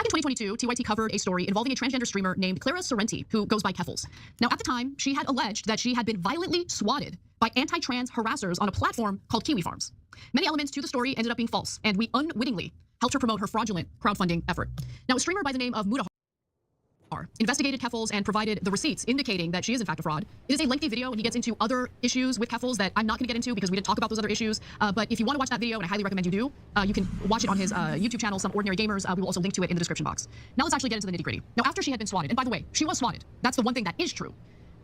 Back in 2022, TYT covered a story involving a transgender streamer named Clara Sorrenti, who goes by Keffals. Now, at the time, she had alleged that she had been violently swatted by anti-trans harassers on a platform called Kiwi Farms. Many elements to the story ended up being false, and we unwittingly helped her promote her fraudulent crowdfunding effort. Now, a streamer by the name of Mudahar investigated Keffals and provided the receipts indicating that she is in fact a fraud. It is a lengthy video and he gets into other issues with Keffals that I'm not going to get into because we didn't talk about those other issues. But if you want to watch that video, and I highly recommend you do, you can watch it on his YouTube channel, Some Ordinary Gamers. We will also link to it in the description box. Now let's actually get into the nitty-gritty. Now, after she had been swatted, and by the way, she was swatted. That's the one thing that is true.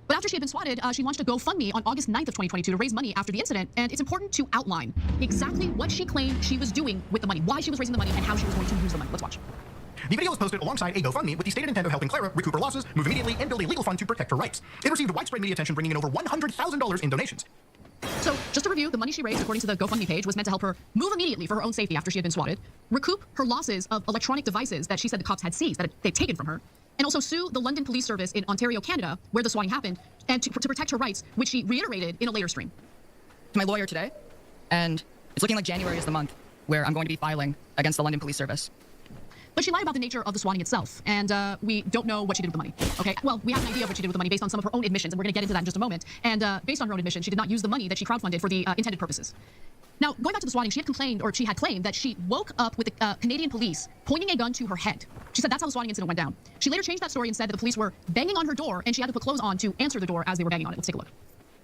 But after she had been swatted, she launched a GoFundMe on August 9th of 2022 to raise money after the incident, and it's important to outline exactly what she claimed she was doing with the money, why she was raising the money, and how she was going to use the money. Let's watch. The video was posted alongside a GoFundMe with the stated intent of helping Clara recoup her losses, move immediately, and build a legal fund to protect her rights. It received widespread media attention, bringing in over $100,000 in donations. So, just to review, the money she raised, according to the GoFundMe page, was meant to help her move immediately for her own safety after she had been swatted, recoup her losses of electronic devices that she said the cops had seized, that they'd taken from her, and also sue the London Police Service in Ontario, Canada, where the swatting happened, and to protect her rights, which she reiterated in a later stream. To my lawyer today, and it's looking like January is the month where I'm going to be filing against the London Police Service. But she lied about the nature of the swatting itself, and we don't know what she did with the money, okay? Well, we have an idea of what she did with the money based on some of her own admissions, and we're going to get into that in just a moment. And based on her own admission, she did not use the money that she crowdfunded for the intended purposes. Now, going back to the swatting, she had claimed that she woke up with the Canadian police pointing a gun to her head. She said that's how the swatting incident went down. She later changed that story and said that the police were banging on her door, and she had to put clothes on to answer the door as they were banging on it. Let's take a look.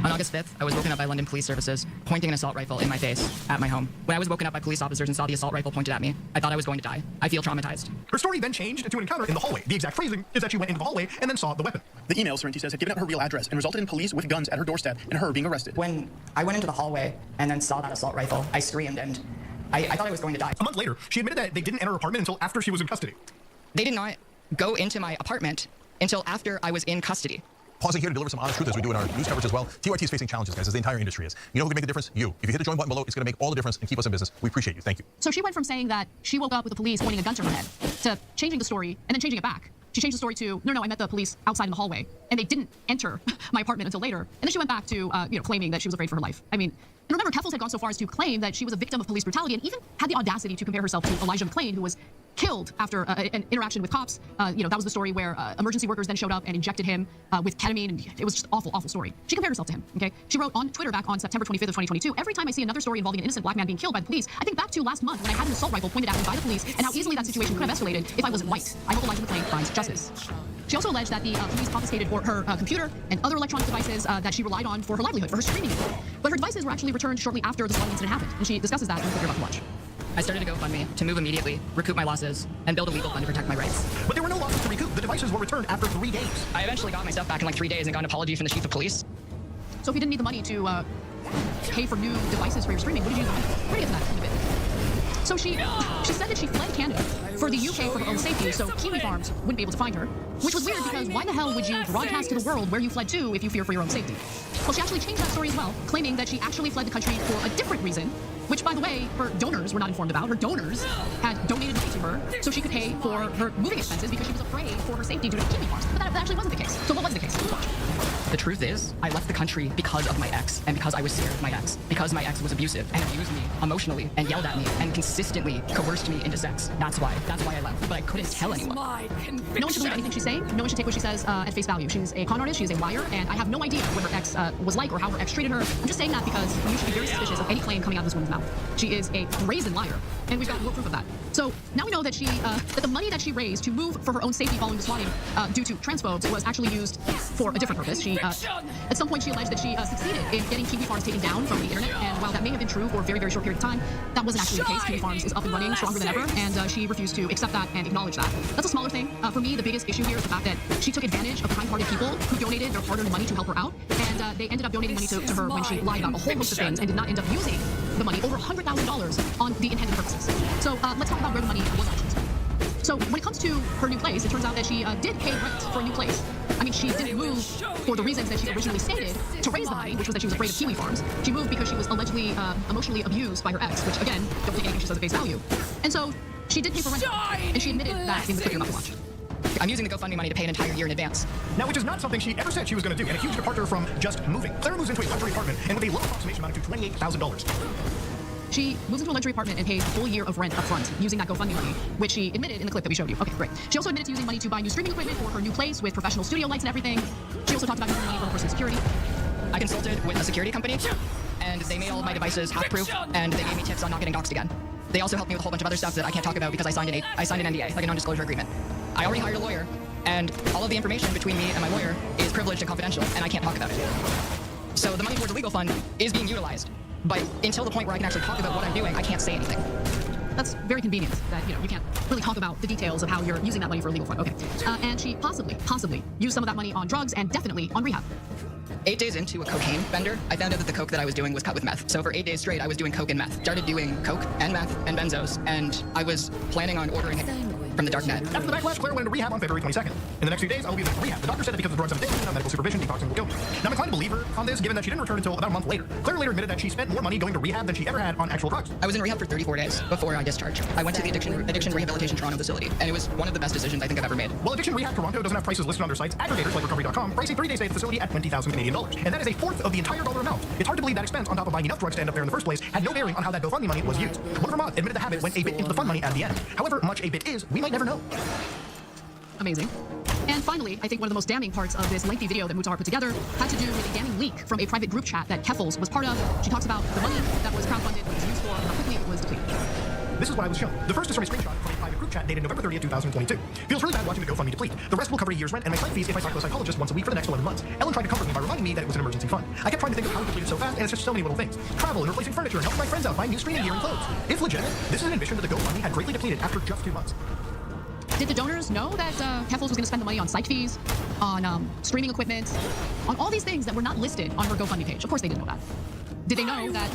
On August 5th, I was woken up by London Police Services pointing an assault rifle in my face at my home. When I was woken up by police officers and saw the assault rifle pointed at me, I thought I was going to die. I feel traumatized. Her story then changed to an encounter in the hallway. The exact phrasing is that she went into the hallway and then saw the weapon. The email, Sorrenti says, had given out her real address and resulted in police with guns at her doorstep and her being arrested. When I went into the hallway and then saw that assault rifle, I screamed and I thought I was going to die. A month later, she admitted that they didn't enter her apartment until after she was in custody. They did not go into my apartment until after I was in custody. Pausing here to deliver some honest truth as we do in our news coverage as well. TYT is facing challenges, guys, as the entire industry is. You know who can make the difference? You. If you hit the join button below, it's going to make all the difference and keep us in business. We appreciate you. Thank you. So she went from saying that she woke up with the police pointing a gun to her head to changing the story and then changing it back. She changed the story to, no, I met the police outside in the hallway, and they didn't enter my apartment until later. And then she went back to, claiming that she was afraid for her life. I mean, and remember, Keffals had gone so far as to claim that she was a victim of police brutality and even had the audacity to compare herself to Elijah McClain, who was killed after an interaction with cops. That was the story where emergency workers then showed up and injected him with ketamine, and it was just awful, awful story. She compared herself to him, okay? She wrote on Twitter back on September 25th of 2022, every time I see another story involving an innocent black man being killed by the police, I think back to last month when I had an assault rifle pointed at me by the police and how easily that situation could have escalated if I wasn't white. I hope Elijah McClain finds justice. She also alleged that the police confiscated her computer and other electronic devices that she relied on for her livelihood, for her streaming. But her devices were actually returned shortly after the swatting incident happened, and she discusses that in the clip you're about to watch. I started a GoFundMe to move immediately, recoup my losses, and build a legal fund to protect my rights. But there were no losses to recoup. The devices were returned after 3 days. I eventually got my stuff back in like 3 days and got an apology from the chief of police. So if you didn't need the money to pay for new devices for your streaming, what did you do? We're gonna get to that in a bit. So she said that she fled Canada for the UK for her own safety, so Kiwi Farms wouldn't be able to find her, which was weird because why the hell would you broadcast to the world where you fled to if you fear for your own safety? Well, she actually changed that story as well, claiming that she actually fled the country for a different reason, which, by the way, her donors were not informed about. Her donors had donated money to her so she could pay for her moving expenses because she was afraid for her safety due to Kiwi Farms. But that actually wasn't the case. So what was the case? Let's watch. The truth is, I left the country because of my ex, and because I was scared of my ex, because my ex was abusive and abused me emotionally and yelled at me and consistently coerced me into sex. That's why I left, but I couldn't tell anyone. No one should believe anything she's saying. No one should take what she says at face value. She's a con artist, she's a liar, and I have no idea what her ex was like or how her ex treated her. I'm just saying that because you should be very suspicious of any claim coming out of this woman's mouth. She is a brazen liar, and we've got real proof of that. So now we know that that the money that she raised to move for her own safety following the swatting due to transphobes was actually used for a different purpose. At some point, she alleged that she succeeded in getting Kiwi Farms taken down from the internet, and while that may have been true for a very, very short period of time, that wasn't actually the case. Kiwi Farms is up and running stronger than ever, and she refused to accept that and acknowledge that. That's a smaller thing. For me, the biggest issue here is the fact that she took advantage of kind-hearted people who donated their hard-earned money to help her out, and they ended up donating money to her when she lied about a whole host of things and did not end up using the money, over $100,000, on the intended purposes. So let's talk about where the money was actually spent. So when it comes to her new place, it turns out that she did pay rent for a new place. I mean, she didn't move for the reasons that she originally stated to raise the money, which was that she was afraid of Kiwi Farms. She moved because she was allegedly emotionally abused by her ex, which, again, don't take anything she says at face value. And so she did pay for rent, and she admitted that in the clip you're about to watch. I'm using the GoFundMe money to pay an entire year in advance. Now, which is not something she ever said she was going to do, and a huge departure from just moving. Clara moves into a luxury apartment, and with a low approximation amount to $28,000. She moves into a luxury apartment and paid a full year of rent up front using that GoFundMe money, which she admitted in the clip that we showed you. Okay, great. She also admitted to using money to buy new streaming equipment for her new place with professional studio lights and everything. She also talked about using money for her personal security. I consulted with a security company, and they made all of my devices half-proof, and they gave me tips on not getting doxxed again. They also helped me with a whole bunch of other stuff that I can't talk about because I signed an NDA, like a non-disclosure agreement. I already hired a lawyer, and all of the information between me and my lawyer is privileged and confidential, and I can't talk about it. So the money towards the legal fund is being utilized, but until the point where I can actually talk about what I'm doing, I can't say anything. That's very convenient that, you can't really talk about the details of how you're using that money for a legal fund. Okay. And she possibly used some of that money on drugs and definitely on rehab. 8 days into a cocaine bender, I found out that the coke that I was doing was cut with meth. So for 8 days straight, I was doing coke and meth. Started doing coke and meth and benzos, and I was planning on ordering it from the dark net. After the backlash, Claire went into rehab on February 22nd. In the next few days, I will be in rehab. The doctor said that because the drugs have addicted and medical supervision, detoxing will kill me. Now, I'm inclined to believe her on this, given that she didn't return until about a month later. Claire later admitted that she spent more money going to rehab than she ever had on actual drugs. I was in rehab for 34 days before I discharged. I went to the Addiction Rehabilitation Toronto facility, and it was one of the best decisions I think I've ever made. While Addiction Rehab Toronto doesn't have prices listed on their sites, aggregators like Recovery.com price a 30-day stay at the facility at $20,000 Canadian, and that is a fourth of the entire dollar amount. It's hard to believe that expense, on top of buying enough drugs to end up there in the first place, had no bearing on how that GoFundMe money was used. One of her mods admitted the habit went a bit into the fund money at the end. However much a bit is, we might never know. Amazing. And finally, I think one of the most damning parts of this lengthy video that Mutahar put together had to do with a damning leak from a private group chat that Keffals was part of. She talks about the money that was crowdfunded, what it was used for, and how quickly it was depleted. This is what I was shown. The first is from a screenshot from a private group chat dated November 30th, 2022. Feels really bad watching the GoFundMe deplete. The rest will cover a year's rent and my site fees if I talk to a psychologist once a week for the next 11 months. Ellen tried to comfort me by reminding me that it was an emergency fund. I kept trying to think of how it depleted so fast, and it's just so many little things. Travel and replacing furniture and helping my friends out buying new streaming gear and clothes. If legitimate, this is an admission that the GoFundMe had greatly depleted after just 2 months. Did the donors know that Keffals was going to spend the money on site fees, on streaming equipment, on all these things that were not listed on her GoFundMe page? Of course they didn't know that. Did they know that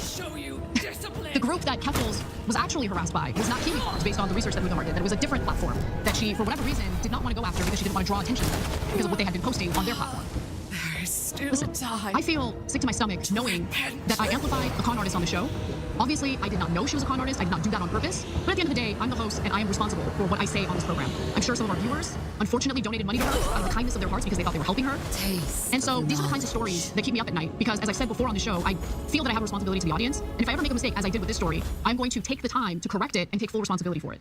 the group that Keffals was actually harassed by was not Kiwi Farms, based on the research that Mutahar did, that it was a different platform that she, for whatever reason, did not want to go after because she didn't want to draw attention to them because of what they had been posting on their platform? Listen, I feel sick to my stomach knowing that I amplified a con artist on the show. Obviously, I did not know she was a con artist. I did not do that on purpose. But at the end of the day, I'm the host and I am responsible for what I say on this program. I'm sure some of our viewers, unfortunately, donated money to her out of the kindness of their hearts because they thought they were helping her. And so these are the kinds of stories that keep me up at night because, as I said before on the show, I feel that I have a responsibility to the audience. And if I ever make a mistake, as I did with this story, I'm going to take the time to correct it and take full responsibility for it.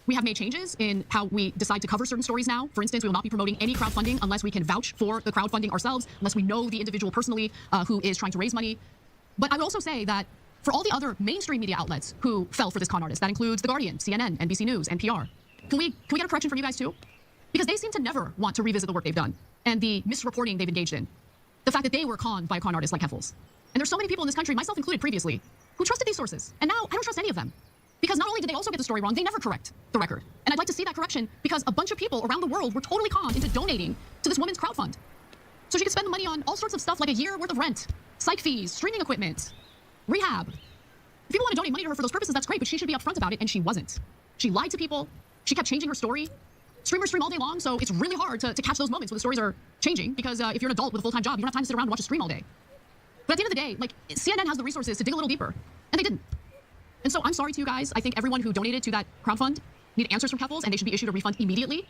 We have made changes in how we decide to cover certain stories now. For instance, we will not be promoting any crowdfunding unless we can vouch for the crowdfunding ourselves, unless we know the individual personally who is trying to raise money. But I would also say that for all the other mainstream media outlets who fell for this con artist, that includes The Guardian, CNN, NBC News, NPR, can we get a correction from you guys too? Because they seem to never want to revisit the work they've done and the misreporting they've engaged in. The fact that they were conned by a con artist like Keffals. And there's so many people in this country, myself included previously, who trusted these sources. And now I don't trust any of them. Because not only did they also get the story wrong, they never correct the record. And I'd like to see that correction because a bunch of people around the world were totally conned into donating to this woman's crowdfund. So she could spend the money on all sorts of stuff like a year worth of rent, psych fees, streaming equipment, rehab. If people want to donate money to her for those purposes, that's great, but she should be upfront about it, and she wasn't. She lied to people. She kept changing her story. Streamers stream all day long, so it's really hard to catch those moments when the stories are changing because if you're an adult with a full-time job, you don't have time to sit around and watch a stream all day. But at the end of the day, like, CNN has the resources to dig a little deeper, and they didn't. And so I'm sorry to you guys. I think everyone who donated to that crowdfund needed answers from Keffals, and they should be issued a refund immediately.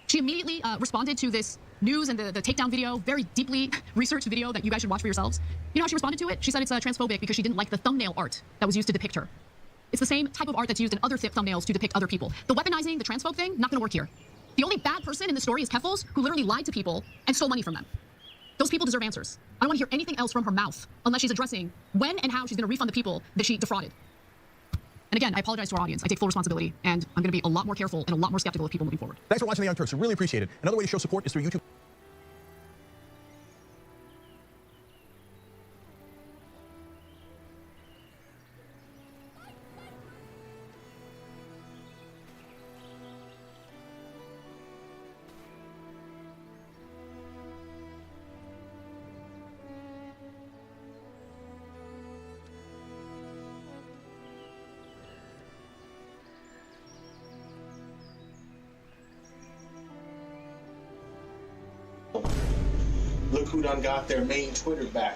She immediately responded to this news and the takedown video, very deeply researched video that you guys should watch for yourselves. You know how she responded to it? She said it's transphobic because she didn't like the thumbnail art that was used to depict her. It's the same type of art that's used in other thumbnails to depict other people. The weaponizing, the transphobe thing, not gonna work here. The only bad person in the story is Keffals, who literally lied to people and stole money from them. Those people deserve answers. I don't want to hear anything else from her mouth unless she's addressing when and how she's gonna refund the people that she defrauded. And again, I apologize to our audience. I take full responsibility, and I'm going to be a lot more careful and a lot more skeptical of people moving forward. Thanks for watching The Young Turks. We really appreciate it. Another way to show support is through YouTube. Look who done got their main Twitter back.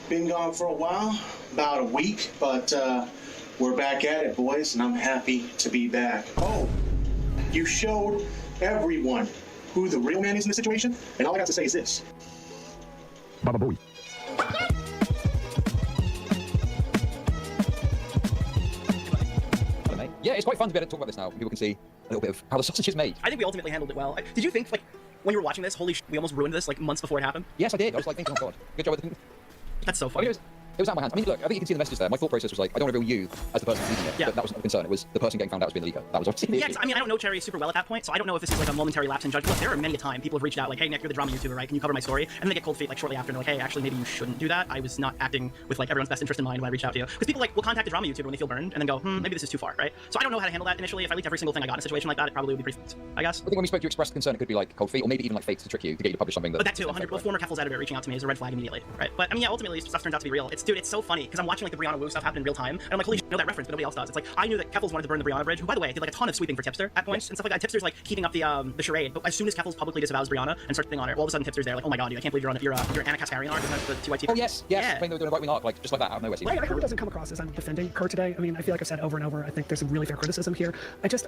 Been gone for a while, about a week, but we're back at it, boys, and I'm happy to be back. Oh, you showed everyone who the real man is in this situation, and all I got to say is this. Baba Booey. yeah, it's quite fun to be able to talk about this now. People can see a little bit of how the sausage is made. I think we ultimately handled it well. Did you think, like, when you were watching this, holy sh**, we almost ruined this, like, months before it happened? Yes, I did. I was like thinking, oh god, good job with it. That's so I funny. mean, it was out of my hands. I mean, look, I think you can see the messages there. My thought process was like, I don't want to reveal you as the person who's leaking it. Yeah. But that wasn't the concern. It was the person getting found out as being the leaker. That was obviously the Yeah, issue. 'cause, I mean, I don't know Cherry super well at that point, so I don't know if this is like a momentary lapse in judgment. Look, there are many a time people have reached out like, hey, Nick, you're the drama YouTuber, right? Can you cover my story? And then they get cold feet like shortly after and they're like, hey, actually, maybe you shouldn't do that. I was not acting with like everyone's best interest in mind when I reached out to you. Because people like will contact the drama YouTuber when they feel burned and then go, maybe this is too far, right? So I don't know how to handle that initially. If I leaked every single thing I got in a situation like that, it probably would be pretty fucked, I guess. I think when we spoke, you expressed concern. It could be like cold feet, or maybe even like fakes to trick you to get you to publish something that. But that too, 100. Well, former Keffals editor reaching out to me is a red flag immediately, right? But I mean, yeah, ultimately stuff turns out to be real. It's so funny because I'm watching like the Brianna Wu stuff happen in real time, and I'm like, holy shit, I know that reference, but nobody else does. It's like I knew that Keffals wanted to burn the Brianna bridge, who by the way did like a ton of sweeping for Tipster at points and stuff like that. Tipster's like keeping up the charade, but as soon as Keffals publicly disavows Brianna and starts thing on her, all of a sudden Tipster's there like, oh my god, dude, I can't believe you're Anna Kasparian arc, isn't that the TYT? Oh yes, Yeah. Playing they were doing a right-wing arc, like just like that out of nowhere. Right, I hope it doesn't come across as I'm defending her today. I mean, I feel like I've said over and over, I think there's a really fair criticism here.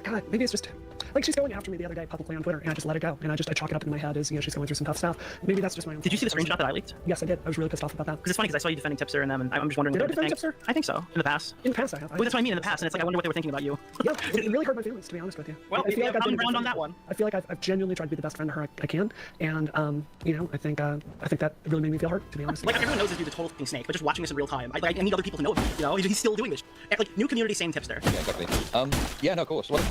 God, maybe it's just, like she's going after me the other day publicly on Twitter, and I just let it go, and I chalk it up in my head as, she's going through some tough stuff. Maybe that's just my own. Did you see the screenshot that I leaked? Yes, I did. I was really pissed off about that. Because it's funny because I saw you defending Tipster and them, and I'm just wondering Did what I they defend think. Tipster? I think so. In the past. In the past, I have. Well, that's what I mean in the past, and it's like I wonder what they were thinking about you. Yeah, it really hurt my feelings, to be honest with you. Well, I feel like I've been ground on that one. I feel like I've genuinely tried to be the best friend to her I can, and I think that really made me feel hurt, to be honest. Like everyone knows this dude's a total fucking snake, but just watching this in real time, I need other people to know about it. He's still doing this. Like new community, same Tipster. Yeah, exactly. Yeah, no, of course. Well,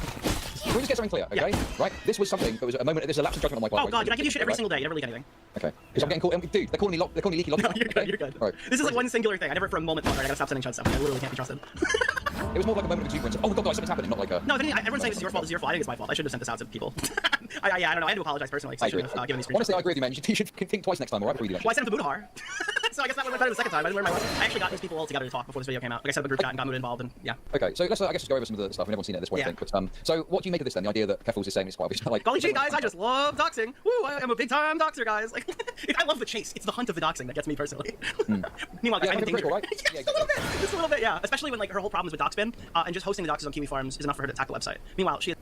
can we just get something clear, okay? Yeah. Right? This was something that was a moment. There's a lapse in judgment on my part. Oh god, dude, I give you shit every right? single day. You never leak anything. Okay. Because I'm getting called. Dude, they're calling me leaky. No, you're good. You're good. Right. This is like one singular thing. I never for a moment thought, I gotta stop sending Chud stuff. I literally can't be trusted. It was more like a moment of exuberance. Oh my god, guys, something's happening. Not like a. No, if anything, everyone's saying this is your fault. This is your fault. I think it's my fault. I should have sent this out to people. I don't know. I had to apologize personally. I agree. Given these Honestly, I agree with you, man. You should think twice next time, alright? Before you do that. Well, I sent him to Budahar. So I guess that was better the second time. I didn't learn my lesson. I actually got these people all together to talk before this video came out. Like I said, the group chat and got Mood involved, and yeah. Okay, so let's I guess just go over some of the stuff. Everyone's seen it at this point, Yeah. I think. But so what do you make of this then? The idea that Keffals is saying it's quite obvious, like. Golly gee, guys, I just love doxing. Woo, I am a big time doxer, guys. Like, I love the chase. It's the hunt of the doxing that gets me personally. Meanwhile, Yeah, I'm in pretty danger. cool, right? Yes, Yeah, a little bit. Just a little bit, yeah. Especially when like her whole problem is with Doxbin, and just hosting the doxes on Kiwi Farms is enough for her to attack the website. Meanwhile, she.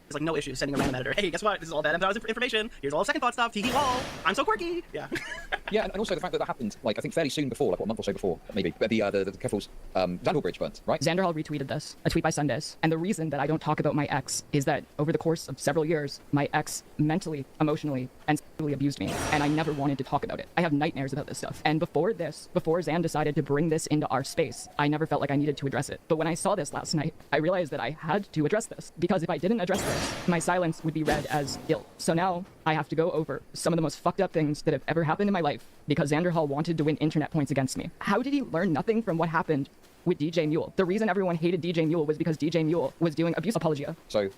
It's like no issue sending a random editor. Hey, guess what? This is all bad information. Here's all second thought stuff. Tiki wall. I'm so quirky. Yeah. Yeah, and also the fact that happened, like I think fairly soon before, like what, a month or so before, maybe. But the Keffals Vandal Bridge burnt, right? Xanderhall retweeted this, a tweet by Sundays, and the reason that I don't talk about my ex is that over the course of several years, my ex mentally, emotionally, and sexually abused me, and I never wanted to talk about it. I have nightmares about this stuff. And before Xan decided to bring this into our space, I never felt like I needed to address it. But when I saw this last night, I realized that I had to address this, because if I didn't address this, my silence would be read as guilt. So now I have to go over some of the most fucked up things that have ever happened in my life because Xanderhall wanted to win internet points against me. How did he learn nothing from what happened with DJ Mule? The reason everyone hated DJ Mule was because DJ Mule was doing abuse apologia. So.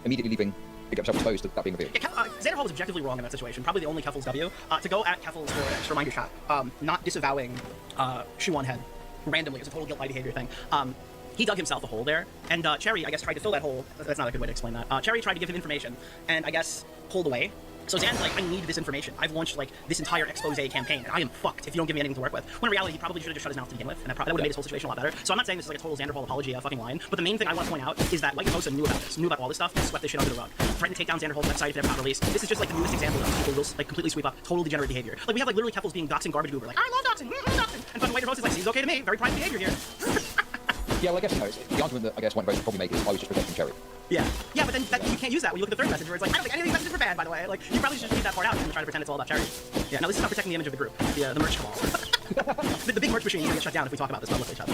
Immediately leaving, he got himself exposed to that being revealed. Yeah, Xanderhall was objectively wrong in that situation. Probably the only Keffals W. To go at Keffals for just reminder chat, not disavowing Shuan Head randomly. It's a total guilt by behavior thing. he dug himself a hole there, and Cherry, I guess, tried to fill that hole. That's not a good way to explain that. Cherry tried to give him information, and I guess pulled away. So Zan's like, I need this information. I've launched like this entire expose campaign, and I am fucked if you don't give me anything to work with. When in reality, he probably should have just shut his mouth to begin with, and that would have made his whole situation a lot better. So I'm not saying this is like a total Xanderfall apology fucking line, but the main thing I want to point out is that Light Mimosa knew about this, knew about all this stuff, and swept this shit under the rug. Threatened to take down Xanderfall's website if it ever got released. This is just like the newest example of people will like completely sweep up total degenerate behavior. Like we have like literally Keffals being doxing garbage goober, like I love doxing, and fucking White Rose is like, seems okay to me, very private behavior here. Yeah, well, I guess, you know, the argument that I guess White Rose would probably make is I was just protecting Cherry. Yeah, but then you can't use that when you look at the third message where it's like, I don't think any of these messages were banned, by the way. Like, you probably should just leave that part out and try to pretend it's all about Cherry. Yeah, no, this is not protecting the image of the group, the merch cabal. the big merch machine is going to get shut down if we talk about this publicly, Chubb.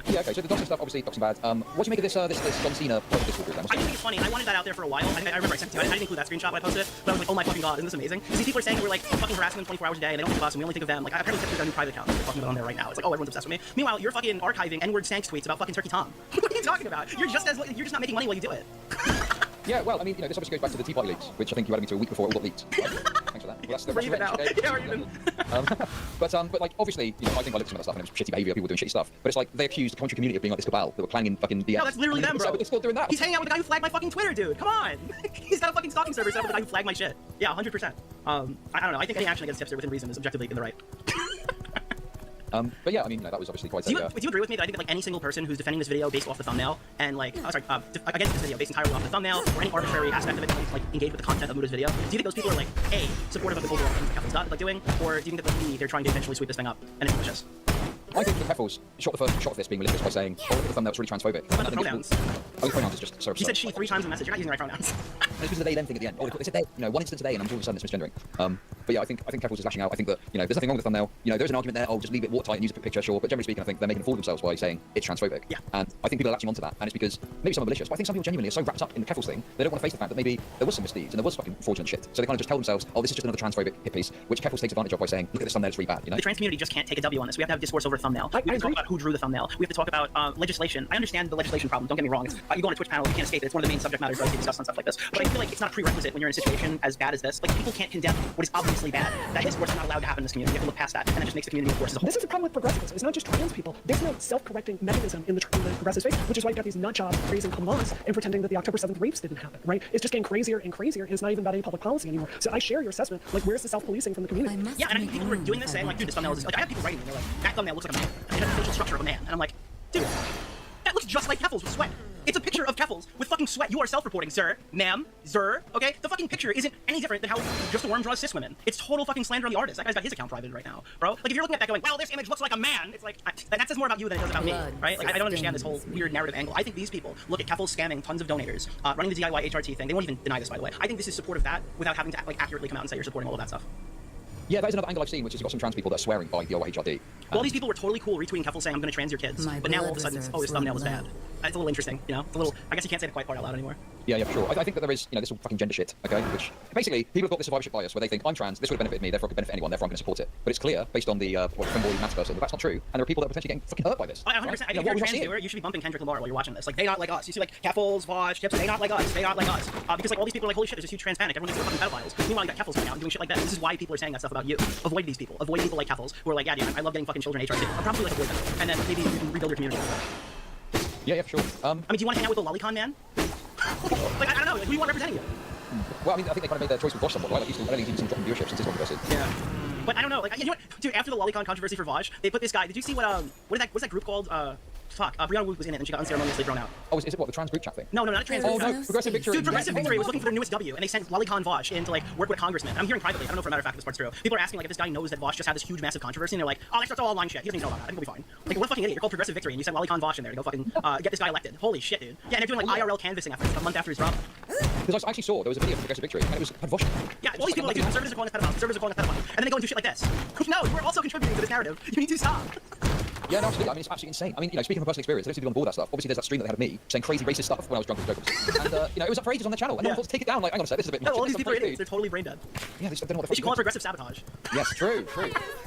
Yeah, okay, so the doxing stuff, obviously, doxing bad. What do you make of this John Cena Discord group? I think it's funny. I wanted that out there for a while. I remember I sent it to you. I didn't include that screenshot when I posted it, but I was like, oh my fucking god, isn't this amazing? Because these people are saying we're like fucking harassing them 24 hours a day, and they don't think of us, and we only think of them. Like, apparently Tipster's got a new private account. They're fucking on there right now. It's like, oh, everyone's obsessed with me. Meanwhile, you're fucking archiving N-word Sanks tweets about fucking Turkey Tom. What are you talking about? You're just not making money while you do it. Yeah, well, I mean, you know, this obviously goes back to the Tea Party leaks, which I think you added me to a week before it all got leaked. Thanks for that. Well, that's we're even now. okay? Yeah, we're even. But like, obviously, you know, I think I looked at some of that stuff and it was shitty behaviour, people doing shitty stuff. But it's like they accused the country community of being like this cabal that were clanging fucking DMs. No, that's literally them, bro. But they're still doing that. He's hanging out with the guy who flagged my fucking Twitter, dude. Come on. He's got a fucking stalking server set up with the guy who flagged my shit. Yeah, 100%. I don't know. I think any action against Tipster within reason is objectively in the right. But yeah, I mean, you know, that was obviously quite. Do you agree with me that I think that like any single person who's defending this video based off the thumbnail and like, against this video based entirely off the thumbnail or any arbitrary aspect of it that like engage with the content of Muda's video, do you think those people are like A, supportive of the overall thing that Keffals like doing, or do you think that like, B, they're trying to eventually sweep this thing up and it's malicious? I think the Keffals shot the first shot of this being malicious by saying, oh, look at the thumbnail, it's really transphobic. What about the pronouns? Oh, the pronouns is just so absurd. He said she 3 times in the message. You're not using the right pronouns. It's because of the they them thing at the end. Oh, they said they, you know, one instance a day, and I'm all of a sudden it's misgendering. But yeah, I think Keffals is lashing out. I think that, you know, there's nothing wrong with the thumbnail. You know, there's an argument there. Oh, just leave it watertight and use a picture, sure. But generally speaking, I think they're making a fool of themselves by saying it's transphobic. Yeah. And I think people are latching onto that, and it's because maybe some are malicious, but I think some people genuinely are so wrapped up in the Keffals thing they don't want to face the fact that maybe there was some misdeeds and there was fucking fraudulent shit. So they kind of just tell themselves, oh, this is just another transphobic hit piece, which Keffals takes advantage of by saying, look at this thumbnail, it's really bad. You know. The trans community just can't take a W on this. We have to have discourse over a thumbnail. We have to talk about who drew the thumbnail. We have to talk about legislation. I understand the legislation problem. Don't get me wrong. It's, you go on a Twitch panel, you can't escape it. It's one of the main subject matters that I see discussed on stuff like this. But I feel like it's not a prerequisite when you're in a situation as bad as this. Like people can't condemn what is obviously bad. That discourse is not allowed to happen in this community. You have to look past that, and that just makes the community, of course, as a whole. This is the problem with progressives. It's not just trans people. There's no self-correcting mechanism in the progressive space, which is why you've got these nut jobs praising Hamas and pretending that the October 7th rapes didn't happen, right? It's just getting crazier and crazier, and it's not even about any public policy anymore. So I share your assessment. Like, where's the self-policing from the community? Yeah, and I think people who are doing this saying, like, dude, this thumbnail is like, I have people writing me, they're like, that thumbnail looks like a man. It has the facial structure of a man. And I'm like, dude, that looks just like Keffals with sweat. It's a picture of Keffals with fucking sweat. You are self-reporting, sir, ma'am, sir, okay? The fucking picture isn't any different than how Just a Worm draws cis women. It's total fucking slander on the artist. That guy's got his account private right now, bro. Like, if you're looking at that going, well, this image looks like a man, it's like, that says more about you than it does about me, right? Like, I don't understand this whole weird narrative angle. I think these people look at Keffals scamming tons of donators, running the DIY HRT thing. They won't even deny this, by the way. I think this is support of that without having to, like, accurately come out and say you're supporting all of that stuff. Yeah, that is another angle I've seen, which is you've got some trans people that are swearing by DIY HRD. Well, these people were totally cool retweeting Keffals saying, I'm going to trans your kids. But now all of a sudden, oh, this thumbnail is bad. It's a little interesting, you know? It's a little, I guess you can't say the quiet part out loud anymore. Yeah, for sure. I think that there is, you know, this whole fucking gender shit, okay? Which, basically, people have got this survivorship bias where they think, I'm trans, this would have benefited me, therefore it could benefit anyone, therefore I'm going to support it. But it's clear, based on the, femboy maths person, that that's not true. And there are people that are potentially getting fucking hurt by this. 100%. Right? I think if you're a trans viewer, you should be bumping Kendrick Lamar while you're watching this. Like, they not like us. You see, like, Keffals, Vosh, Tips, they not like us. They not like us. Because, like, all these people are like, holy shit, there's this huge trans panic. Everyone thinks we're fucking pedophiles. Meanwhile, you got Keffals coming out and doing shit like that. This is why people are saying that stuff about you. Avoid these people. Avoid people like Keffals who are like, yeah, dude, I love getting fucking children HRT. I'll probably like avoid them. And then maybe you can rebuild your community. Yeah, for sure. I mean, do you want to hang out with the lolicon man? Like, I don't know. Like, who do you want representing you? Well, I mean, I think they kind of made their choice with Vosh somewhat, right? Like, I don't think he's been dropping viewership since his controversy. Yeah. But I don't know. Like, you know what? Dude, after the lolicon controversy for Vosh, they put this guy. Did you see what's that group called? Brianna Wu was in it and she got unceremoniously thrown out. Oh, is it what, the trans group chat thing? No, not a trans group chat. No, Progressive Victory. Dude, Progressive Victory was looking for their newest W, and they sent Lolicon Vosh in to, like, work with a congressman. I'm hearing privately, I don't know for a matter of fact if this part's true. People are asking, like, if this guy knows that Vosh just had this huge, massive controversy, and they're like, oh, that's all online shit. He doesn't even know about that. I think we'll be fine. Like, what a fucking idiot. You're called Progressive Victory, and you sent Lolicon Vosh in there to go fucking get this guy elected. Holy shit, dude. Yeah, and they're doing, like, IRL canvassing efforts a month after his drop. Because I actually saw there was a video of Progressive Victory, and it was had Vosh. Yeah, all these people, like, conservatives are calling us pedophiles, conservatives are calling us pedophiles, and then they go and do shit like this. No, you are also contributing to this narrative. You need to stop. Yeah, no, absolutely. I mean, it's absolutely insane. I mean, you know, speaking from personal experience, I don't see people on board that stuff. Obviously, there's that stream that they had of me saying crazy racist stuff when I was drunk with jokers. And, you know, it was up for ages on the channel. And no one thought to take it down. Like, hang on a sec, this is a bit much. No, all these people are idiots. They're totally brain dead. Yeah, they don't know what the fuck. You should call it progressive sabotage. Yes, true.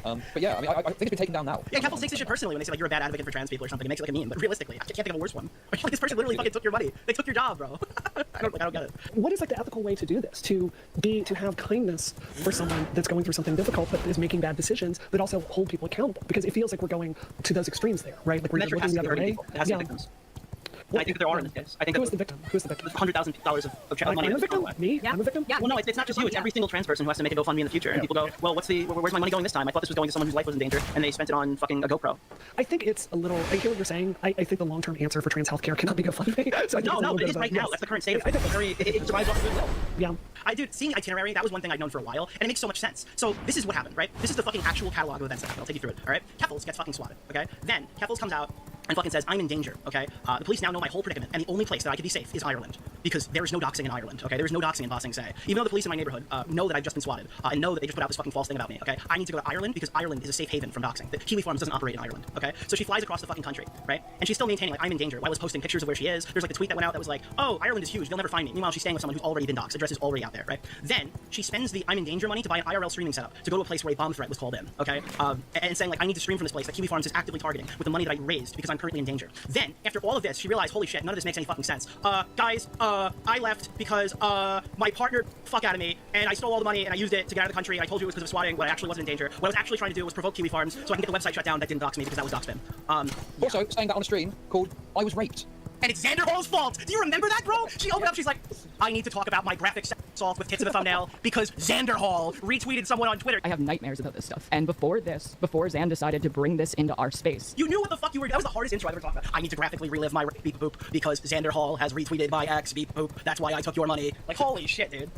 But yeah, I mean, I think it's been taken down now. Yeah, Keffals takes this shit personally when they say, like, you're a bad advocate for trans people or something. It makes it like a meme. But realistically, I can't think of a worse one. Like, this person literally fucking took your money. They took your job, bro. I don't get it. What is, like, the ethical way to do this? To have kindness for someone that's going through something difficult but is making bad decisions, but also hold people accountable? Because it feels like we're going to those extremes there, right? Like, we're Metric looking has the to be other way. hurting people. It has to be victims. And I think that there are in this case. I think Who that is the victim? Who's the victim? $100,000 of child money. I'm the victim? Me? Yeah. I'm the victim? Yeah. Well, no, it's not just you. It's every single trans person who has to make a GoFundMe in the future. And people go, well, where's my money going this time? I thought this was going to someone whose life was in danger, and they spent it on fucking a GoPro. I think it's a little. I hear what you're saying. I think the long-term answer for trans healthcare cannot be GoFundMe. So I think No, it's a little but it bit is of right a- now. yes. That's the current state of I think it. It survives off of goodwill. Yeah. Dude, seeing Itinerary, that was one thing I'd known for a while, and it makes so much sense. So this is what happened, right? This is the fucking actual catalog of events that happened. I'll take you through it, all right? Keffals gets fucking swatted, okay? Then Keffals comes out and fucking says, I'm in danger, okay? The police now know my whole predicament, and the only place that I could be safe is Ireland, because there is no doxing in Ireland, okay? There is no doxing in Bossing Say. Even though the police in my neighborhood know that I've just been swatted, and know that they just put out this fucking false thing about me, okay? I need to go to Ireland because Ireland is a safe haven from doxing. The Kiwi Farms doesn't operate in Ireland, okay? So she flies across the fucking country, right? And she's still maintaining, like, I'm in danger. While I was posting pictures of where she is, there's like a tweet that went out that was like, oh, Ireland is huge, they'll never find me. Meanwhile, she's staying with someone who's already been doxed. Address is already out there, right? Then she spends the I'm in danger money to buy an IRL streaming setup to go to a place where a bomb threat was called in, okay? And saying, like, I need to stream from this place that Kiwi Farms is actively targeting with the money that I raised because I'm currently in danger. Then, after all of this, she realized, holy shit, none of this makes any fucking sense. Guys, I left because my partner fuck out of me, and I stole all the money and I used it to get out of the country, and I told you it was because of swatting, but I actually wasn't in danger. What I was actually trying to do was provoke Kiwi Farms so I can get the website shut down that didn't dox me because that was dox spam. Also, saying that on a stream called I Was Raped. And it's Xander Hall's fault. Do you remember that, bro? She opened up, she's like, I need to talk about my graphic sex assault with tits in the thumbnail because Xander Hall retweeted someone on Twitter. I have nightmares about this stuff. And before Zan decided to bring this into our space. You knew what the fuck you were. That was the hardest intro I've ever talked about. I need to graphically relive my beep boop because Xander Hall has retweeted my ex beep boop. That's why I took your money. Like, holy shit, dude.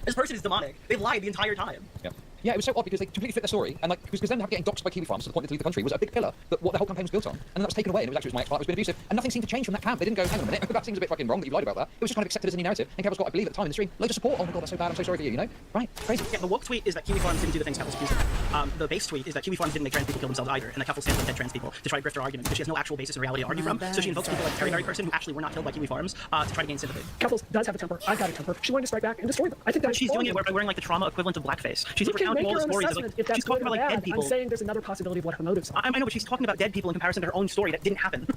This person is demonic. They lied the entire time. Yeah. Yeah, it was so odd because they completely flipped their story, and like because them getting doxed by Kiwi Farms to the point to leave the country was a big pillar that what the whole campaign was built on, and then that was taken away, and it was actually my ex-partner was being abusive, and nothing seemed to change from that camp. They didn't go, hang on a minute, that seems a bit fucking wrong that you lied about that. It was just kind of accepted as a new narrative, and Keffals got, I believe, at the time in the stream, loads of support. Oh my god, that's so bad. I'm so sorry for you. You know, right? Crazy. Yeah, the woke tweet is that Kiwi Farms didn't do the things Keffals accused of. The base tweet is that Kiwi Farms didn't make trans people kill themselves either, and that Keffals stands with dead trans people to try to grift her argument because she has no actual basis in reality to argue from. So she invokes people like Terry person who actually were not killed by Kiwi Farms to try to gain sympathy. Keffals does have a temper. I've got a temper. She wanted to strike back and destroy them. I think that's She's doing it by wearing like the trauma equivalent of blackface. She's You can make recounting all your the own stories. assessment Like, if that's she's talking good or about like bad. dead people. I'm saying there's another possibility of what her motives are. I know, but she's talking about dead people in comparison to her own story that didn't happen.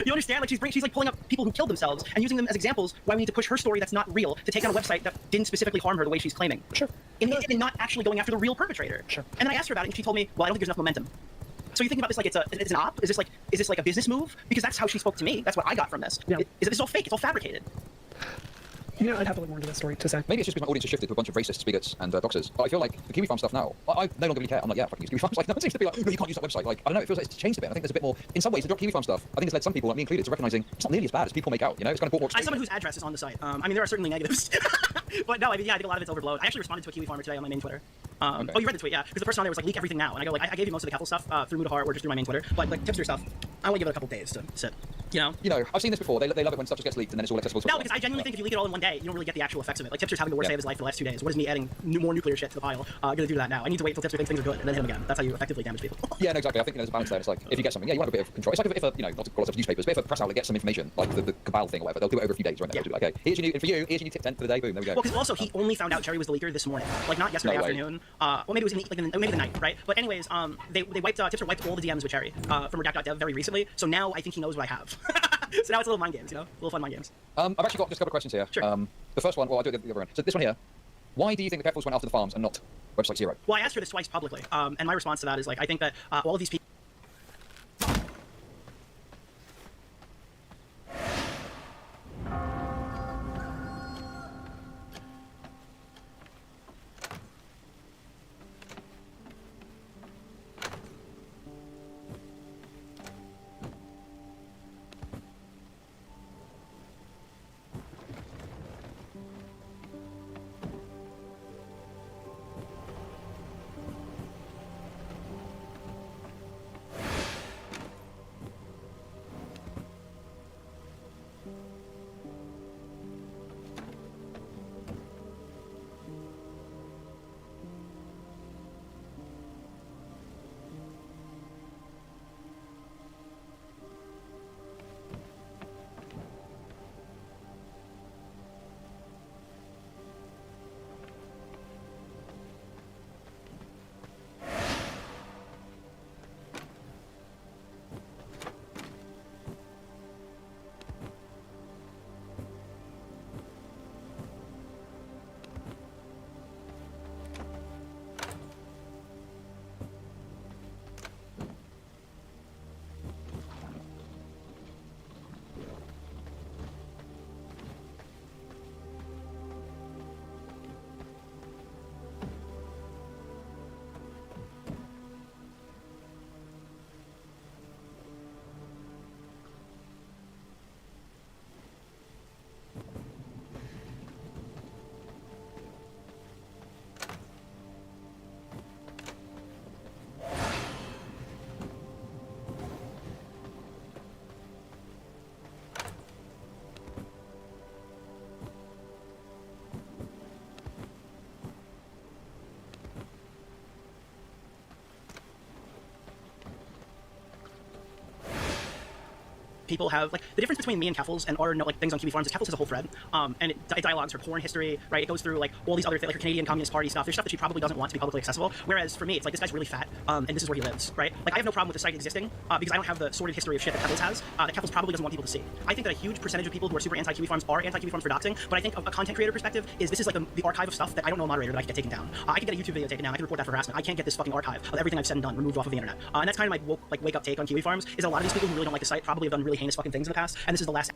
You understand? Like she's like pulling up people who killed themselves and using them as examples why we need to push her story that's not real to take on a website that didn't specifically harm her the way she's claiming. Sure. And not actually going after the real perpetrator. Sure. And then I asked her about it and she told me, well, I don't think there's enough momentum. So you thinking about this like it's an op? Is this like a business move? Because that's how she spoke to me. That's what I got from this. Yeah. Is that this all fake? It's all fabricated. You know, I'd have to look more into this story to say. Maybe it's just because my audience has shifted to a bunch of racists, bigots, and doxers. But I feel like the Kiwi Farm stuff now, I no longer really care. I'm like, yeah, fucking use Kiwi Farms. Like, no one seems to be like, no, you can't use that website. Like, I don't know, it feels like it's changed a bit. I think there's a bit more, in some ways, the Kiwi Farm stuff, I think it's led some people, like me included, to recognizing it's not nearly as bad as people make out, you know? It's kind of As someone whose address is on the site, I mean, there are certainly negatives. But no, I mean, yeah, I think a lot of it's overblown. I actually responded to a Kiwi Farmer today on my main Twitter. Okay. Oh, you read the tweet, yeah. Because the person on there was like, leak everything now. And I go, like, I gave you most of the Keffals stuff through Mutahar or just through my main Twitter. But like, tipster stuff, I want to give it a couple days to sit. You know? You know, I've seen this before. They love it when stuff just gets leaked and then it's all accessible to No, because I genuinely think if you leak it all in one day, you don't really get the actual effects of it. Like, Tipster's having the worst day of his life for the last 2 days. What is me adding more nuclear shit to the pile? Gonna do that now. I need to wait till Tipster thinks things are good and then hit him again. That's how you effectively damage people. Yeah, no, exactly. I think there's a balance there. It's like, if you get something, yeah, you want a bit of control. It's like if a, you know, not to call ourselves newspapers, but if a press outlet gets some information, like the cabal thing or whatever, they'll do it over a few days, right? They'll do like, okay, here's your new, for you, here's your new tip 10 for the day, boom, there we go. Well, because also he only found out Cherry was the leaker this morning, like not yesterday No way. afternoon. Well, maybe it was maybe the night, right? But anyways, they wiped Tipster wiped all the DMs with Cherry from Redact.dev very recently. So now I think he knows what I have. So now it's a little mind games, you know, a little fun mind games. I've actually got just a couple of questions here. Sure. The first one, well, I'll do it the other one. So this one here, why do you think the Keffals went after the farms and not website zero? Well, I asked her this twice publicly, and my response to that is like, I think that all of these people. people have like the difference between me and Keffals and other like things on QB forums is Keffals has a whole thread, and it dialogues her porn history, right? It goes through like all these other like her Canadian Communist Party stuff. There's stuff that she probably doesn't want to be publicly accessible. Whereas for me, it's like this guy's really fat, and this is where he lives, right? Like I have no problem with the site existing because I don't have the sordid history of shit that Keffals has. That Keffals probably doesn't want people to see. I think that a huge percentage of people who are super anti-QB forums are anti-QB forums for doxing, but I think a content creator perspective is this is like the archive of stuff that I don't know a moderator that I can get taken down. I can get a YouTube video taken down. I can report that for harassment. I can't get this fucking archive of everything I've said and done removed off of the internet. And that's kind of my wake up take on QB forums is a lot of these people who really don't like the site probably have done really heinous fucking things in the past, and this is the last.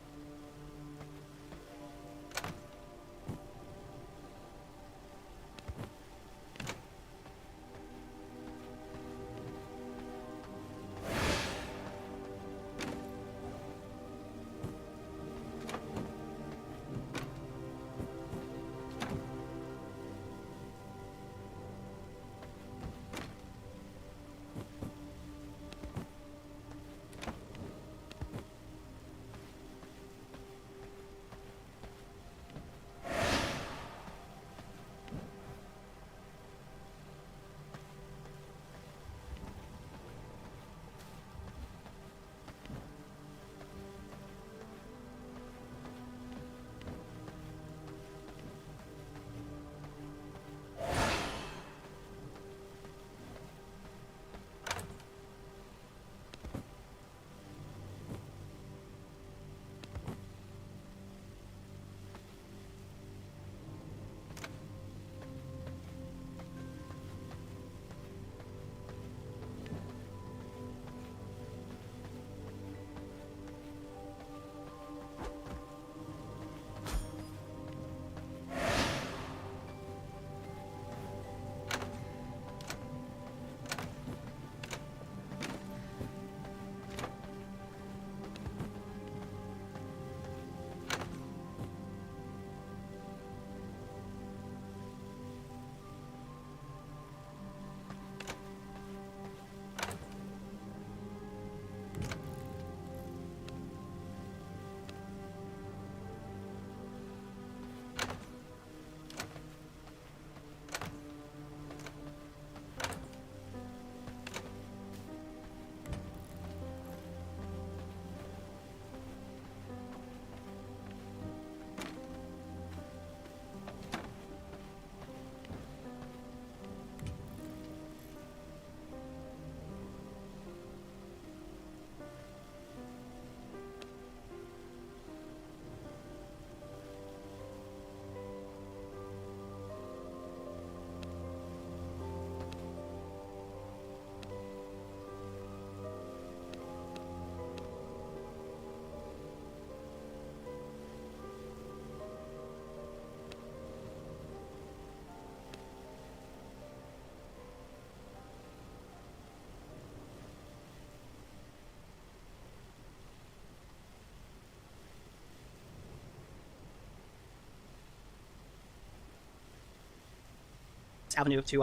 Avenue to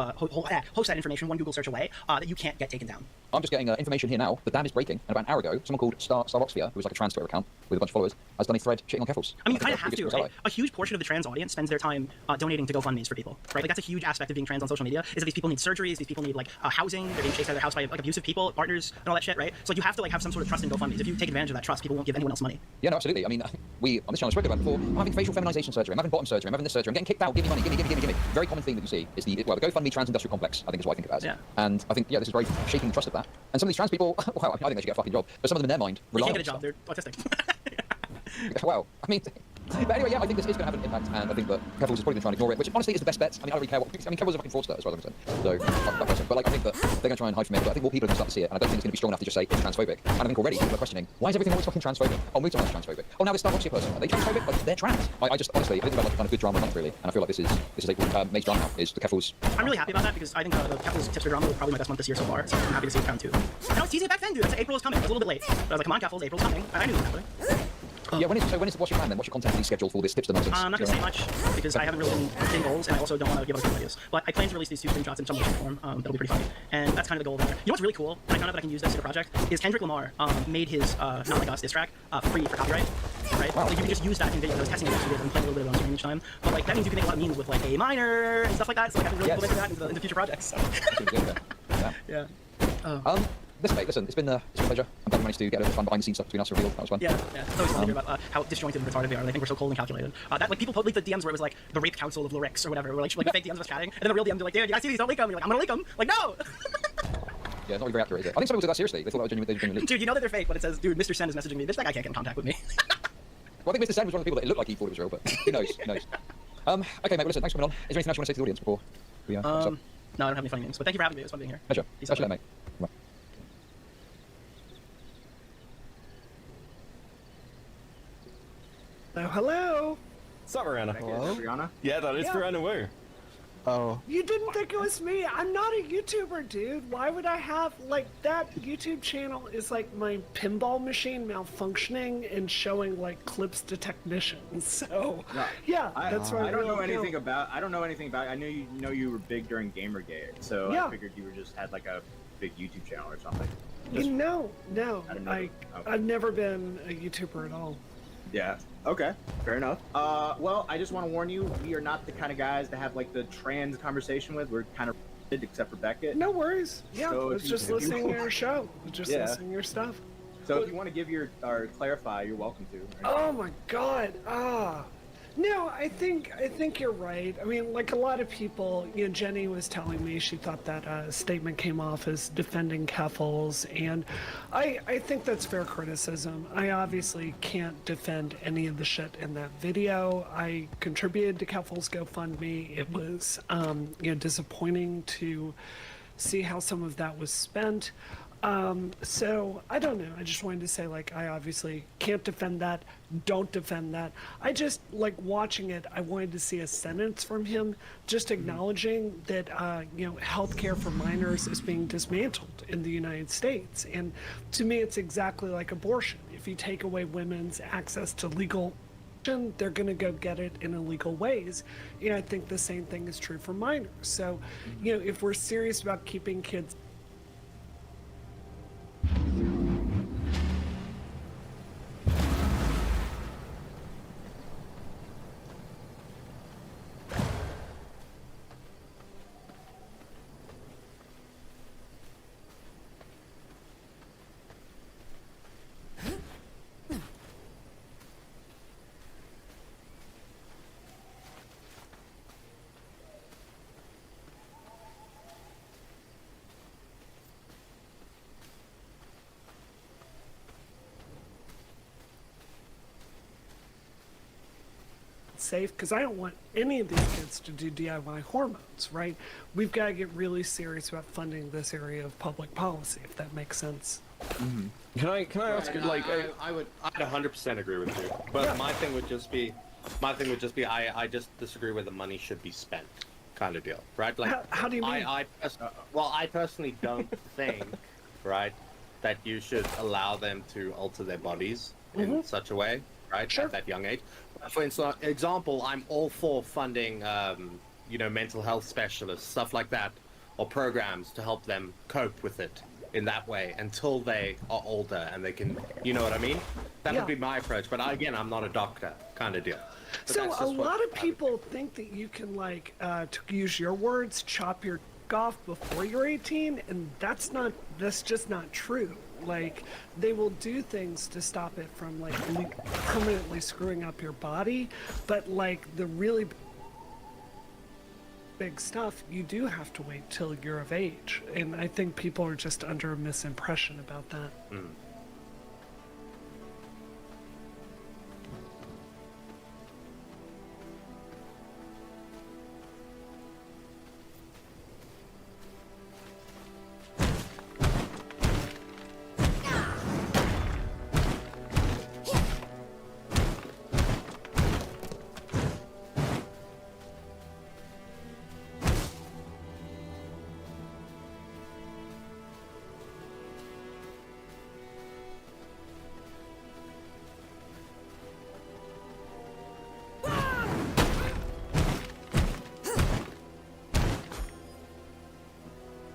host that information one Google search away that you can't get taken down. I'm just getting information here now. The dam is breaking, and about an hour ago, someone called Starboxsphere, who was like a trans Twitter account with a bunch of followers, has done a thread shitting on Keffals. I mean, you kind of have to, right? A huge portion of the trans audience spends their time donating to GoFundMes for people, right? Like that's a huge aspect of being trans on social media. Is that these people need surgeries, these people need like housing, they're being chased out of their house by like abusive people, partners, and all that shit, right? So like, you have to like have some sort of trust in GoFundMes. If you take advantage of that trust, people won't give anyone else money. Yeah, no, absolutely. I mean, we on this channel I spoke about before. I'm having facial feminization surgery. I'm having bottom surgery. I'm having this surgery. I'm getting kicked out. Give me money. Give me. Very common thing that you see is the GoFundMe trans industrial complex. I think is what I think of it as. Yeah. And I think this is very shaking the trust of that. And some of these trans people, wow, I think they should get a fucking job. But some of them in their mind They rely can't get a on job. They're autistic. Well, I mean, but anyway, yeah, I think this is going to have an impact, and I think that Keffals is probably going to try and ignore it, which honestly is the best bet. I mean, I don't really care what. I mean, Keffals is a fucking fraudster as far as I'm concerned. So, but like, I think that they're going to try and hide from it. But I think more people are going to start to see it, and I don't think it's going to be strong enough to just say it's transphobic. And I think already people are questioning, why is everything always fucking transphobic? Oh, Moods is transphobic. Oh, now this Starboxsphere person, are they transphobic? Like, they're trans. I just honestly, I think about like kind of good drama month really, and I feel like this is a major drama now. Is the Keffals. I'm really happy about that because I think the Keffals tipster drama was probably my best month this year so far. So I'm happy to see it round 2. And I was teasing it back then, dude. I said April is coming. I was a little bit late. But I was like, come on, Keffals, April's coming. I knew it was happening. Yeah, what's your plan then? What's your content release schedule for this tipster nonsense? I'm not going to say much because I haven't really been hitting goals, and I also don't want to give other ideas. But I plan to release these 2 screenshots in some way, shape, or form. That'll be pretty funny. And that's kind of the goal there. You know what's really cool, and I found out that I can use this in a project, is Kendrick Lamar made his Not Like Us diss track free for copyright. Right? Wow. Like, you can just use that in videos. I was testing it yesterday and playing a little bit of it on stream each time. But like that means you can make a lot of memes with like A minor and stuff like that. So like I can really implement that into future projects. So. Yeah. Yeah. Listen, mate, listen, it's been a pleasure. I'm glad we managed to get a bit of fun behind the scenes stuff between us revealed. That was fun. Yeah. It's always fun to hear about how disjointed and retarded they are. They think we're so cold and calculated. That like people put like the DMs where it was like the rape council of Lyrix or whatever, where like fake DMs of us chatting, and then the real DMs are like, dude, you guys see these? Don't leak them. And you're like, I'm gonna leak them. Like, no. Yeah, it's not really very accurate, is it? I think some people took that seriously. They thought that was genuine. Dude, you know that they're fake, but it says, dude, Mr. Sen is messaging me. Bitch, that guy can't get in contact with me. Well, I think Mr. Sen was one of the people that it looked like he thought it was real, but who knows? Who knows? Okay, mate. Well, listen, thanks for coming on. Is there anything else you want to say to the audience before we wrap up? No, I don't have any funny names, but thank you for having me. It was fun being here. Pleasure. Pleasure, mate. Right. Hello. What's up, Rihanna? Hello? Rihanna? Yeah, that is Rihanna Wu. Oh. You didn't think it was me? I'm not a YouTuber, dude. Why would I have, like, that YouTube channel is like my pinball machine malfunctioning and showing, like, clips to technicians. So, no, yeah, that's right. I don't know anything about, I know you were big during Gamergate, so yeah. I figured you were just had, like, a big YouTube channel or something. No. I've never been a YouTuber at all. Yeah. Okay. Fair enough. Well, I just want to warn you, we are not the kind of guys to have like the trans conversation with. We're kind of except for Beckett. No worries. Yeah, so I was just listening to your show. Just listening to your stuff. So if you want to give or clarify, you're welcome to. Right? Oh my God. No, I think you're right. I mean, like a lot of people, Jenny was telling me she thought that statement came off as defending Keffals, and I think that's fair criticism. I obviously can't defend any of the shit in that video. I contributed to Keffals GoFundMe. It was, disappointing to see how some of that was spent. So I don't know. I just wanted to say, like, I obviously can't defend that. Don't defend that. I just, like, watching it, I wanted to see a sentence from him just acknowledging that, healthcare for minors is being dismantled in the United States. And to me, it's exactly like abortion. If you take away women's access to legal, they're going to go get it in illegal ways. And I think the same thing is true for minors. So, if we're serious about keeping kids safe, because I don't want any of these kids to do DIY hormones, right? We've got to get really serious about funding this area of public policy, if that makes sense. Mm-hmm. Can I ask you, like, I'd 100% agree with you, but yeah. my thing would just be I just disagree with the money should be spent kind of deal, right? Like, how do you mean? I personally don't think, right, that you should allow them to alter their bodies in such a way, right, at that young age. For example, I'm all for funding, mental health specialists, stuff like that, or programs to help them cope with it in that way until they are older and they can, you know what I mean? That would be my approach. But again, I'm not a doctor, kind of deal. But so a lot of people think that you can, like, to use your words, chop your off before you're 18, and that's just not true. Like, they will do things to stop it from, like, permanently screwing up your body, but, like, the really big stuff, you do have to wait till you're of age, and I think people are just under a misimpression about that.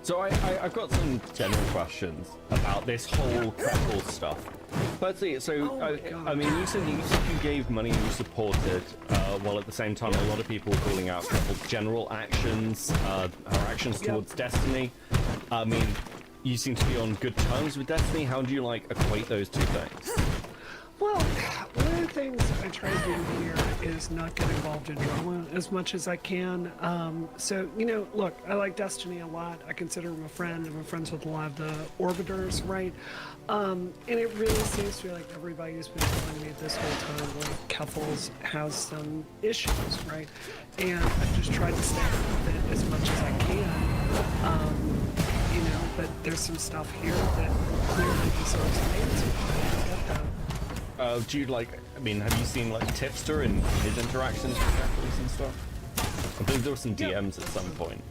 So I've got some general questions about this whole Keffals stuff. Firstly, so I mean, you said you gave money and you supported, while at the same time a lot of people were calling out Keffals' general actions, her actions towards Destiny. I mean, you seem to be on good terms with Destiny. How do you like equate those two things? Well, one of the things I try to do here is not get involved in drama as much as I can. So, you know, look, I like Destiny a lot. I consider him a friend. I'm friends with a lot of the Orbiters, right? And it really seems to be like everybody's been telling me this whole time, like, Keffals has some issues, right? And I've just tried to stay with it as much as I can. You know, but there's some stuff here that clearly deserves an answer. I get that. Do you like, I mean, have you seen like Tipster and his interactions with Keffals and stuff? I believe there were some DMs at some point.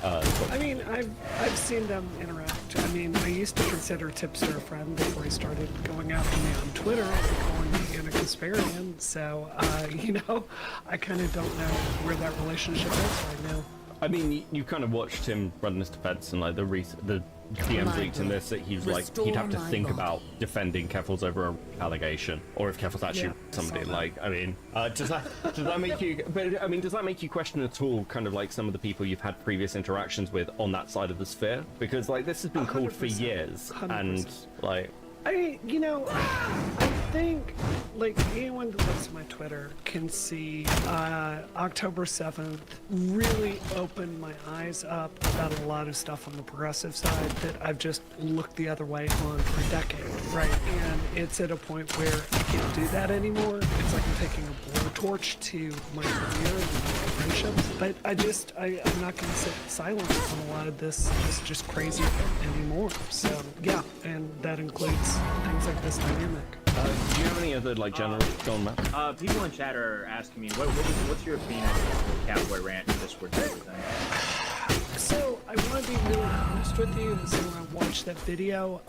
I mean, I've seen them interact. I mean, I used to consider Tipster a friend before he started going after me on Twitter and calling me Anarchisperian. So, you know, I kind of don't know where that relationship is right now. I mean, you kind of watched him run this defense and like the DMs leaked in this that he's like he'd have to think about defending Keffals over an allegation, or if Keffals actually somebody like. I mean, does that make you? But I mean, does that make you question at all, kind of like some of the people you've had previous interactions with on that side of the sphere? Because like this has been called for years, 100%. And like. You know, I think, like, anyone that looks at my Twitter can see October 7th really opened my eyes up about a lot of stuff on the progressive side that I've just looked the other way on for a decade, right? And it's at a point where I can't do that anymore. It's like I'm taking a blowtorch to my career and my friendships. But I'm not going to sit silent on a lot of this just crazy anymore. So, yeah, and that includes things like this dynamic. Do you have any other like general going back? People in chat are asking me, what's your opinion on the Cowboy rant and Discord and everything? So I want to be really honest with you. So when I watched that video,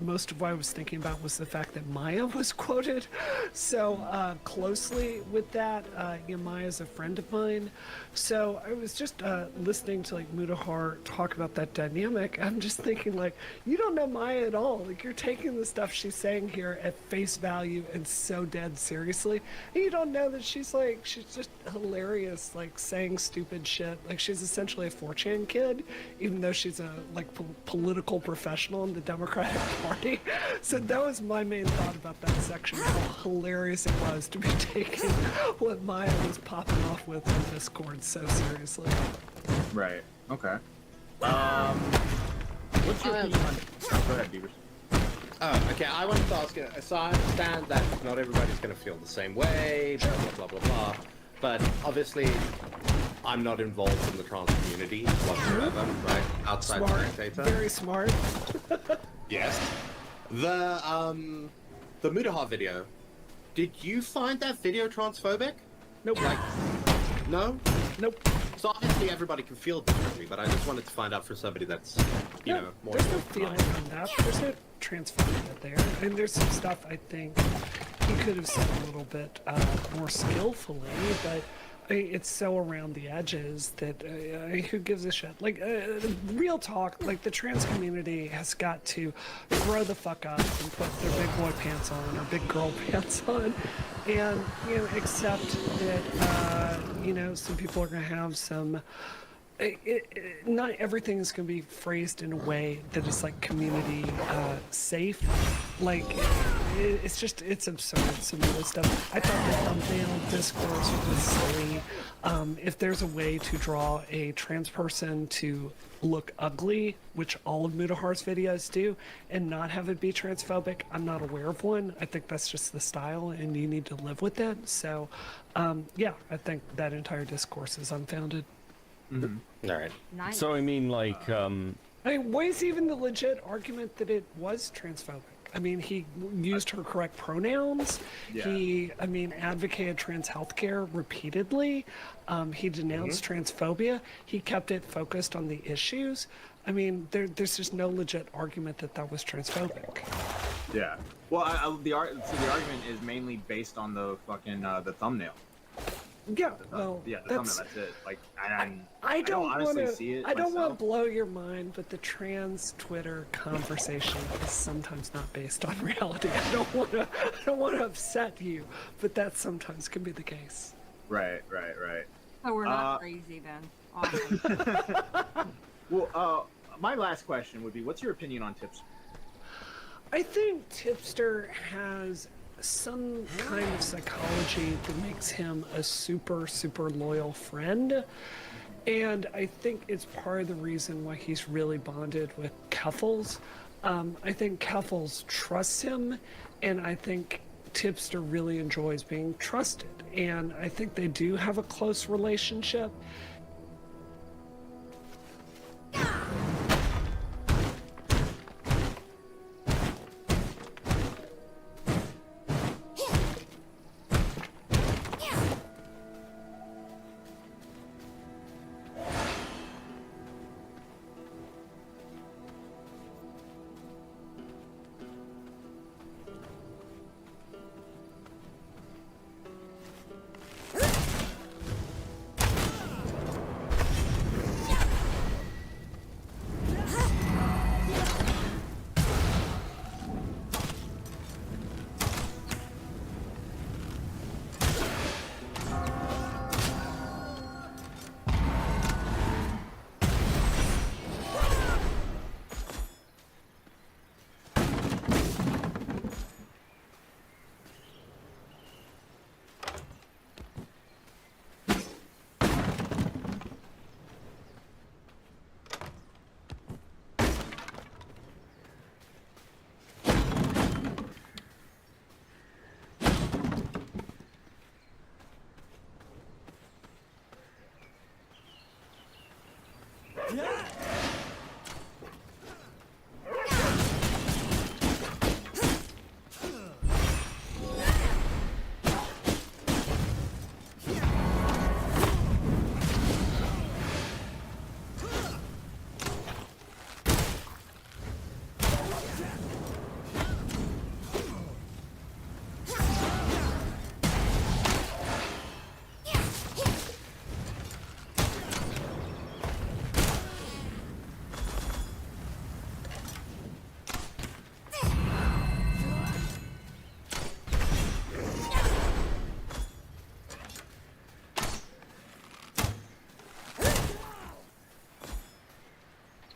most of what I was thinking about was the fact that Maya was quoted so closely with that. You know, Maya's a friend of mine. So I was just listening to like Mudahar talk about that dynamic. I'm just thinking like, you don't know Maya at all. Like you're taking the stuff she's saying here at face value and so dead seriously. And you don't know that she's just hilarious, like saying stupid shit. Like she's essentially a 4chan kid, even though she's a political professional in the Democratic Party. So that was my main thought about that section, how hilarious it was to be taking what Maya was popping off with in Discord so seriously. Right. Okay. What's your opinion on... Go ahead, Beavers. Oh, okay. I wanted to ask you, so I understand that not everybody's going to feel the same way, blah, blah, blah, blah. But obviously, I'm not involved in the trans community whatsoever, right? Outside Smart. the spectator. Very smart. Yes. The Mudahar video, did you find that video transphobic? Nope. Like, no? Nope. So obviously everybody can feel differently, but I just wanted to find out for somebody that's, you know, more... There's no feeling on that. There's no transphobia there. And there's some stuff I think he could have said a little bit more skillfully, but it's so around the edges that who gives a shit? Like, real talk, like the trans community has got to grow the fuck up and put their big boy pants on or big girl pants on and, you know, accept that, you know, some people are going to have some... not everything is going to be phrased in a way that is like community safe. Like it's absurd, some of this stuff. I thought the thumbnail discourse was silly. If there's a way to draw a trans person to look ugly, which all of Mudahar's videos do, and not have it be transphobic, I'm not aware of one. I think that's just the style and you need to live with it. So yeah, I think that entire discourse is unfounded. Mm-hmm. All right. Nice. So I mean, like, I mean, where's even the legit argument that it was transphobic? I mean, he used her correct pronouns. Yeah. He, I mean, advocated trans healthcare repeatedly. He denounced transphobia. He kept it focused on the issues. I mean, there's just no legit argument that that was transphobic. Yeah. Well, the argument is mainly based on the fucking the thumbnail. Yeah, well, yeah, the thumbnail, that's it. Like, I don't honestly wanna, see it I don't want myself. to blow your mind, but the trans Twitter conversation is sometimes not based on reality. I don't want to upset you, but that sometimes can be the case. Right. So we're not crazy then. Awesome. Well, my last question would be, what's your opinion on Tipster? I think Tipster has some kind of psychology that makes him a super, super loyal friend. And I think it's part of the reason why he's really bonded with Keffals. I think Keffals trusts him, and I think Tipster really enjoys being trusted. And I think they do have a close relationship.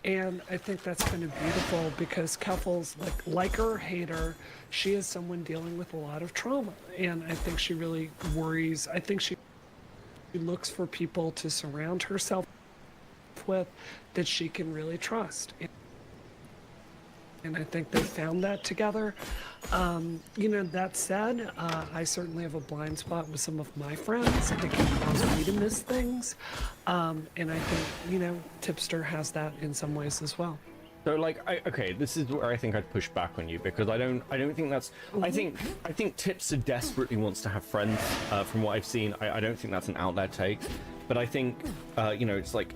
And I think that's kind of beautiful because Keffals, like her or hate her, she is someone dealing with a lot of trauma. And I think she really worries. I think she looks for people to surround herself with that she can really trust. And I think they found that together. You know, that said, I certainly have a blind spot with some of my friends. It can cause me to miss things. And I think, you know, Tipster has that in some ways as well. So like, okay, this is where I think I'd push back on you because I don't think that's. I think Tipster desperately wants to have friends. From what I've seen, I don't think that's an out there take. But I think, you know, it's like.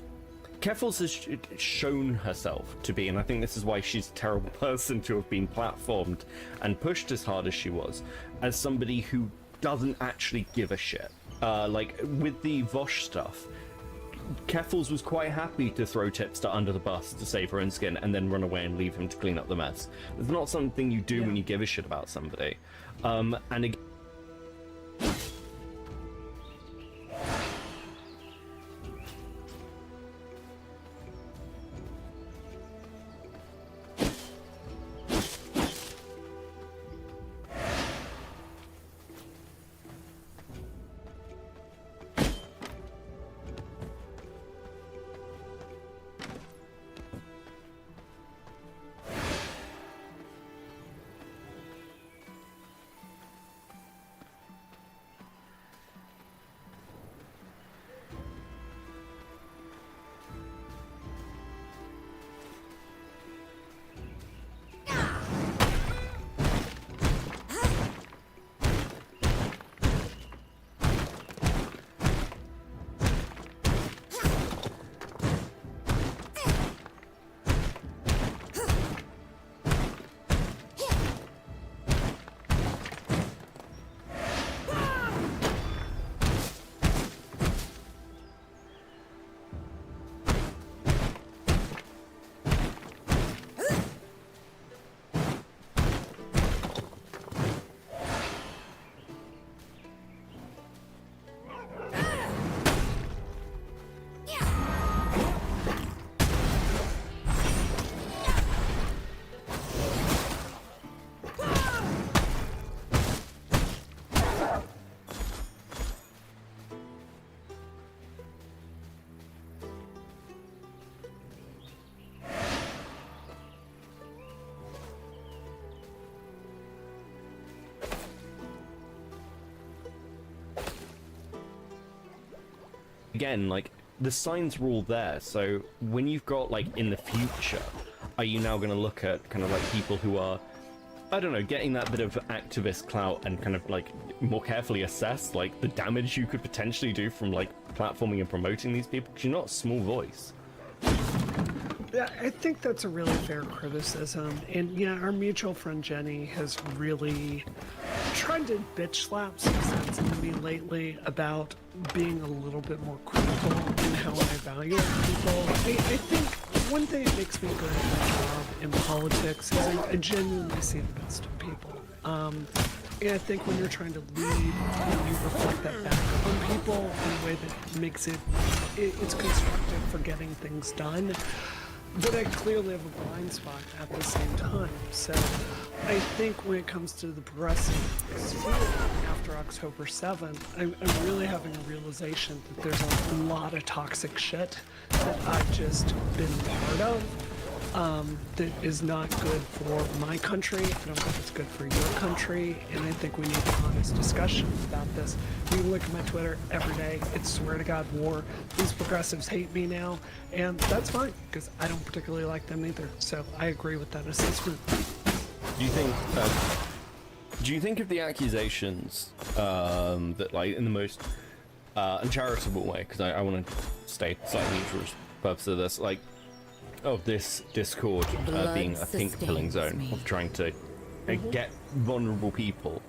Keffals has shown herself to be, and I think this is why she's a terrible person to have been platformed and pushed as hard as she was, as somebody who doesn't actually give a shit. Like, with the Vosh stuff, Keffals was quite happy to throw Tipster under the bus to save her own skin and then run away and leave him to clean up the mess. It's not something you do when you give a shit about somebody. And again, again, like, the signs were all there, so when you've got, like, in the future, are you now going to look at kind of like people who are, I don't know, getting that bit of activist clout and kind of like more carefully assess like the damage you could potentially do from like platforming and promoting these people? Because you're not a small voice. Yeah, I think that's a really fair criticism. And yeah, our mutual friend Jenny has really tried to bitch slap some sense into me lately about being a little bit more critical in how I evaluate people. I think one thing that makes me good at my job in politics is I genuinely see the best in people. And I think when you're trying to lead, you reflect that back on people in a way that makes it's constructive for getting things done. But I clearly have a blind spot at the same time. So I think when it comes to the progressive sphere after October 7th, I'm really having a realization that there's a lot of toxic shit that I've just been part of that is not good for my country. I don't think it's good for your country. And I think we need an honest discussion about this. You look at my Twitter every day, it's swear to God war. These progressives hate me now. And that's fine, because I don't particularly like them either. So I agree with that assessment. Do you think of the accusations that, like, in the most uncharitable way, because I want to stay slightly neutral for purpose of this, like, of this Discord being a pink pilling zone of trying to get vulnerable people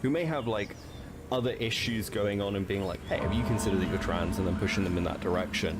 who may have like other issues going on and being like, hey, have you considered that you're trans, and then pushing them in that direction?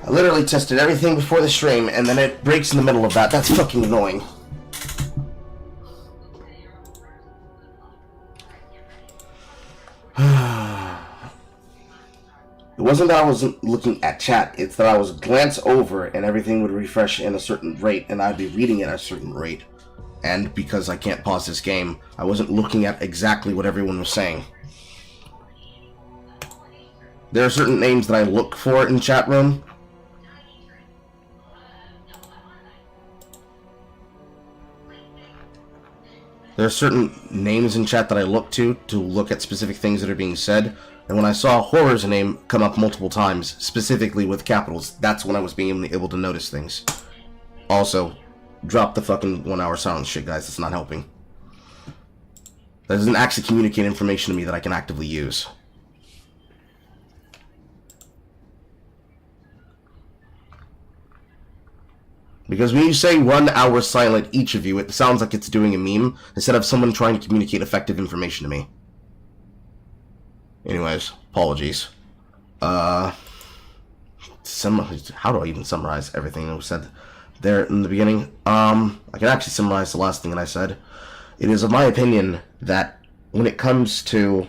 I literally tested everything before the stream, and then it breaks in the middle of that. That's fucking annoying. It wasn't that I wasn't looking at chat, it's that I was glance over and everything would refresh in a certain rate, and I'd be reading it at a certain rate. And because I can't pause this game, I wasn't looking at exactly what everyone was saying. There are certain names that I look for in chat room. There are certain names in chat that I look to look at specific things that are being said. And when I saw Horror's name come up multiple times, specifically with capitals, that's when I was being able to notice things. Also, drop the fucking 1 hour silence shit, guys. It's not helping. That doesn't actually communicate information to me that I can actively use. Because when you say 1 hour silent, each of you, it sounds like it's doing a meme instead of someone trying to communicate effective information to me. Anyways, apologies. How do I even summarize everything that was said there in the beginning? I can actually summarize the last thing that I said. It is of my opinion that when it comes to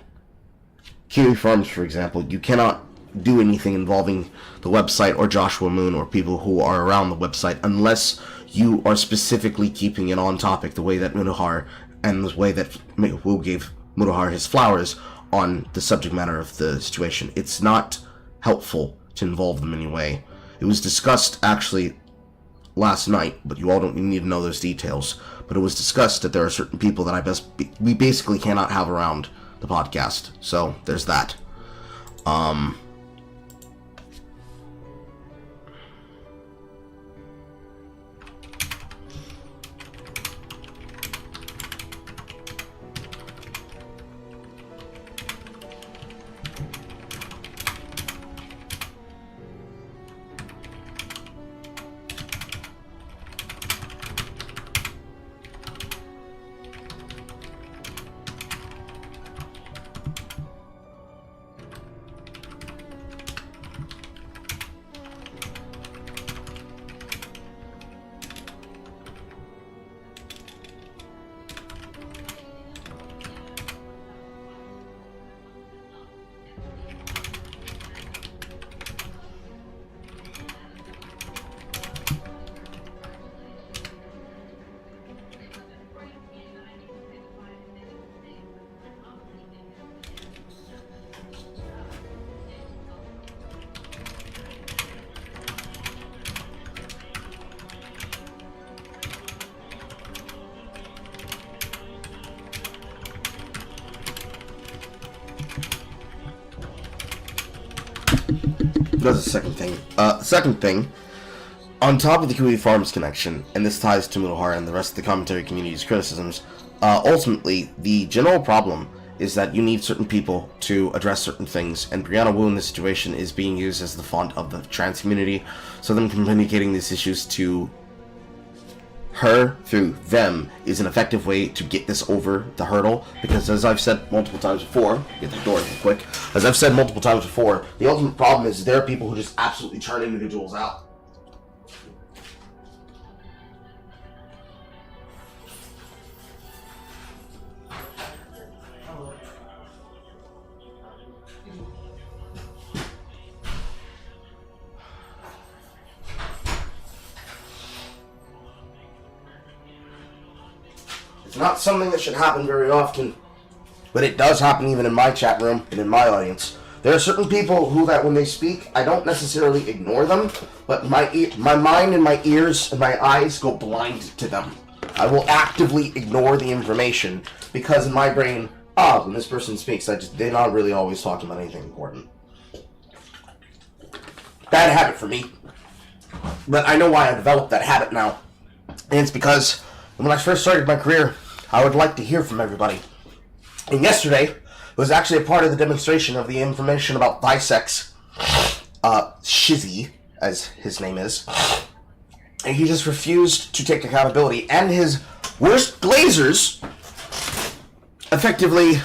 Kiwi Farms, for example, you cannot do anything involving the website or Joshua Moon or people who are around the website unless you are specifically keeping it on topic the way that Mudahar and the way that Wu gave Mudahar his flowers on the subject matter of the situation. It's not helpful to involve them in any way. It was discussed actually last night, but you all don't need to know those details. But it was discussed that there are certain people that we basically cannot have around the podcast. So there's that. That's the second thing. Second thing, on top of the Kiwi Farms connection, and this ties to Mudahar and the rest of the commentary community's criticisms, ultimately, the general problem is that you need certain people to address certain things, and Brianna Wu in this situation is being used as the font of the trans community, so them communicating these issues to her through them is an effective way to get this over the hurdle, because as I've said multiple times before, get the door real quick, as I've said multiple times before, the ultimate problem is there are people who just absolutely turn individuals out. It's not something that should happen very often, but it does happen even in my chat room and in my audience. There are certain people who that when they speak, I don't necessarily ignore them, but my mind and my ears and my eyes go blind to them. I will actively ignore the information because in my brain, when this person speaks, they're not really always talking about anything important. Bad habit for me, but I know why I developed that habit now, and it's because when I first started my career, I would like to hear from everybody. And yesterday was actually a part of the demonstration of the information about Bisex, Shizzy, as his name is. And he just refused to take accountability. And his worst glazers effectively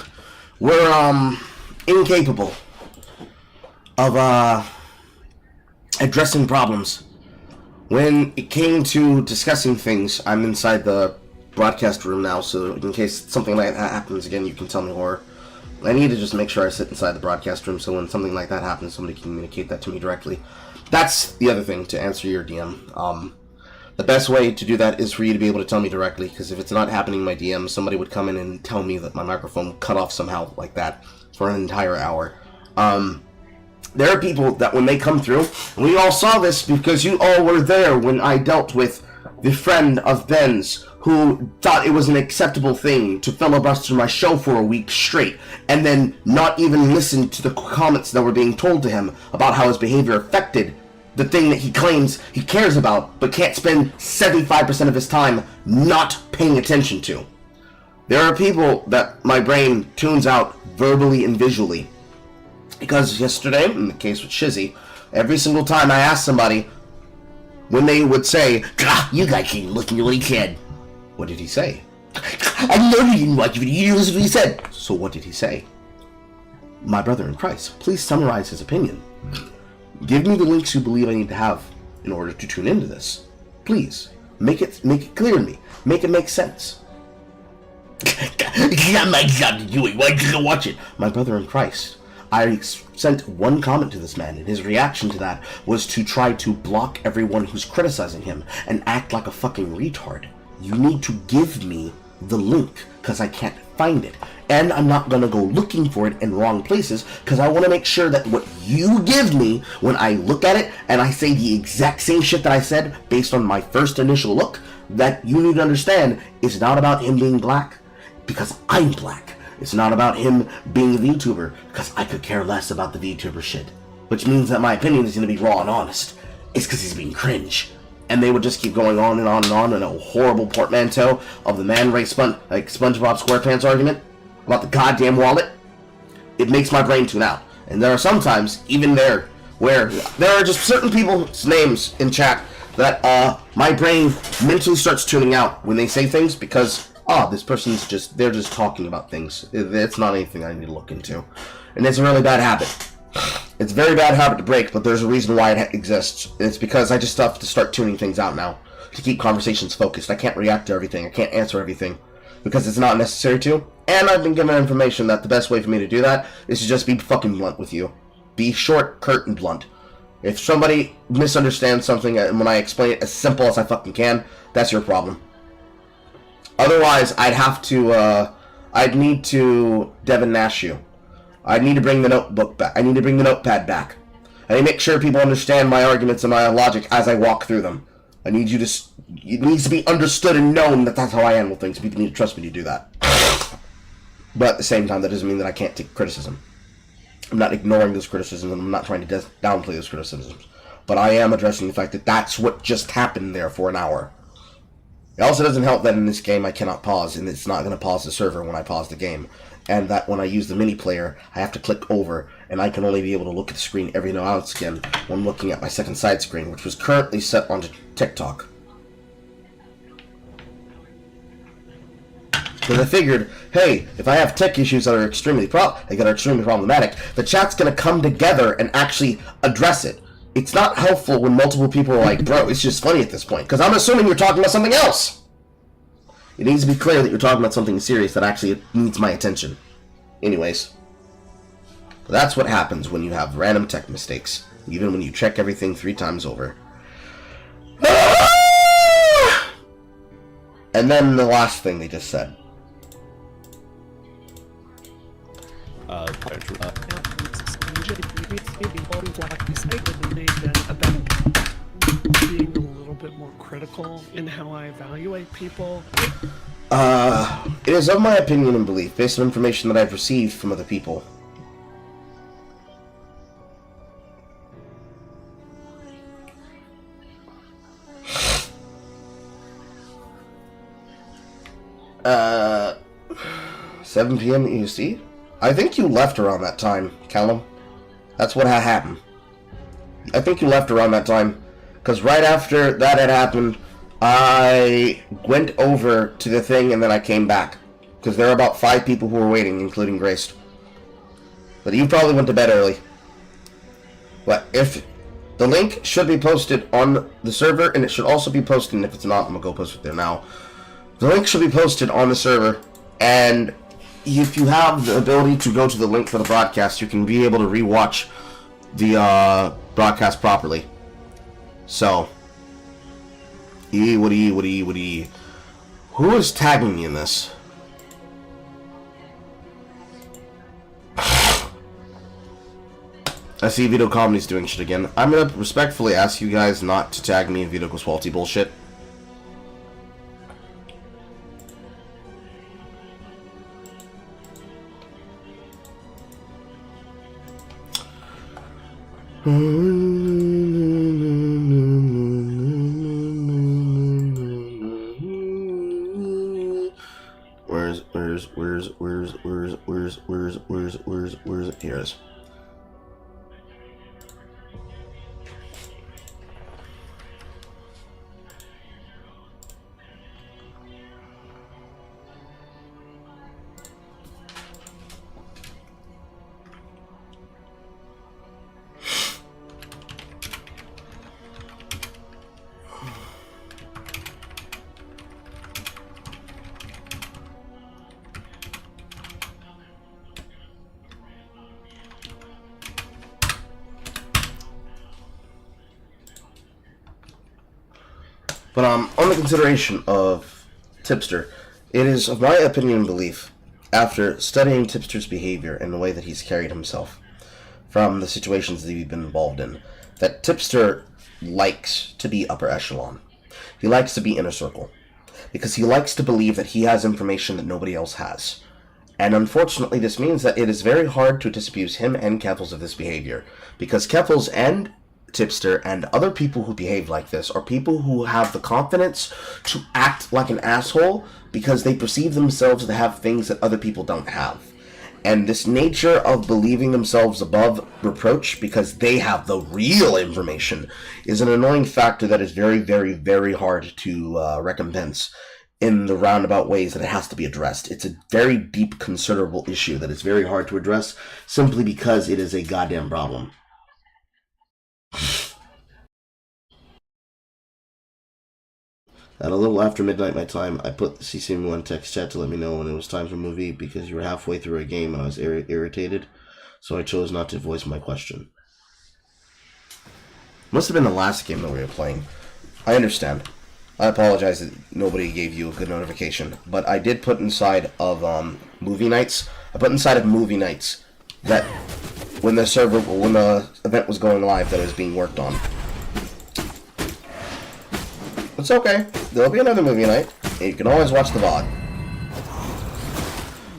were incapable of addressing problems. When it came to discussing things, I'm inside the broadcast room now, so in case something like that happens again, you can tell me, or I need to just make sure I sit inside the broadcast room, so when something like that happens, somebody can communicate that to me directly. That's the other thing, to answer your DM. The best way to do that is for you to be able to tell me directly, because if it's not happening in my DM, somebody would come in and tell me that my microphone cut off somehow like that for an entire hour. There are people that when they come through, and we all saw this because you all were there when I dealt with the friend of Ben's who thought it was an acceptable thing to filibuster my show for a week straight and then not even listen to the comments that were being told to him about how his behavior affected the thing that he claims he cares about, but can't spend 75% of his time not paying attention to. There are people that my brain tunes out verbally and visually. Because yesterday, in the case with Shizzy, every single time I asked somebody, when they would say, you guys ain't looking at what he said. What did he say? I know you didn't watch the video, you listened to what he said. So what did he say? My brother in Christ, please summarize his opinion. Give me the links you believe I need to have in order to tune into this. Please, make it clear to me. Make it make sense. It's not my job to do it. Why did you watch it? My brother in Christ. I sent one comment to this man, and his reaction to that was to try to block everyone who's criticizing him and act like a fucking retard. You need to give me the link, because I can't find it. And I'm not going to go looking for it in wrong places, because I want to make sure that what you give me, when I look at it, and I say the exact same shit that I said based on my first initial look, that you need to understand it's not about him being black, because I'm black. It's not about him being a VTuber, because I could care less about the VTuber shit. Which means that my opinion is going to be raw and honest. It's because he's being cringe. And they would just keep going on and on and on in a horrible portmanteau of the man race like SpongeBob SquarePants argument about the goddamn wallet. It makes my brain tune out. And there are sometimes, even there, where there are just certain people's names in chat that my brain mentally starts tuning out when they say things because, this person's they're just talking about things. It's not anything I need to look into. And it's a really bad habit. It's a very bad habit to break, but there's a reason why it exists. It's because I just have to start tuning things out now to keep conversations focused. I can't react to everything. I can't answer everything because it's not necessary to. And I've been given information that the best way for me to do that is to just be fucking blunt with you. Be short, curt, and blunt. If somebody misunderstands something when I explain it as simple as I fucking can, that's your problem. Otherwise, I'd need to Devin Nash you. I need to bring the notebook back. I need to bring the notepad back. I need to make sure people understand my arguments and my logic as I walk through them. I need you to... It needs to be understood and known that that's how I handle things. People need to trust me to do that. But at the same time, that doesn't mean that I can't take criticism. I'm not ignoring those criticisms, and I'm not trying to downplay those criticisms. But I am addressing the fact that that's what just happened there for an hour. It also doesn't help that in this game I cannot pause, and it's not going to pause the server when I pause the game. And that when I use the mini player, I have to click over, and I can only be able to look at the screen every now and again when looking at my second side screen, which was currently set onto TikTok. Because I figured, hey, if I have tech issues that are extremely problematic, the chat's going to come together and actually address it. It's not helpful when multiple people are like, bro, it's just funny at this point, because I'm assuming you're talking about something else. It needs to be clear that you're talking about something serious that actually needs my attention. Anyways, that's what happens when you have random tech mistakes, even when you check everything 3 times over. And then the last thing they just said. Being a little bit more critical in how I evaluate people. It is of my opinion and belief, based on information that I've received from other people. Uh, 7 p.m. EST? I think you left around that time, Callum. That's what had happened. I think you left around that time, because right after that had happened, I went over to the thing and then I came back, because there were about 5 people who were waiting, including Grace. But you probably went to bed early. But if the link should be posted on the server, and it should also be posted, and if it's not, I'm going to go post it there now. The link should be posted on the server, and if you have the ability to go to the link for the broadcast, you can be able to rewatch the broadcast properly. So, who is tagging me in this? I see Vito Comedy's doing shit again. I'm gonna respectfully ask you guys not to tag me in Vito Quality bullshit. Here it is. But on the consideration of Tipster, it is of my opinion and belief, after studying Tipster's behavior and the way that he's carried himself from the situations that he's been involved in, that Tipster likes to be upper echelon. He likes to be inner circle. Because he likes to believe that he has information that nobody else has. And unfortunately, this means that it is very hard to disabuse him and Keffals of this behavior. Because Keffals and Tipster and other people who behave like this are people who have the confidence to act like an asshole because they perceive themselves to have things that other people don't have. And this nature of believing themselves above reproach because they have the real information is an annoying factor that is very, very, very hard to recompense in the roundabout ways that it has to be addressed. It's a very deep, considerable issue that is very hard to address simply because it is a goddamn problem. At a little after midnight my time, I put the CCM1 text chat to let me know when it was time for movie because you were halfway through a game and I was irritated, so I chose not to voice my question. Must have been the last game that we were playing. I understand. I apologize that nobody gave you a good notification, but I did put inside of movie nights. I put inside of movie nights that when the event was going live that it was being worked on. It's okay. There'll be another movie night. You can always watch the VOD.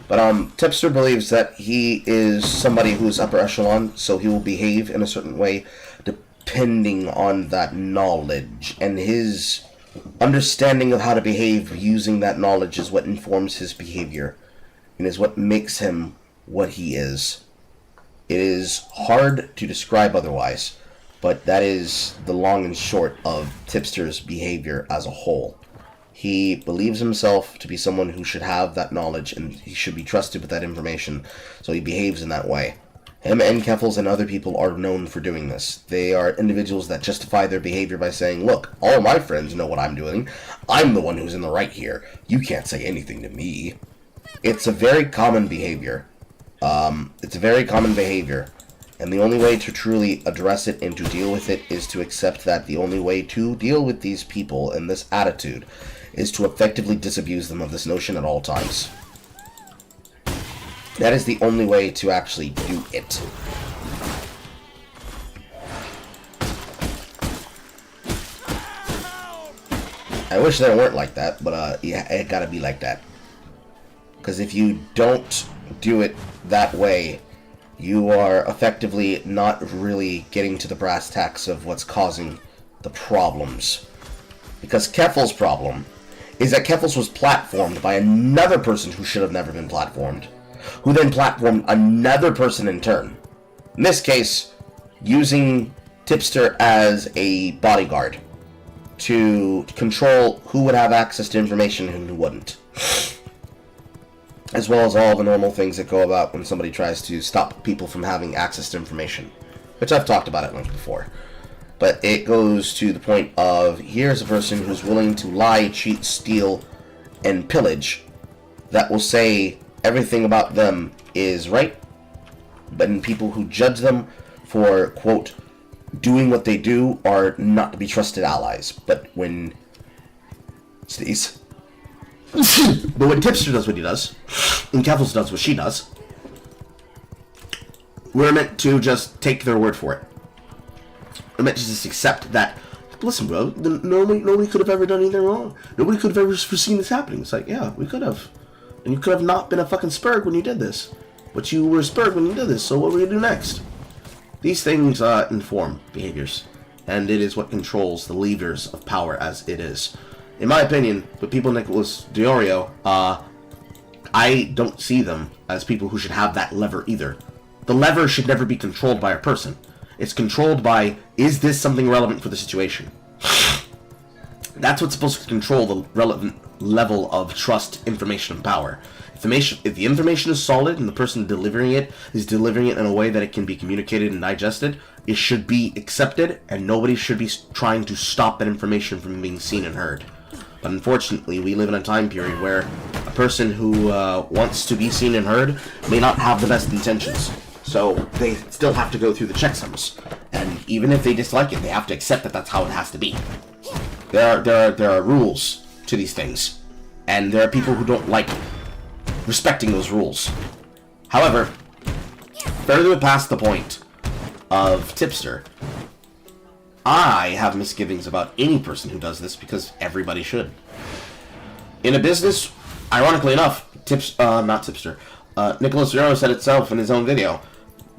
But Tipster believes that he is somebody who's upper echelon, so he will behave in a certain way depending on that knowledge. And his understanding of how to behave using that knowledge is what informs his behavior and is what makes him what he is. It is hard to describe otherwise. But that is the long and short of Tipster's behavior as a whole. He believes himself to be someone who should have that knowledge and he should be trusted with that information, so he behaves in that way. Him and Keffals and other people are known for doing this. They are individuals that justify their behavior by saying, look, all my friends know what I'm doing. I'm the one who's in the right here. You can't say anything to me. It's a very common behavior. And the only way to truly address it and to deal with it is to accept that the only way to deal with these people and this attitude is to effectively disabuse them of this notion at all times. That is the only way to actually do it. I wish they weren't like that, but yeah, it gotta be like that. Because if you don't do it that way, you are effectively not really getting to the brass tacks of what's causing the problems. Because Keffals' problem is that Keffals was platformed by another person who should have never been platformed, who then platformed another person in turn. In this case, using Tipster as a bodyguard to control who would have access to information and who wouldn't. As well as all the normal things that go about when somebody tries to stop people from having access to information, which I've talked about at length before. But it goes to the point of, here's a person who's willing to lie, cheat, steal, and pillage, that will say everything about them is right, but in people who judge them for, quote, doing what they do are not to be trusted allies. But when But when Tipster does what he does, and Keffals does what she does, we're meant to just take their word for it. We're meant to just accept that, listen bro, nobody could have ever done anything wrong. Nobody could have ever foreseen this happening. It's like, yeah, we could have. And you could have not been a fucking spurg when you did this. But you were a spurg when you did this, so what were you going to do next? These things inform behaviors. And it is what controls the levers of power as it is. In my opinion, with people Nicholas Diorio, I don't see them as people who should have that lever either. The lever should never be controlled by a person. It's controlled by, is this something relevant for the situation? That's what's supposed to control the relevant level of trust, information, and power. If the information is solid and the person delivering it is delivering it in a way that it can be communicated and digested, it should be accepted, and nobody should be trying to stop that information from being seen and heard. But unfortunately, we live in a time period where a person who wants to be seen and heard may not have the best intentions. So they still have to go through the checksums. And even if they dislike it, they have to accept that that's how it has to be. There are rules to these things. And there are people who don't like respecting those rules. However, further past the point of tipster, I have misgivings about any person who does this because everybody should. In a business, ironically enough, Nicholas Zero said itself in his own video,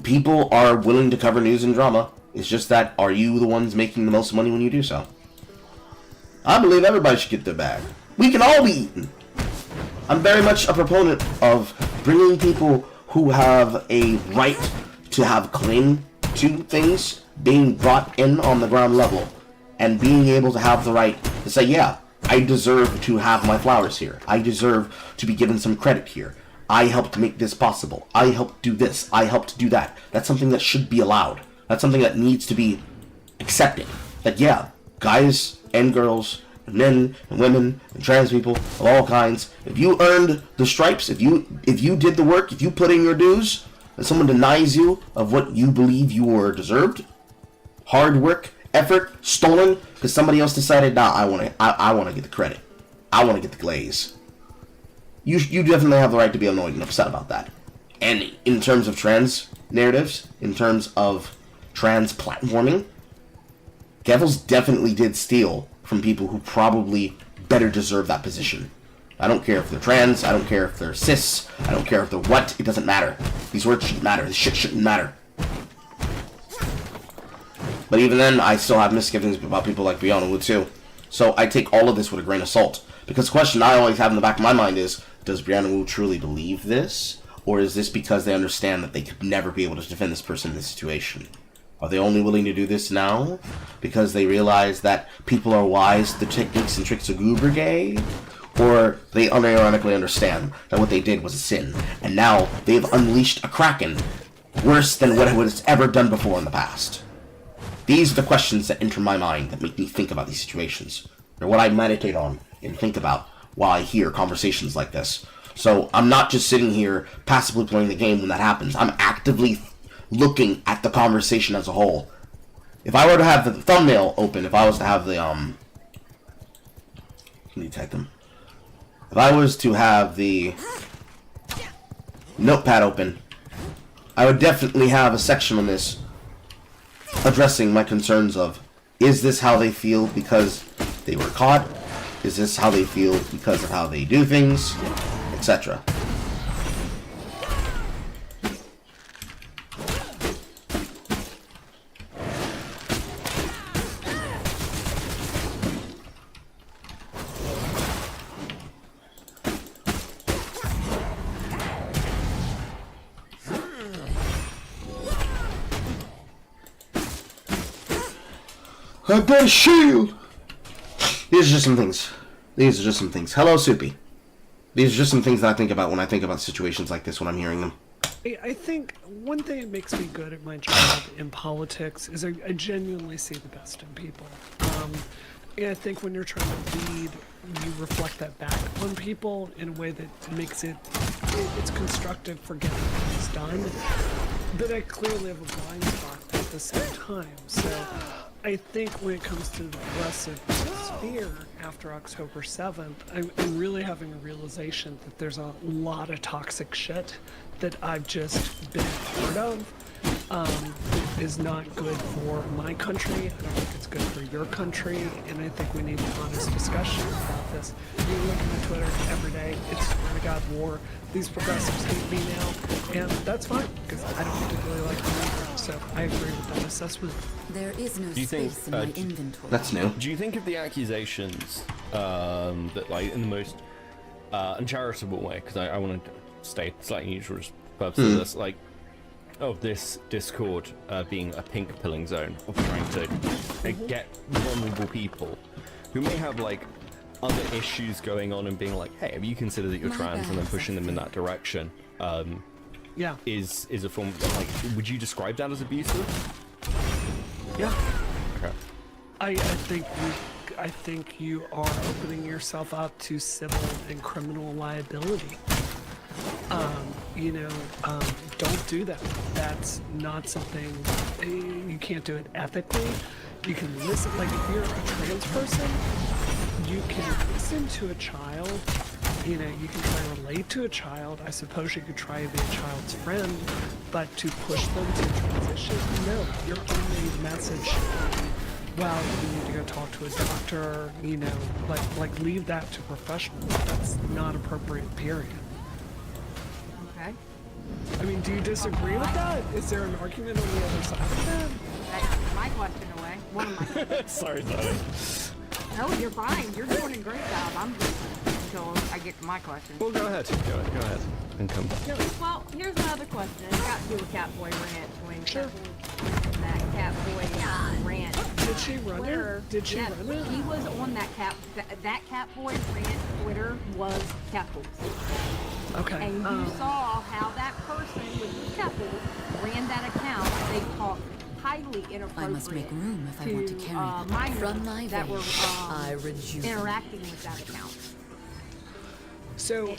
people are willing to cover news and drama. It's just that, are you the ones making the most money when you do so? I believe everybody should get their bag. We can all be eaten. I'm very much a proponent of bringing people who have a right to have claim to things being brought in on the ground level and being able to have the right to say, yeah, I deserve to have my flowers here. I deserve to be given some credit here. I helped make this possible. I helped do this. I helped do that. That's something that should be allowed. That's something that needs to be accepted. That, yeah, guys and girls, and men and women and trans people of all kinds, if you earned the stripes, if you did the work, if you put in your dues, and someone denies you of what you believe you were deserved, hard work, effort, stolen, because somebody else decided, nah, I want to get the credit. I want to get the glaze. You definitely have the right to be annoyed and upset about that. And in terms of trans narratives, in terms of trans platforming, Keffals definitely did steal from people who probably better deserve that position. I don't care if they're trans, I don't care if they're cis, I don't care if they're what, it doesn't matter. These words shouldn't matter, this shit shouldn't matter. But even then, I still have misgivings about people like Brianna Wu too. So I take all of this with a grain of salt. Because the question I always have in the back of my mind is, does Brianna Wu truly believe this? Or is this because they understand that they could never be able to defend this person in this situation? Are they only willing to do this now because they realize that people are wise to the techniques and tricks of Goo Brigade? Or they unironically understand that what they did was a sin, and now they've unleashed a kraken worse than what it was ever done before in the past? These are the questions that enter my mind that make me think about these situations. They're what I meditate on and think about while I hear conversations like this. So I'm not just sitting here passively playing the game when that happens. I'm actively looking at the conversation as a whole. If I were to have the thumbnail open, if I was to have the can you type them? If I was to have the notepad open, I would definitely have a section on this addressing my concerns of, is this how they feel because they were caught? Is this how they feel because of how they do things? Etc. I've got a shield! These are just some things. These are just some things. Hello, Soupy. These are just some things that I think about when I think about situations like this when I'm hearing them. I think one thing that makes me good at my job in politics is I genuinely see the best in people. And I think when you're trying to lead, you reflect that back on people in a way that makes it's constructive for getting things done. But I clearly have a blind spot at the same time. So I think when it comes to the progressive sphere after October 7th, I'm really having a realization that there's a lot of toxic shit that I've just been a part of. It is not good for my country. I don't think it's good for your country, and I think we need an honest discussion about this. You're looking at Twitter every day, it's swear to God war. These progressives hate me now, and that's fine, because I don't particularly like them either. So I agree with that assessment. There is no space in my inventory. That's new. Do you think of the accusations that, like, in the most uncharitable way, because I want to stay slightly neutral for purposes of this, like, of this Discord being a pink pilling zone of trying to get vulnerable people who may have like other issues going on and being like, hey, have you considered that you're trans, and then pushing them in that direction is a form of, like, would you describe that as abusive? Yeah. Okay. I think you are opening yourself up to civil and criminal liability. Don't do that. That's not something, you can't do it ethically. You can listen, like if you're a trans person, you can listen to a child, you can try to relate to a child. I suppose you could try to be a child's friend, but to push them to transition, no, your only message, well, you need to go talk to a doctor, like leave that to professionals. That's not appropriate, period. Okay. I mean, do you disagree with that? Is there an argument on the other side of that? That's my question away. One of my questions. Sorry. No, you're fine. You're doing a great job. I'm just until I get to my question. Well, go ahead. Go ahead. And come back. Well, here's my other question. It's got to do with Catboy Rant. When Sure. That Catboy Rant. Did she run it? Did she run it? He was on that Catboy Rant Twitter was Keffals. Okay. And you saw how that person with Keffals ran that account. They talked highly inappropriate I must make room if I want to carry them. minors From my that were I rejuvenate. interacting with that account. So,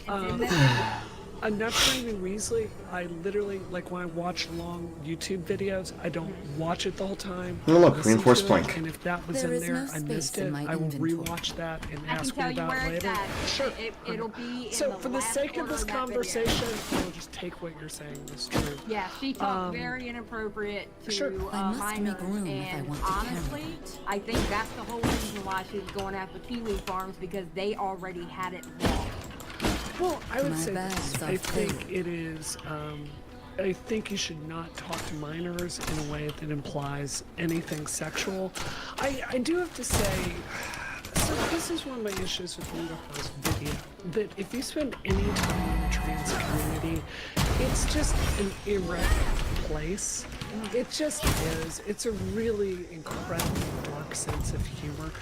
Enough Weasley, I literally, like when I watch long YouTube videos, I don't watch it the whole time. Oh, look, listen reinforced to it, plank. And if that was There in is there, no I missed space in it. my I will inventory. rewatch that and I can ask tell me you about where it it's later. at. Sure. It'll be in So the for the last sake of order this that video. conversation, we'll just take what you're saying as true. Yeah, she talked very inappropriate to Sure. I must minors, make room if I and want to carry honestly, I think that's the whole reason why she was going after Kiwi Farms, because they already had it wrong. Well, I would My say bags this. are I full. think it is, I think you should not talk to minors in a way that implies anything sexual. I do have to say, so this is one of my issues with Ludahar's video, that if you spend any time in the trans community, it's just an irreverent place. It just is. It's a really incredibly dark sense of humor.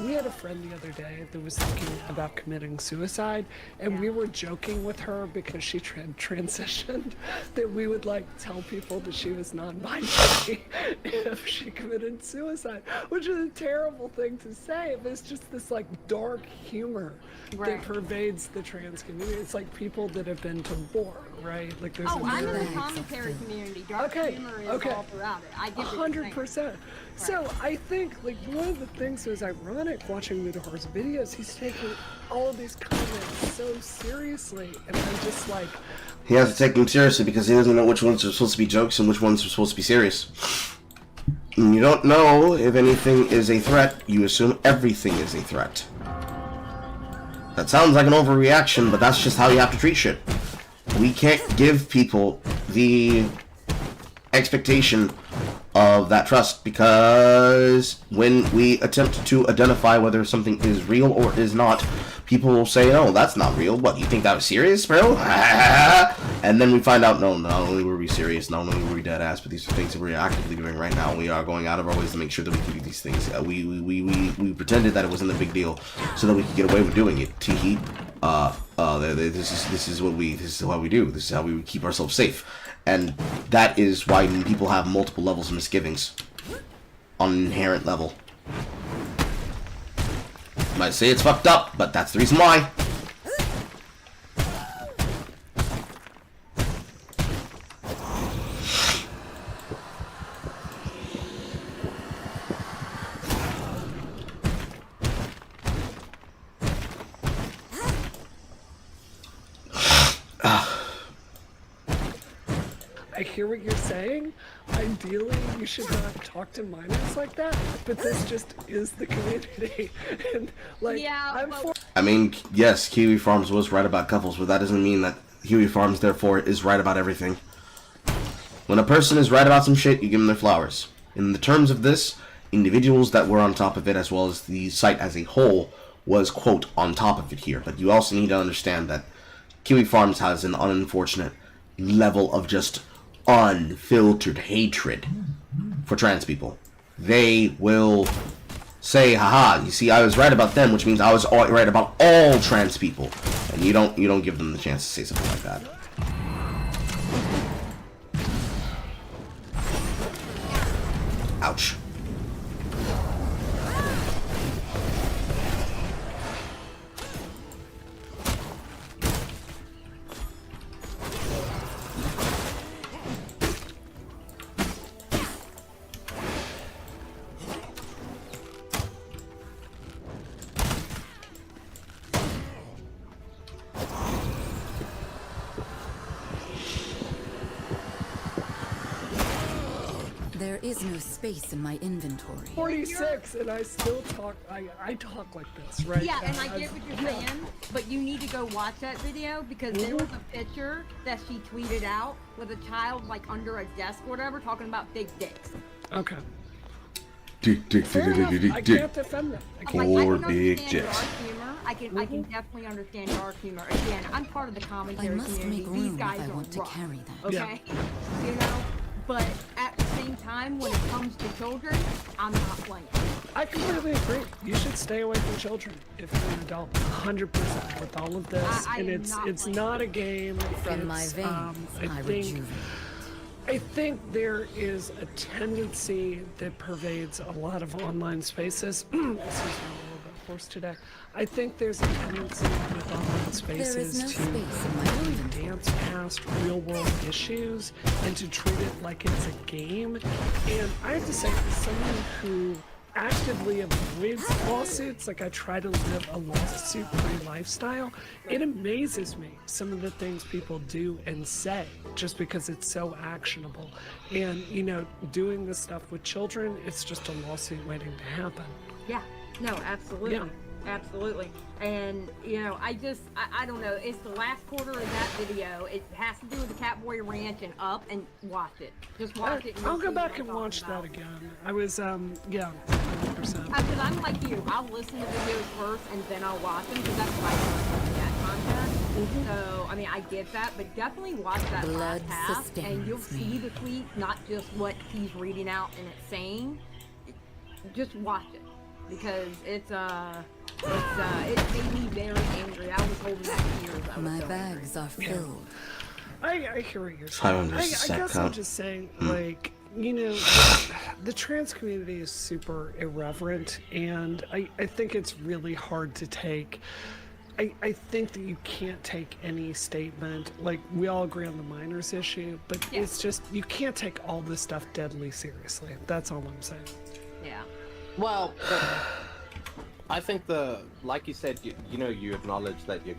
We had a friend the other day that was thinking about committing suicide, and we were joking with her because she transitioned that we would like tell people that she was non-binary if she committed suicide, which is a terrible thing to say, but it's just this like dark humor that pervades the trans community. It's like people that have been to war, right? Like there's I'm in the commentary community. Dark humor is all throughout it. I get what you're saying. 100%. So I think like one of the things that was ironic watching Ludahar's videos, he's taking all of these comments so seriously, and I'm just like, he has to take them seriously because he doesn't know which ones are supposed to be jokes and which ones are supposed to be serious. And you don't know if anything is a threat, you assume everything is a threat. That sounds like an overreaction, but that's just how you have to treat shit. We can't give people the expectation of that trust, because when we attempt to identify whether something is real or is not, people will say, "Oh, that's not real. What, you think that was serious, bro?" And then we find out, no, not only were we serious, not only were we dead ass, but these are things that we're actively doing right now. We are going out of our ways to make sure that we can do these things. We pretended that it wasn't a big deal so that we could get away with doing it. Teehee. This is what we do. This is how we keep ourselves safe. And that is why people have multiple levels of misgivings on an inherent level. You might say it's fucked up, but that's the reason why. I hear what you're saying. Ideally, you should not talk to minors like that, but this just is the community. And like, I mean, yes, Kiwi Farms was right about Keffals, but that doesn't mean that Kiwi Farms, therefore, is right about everything. When a person is right about some shit, you give them their flowers. In the terms of this, individuals that were on top of it, as well as the site as a whole, was, quote, on top of it here. But you also need to understand that Kiwi Farms has an unfortunate level of just unfiltered hatred for trans people. They will say, haha, you see, I was right about them, which means I was right about all trans people. And you don't give them the chance to say something like that. Ouch. There is no space in my inventory. 46, and I still talk. I talk like this, right? Yeah, and I get what you're saying, but you need to go watch that video because there was a picture that she tweeted out with a child like under a desk or whatever talking about big dicks. Okay. Dick. I can't defend that. Or big jets. I can definitely understand dark humor. Again, I'm part of the commentary community. These guys are rough, to carry that. okay? You know, but at the same time, when it comes to children, I'm not playing. I completely agree. You should stay away from children if you're an adult. 100% with all of this, and it's not a game. From my veins, I rejuvenate. I think there is a tendency that pervades a lot of online spaces. Excuse me, I'm a little bit hoarse today. I think there's a tendency with online spaces to dance past real-world issues and to treat it like it's a game. And I have to say, as someone who actively avoids lawsuits, like I try to live a lawsuit-free lifestyle, it amazes me some of the things people do and say just because it's so actionable. And, you know, doing this stuff with children, it's just a lawsuit waiting to happen. Yeah, no, absolutely. Yeah. Absolutely. And, you know, I don't know. It's the last quarter of that video. It has to do with the Catboy Ranch and up, and watch it. Just watch it. And I'll you'll go see back what and I'm watch talking that about. again. I was, yeah, 100%. Because I'm like you. I'll listen to videos first, and then I'll watch them, because that's what I do that content. So, I mean, I get that, but definitely watch that Blood last half, and you'll sustains see the tweet, not just what he's reading out and it's saying. Just watch it. Because it made me very angry. I was holding back tears. My bags are filled. I hear what you're saying. I guess I'm just saying, like, you know, the trans community is super irreverent, and I think it's really hard to take. I think that you can't take any statement, like, we all agree on the minors issue, but it's just, you can't take all this stuff deadly seriously. That's all I'm saying. Yeah. Well, I think like you said, you know, you acknowledge that you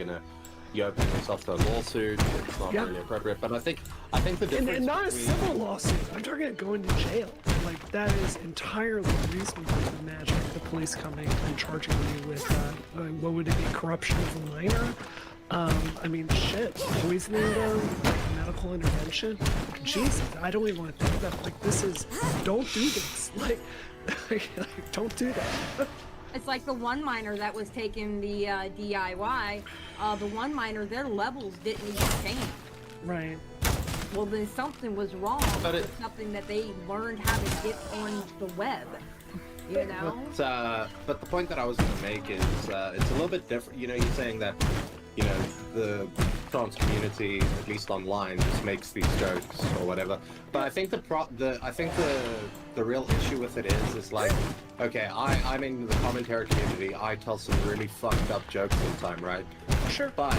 open yourself to a lawsuit. It's not really appropriate, but I think the difference And not between... a civil lawsuit. I'm talking about going to jail. Like, that is entirely reasonable to imagine the police coming and charging you with, what would it be, corruption of a minor? I mean, shit, poisoning, medical intervention. Jesus, I don't even want to think about it. Like, this is, don't do this. Like, don't do that. It's like the one minor that was taking the DIY. The one minor, their levels didn't even change. Right. Well, then something was wrong. But with something that they learned how to get on the web. You know. But the point that I was going to make is it's a little bit different. You know, you're saying that, you know, the trans community, at least online, just makes these jokes or whatever. But I think the real issue with it is like, okay, I'm in the commentary community. I tell some really fucked up jokes all the time, right? Sure. But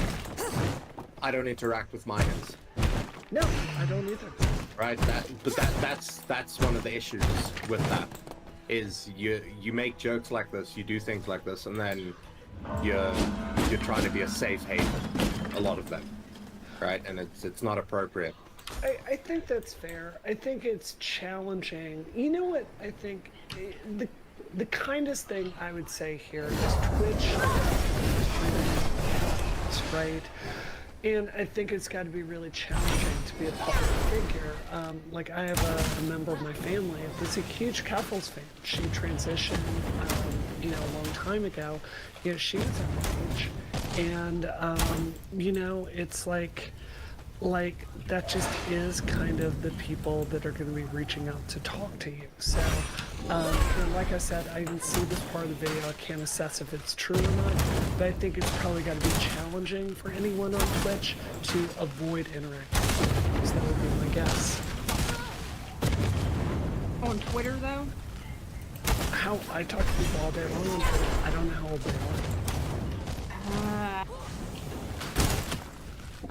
I don't interact with minors. No, I don't either. Right. That's one of the issues with that. Is you make jokes like this, you do things like this, and then you're trying to be a safe haven. A lot of them, right? And it's not appropriate. I think that's fair. I think it's challenging. You know what? I think the kindest thing I would say here is Twitch, right? And I think it's got to be really challenging to be a public figure. Like, I have a member of my family that's a huge Keffals fan. She transitioned, you know, a long time ago, you know, she was our age, and you know, it's like that just is kind of the people that are going to be reaching out to talk to you. So, and like I said, I didn't see this part of the video. I can't assess if it's true or not, but I think it's probably got to be challenging for anyone on Twitch to avoid interacting. So that would be my guess. On Twitter, though? How I talk to people all day long on Twitter. I don't know how old they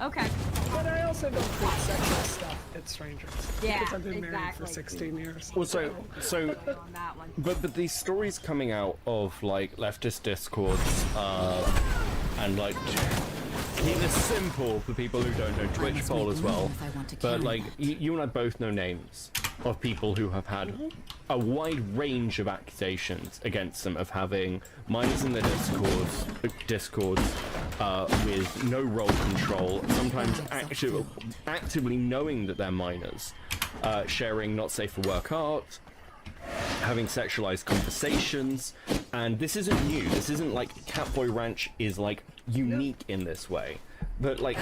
are. Okay. But I also don't put sexual stuff at strangers. Yeah, because I've been married exactly. for 16 years. Well, so but these stories coming out of like leftist discords and like keep this simple for people who don't know Twitch poll as well. But like you and I both know names of people who have had a wide range of accusations against them of having minors in their discords with no role control, sometimes actively knowing that they're minors, sharing not safe for work art, having sexualized conversations, and this isn't new. This isn't like Catboy Ranch is like unique in this way. But like,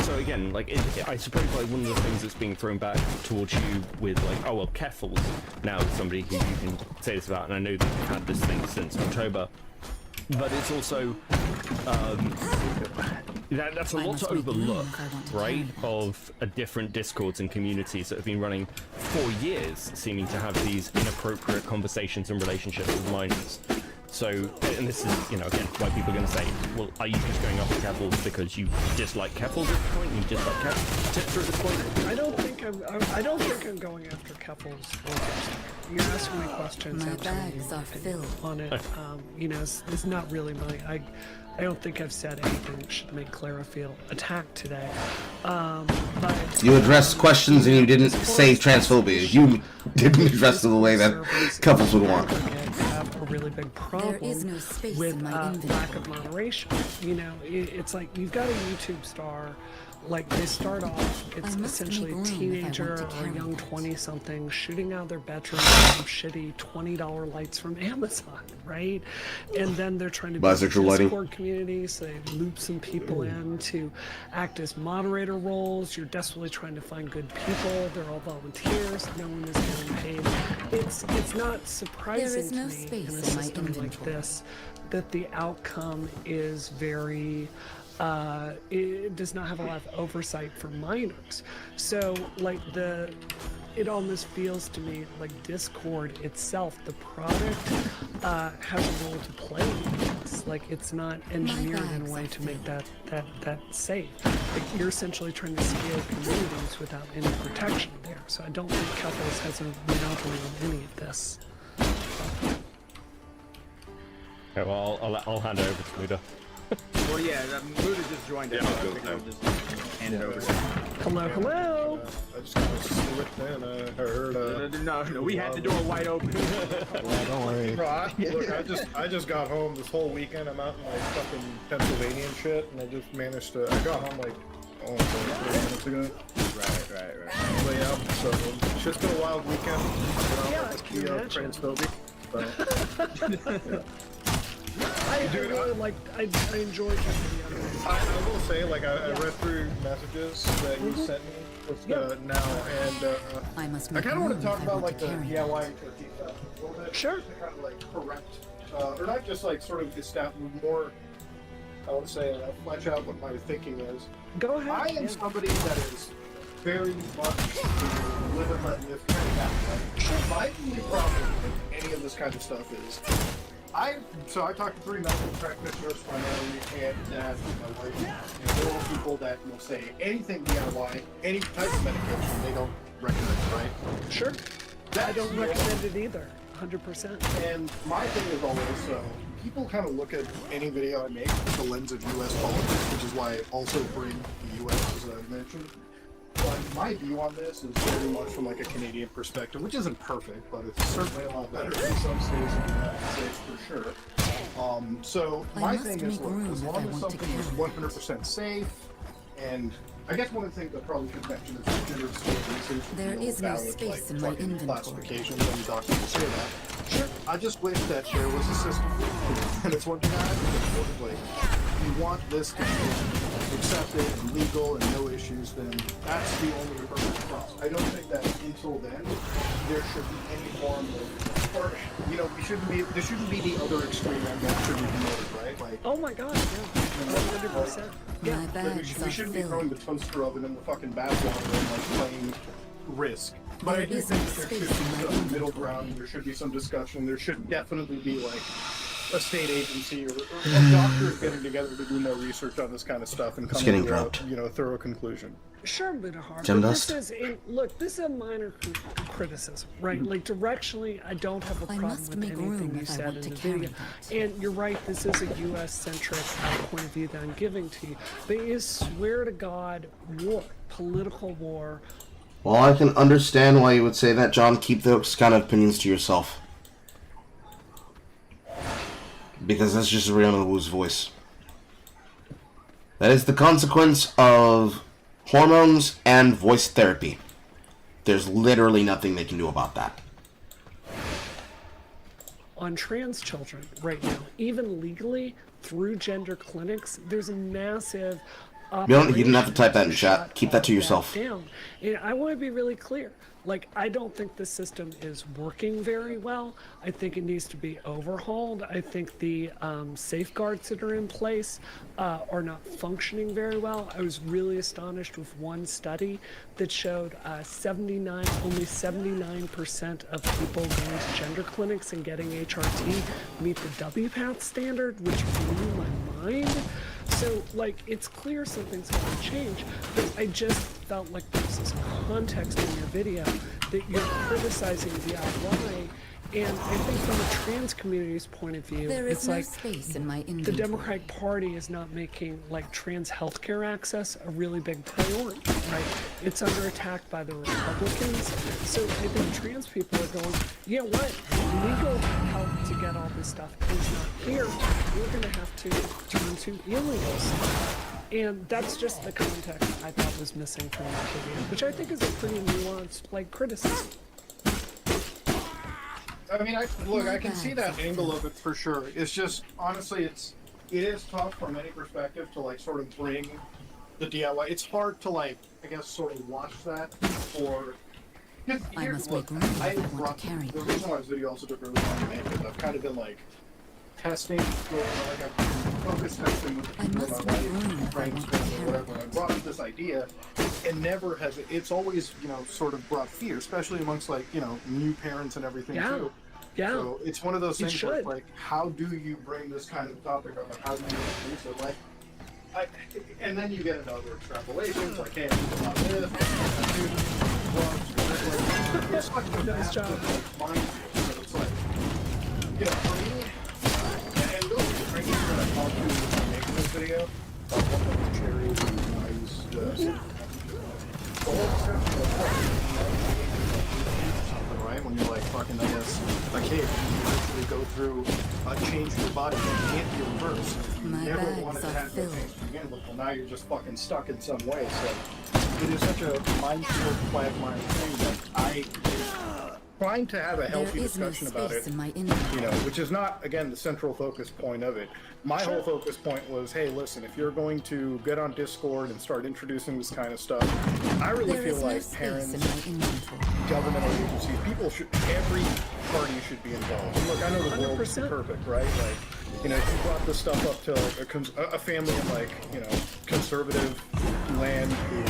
so again, like I suppose like one of the things that's being thrown back towards you with like, oh well, Keffals now is somebody who you can say this about, and I know that you've had this thing since October, but it's also that's a lot to overlook, right? Of different discords and communities that have been running for years, seeming to have these inappropriate conversations and relationships with minors. So, and this is, you know, again, why people are going to say, well, are you just going after Keffals because you dislike Keffals at this point, and you dislike Tipster at this point? I don't think I'm going after Keffals. You're asking me questions. My bags are filled on it. You know, it's not really my. I don't think I've said anything that should make Clara feel attacked today. But you addressed questions and you didn't say transphobia. You didn't address it the way that Keffals would want. Have a really big problem with lack of moderation. You know, it's like you've got a YouTube star. Like they start off, it's essentially a teenager or a young 20-something shooting out of their bedroom with shitty $20 lights from Amazon, right? And then they're trying to build a Discord community, so they loop some people in to act as moderator roles. You're desperately trying to find good people. They're all volunteers. No one is getting paid. It's not surprising to me in a system like this that the outcome is very. It does not have a lot of oversight for minors. So, like, it almost feels to me like Discord itself, the product, has a role to play in this. Like, it's not engineered in a way to make that safe. Like, you're essentially trying to scale communities without any protection there. So I don't think Keffals has a monopoly on any of this. Okay, well, I'll hand it over to Muda. Well, yeah, Muda just joined us. Yeah, I'll just hand it over. Hello. I just kind of slipped in. I heard. No, we had the door wide open. Don't worry. Bro, look, I just got home this whole weekend. I'm out in like fucking Pennsylvania and shit, and I just managed to. I got home like almost 30 minutes ago. Right. But yeah, so it's just been a wild weekend. You know, transphobic. I enjoyed that video. I will say, like, I read through messages that you sent me now, and I kind of want to talk about like the DIY and stuff a little bit. Sure. To kind of like correct, or not just like sort of establish more. I would say flesh out what my thinking is. Go ahead. I am somebody that is very much live and let live kind of guy. My only problem with any of this kind of stuff is. I talked to 3 medical practitioners primarily, and my wife, and there are people that will say anything DIY, any type of medication, they don't recommend it, right? Sure. I don't recommend it either, 100%. And my thing is always, people kind of look at any video I make through the lens of U.S. politics, which is why I also bring the U.S. as I mentioned. But my view on this is very much from like a Canadian perspective, which isn't perfect, but it's certainly a lot better in some states in the United States for sure. So my thing is, look, as long as something is 100% safe, and I guess one of the things that probably should mention is that gender discrimination there is no valid, space like, in my fucking inventory. classifications, and doctors will say that. Sure. I just wish that there was a system it's one thing I have to support. Like, if you want this to be accepted and legal and no issues, then that's the only hurdle to cross. I don't think that until then there should be any form of, or you know, there shouldn't be the other extreme end that should be promoted, right? Like, oh my god, yeah, 100%. Yeah, like we shouldn't be throwing the toaster oven in the fucking bathwater and like playing Risk. But I do think there should be some middle ground. There should be some discussion. There should definitely be like a state agency or doctors getting together to do more research on this kind of stuff and come to a thorough conclusion. Sure, Midahar. Jim But Dust? this is this is a minor criticism, right? Like directionally, I don't have a problem with anything you said in the video. And you're right, this is a U.S.-centric point of view that I'm giving to you. But it is, swear to God, war, political war. Well, I can understand why you would say that, John. Keep those kind of opinions to yourself. Because that's just Rihanna Wu's voice. That is the consequence of hormones and voice therapy. There's literally nothing they can do about that. On trans children right now, even legally, through gender clinics, there's a massive You didn't have to type that in chat. Keep that to yourself. Down. And I want to be really clear. Like, I don't think the system is working very well. I think it needs to be overhauled. I think the safeguards that are in place are not functioning very well. I was really astonished with one study that showed only 79% of people going to gender clinics and getting HRT meet the WPATH standard, which blew my mind. So, like, it's clear something's going to change, but I just felt like there's this context in your video that you're criticizing DIY, and I think from the trans community's point of view, There is it's no like space in my the inventory. Democratic Party is not making, like, trans healthcare access a really big priority, right? It's under attack by the Republicans, so I think trans people are going, yeah, what? Legal help to get all this stuff is not here. We're going to have to turn to illegal stuff. And that's just the context I thought was missing from that video, which I think is a pretty nuanced, like, criticism. I mean, I can see that angle of it for sure. It's just, honestly, it is tough from any perspective to, like, sort of bring the DIY. It's hard to, like, I guess, sort of watch that or... I must make room if I want to carry the reason why this video also took really long to make is I've kind of been, like, testing, like, I've focus testing with people in my life, friends, or whatever. I brought up this idea, and never has it's always, you know, sort of brought fear, especially amongst, like, you know, new parents and everything too. Yeah. So it's one of those things where it's like, how do you bring this kind of topic up, and how do you introduce it? Like, and then you get into other extrapolations, like, hey, think about this, it's like a nice job. Minefield. So it's like, you know, for me, and those are the training that I talked to when I'm making this video, one of the cherries and ice, the whole discussion of something, right? When you're like fucking, I guess, like, hey, you actually go through a change in your body that can't be reversed. You never wanted to have that change to begin with, well, now you're just fucking stuck in some way. So it is such a minefield, quagmire thing that I trying to have a healthy discussion about it, you know, which is not, again, the central focus point of it. My whole focus point was, hey, listen, if you're going to get on Discord and start introducing this kind of stuff, I really feel like parents, governmental agencies, people should, every party should be involved. And look, I know the world isn't perfect, right? Like, you know, if you brought this stuff up to a family in, like, you know, conservative land who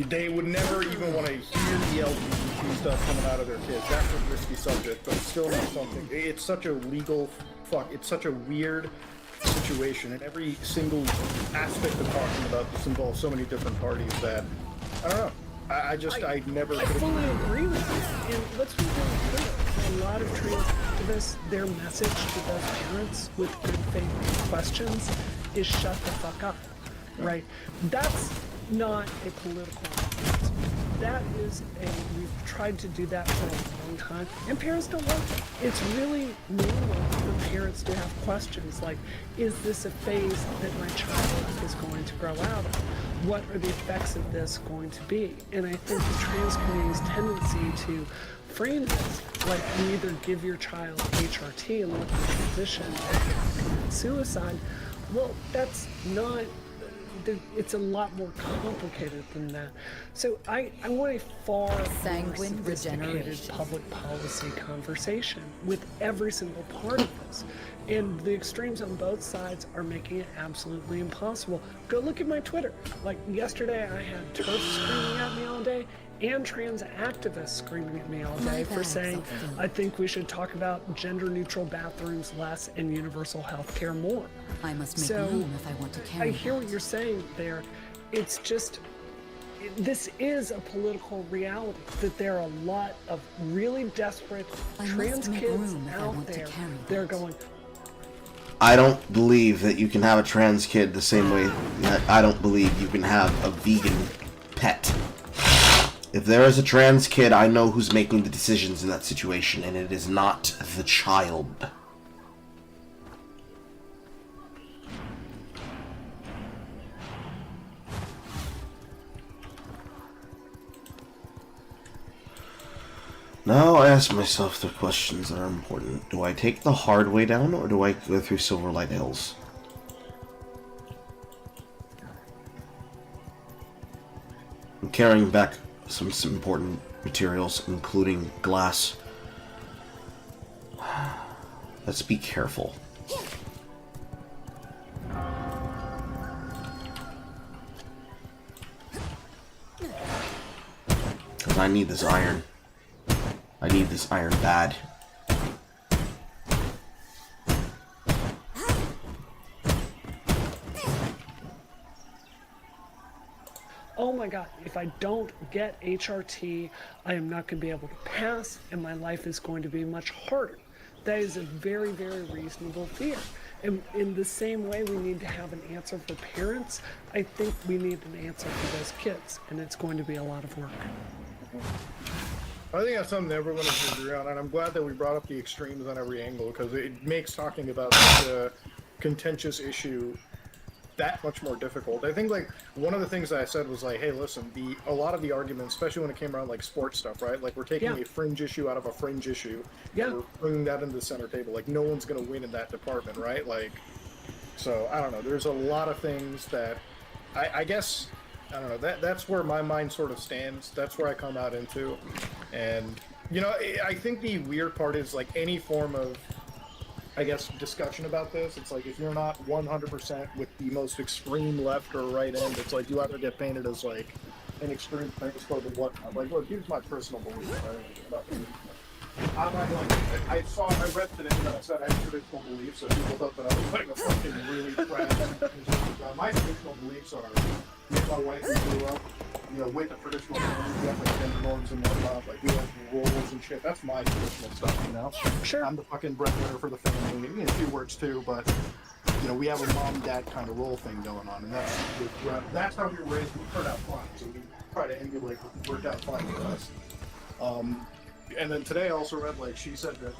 they would never even want to hear the LGBT stuff coming out of their kids. That's a risky subject, but it's still not something. It's such a legal it's such a weird situation, and every single aspect of talking about this involves so many different parties that, I don't know. I never could have... I fully agree with you, and let's be really clear. A lot of trans activists, their message to those parents with good faith questions is shut the fuck up, right? That's not a political argument. That is we've tried to do that for a long time, and parents don't like it. It's really normal for parents to have questions like, is this a phase that my child is going to grow out of? What are the effects of this going to be? And I think the trans community's tendency to frame this like you either give your child HRT and let them transition commit suicide. Well, that's not. It's a lot more complicated than that. So I want a far more sophisticated public policy conversation with every single part of this. And the extremes on both sides are making it absolutely impossible. Go look at my Twitter. Like yesterday I had TERFs screaming at me all day and trans activists screaming at me all day for saying I think we should talk about gender-neutral bathrooms less and universal health care more. I must make room if I want to carry I hear what you're saying there. It's just, this is a political reality, that there are a lot of really desperate trans kids out there. They're going, I don't believe that you can have a trans kid the same way that I don't believe you can have a vegan pet. If there is a trans kid, I know who's making the decisions in that situation, and it is not the child. Now I ask myself the questions that are important. Do I take the hard way down, or do I go through Silverlight Hills? I'm carrying back some important materials, including glass. Let's be careful. Because I need this iron. I need this iron bad. oh my God, if I don't get HRT, I am not going to be able to pass, and my life is going to be much harder. That is a very, very reasonable fear. And in the same way we need to have an answer for parents, I think we need an answer for those kids, and it's going to be a lot of work. I think that's something everyone can agree on, and I'm glad that we brought up the extremes on every angle, because it makes talking about the contentious issue that much more difficult. I think, like, one of the things that I said was, like, hey, listen, a lot of the arguments, especially when it came around, like, sports stuff, right? Like, we're taking a fringe issue out of a fringe issue, and we're bringing that into the center table. Like, no one's going to win in that department, right? Like, so, I don't know. There's a lot of things that, I guess, I don't know, that's where my mind sort of stands. That's where I come out into. And, you know, I think the weird part is, like, any form of, I guess, discussion about this, it's like, if you're not 100% with the most extreme left or right end, it's like you either get painted as, like, an extreme transphobe or whatnot. Like, look, here's my personal belief, right? I read today that I said I had traditional beliefs, so people thought that I was like a fucking really trash. My traditional beliefs are, me and my wife, we grew up, you know, with the traditional family, we have like gender norms and whatnot, like we have roles and shit. That's my traditional stuff, you know? Sure. I'm the fucking breadwinner for the family, in a few words too, but, you know, we have a mom-dad kind of role thing going on, and that's how we were raised. We turned out fine, so we try to emulate what worked out fine for us. And then today I also read, like, she said that,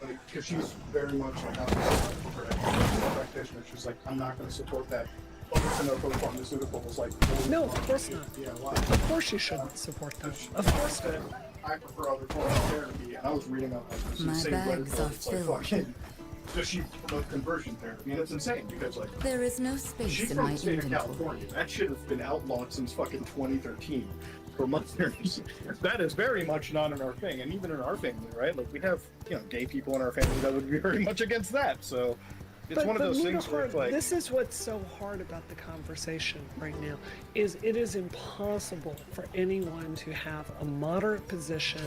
like, because she's very much like, I'm a practitioner, she's like, I'm not going to support that. Pharmaceuticals, like, no, of course not. Yeah, why? Of course you shouldn't support them. Of course not. I prefer other forms of therapy, and I was reading up like this insane bags are filled. Does she promote conversion therapy? And it's insane because, like, There is no space she's in from my the state of inventory. California. That shit has been outlawed since fucking 2013 for months. That is very much not in our thing, and even in our family, right? Like, we have, you know, gay people in our family that would be very much against that. So it's one of those things where it's like, this is what's so hard about the conversation right now, is it is impossible for anyone to have a moderate position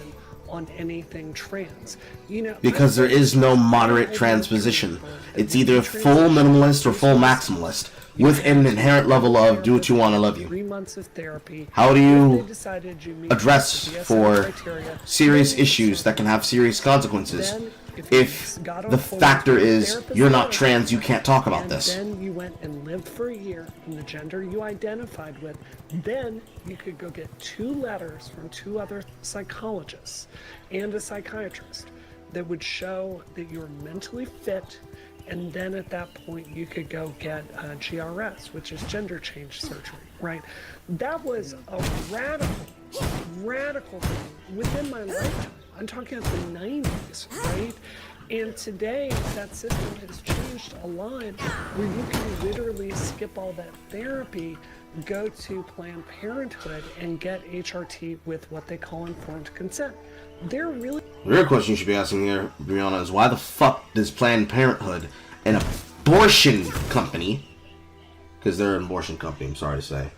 on anything trans. You know, Because there is no moderate transposition. It's either full minimalist or full maximalist, with an inherent level of do what you want, I love you. 3 months of therapy. How do you meet address the DSM for criteria, serious issues that can have serious consequences if the factor is you're not trans, you can't talk about this? Then you went and lived for a year in the gender you identified with. Then you could go get 2 letters from 2 other psychologists and a psychiatrist that would show that you're mentally fit. And then at that point, you could go get GRS, which is gender change surgery, right? That was a radical thing within my lifetime. I'm talking about the 90s, right? And today, that system has changed. changed a lot where you can literally skip all that therapy, go to Planned Parenthood, and get HRT with what they call informed consent. They're really... The real question you should be asking here, Brianna, is why the fuck does Planned Parenthood, an abortion company, because they're an abortion company, I'm sorry to say,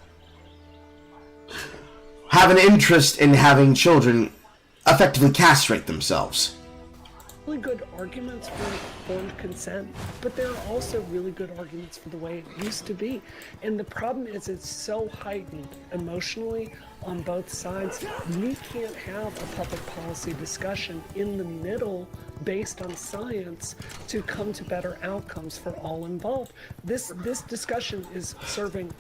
have an interest in having children effectively castrate themselves? really good arguments for informed consent, but there are also really good arguments for the way it used to be. And the problem is it's so heightened emotionally on both sides. We can't have a public policy discussion in the middle based on science to come to better outcomes for all involved. This discussion is serving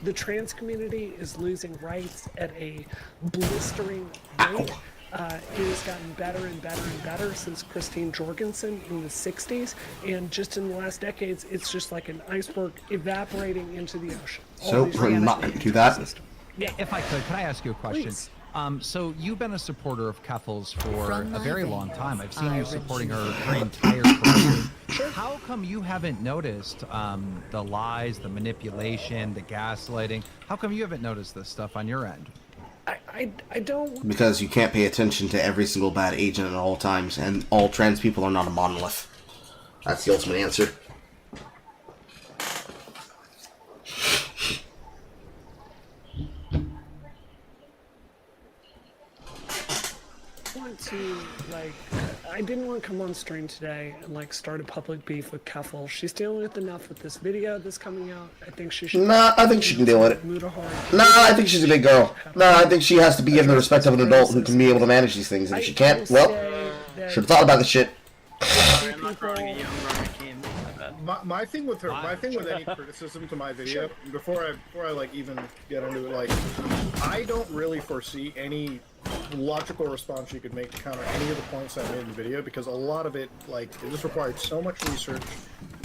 the trans community is losing rights at a blistering rate. It has gotten better and better and better since Christine Jorgensen in the 60s, and just in the last decades, it's just like an iceberg evaporating into the ocean. So we're not do that. Yeah, if I could I ask you a question? Please. So you've been a supporter of Keffals for a very long time. I've seen you supporting her entire career. How come you haven't noticed the lies, the manipulation, the gaslighting? How come you haven't noticed this stuff on your end? I don't... Because you can't pay attention to every single bad agent at all times, and all trans people are not a monolith. That's the ultimate answer. I didn't want to come on stream today and start a public beef with Keffals. She's dealing with enough with this video that's coming out. I think she should... Nah, I think she can deal with it. Nah, I think she's a big girl. Nah, I think she has to be given the respect of an adult who can be able to manage these things. And if she can't, well, should have thought about this shit. My thing with her, my thing with any criticism to my video, before I even get into it, I don't really foresee any logical response you could make to counter any of the points I made in the video, because a lot of it, it just required so much research.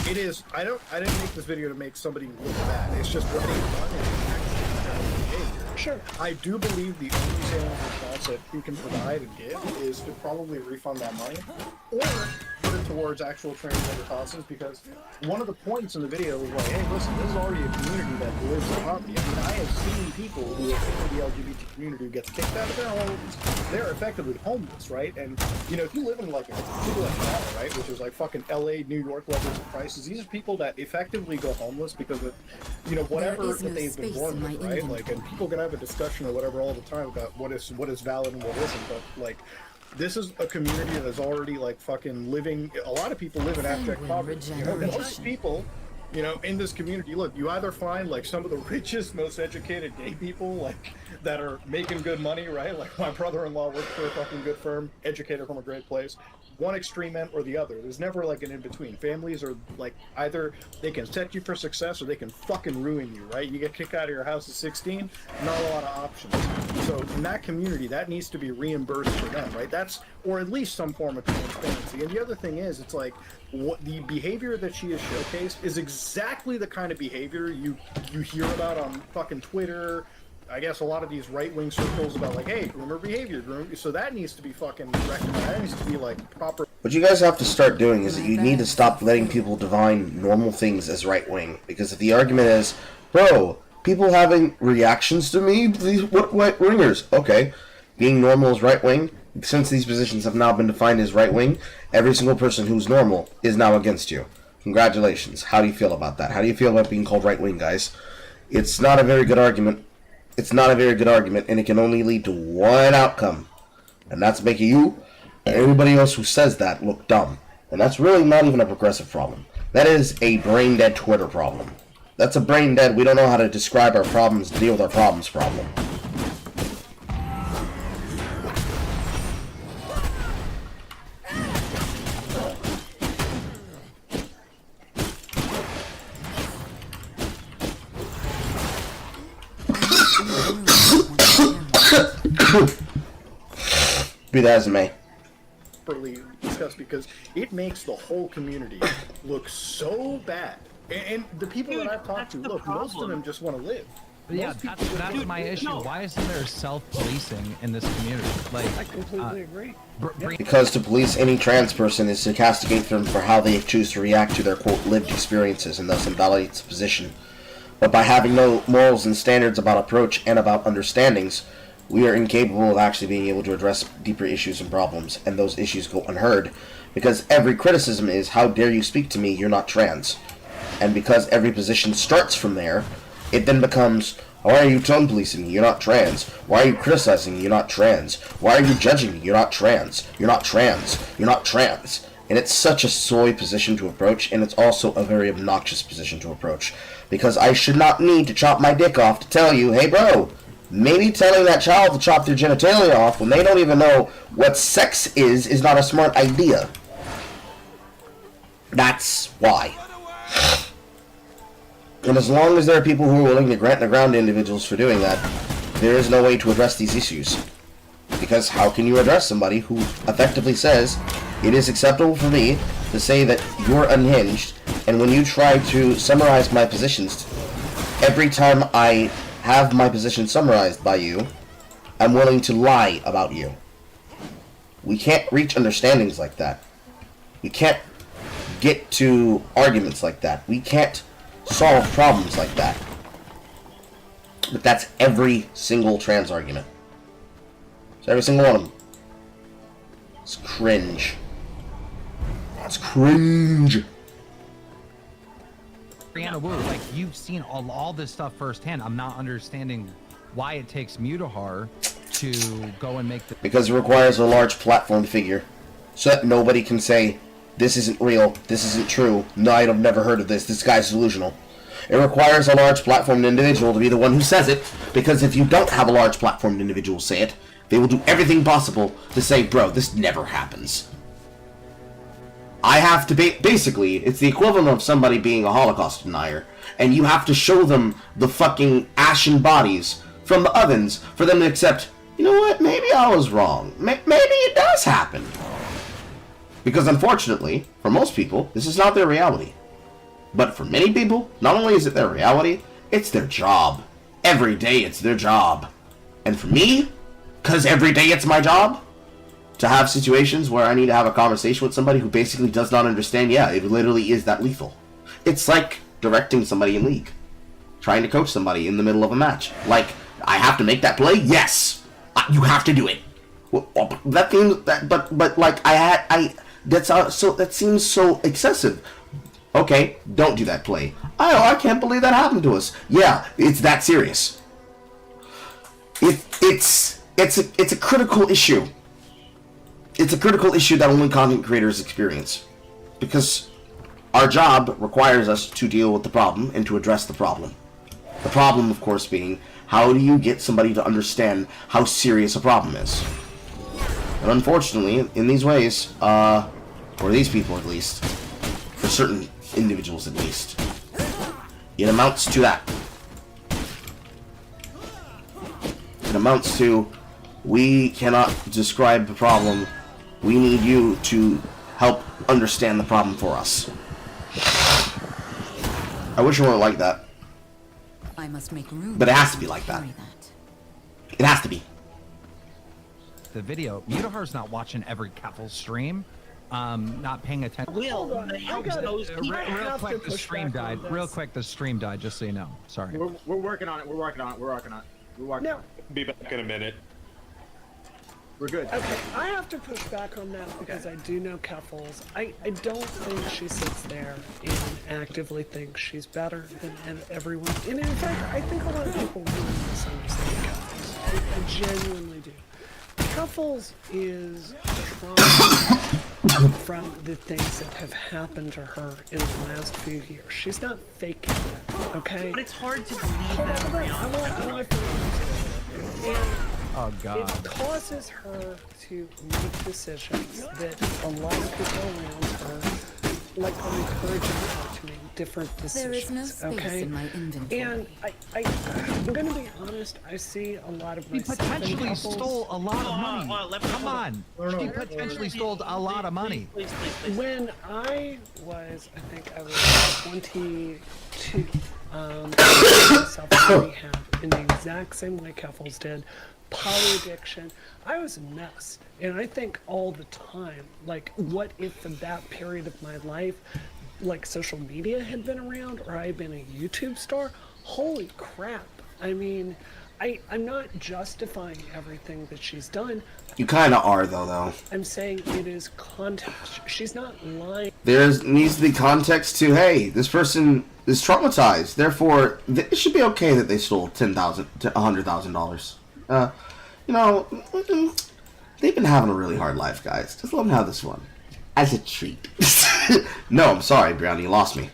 It is, I didn't make this video to make somebody look bad. It's just what they've done is actually behavior. Sure. I do believe the only salient response that you can provide and give is to probably refund that money, or put it towards actual transgender causes, because one of the points in the video was like, hey, listen, this is already a community that lives in poverty. I mean, I have seen people who are in the LGBT community who gets kicked out of their homes. They're effectively homeless, right? And, if you live in, a city like that, right, which is fucking LA, New York levels of prices, these are people that effectively go homeless because of, whatever that they've been born with, right? And people can have a discussion or whatever all the time about what is valid and what isn't, but, this is a community that is already fucking living. A lot of people live in abject poverty. Most people, in this community, look, you either find some of the richest, most educated gay people that are making good money, right? Like my brother-in-law works for a fucking good firm, educated from a great place. One extreme end or the other. There's never an in-between. Families are either they can set you for success or they can fucking ruin you, right? You get kicked out of your house at 16, not a lot of options. So in that community, that needs to be reimbursed for them, right? That's, or at least some form of transparency. And the other thing is, it's what the behavior that she has showcased is exactly the kind of behavior you hear about on fucking Twitter. I guess a lot of these right-wing circles about hey, groomer behavior, so that needs to be fucking rectified. That needs to be proper. What you guys have to start doing is that you need to stop letting people define normal things as right-wing, because if the argument is, bro, people having reactions to me, these right-wingers, okay, being normal is right-wing. Since these positions have now been defined as right-wing, every single person who's normal is now against you. Congratulations. How do you feel about that? How do you feel about being called right-wing, guys? It's not a very good argument. It's not a very good argument, and it can only lead to one outcome, and that's making you and everybody else who says that look dumb. And that's really not even a progressive problem. That is a brain-dead Twitter problem. That's a brain-dead, we don't know how to describe our problems, deal with our problems problem. Be that as it may. Discussed because it makes the whole community look so bad. And the people that I've talked to, look, most of them just want to live. Yeah, Most people that's my issue. no. Why isn't there self-policing in this community? Like, I completely agree. Because to police any trans person is to castigate them for how they choose to react to their quote lived experiences and thus invalidates the position. But by having no morals and standards about approach and about understandings, we are incapable of actually being able to address deeper issues and problems, and those issues go unheard, because every criticism is, how dare you speak to me, you're not trans. And because every position starts from there, it then becomes, why are you tone policing me, you're not trans. Why are you criticizing me, you're not trans. Why are you judging me, you're not trans. You're not trans. You're not trans. And it's such a soy position to approach, and it's also a very obnoxious position to approach. Because I should not need to chop my dick off to tell you, hey bro, maybe telling that child to chop their genitalia off when they don't even know what sex is not a smart idea. That's why. And as long as there are people who are willing to grant the ground to individuals for doing that, there is no way to address these issues. Because how can you address somebody who effectively says, it is acceptable for me to say that you're unhinged, and when you try to summarize my positions, every time I have my position summarized by you, I'm willing to lie about you. We can't reach understandings like that. We can't get to arguments like that. We can't solve problems like that. But that's every single trans argument. It's every single one of them. It's cringe. It's cringe. Brianna Wu, like, you've seen all this stuff firsthand. I'm not understanding why it takes Mutahar to go and make the... Because it requires a large platform figure, so that nobody can say, this isn't real, this isn't true, no, I've never heard of this guy's delusional. It requires a large platformed individual to be the one who says it, because if you don't have a large platformed individual say it, they will do everything possible to say, bro, this never happens. I have to basically, it's the equivalent of somebody being a Holocaust denier, and you have to show them the fucking ashen bodies from the ovens for them to accept, you know what, maybe I was wrong. Maybe it does happen. Because unfortunately, for most people, this is not their reality. But for many people, not only is it their reality, it's their job. Every day it's their job. And for me, because every day it's my job, to have situations where I need to have a conversation with somebody who basically does not understand, yeah, it literally is that lethal. It's like directing somebody in League. Trying to coach somebody in the middle of a match. Like, I have to make that play? Yes! You have to do it. Well, that seems, but like, that seems so excessive. Okay, don't do that play. Oh, I can't believe that happened to us. Yeah, it's that serious. It's a critical issue. It's a critical issue that only content creators experience. Because our job requires us to deal with the problem and to address the problem. The problem, of course, being, how do you get somebody to understand how serious a problem is? And unfortunately, in these ways, or these people at least, for certain individuals at least, it amounts to that. It amounts to, we cannot describe the problem, we need you to help understand the problem for us. I wish it weren't like that. I must make room. But it has to be like that. It has to be. The video, Mutahar's not watching every Keffals stream, not paying attention. Real quick, the stream died. Real quick, the stream died, just so you know. Sorry. We're working on it. We're working on it. Be back in a minute. We're good. Okay, I have to push back on that because I do know Keffals. I don't think she sits there and actively thinks she's better than everyone. And in fact, I think a lot of people really misunderstand Keffals. I genuinely do. Keffals is trauma from the things that have happened to her in the last few years. She's not faking it, okay? But it's hard to believe that. I want Oh, God. It causes her to make decisions that a lot of people around her, like, are encouraging her to make different There is no decisions, space okay? in my inventory. And I'm gonna be honest, I see a lot of He myself potentially in couples. stole a lot of money. Come on. He potentially stole a lot of money. When I was, I think I was 22, I found myself in rehab in the exact same way Keffals did. Poly addiction. I was a mess. And I think all the time, like, what if in that period of my life, like, social media had been around or I had been a YouTube star? Holy crap. I mean, I'm not justifying everything that she's done. You kind of are, though. I'm saying it is context. She's not lying. There needs to be context to, hey, this person is traumatized. Therefore, it should be okay that they stole $10,000 to $100,000. You know, they've been having a really hard life, guys. Just let them have this one as a treat. No, I'm sorry, Brownie, you lost me.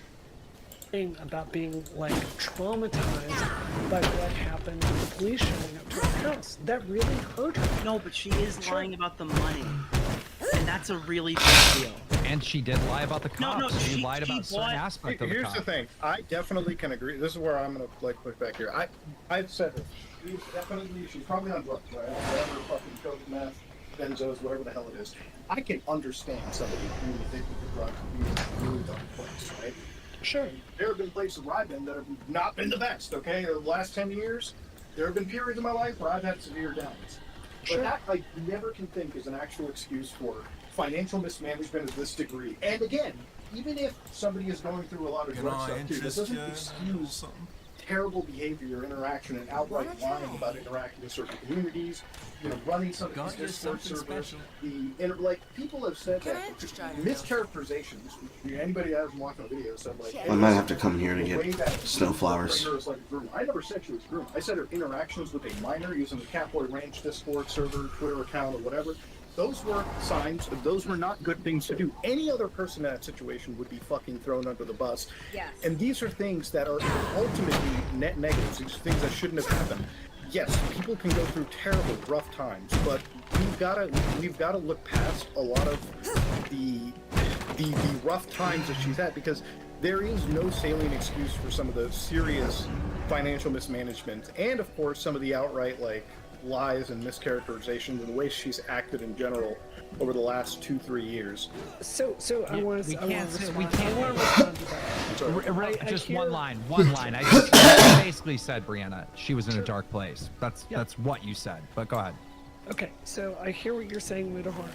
About being like traumatized by what happened to the police showing up to her house. That really hurt her. No, but she is lying about the money, and that's a really big deal. And she did lie about the cops. No, she lied about certain aspect of the Here's cops. the thing. I definitely can agree. This is where I'm gonna like push back here. I've said this. She's probably on drugs, right? Whatever, fucking coke, meth, benzos, whatever the hell it is. I can understand somebody being addicted to drugs and being in a really dark place, right? Sure. There have been places where I've been that have not been the best, okay? The last 10 years, there have been periods in my life where I've had severe downs. But that, I never can think is an actual excuse for financial mismanagement of this degree. And again, even if somebody is going through a lot of drug stuff too, this doesn't excuse terrible behavior or interaction and outright lying about interacting with certain communities, you know, running some of these Discord servers. Like, people have said that mischaracterizations, anybody that hasn't watched my video said, like, I might have to come here to get snowflowers. I never said she was groomed. I said her interactions with a minor using the Catboy Ranch Discord server, Twitter account, or whatever, those were signs, those were not good things to do. Any other person in that situation would be fucking thrown under the bus. Yes. And these are things that are ultimately net negatives. These are things that shouldn't have happened. Yes, people can go through terrible, rough times, but we've gotta look past a lot of the rough times that she's had, because there is no salient excuse for some of the serious financial mismanagement, and of course some of the outright, like, lies and mischaracterizations and the way she's acted in general over the last 2-3 years. So I want to respond to that. Just one line. I basically said, Brianna, she was in a dark place. That's what you said. But go ahead. Okay, so I hear what you're saying, Mudahar.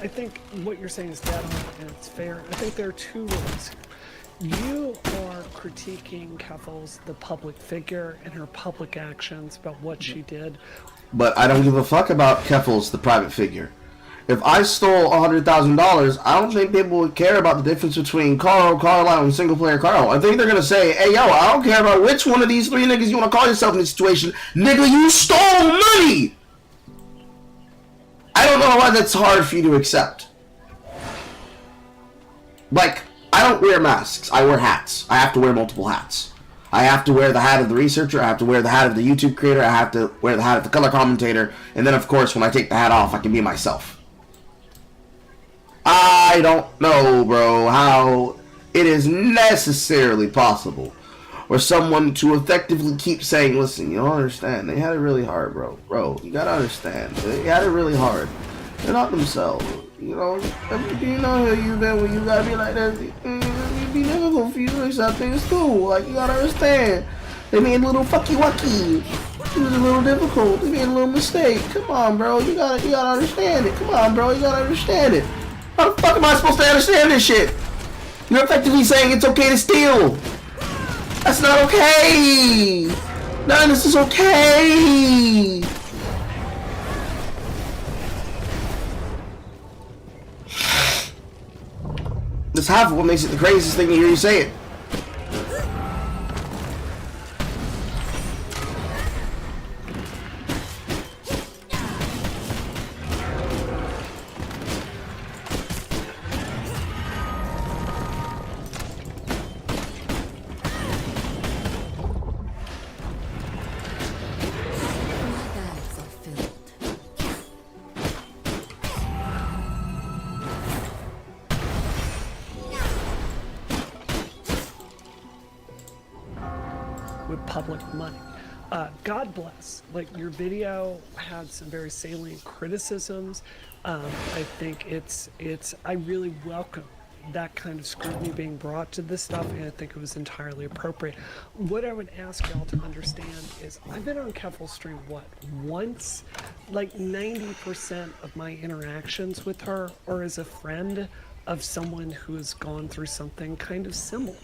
I think what you're saying is dead on and it's fair. I think there are two ways. You are critiquing Keffals, the public figure, and her public actions about what she did. But I don't give a fuck about Keffals, the private figure. If I stole $100,000, I don't think people would care about the difference between Carlisle, and SinglePlayerCarl. I think they're gonna say, hey, yo, I don't care about which one of these three niggas you wanna call yourself in this situation. Nigga, you stole money! I don't know why that's hard for you to accept. Like, I don't wear masks. I wear hats. I have to wear multiple hats. I have to wear the hat of the researcher. I have to wear the hat of the YouTube creator. I have to wear the hat of the color commentator. And then, of course, when I take the hat off, I can be myself. I don't know, bro, how it is necessarily possible for someone to effectively keep saying, listen, you don't understand. They had it really hard, bro. Bro, you gotta understand. They had it really hard. They're not themselves. You know how you've been when you gotta be like that. It'd be difficult for you to accept things too. Like, you gotta understand. They made a little fucky-wucky. It was a little difficult. They made a little mistake. Come on, bro. You gotta understand it. Come on, bro. You gotta understand it. How the fuck am I supposed to understand this shit? You're effectively saying it's okay to steal. That's not okay. None of this is okay. That's half of what makes it the craziest thing to hear you say it. with public money. God bless. Like, your video had some very salient criticisms. I think I really welcome that kind of scrutiny being brought to this stuff, and I think it was entirely appropriate. What I would ask y'all to understand is I've been on Keffals' stream, once? Like 90% of my interactions with her are as a friend of someone who has gone through something kind of similar.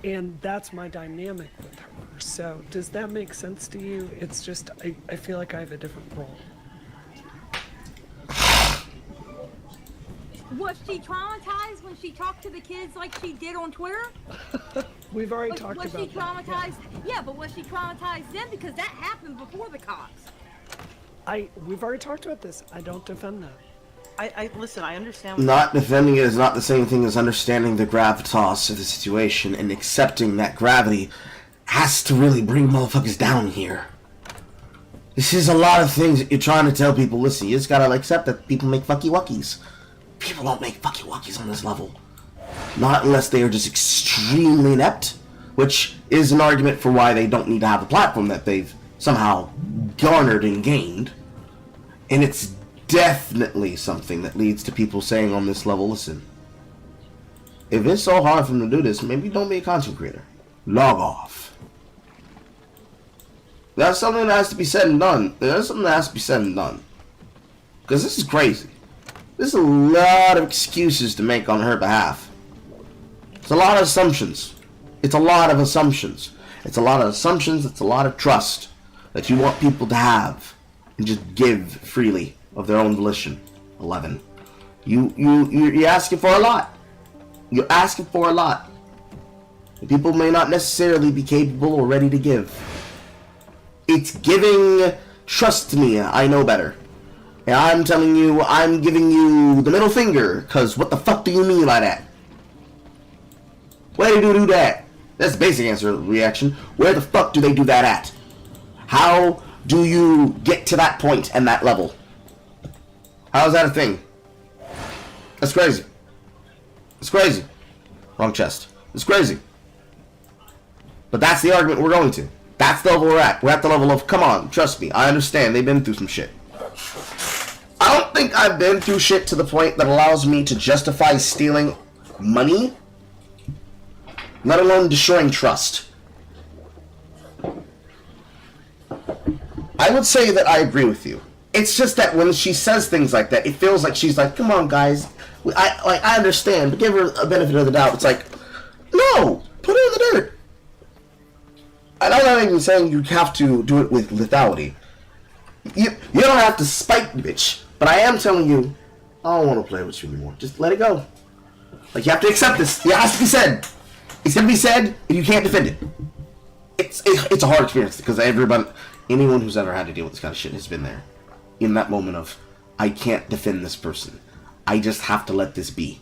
And that's my dynamic with her. So does that make sense to you? It's just, I feel like I have a different role. Was she traumatized when she talked to the kids like she did on Twitter? We've already talked about that. Was she traumatized? Yeah, but was she traumatized then? Because that happened before the cops. We've already talked about this. I don't defend that. I listen, I understand. Not defending it is not the same thing as understanding the gravitas of the situation and accepting that gravity has to really bring motherfuckers down here. This is a lot of things that you're trying to tell people. Listen, you just gotta accept that people make fucky-wuckies. People don't make fucky-wuckies on this level. Not unless they are just extremely inept, which is an argument for why they don't need to have a platform that they've somehow garnered and gained. And it's definitely something that leads to people saying on this level, listen, if it's so hard for them to do this, maybe don't be a content creator. Log off. That's something that has to be said and done. That's something that has to be said and done. Because this is crazy. There's a lot of excuses to make on her behalf. It's a lot of assumptions. It's a lot of assumptions. It's a lot of assumptions. It's a lot of trust that you want people to have and just give freely of their own volition. 11. You're asking for a lot. You're asking for a lot. And people may not necessarily be capable or ready to give. It's giving. Trust me, I know better. And I'm telling you, I'm giving you the middle finger, because what the fuck do you mean by that? Where do you do that? That's the basic answer reaction. Where the fuck do they do that at? How do you get to that point and that level? How is that a thing? That's crazy. It's crazy. Wrong chest. It's crazy. But that's the argument we're going to. That's the level we're at. We're at the level of, come on, trust me, I understand, they've been through some shit. I don't think I've been through shit to the point that allows me to justify stealing money, let alone destroying trust. I would say that I agree with you. It's just that when she says things like that, it feels like she's like, come on, guys. I understand, but give her a benefit of the doubt. It's like, no, put her in the dirt. And I'm not even saying you have to do it with lethality. You don't have to spike the bitch. But I am telling you, I don't want to play with you anymore. Just let it go. Like, you have to accept this. It has to be said. It's going to be said, and you can't defend it. It's a hard experience, because anyone who's ever had to deal with this kind of shit has been there. In that moment of, I can't defend this person. I just have to let this be.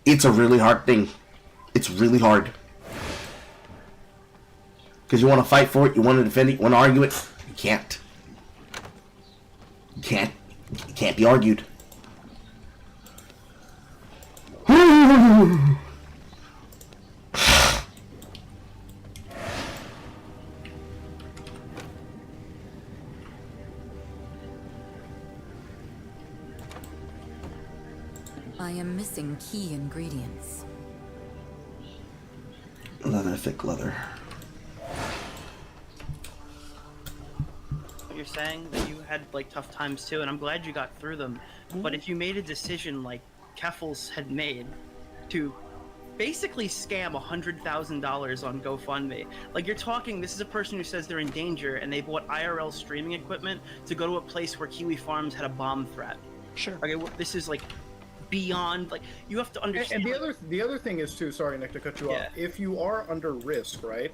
It's a really hard thing. It's really hard. Because you want to fight for it, you want to defend it, you want to argue it. You can't. You can't. It can't be argued. I am missing key ingredients. Leather, thick leather. You're saying that you had like tough times too, and I'm glad you got through them. But if you made a decision like Keffals had made to basically scam $100,000 on GoFundMe, like you're talking, this is a person who says they're in danger and they bought IRL streaming equipment to go to a place where Kiwi Farms had a bomb threat. Sure. Okay, this is like beyond, like, you have to understand. And the other thing is too, sorry Nick to cut you off, if you are under risk, right,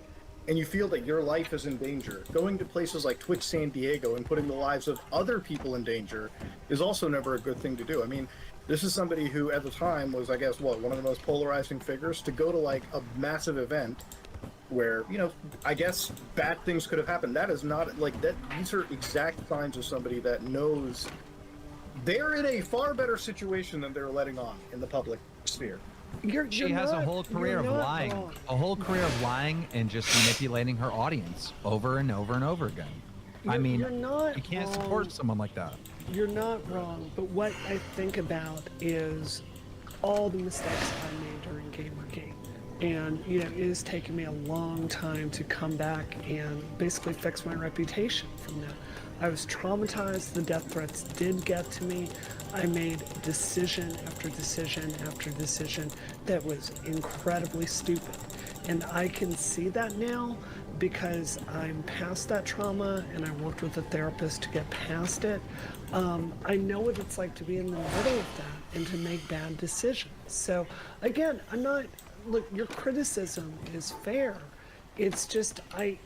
and you feel that your life is in danger, going to places like Twitch San Diego and putting the lives of other people in danger is also never a good thing to do. I mean, this is somebody who at the time was, I guess, one of the most polarizing figures, to go to like a massive event where, you know, I guess bad things could have happened. That is not, like, that. These are exact signs of somebody that knows they're in a far better situation than they're letting on in the public sphere. She has a whole career of lying. A whole career of lying and just manipulating her audience over and over and over again. I mean, you can't support someone like that. You're not wrong, but what I think about is all the mistakes I made during Gamergate. And, you know, it has taken me a long time to come back and basically fix my reputation from that. I was traumatized. The death threats did get to me. I made decision after decision after decision that was incredibly stupid. And I can see that now because I'm past that trauma and I worked with a therapist to get past it. I know what it's like to be in the middle of that and to make bad decisions. So again, look, your criticism is fair. It's just, I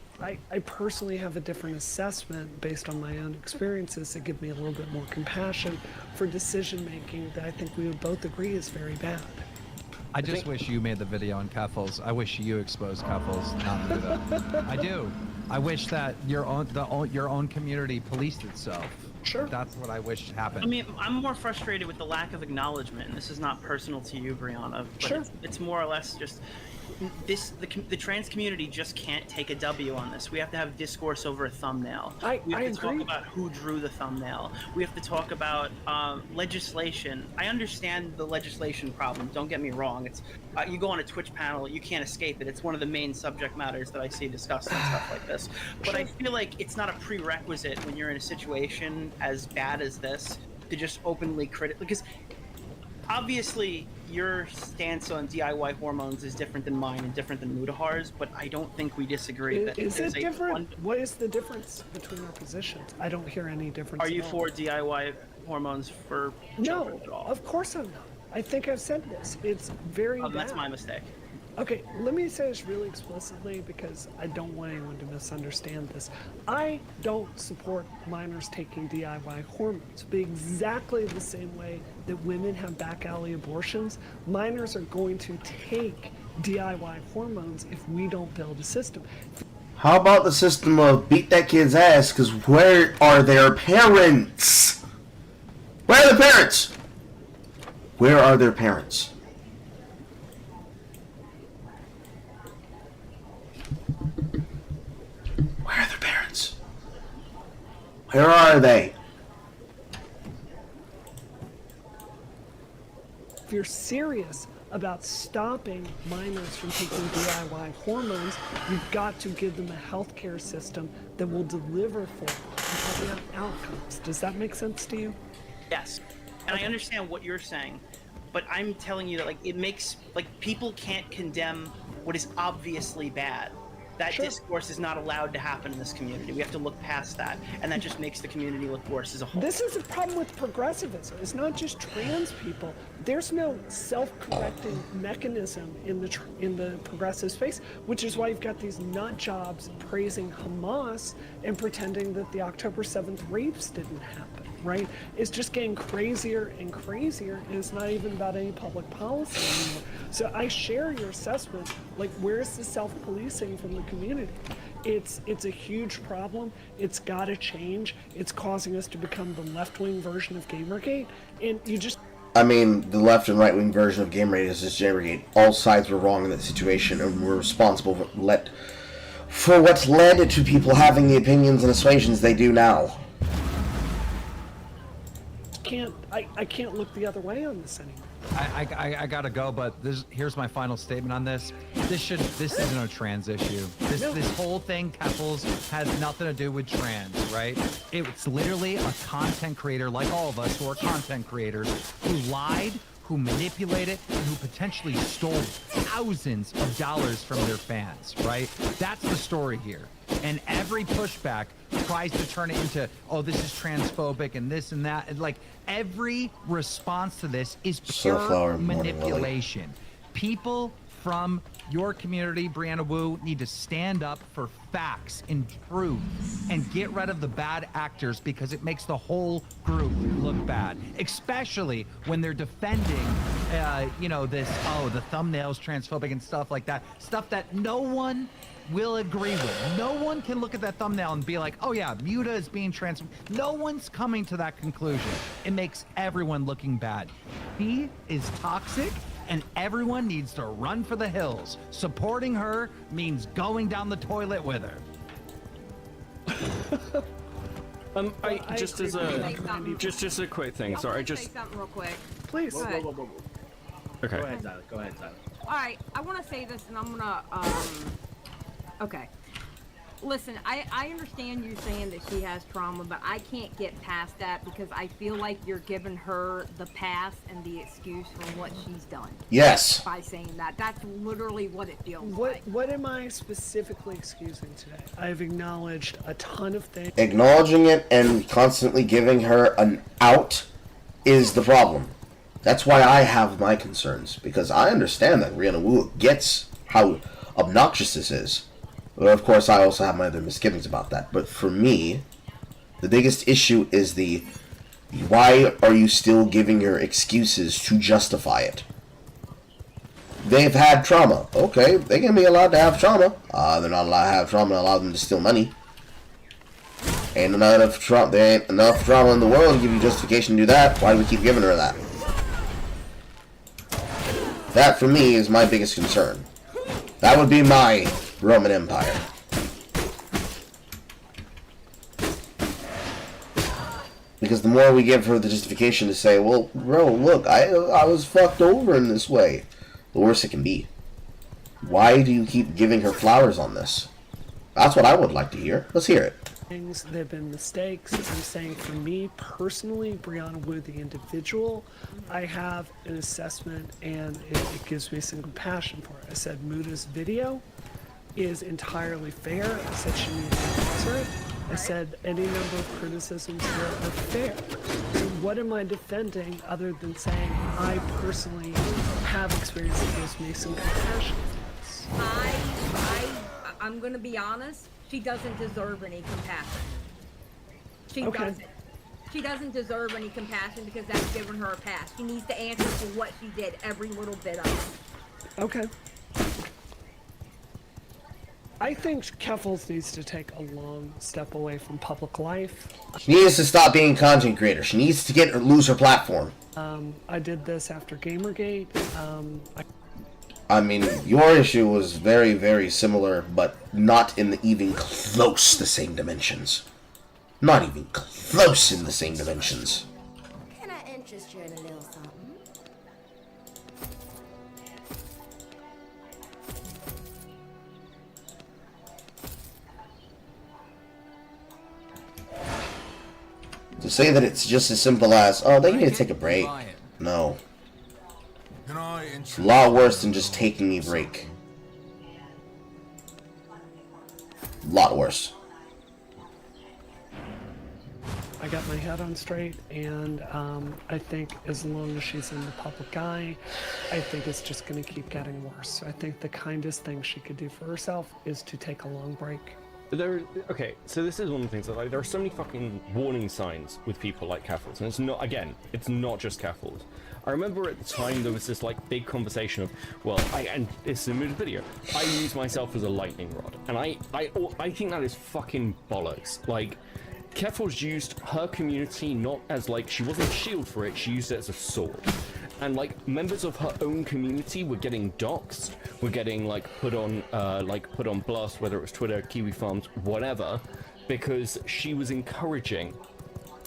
personally have a different assessment based on my own experiences that give me a little bit more compassion for decision making that I think we would both agree is very bad. I just wish you made the video on Keffals. I wish you exposed Keffals, not me though. I do. I wish that your own community policed itself. Sure. That's what I wish happened. I mean, I'm more frustrated with the lack of acknowledgement. This is not personal to you, Brianna, but Sure. it's more or less just the trans community just can't take a W on this. We have to have discourse over a thumbnail. We have to talk about who drew the thumbnail. We have to talk about legislation. I understand the legislation problem. Don't get me wrong. It's you go on a Twitch panel, you can't escape it. It's one of the main subject matters that I see discussed and stuff like this. But I feel like it's not a prerequisite when you're in a situation as bad as this to just openly criticize, because obviously your stance on DIY hormones is different than mine and different than Mudahar's, but I don't think we disagree. Is it different? What is the difference between our positions? I don't hear any difference. Are you at all. for DIY hormones for children at all? Of course I'm not. I think I've said this. It's very bad. That's my mistake. Okay, let me say this really explicitly because I don't want anyone to misunderstand this. I don't support minors taking DIY hormones, but exactly the same way that women have back alley abortions, minors are going to take DIY hormones if we don't build a system. How about the system of beat that kid's ass, because where are their parents? Where are the parents? Where are their parents? Where are their parents? Where are they? If you're serious about stopping minors from taking DIY hormones, you've got to give them a healthcare system that will deliver for them and have outcomes. Does that make sense to you? Yes. And I understand what you're saying, but I'm telling you that it makes people can't condemn what is obviously bad. That discourse is not allowed to happen in this community. We have to look past that, and that just makes the community look worse as a whole. This is a problem with progressivism. It's not just trans people. There's no self-correcting mechanism in the progressive space, which is why you've got these nut jobs praising Hamas and pretending that the October 7th rapes didn't happen, right? It's just getting crazier and crazier, and it's not even about any public policy anymore. So I share your assessment. Where's the self-policing from the community? It's a huge problem. It's got to change. It's causing us to become the left-wing version of Gamergate, and you just... I mean, the left and right-wing version of Gamergate is just Gamergate. All sides were wrong in that situation, and we're responsible for what's led to people having the opinions and assuasions they do now. I can't look the other way on this anymore. I gotta go, but here's my final statement on this. This isn't a trans issue. This whole thing, Keffals, has nothing to do with trans, right? It's literally a content creator like all of us who are content creators who lied, who manipulated, and who potentially stole thousands of dollars from their fans, right? That's the story here. And every pushback tries to turn it into, oh, this is transphobic and this and that. And every response to this is pure manipulation. People from your community, Brianna Wu, need to stand up for facts and truth and get rid of the bad actors because it makes the whole group look bad, especially when they're defending, the thumbnail's transphobic and stuff like that, stuff that no one will agree with. No one can look at that thumbnail and be like, oh yeah, Muta is being trans. No one's coming to that conclusion. It makes everyone looking bad. He is toxic and everyone needs to run for the hills. Supporting her means going down the toilet with her. Just a quick thing. Sorry, Say something real quick. Please. Go ahead. Okay. Go ahead, Tyler. Go ahead, Tyler. All right, I want to say this, and I'm gonna. Okay. Listen, I understand you saying that she has trauma, but I can't get past that because I feel like you're giving her the pass and the excuse for what she's done. Yes. By saying that. That's literally what it feels like. What am I specifically excusing today? I've acknowledged a ton of things. Acknowledging it and constantly giving her an out is the problem. That's why I have my concerns, because I understand that Brianna Wu gets how obnoxious this is. But of course, I also have my other misgivings about that. But for me, the biggest issue is why are you still giving her excuses to justify it? They've had trauma. Okay, they can be allowed to have trauma. They're not allowed to have trauma and allow them to steal money. Ain't enough trauma. There ain't enough trauma in the world to give you justification to do that. Why do we keep giving her that? That, for me, is my biggest concern. That would be my Roman Empire. Because the more we give her the justification to say, well, bro, look, I was fucked over in this way, the worse it can be. Why do you keep giving her flowers on this? That's what I would like to hear. Let's hear it. Things, there have been mistakes. I'm saying for me personally, Brianna Wu, the individual, I have an assessment and it gives me some compassion for it. I said Muda's video is entirely fair. I said she needs to answer it. I said any number of criticisms here are fair. So what am I defending other than saying I personally have experience that gives me some compassion for this? I'm gonna be honest. She doesn't deserve any compassion. She doesn't. She doesn't deserve any compassion because that's given her a pass. She needs to answer for what she did, every little bit of it. Okay. I think Keffals needs to take a long step away from public life. She needs to stop being a content creator. She needs to lose her platform. I did this after Gamergate. I mean, your issue was very, very similar, but not in even close the same dimensions. Not even close in the same dimensions. Can I interest you in a little something? To say that it's just as simple as, oh, they need to take a break. No. It's a lot worse than just taking a break. A lot worse. I got my head on straight, and I think as long as she's in the public eye, I think it's just going to keep getting worse. So I think the kindest thing she could do for herself is to take a long break. Okay, so this is one of the things that, like, there are so many fucking warning signs with people like Keffals, and it's not, again, it's not just Keffals. I remember at the time there was this, like, big conversation of, well, and it's in the video, I use myself as a lightning rod, and I think that is fucking bollocks. Like, Keffals used her community not as, like, she wasn't a shield for it, she used it as a sword. And, like, members of her own community were getting doxxed, were getting, like, put on blast, whether it was Twitter, Kiwi Farms, whatever, because she was encouraging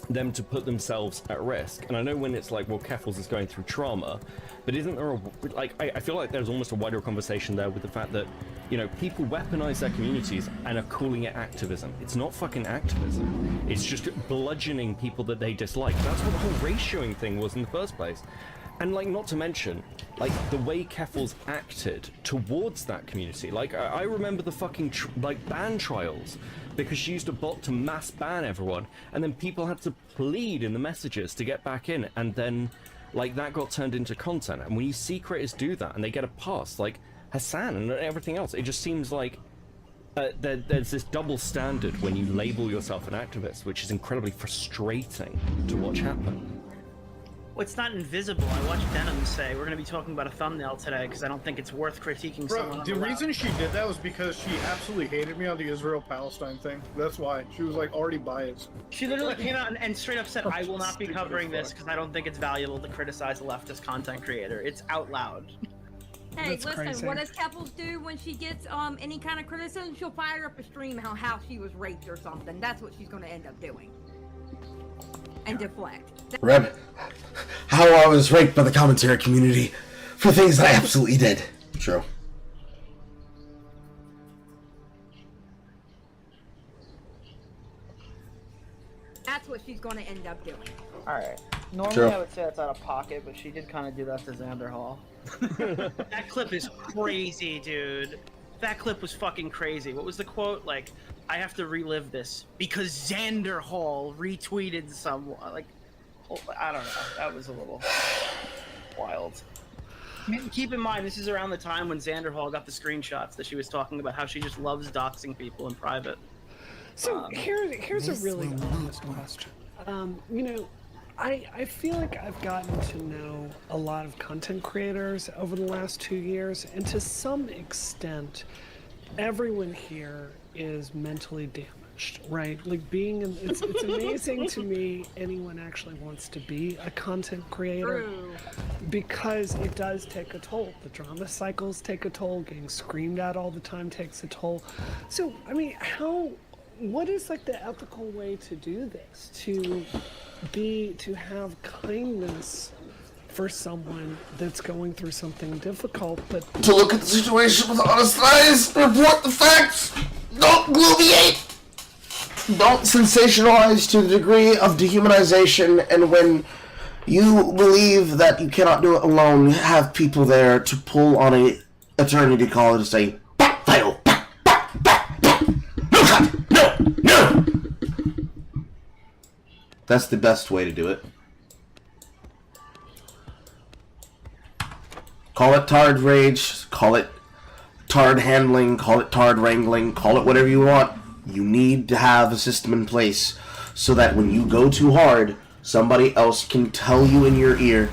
them to put themselves at risk. And I know when it's like, well, Keffals is going through trauma, but isn't there a, like, I feel like there's almost a wider conversation there with the fact that, you know, people weaponize their communities and are calling it activism. It's not fucking activism. It's just bludgeoning people that they dislike. That's what the whole ratioing thing was in the first place. And, like, not to mention, like, the way Keffals acted towards that community. Like, I remember the fucking, ban trials, because she used a bot to mass ban everyone, and then people had to plead in the messages to get back in, and then, like, that got turned into content. And when you see creators do that, and they get a pass, like Hassan and everything else, it just seems like there's this double standard when you label yourself an activist, which is incredibly frustrating to watch happen. it's not invisible. I watched Denim say we're going to be talking about a thumbnail today because I don't think it's worth critiquing someone. Bro, the reason she did that was because she absolutely hated me on the Israel-Palestine thing. That's why. She was like already biased. She literally came out and straight up said, I will not be covering this because I don't think it's valuable to criticize a leftist content creator. It's out loud. Hey, That's listen, crazy. what does Keffals do when she gets any kind of criticism? She'll fire up a stream how she was raped or something. That's what she's going to end up doing. And deflect. Reb, how I was raped by the commentary community for things that I absolutely did. True. That's what she's going to end up doing. Alright. Normally True. I would say that's out of pocket, but she did kind of do that to Xander Hall. That clip is crazy, dude. That clip was fucking crazy. What was the quote? Like, I have to relive this because Xander Hall retweeted someone. Like, I don't know. That was a little wild. I mean, keep in mind, this is around the time when Xander Hall got the screenshots that she was talking about how she just loves doxing people in private. So here's a really honest question. You know, I feel like I've gotten to know a lot of content creators over the last 2 years, and to some extent, everyone here is mentally damaged, right? Like it's amazing to me anyone actually wants to be a content creator. True. Because it does take a toll. The drama cycles take a toll. Getting screamed at all the time takes a toll. So, I mean, what is like the ethical way to do this? To have kindness for someone that's going through something difficult, but To look at the situation with honest eyes, report the facts, don't gloviate, don't sensationalize to the degree of dehumanization, and when you believe that you cannot do it alone, have people there to pull on a eternity caller to say, backfile, no cut, no. That's the best way to do it. Call it tard rage, call it tard handling, call it tard wrangling, call it whatever you want. You need to have a system in place so that when you go too hard, somebody else can tell you in your ear,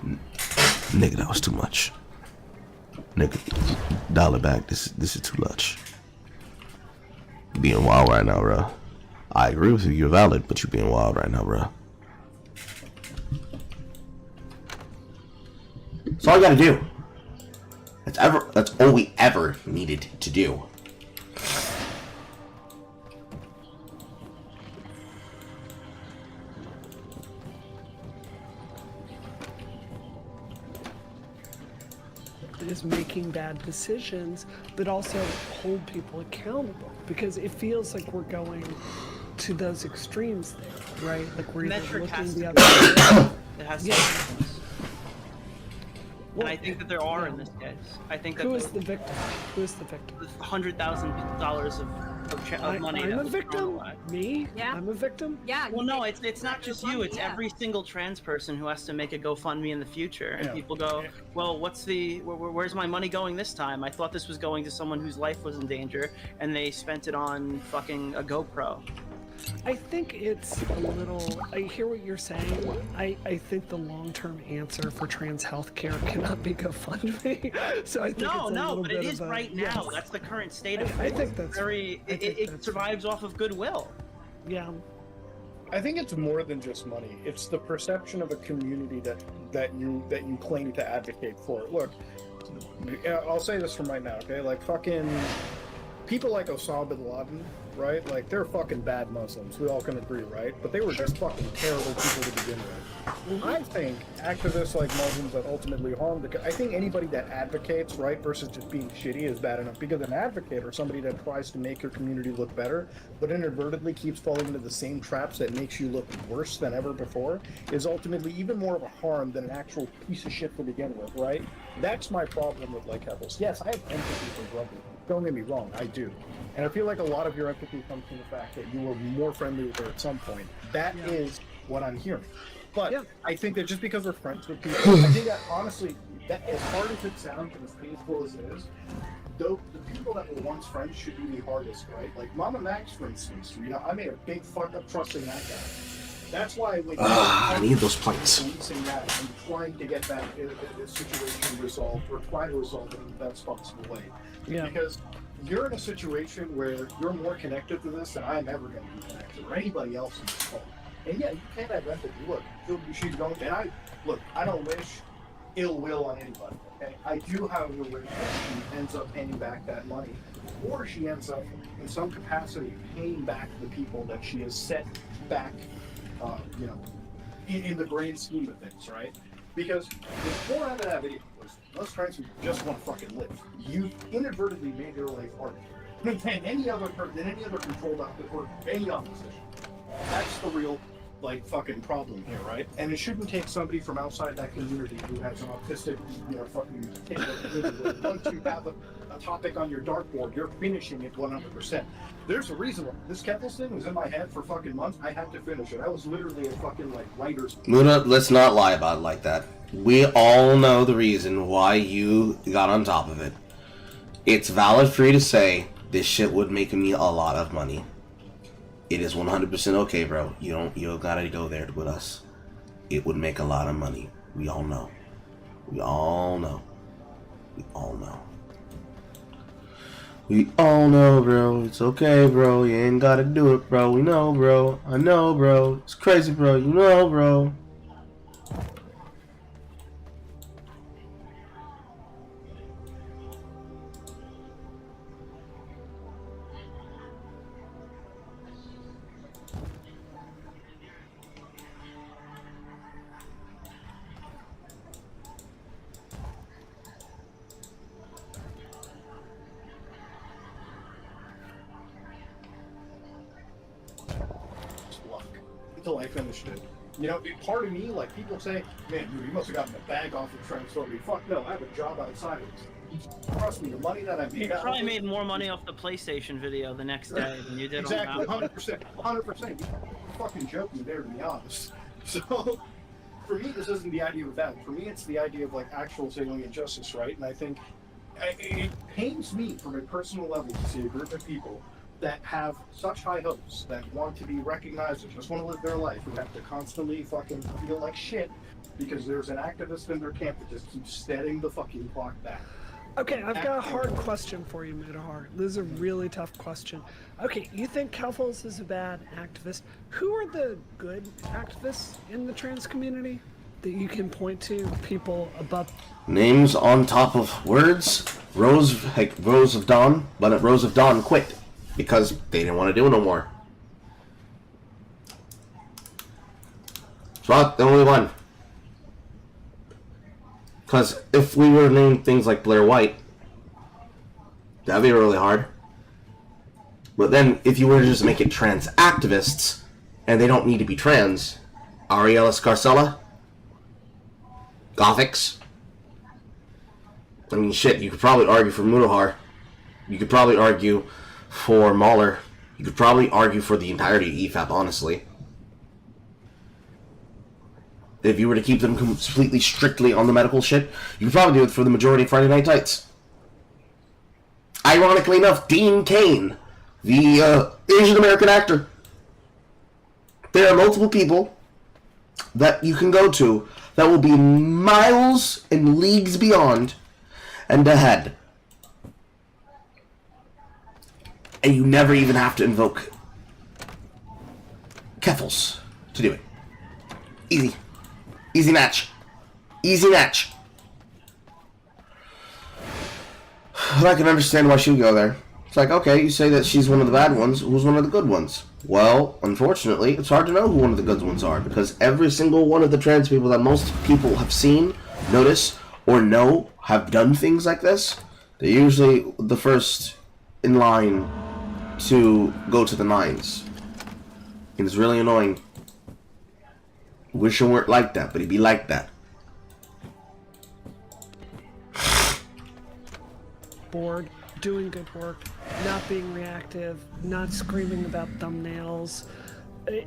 nigga, that was too much. Nigga, dial it back. This is too much. You're being wild right now, bro. I agree with you. You're valid, but you're being wild right now, bro. That's all you gotta do. That's all we ever needed to do. is making bad decisions, but also hold people accountable, because it feels like we're going to those extremes there, right? Like we're either Metric has looking to the other way. It has to Yeah. be. And I think that there are in this case. I think that Who is the victim? Who is the victim? $100,000 of money. I'm that a was victim. thrown away. Me? Yeah. I'm a victim. Yeah. Well, no, it's not just you. It's every single trans person who has to make a GoFundMe in the future, and Yeah. people go, "Well, where's my money going this time? I thought this was going to someone whose life was in danger, and they spent it on fucking a GoPro." I think it's a little. I hear what you're saying. I think the long-term answer for trans healthcare cannot be GoFundMe. So I think it's a little but bit it is of a, right now. yes. That's the current state of I things. think that's very. It survives off of goodwill. Yeah. I think it's more than just money. It's the perception of a community that you claim to advocate for. Look, I'll say this from right now, okay? Like fucking people like Osama bin Laden, right? Like they're fucking bad Muslims. We all can agree, right? But they were just fucking terrible people to begin with. I think activists like Muslims that ultimately harm I think anybody that advocates, right, versus just being shitty is bad enough, because an advocate or somebody that tries to make your community look better but inadvertently keeps falling into the same traps that makes you look worse than ever before is ultimately even more of a harm than an actual piece of shit to begin with, right? That's my problem with like Keffals. Yes, I have empathy for Grumpy. Don't get me wrong, I do. And I feel like a lot of your empathy comes from the fact that you were more friendly with her at some point. That is what I'm hearing. But I think that just because we're friends with people, I think that honestly, that as hard as it sounds and as painful as it is, though the people that were once friends should be the hardest, right? Like Mama Max, for instance, you know, I made a big fuck up trusting that guy. That's why when I need those points. policing that and trying to get that situation resolved or trying to resolve it in the best possible way. Yeah. Because you're in a situation where you're more connected to this than I'm ever going to be connected, or anybody else in this phone. And yeah, you can't have empathy. Look, she's going, and I don't wish ill will on anybody. Okay, I do, however, wish that she ends up paying back that money, or she ends up in some capacity paying back the people that she has set back, in the grand scheme of things, right? Because the more out of that video was most trans people just want to fucking live. You inadvertently made your life harder than any other controlled or any opposition. That's the real fucking problem here, right? And it shouldn't take somebody from outside that community who has an autistic, fucking kid. Once you have a topic on your dartboard, you're finishing it 100%. There's a reason why this Keffals thing was in my head for fucking months. I had to finish it. I was literally a fucking writer's. Luna, let's not lie about it like that. We all know the reason why you got on top of it. It's valid for you to say this shit would make me a lot of money. It is 100% okay, bro. You don't gotta go there with us. It would make a lot of money. We all know. We all know. We all know. We all know, bro. It's okay, bro. You ain't gotta do it, bro. We know, bro. I know, bro. It's crazy, bro. You know, bro. Until I finished it. Part of me, people say, man, dude, you must have gotten a bag off of transphobia. Fuck no, I have a job outside of it. Trust me, the money that I made. You probably made more money off the PlayStation video the next day than you did exactly, on 100%. You're fucking joking there, to be honest. So, for me, this isn't the idea of that. For me, it's the idea of actual salient justice, right? And I think it pains me from a personal level to see a group of people that have such high hopes, that want to be recognized, and just want to live their life, who have to constantly fucking feel like shit because there's an activist in their camp that just keeps setting the fucking clock back. Okay, I've got a hard question for you, Midahar. This is a really tough question. Okay, you think Keffals is a bad activist. Who are the good activists in the trans community that you can point to, people above? Names on top of words. Rose of Dawn, but Rose of Dawn quit because they didn't want to do it no more. It's not the only one. Because if we were to name things like Blair White, that'd be really hard. But then, if you were to just make it trans activists, and they don't need to be trans, Ariella Scarcella, Gothics. I mean, shit, you could probably argue for Mudahar. You could probably argue for Mahler. You could probably argue for the entirety of EFAP, honestly. If you were to keep them completely strictly on the medical shit, you could probably do it for the majority of Friday Night Tights. Ironically enough, Dean Cain, the Asian American actor. There are multiple people that you can go to that will be miles and leagues beyond and ahead. And you never even have to invoke Keffals to do it. Easy. Easy match. Easy match. I can understand why she would go there. It's like, okay, you say that she's one of the bad ones. Who's one of the good ones? Well, unfortunately, it's hard to know who one of the good ones are, because every single one of the trans people that most people have seen, notice, or know have done things like this, they're usually the first in line to go to the nines. And it's really annoying. Wish it weren't like that, but it'd be like that. Bored, doing good work, not being reactive, not screaming about thumbnails,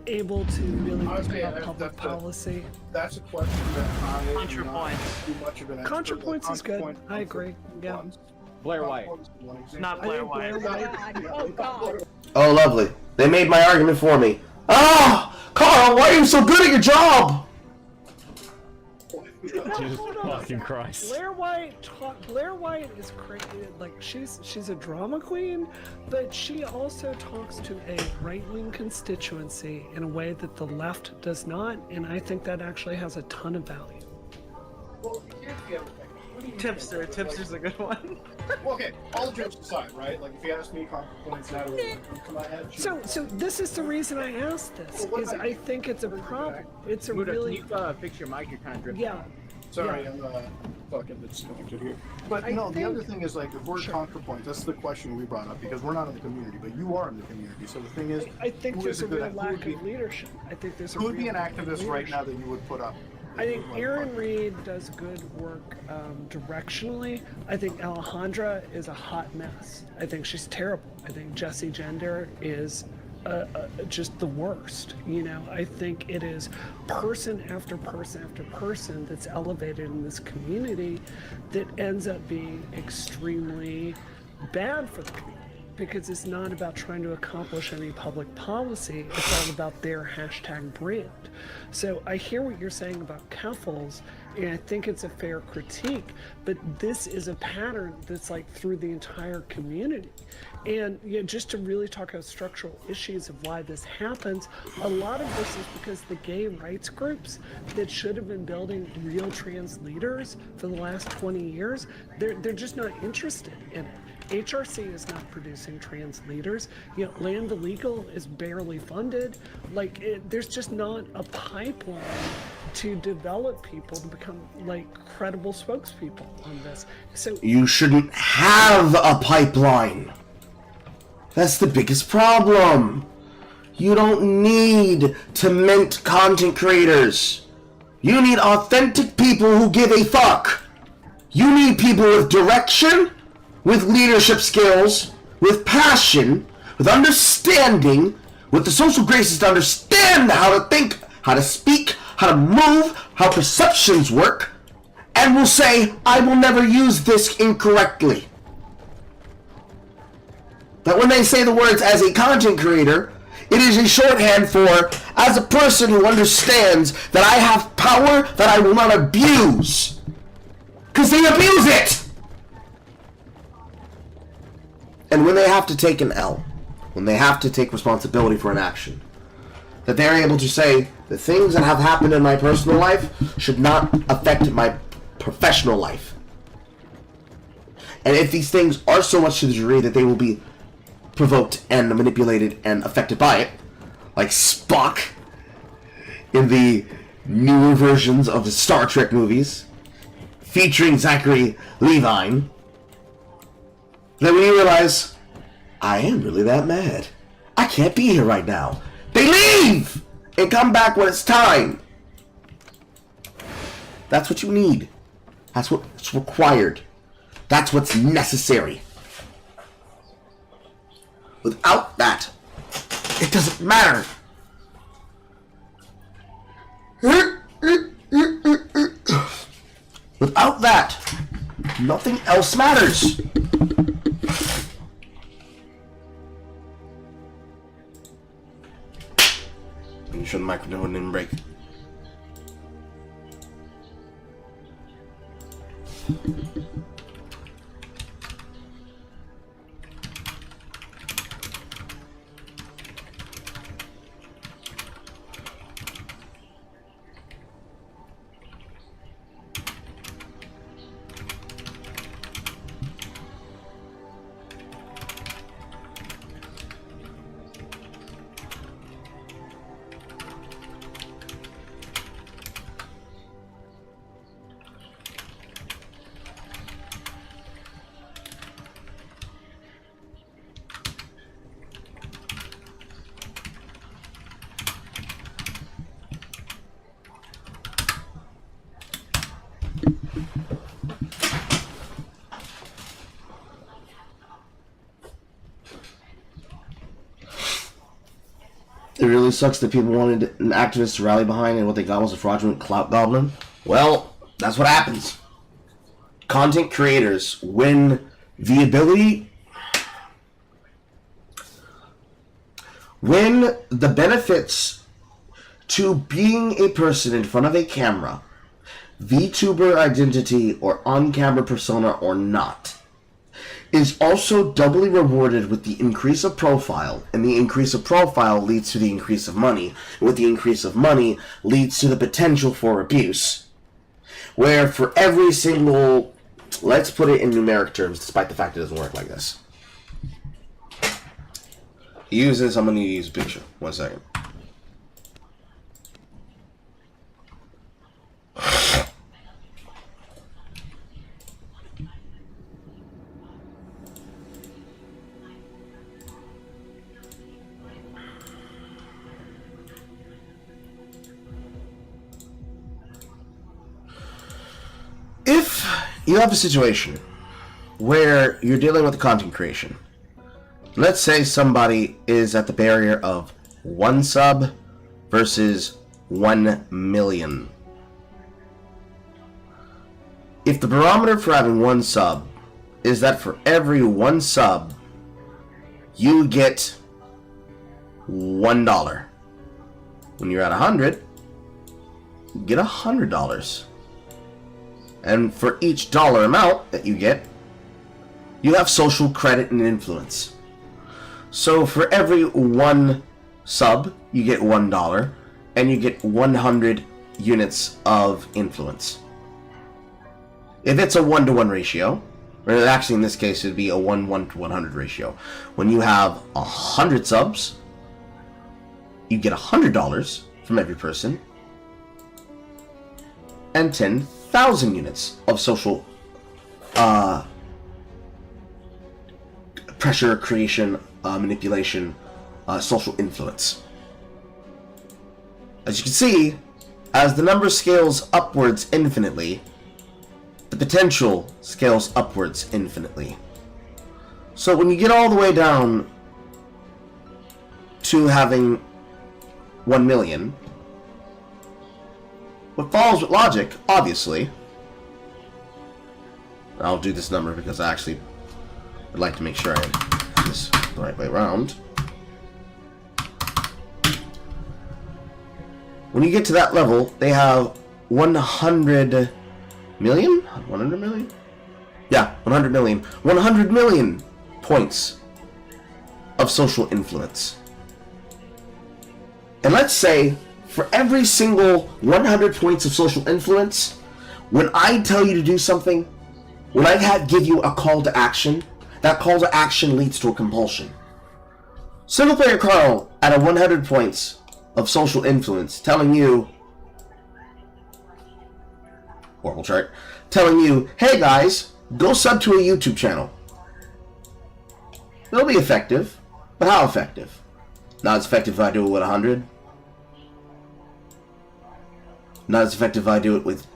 able to really think about public policy. That's a question that I ContraPoints. too much of an expert. ContraPoints is good. I agree. Yeah. Blair White. Not Blair White. Oh God. Oh, lovely. They made my argument for me. Ah! Carl, why are you so good at your job? Jesus fucking Christ. Blair White is crazy. Like she's a drama queen, but she also talks to a right-wing constituency in a way that the left does not, and I think that actually has a ton of value. Well, here's the other thing. Tipster's a good one. Well, okay, all jokes aside, right? Like, if you ask me points now to my head. So this is the reason I asked this, is I think it's a problem. It's a Muda, really... can you fix your mic? You're kind of drifting. Yeah. Sorry, Yeah. I'm fucking disconnected here. But no, the other thing is, like, if we're ContraPoints, that's the question we brought up, because we're not in the community, but you are in the community. So the thing is, I think who there's is a real good- lack of leadership. I think there's a who would be real an lack of activist right leadership. now that you would put up? I think Aaron Reed does good work directionally. I think Alejandra is a hot mess. I think she's terrible. I think Jessie Gender is just the worst. You know, I think it is person after person after person that's elevated in this community that ends up being extremely bad for the community. Because it's not about trying to accomplish any public policy, it's all about their hashtag brand. So I hear what you're saying about Keffals, and I think it's a fair critique, but this is a pattern that's like through the entire community. And you know, just to really talk about structural issues of why this happens, a lot of this is because the gay rights groups that should have been building real trans leaders for the last 20 years, they're just not interested in it. HRC is not producing trans leaders. You know, Land Illegal is barely funded. Like, there's just not a pipeline to develop people to become like credible spokespeople on this. So You shouldn't have a pipeline. That's the biggest problem. You don't need to mint content creators. You need authentic people who give a fuck. You need people with direction, with leadership skills, with passion, with understanding, with the social graces to understand how to think, how to speak, how to move, how perceptions work, and will say, I will never use this incorrectly. That when they say the words as a content creator, it is a shorthand for as a person who understands that I have power that I will not abuse. Because they abuse it! And when they have to take an L, when they have to take responsibility for an action, that they're able to say, the things that have happened in my personal life should not affect my professional life. And if these things are so much to the degree that they will be provoked and manipulated and affected by it, like Spock in the newer versions of the Star Trek movies, featuring Zachary Levine, then when you realize, I am really that mad. I can't be here right now. They leave! And come back when it's time. That's what you need. That's what's required. That's what's necessary. Without that, it doesn't matter. Without that, nothing else matters. Making sure the microphone didn't break. It really sucks that people wanted an activist to rally behind and what they got was a fraudulent clout goblin. Well, that's what happens. Content creators win the ability, when the benefits to being a person in front of a camera, VTuber identity or on-camera persona or not, is also doubly rewarded with the increase of profile, and the increase of profile leads to the increase of money, and with the increase of money leads to the potential for abuse, where for every single, let's put it in numeric terms, despite the fact it doesn't work like this. Use this, I'm going to use a picture. 1 second. If you have a situation where you're dealing with content creation, let's say somebody is at the barrier of 1 sub versus 1 million. If the barometer for having 1 sub is that for every 1 sub, you get $1. When you're at 100, you get $100. And for each dollar amount that you get, you have social credit and influence. So for every 1 sub, you get $1, and you get 100 units of influence. If it's a 1-to-1 ratio, or actually in this case it'd be a 1-to-100 ratio. When you have 100 subs, you get $100 from every person, and 10,000 units of social pressure, creation, manipulation, social influence. As you can see, as the number scales upwards infinitely, the potential scales upwards infinitely. So when you get all the way down to having 1 million, what follows with logic, obviously, I'll do this number because I actually would like to make sure I have this the right way around. When you get to that level, they have 100 million? 100 million? Yeah, 100 million. 100 million points of social influence. And let's say, for every single 100 points of social influence, when I tell you to do something, when I give you a call to action, that call to action leads to a compulsion. SinglePlayerCarl at a 100 points of social influence, telling you, horrible chart, telling you, hey guys, go sub to a YouTube channel. It'll be effective, but how effective? Not as effective if I do it with 100. Not as effective if I do it with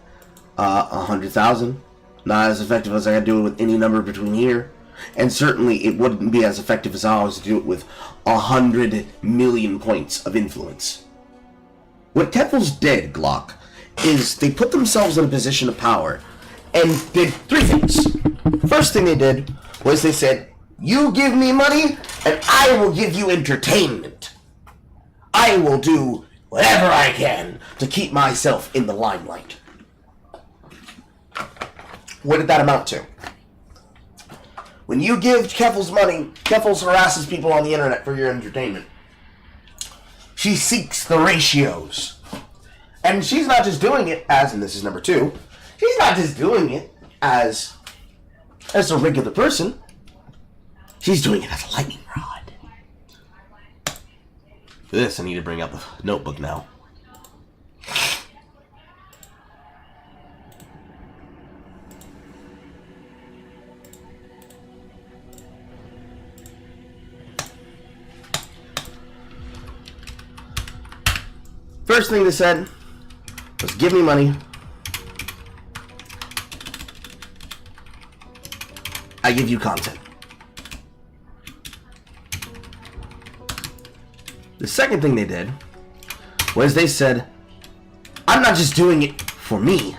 100,000. Not as effective as I do it with any number between here. And certainly it wouldn't be as effective as I was to do it with 100 million points of influence. What Keffals did, Glock, is they put themselves in a position of power and did 3 things. First thing they did was they said, you give me money and I will give you entertainment. I will do whatever I can to keep myself in the limelight. What did that amount to? When you give Keffals money, Keffals harasses people on the internet for your entertainment. She seeks the ratios. And she's not just doing it as, and this is number 2, she's not just doing it as a regular person. She's doing it as a lightning rod. For this, I need to bring up the notebook now. First thing they said was, give me money. I give you content. The second thing they did was they said, I'm not just doing it for me.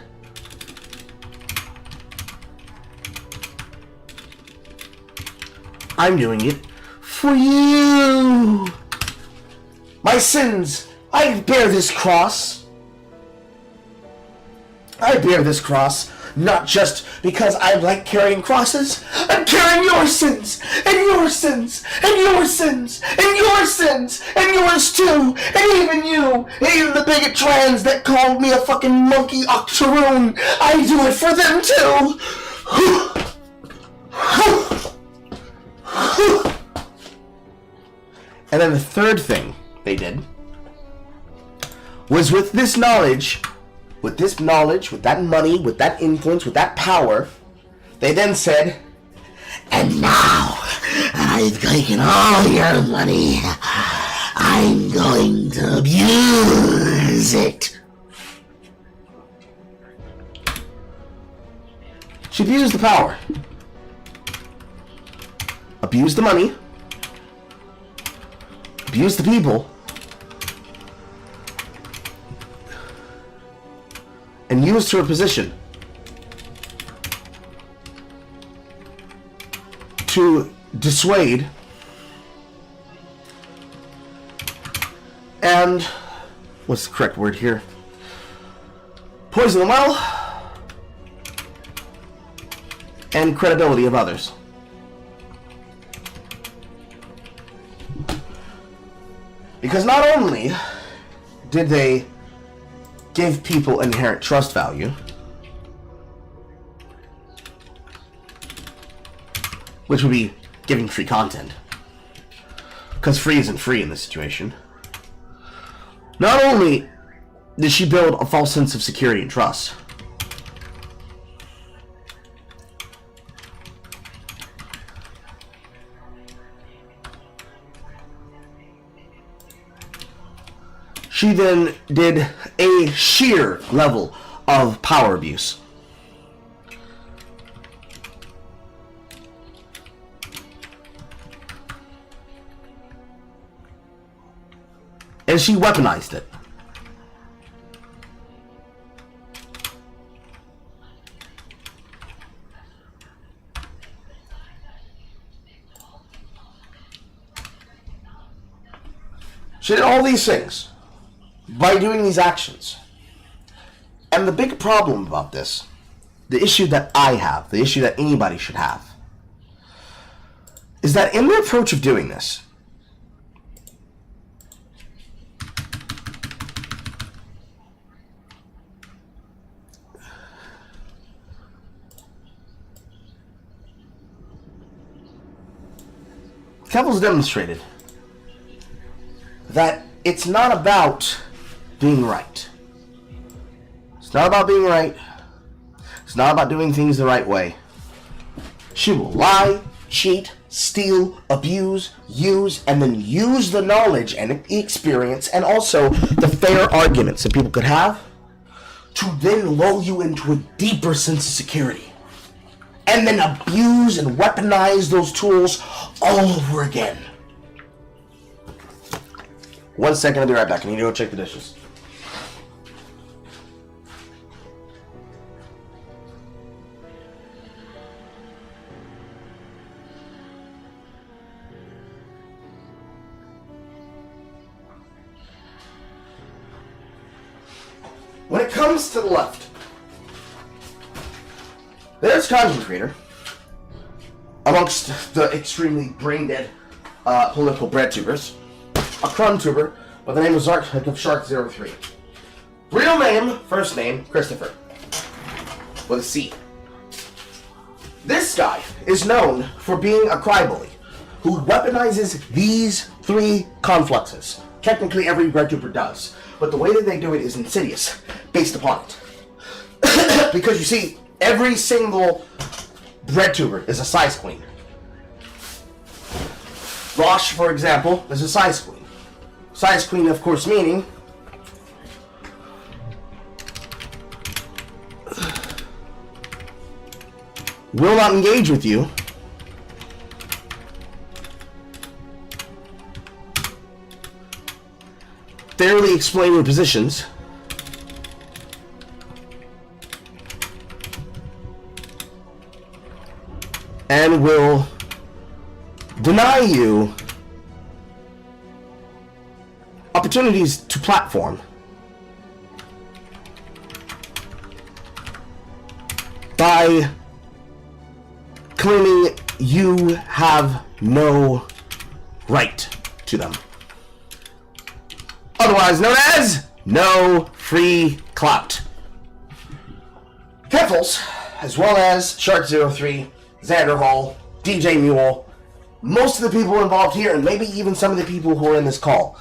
I'm doing it for you. My sins I bear this cross. I bear this cross not just because I like carrying crosses. I'm carrying your sins, and your sins, and your sins, and your sins, and yours too, and even you, even the bigot trans that called me a fucking monkey octoroon. I do it for them too. And then the third thing they did was with this knowledge, with that money, with that influence, with that power, they then said, and now I've taken all your money. I'm going to abuse it. She abused the power, abused the money, abused the people, and used her position to dissuade and, what's the correct word here? Poison the well and credibility of others. Because not only did they give people inherent trust value, which would be giving free content, because free isn't free in this situation. Not only did she build a false sense of security and trust, she then did a sheer level of power abuse. And she weaponized it. She did all these things by doing these actions. And the big problem about this, the issue that I have, the issue that anybody should have, is that in the approach of doing this, Keffals demonstrated that it's not about being right. It's not about being right. It's not about doing things the right way. She will lie, cheat, steal, abuse, use, and then use the knowledge and experience and also the fair arguments that people could have to then lull you into a deeper sense of security. And then abuse and weaponize those tools all over again. 1 second, I'll be right back. I need to go check the dishes. When it comes to the left, there's content creator amongst the extremely brain-dead political bread tubers, a crumb tuber by the name of Shark03. Real name, first name, Christopher, with a C. This guy is known for being a crybaby who weaponizes these three confluxes. Technically, every bread tuber does, but the way that they do it is insidious, based upon it. Because you see, every single bread tuber is a size queen. Rosh, for example, is a size queen. Size queen, of course, meaning will not engage with you fairly explain your positions and will deny you opportunity opportunities to platform by claiming you have no right to them. Otherwise known as no free clout. Keffals, as well as Shark03, Xander Hall, DJ Mule, most of the people involved here, and maybe even some of the people who are in this call.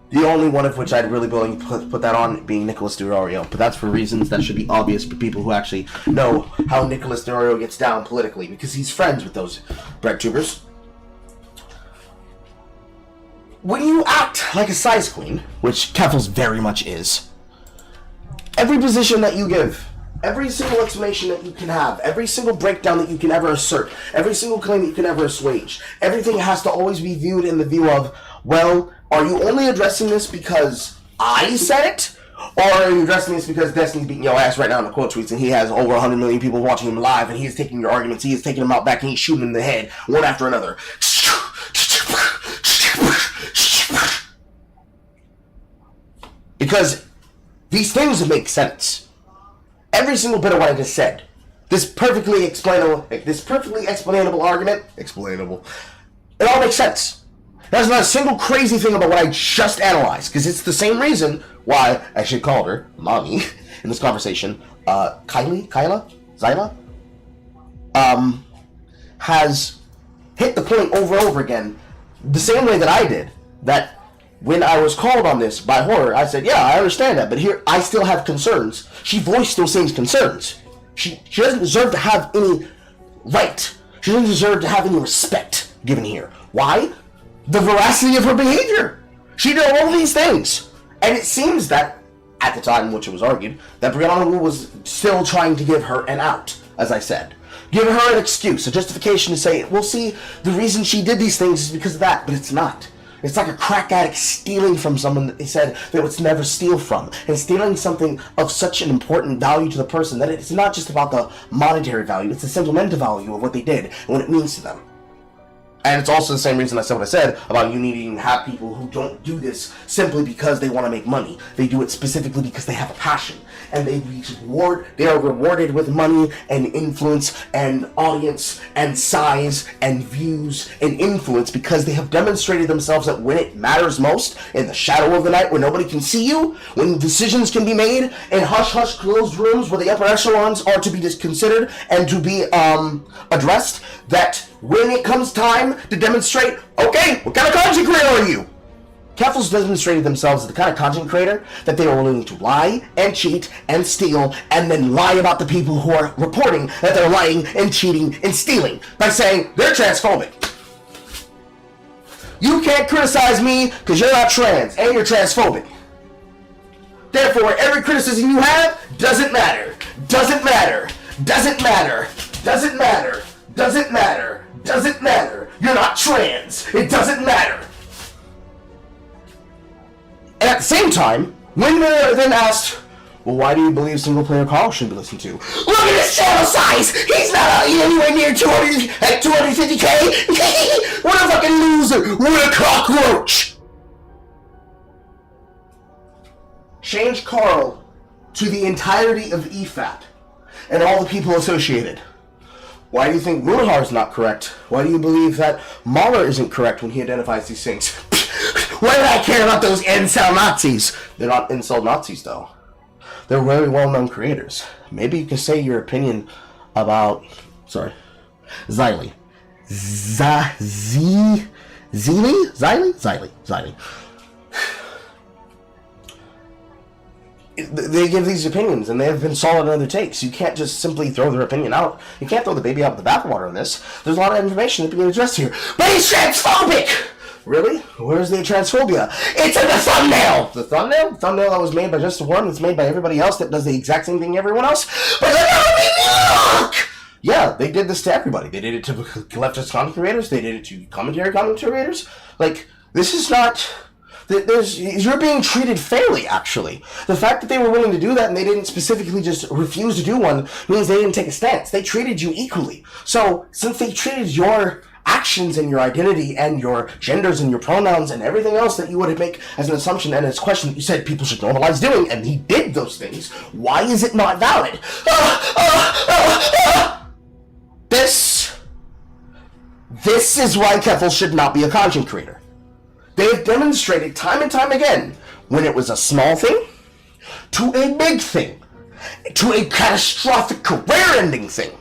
The only one of which I'd really be willing to put that on being Nicholas DeOrio, but that's for reasons that should be obvious for people who actually know how Nicholas DeOrio gets down politically, because he's friends with those breadtubers. When you act like a size queen, which Keffals very much is, every position that you give, every single explanation that you can have, every single breakdown that you can ever assert, every single claim that you can ever assuage, everything has to always be viewed in the view of, well, are you only addressing this because I said it? Or are you addressing this because Destiny's beating your ass right now in the quote tweets and he has over 100 million people watching him live and he is taking your arguments, he is taking them out back and he's shooting them in the head one after another. Because these things make sense. Every single bit of what I just said. This perfectly explainable argument, it all makes sense. There's not a single crazy thing about what I just analyzed, because it's the same reason why I should call her mommy in this conversation. Kyla, has hit the point over and over again, the same way that I did. That when I was called on this by Horror, I said, yeah, I understand that, but here I still have concerns. She voiced those same concerns. She doesn't deserve to have any right. She doesn't deserve to have any respect given here. Why? The veracity of her behavior. She did all these things. And it seems that, at the time in which it was argued, that Brianna Wu was still trying to give her an out, as I said. Give her an excuse, a justification to say, well, see, the reason she did these things is because of that, but it's not. It's like a crack addict stealing from someone that they said they would never steal from. And stealing something of such an important value to the person that it's not just about the monetary value, it's the sentimental value of what they did and what it means to them. And it's also the same reason I said what I said about you needing to have people who don't do this simply because they want to make money. They do it specifically because they have a passion. And they are rewarded with money and influence and audience and size and views and influence because they have demonstrated themselves that when it matters most, in the shadow of the night where nobody can see you, when decisions can be made in hush-hush closed rooms where the upper echelons are to be considered and to be addressed, that when it comes time to demonstrate, okay, what kind of content creator are you? Keffals demonstrated themselves as the kind of content creator that they are willing to lie and cheat and steal and then lie about the people who are reporting that they're lying and cheating and stealing by saying they're transphobic. You can't criticize me because you're not trans and you're transphobic. Therefore, every criticism you have doesn't matter. Doesn't matter. Doesn't matter. Doesn't matter. Doesn't matter. Doesn't matter. You're not trans. It doesn't matter. And at the same time, when they're then asked, well, why do you believe SinglePlayerCarl should be listened to? Look at his channel size! He's not anywhere near 250K! What a fucking loser! What a cockroach! Change Carl to the entirety of EFAP and all the people associated. Why do you think Munahar's not correct? Why do you believe that Mahler isn't correct when he identifies these things? Why do I care about those incel Nazis? They're not incel Nazis, though. They're very well-known creators. Maybe you can say your opinion about... Sorry. Xylee. Xylee? They give these opinions, and they have been solid in other takes. You can't just simply throw their opinion out. You can't throw the baby out with the bathwater on this. There's a lot of information that can be addressed here. But he's transphobic! Really? Where's the transphobia? It's in the thumbnail! The thumbnail? The thumbnail that was made by just one that's made by everybody else that does the exact same thing everyone else? But look! Yeah, they did this to everybody. They did it to leftist content creators. They did it to commentary content creators. Like, this is not... You're being treated fairly, actually. The fact that they were willing to do that and they didn't specifically just refuse to do one means they didn't take a stance. They treated you equally. So, since they treated your actions and your identity and your genders and your pronouns and everything else that you would make as an assumption and as a question that you said people should normalize doing, and he did those things, why is it not valid? This is why Keffals should not be a content creator. They have demonstrated time and time again, when it was a small thing, to a big thing, to a catastrophic career-ending thing,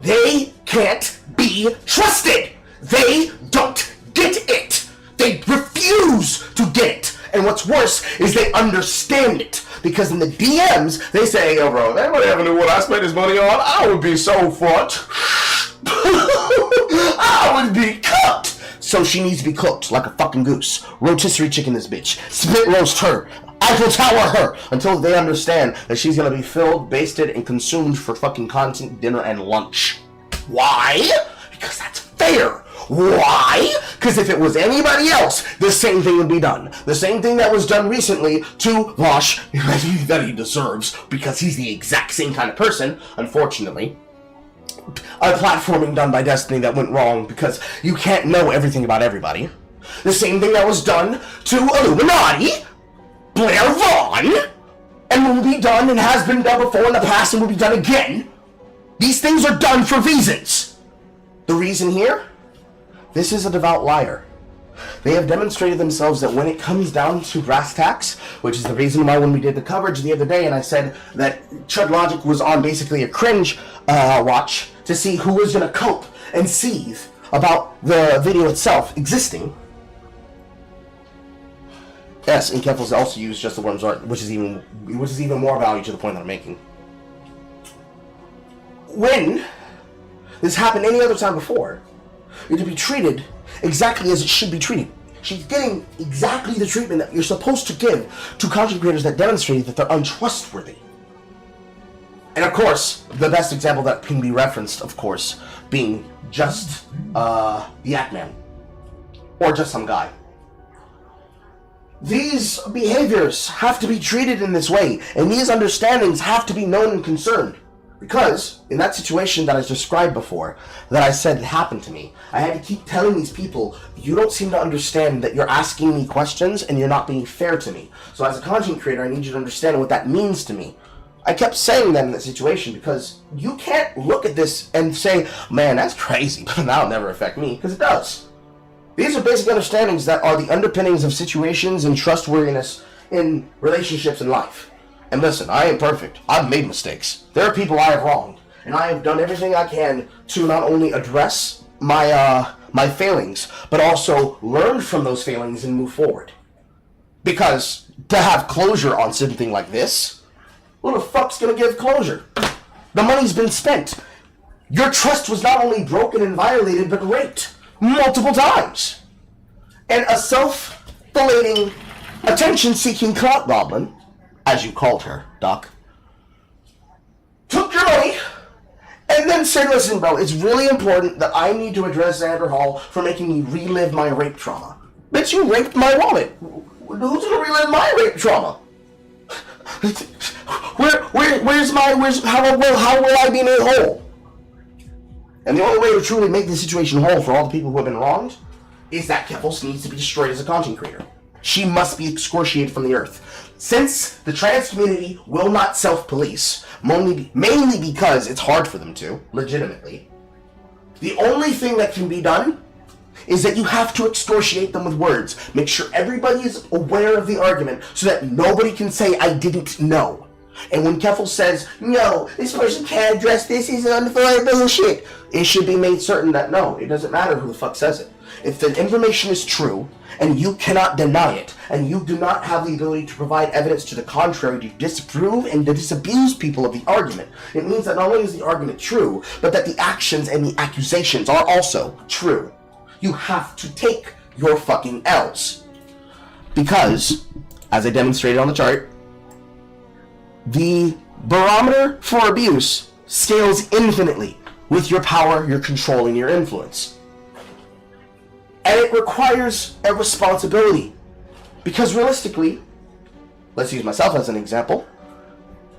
they can't be trusted. They don't get it. They refuse to get it. And what's worse is they understand it. Because in the DMs, they say, yo bro, if anybody ever knew what I spent his money on, I would be so fucked. I would be cooked. So she needs to be cooked like a fucking goose. Rotisserie chicken this bitch. Spit roast her. Eiffel Tower her. Until they understand that she's gonna be filled, basted, and consumed for fucking content, dinner, and lunch. Why? Because that's fair. Why? Because if it was anybody else, the same thing would be done. The same thing that was done recently to Vosh that he deserves, because he's the exact same kind of person, unfortunately. A platforming done by Destiny that went wrong because you can't know everything about everybody. The same thing that was done to Illuminati, Blair Vaughn, and will be done and has been done before in the past and will be done again. These things are done for reasons. The reason here? This is a devout liar. They have demonstrated themselves that when it comes down to brass tacks, which is the reason why when we did the coverage the other day and I said that Chud Logic was on basically a cringe watch to see who was going to cope and seethe about the video itself existing. Yes, and Keffals also used Just the Worm's art, which is even more value to the point that I'm making. When this happened any other time before, it would be treated exactly as it should be treated. She's getting exactly the treatment that you're supposed to give to content creators that demonstrate that they're untrustworthy. And of course, the best example that can be referenced, of course, being just the Yak-Man. Or just some guy. These behaviors have to be treated in this way, and these understandings have to be known and concerned. Because, in that situation that I described before, that I said happened to me, I had to keep telling these people, you don't seem to understand that you're asking me questions and you're not being fair to me. So as a content creator, I need you to understand what that means to me. I kept saying that in that situation because you can't look at this and say, man, that's crazy, but that'll never affect me, because it does. These are basic understandings that are the underpinnings of situations and trustworthiness in relationships and life. And listen, I ain't perfect. I've made mistakes. There are people I have wronged. And I have done everything I can to not only address my failings, but also learn from those failings and move forward. Because to have closure on something like this, who the fuck's gonna give closure? The money's been spent. Your trust was not only broken and violated, but raped multiple times. And a self-filleting, attention-seeking clout goblin, as you called her, Doc, took your money and then said, listen, bro, it's really important that I need to address Xander Hall for making me relive my rape trauma. Bitch, you raped my wallet. Who's gonna relive my rape trauma? How will I be made whole? And the only way to truly make this situation whole for all the people who have been wronged is that Keffals needs to be destroyed as a content creator. She must be excoriated from the earth. Since the trans community will not self-police, mainly because it's hard for them to, legitimately, the only thing that can be done is that you have to excoriate them with words. Make sure everybody is aware of the argument so that nobody can say, I didn't know. And when Keffals says, no, this person can't address this, is unfair bullshit, it should be made certain that no, it doesn't matter who the fuck says it. If the information is true, and you cannot deny it, and you do not have the ability to provide evidence to the contrary to disprove and to disabuse people of the argument, it means that not only is the argument true, but that the actions and the accusations are also true. You have to take your fucking L's. Because, as I demonstrated on the chart, the barometer for abuse scales infinitely with your power, your control, and your influence. And it requires a responsibility. Because realistically, let's use myself as an example.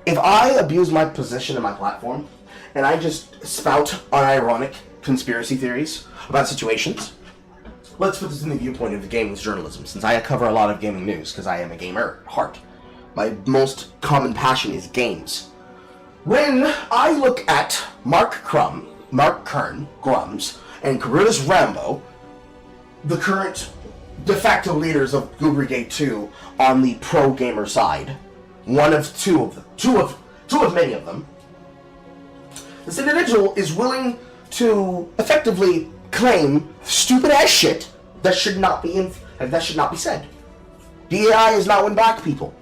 If I abuse my position and my platform, and I just spout unironic, conspiracy theories about situations. Let's put this in the viewpoint of the gaming journalism, since I cover a lot of gaming news, because I am a gamer at heart. My most common passion is games. When I look at Mark Kern, Grums, and Carudis Rambo, the current de facto leaders of Goobregate 2 on the pro gamer side, one of two of many of them, this individual is willing to effectively claim stupid ass shit that should not be said. DEI is not when black people.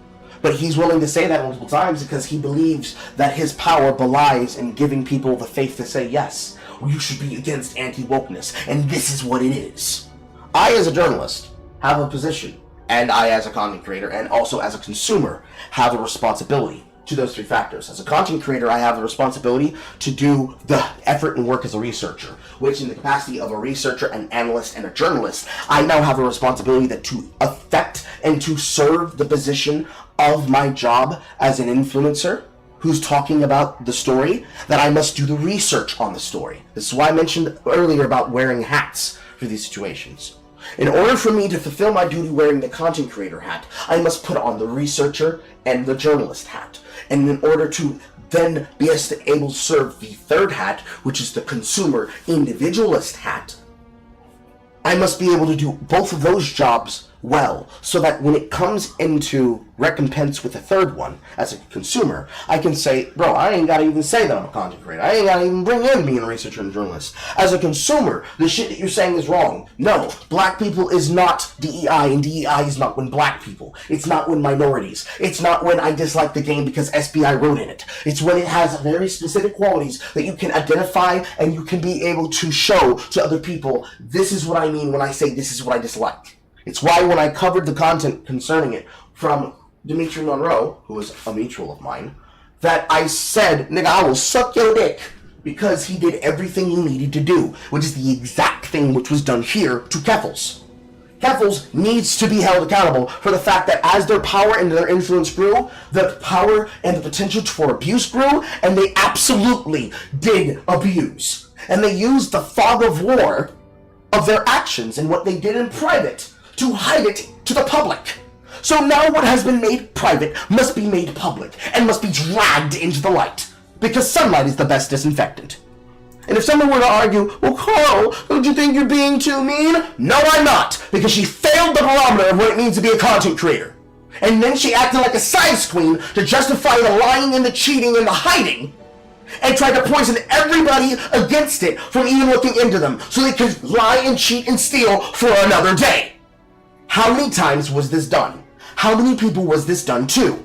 But he's willing to say that multiple times because he believes that his power belies in giving people the faith to say, yes, you should be against anti-wokeness, and this is what it is. I, as a journalist, have a position, and I, as a content creator, and also as a consumer, have a responsibility to those three factors. As a content creator, I have the responsibility to do the effort and work as a researcher, which in the capacity of a researcher, an analyst, and a journalist, I now have a responsibility that to affect and to serve the position of my job as an influencer who's talking about the story, that I must do the research on the story. This is why I mentioned earlier about wearing hats for these situations. In order for me to fulfill my duty wearing the content creator hat, I must put on the researcher and the journalist hat. And in order to then be able to serve the third hat, which is the consumer individualist hat, I must be able to do both of those jobs well, so that when it comes into recompense with the third one, as a consumer, I can say, bro, I ain't gotta even say that I'm a content creator. I ain't gotta even bring in being a researcher and journalist. As a consumer, the shit that you're saying is wrong. No, black people is not DEI, and DEI is not when black people. It's not when minorities. It's not when I dislike the game because SBI wrote in it. It's when it has very specific qualities that you can identify and you can be able to show to other people, this is what I mean when I say this is what I dislike. It's why when I covered the content concerning it from Dimitri Monroe, who is a mutual of mine, that I said, nigga, I will suck your dick, because he did everything he needed to do, which is the exact thing which was done here to Keffals. Keffals needs to be held accountable for the fact that as their power and their influence grew, the power and the potential for abuse grew, and they absolutely did abuse. And they used the fog of war of their actions and what they did in private to hide it to the public. So now what has been made private must be made public and must be dragged into the light, because sunlight is the best disinfectant. And if someone were to argue, well, Carl, don't you think you're being too mean? No, I'm not, because she failed the barometer of what it means to be a content creator. And then she acted like a science queen to justify the lying and the cheating and the hiding, and tried to poison everybody against it from even looking into them, so they could lie and cheat and steal for another day. How many times was this done? How many people was this done to?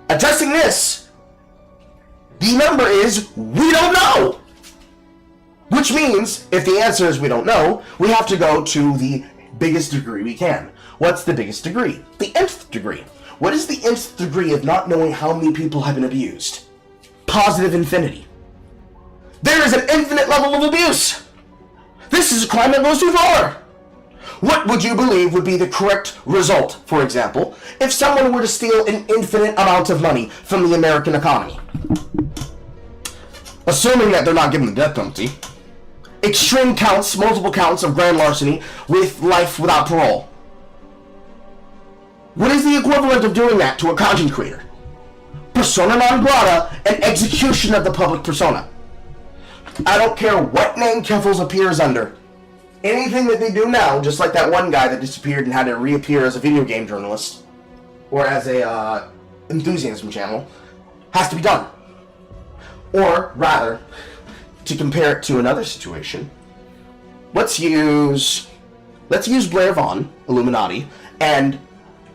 Addressing this, the number is, we don't know. Which means, if the answer is we don't know, we have to go to the biggest degree we can. What's the biggest degree? The nth degree. What is the nth degree of not knowing how many people have been abused? Positive infinity. There is an infinite level of abuse. This is a crime that goes too far. What would you believe would be the correct result, for example, if someone were to steal an infinite amount of money from the American economy? Assuming that they're not given the death penalty. Extreme counts, multiple counts of grand larceny with life without parole. What is the equivalent of doing that to a content creator? Persona non grata and execution of the public persona. I don't care what name Keffals appears under. Anything that they do now, just like that one guy that disappeared and had to reappear as a video game journalist, or as a enthusiasm channel, has to be done. Or rather, to compare it to another situation, let's use Blair Vaughn, Illuminati, and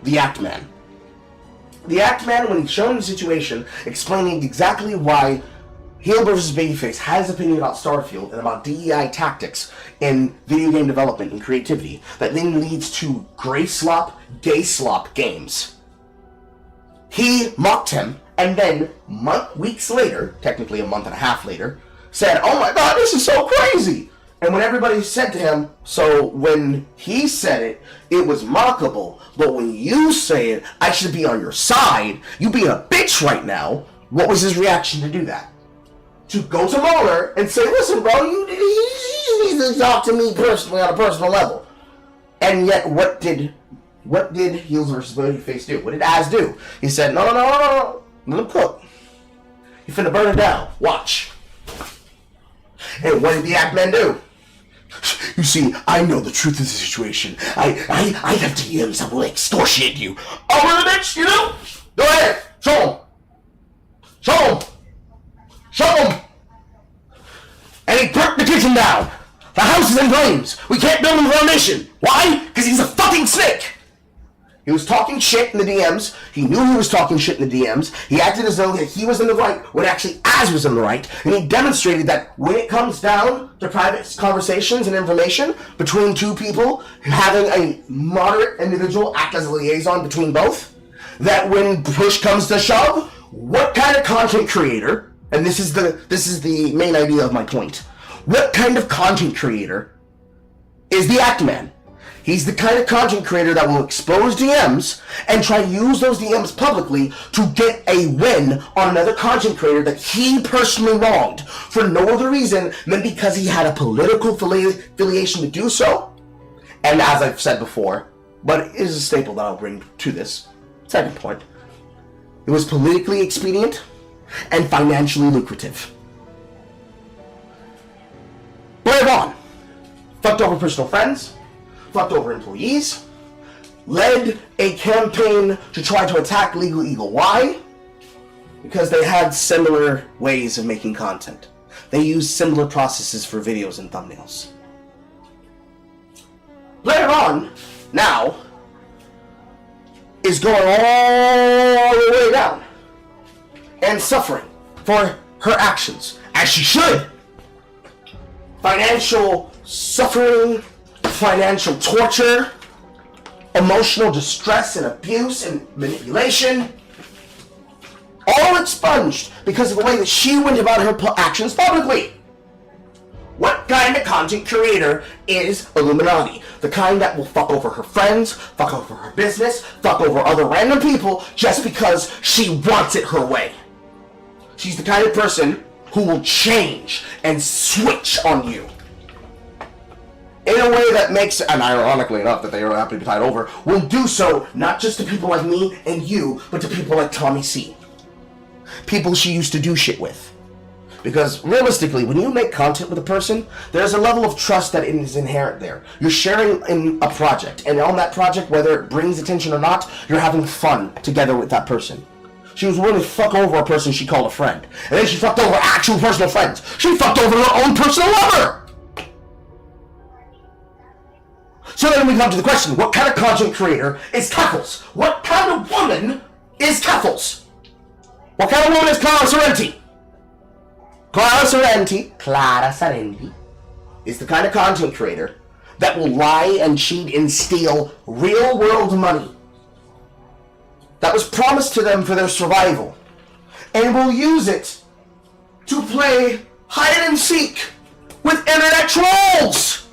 the Act Man. The Act Man, when he's shown the situation, explaining exactly why Heel vs. Babyface has his opinion about Starfield and about DEI tactics in video game development and creativity that then leads to gray slop, gay slop games. He mocked him, and then weeks later, technically a month and a half later, said, oh my god, this is so crazy! And when everybody said to him, so when he said it, it was mockable, but when you say it, I should be on your side, you being a bitch right now, what was his reaction to do that? to go to Mueller and say, listen, bro, you need to talk to me personally on a personal level. And yet, what did Heels versus Babyface do? What did Az do? He said, no. Let him cook. You finna burn it down. Watch. And what did the Act Men do? You see, I know the truth of the situation. I have DMs that will extortionate you. Oh, really, bitch? You know? Go ahead. Show him. And he burnt the kitchen down. The house is in flames. We can't build him a foundation. Why? Because he's a fucking snake. He was talking shit in the DMs. He knew he was talking shit in the DMs. He acted as though he was in the right when actually Az was in the right. And he demonstrated that when it comes down to private conversations and information between two people, having a moderate individual act as a liaison between both, that when push comes to shove, what kind of content creator, and this is the main idea of my point, what kind of content creator is the Act Man? He's the kind of content creator that will expose DMs and try to use those DMs publicly to get a win on another content creator that he personally wronged for no other reason than because he had a political affiliation to do so. And as I've said before, but it is a staple that I'll bring to this second point, it was politically expedient and financially lucrative. Blair Vaughn fucked over personal friends, fucked over employees, led a campaign to try to attack Legal Eagle. Why? Because they had similar ways of making content. They used similar processes for videos and thumbnails. Later on, now, is going all the way down and suffering for her actions, as she should. Financial suffering, financial torture, emotional distress and abuse and manipulation, all expunged because of the way that she went about her actions publicly. What kind of content creator is Illuminati? The kind that will fuck over her friends, fuck over her business, fuck over other random people just because she wants it her way. She's the kind of person who will change and switch on you in a way that makes, and ironically enough that they are happy to be tied over, will do so not just to people like me and you, but to people like Tommy C. People she used to do shit with. Because realistically, when you make content with a person, there's a level of trust that is inherent there. You're sharing in a project, and on that project, whether it brings attention or not, you're having fun together with that person. She was willing to fuck over a person she called a friend. And then she fucked over actual personal friends. She fucked over her own personal lover! So then we come to the question, what kind of content creator is Keffals? What kind of woman is Keffals? What kind of woman is Clara Sorrenti? Clara Sorrenti is the kind of content creator that will lie and cheat and steal real world money that was promised to them for their survival, and will use it to play hide and seek with internet trolls.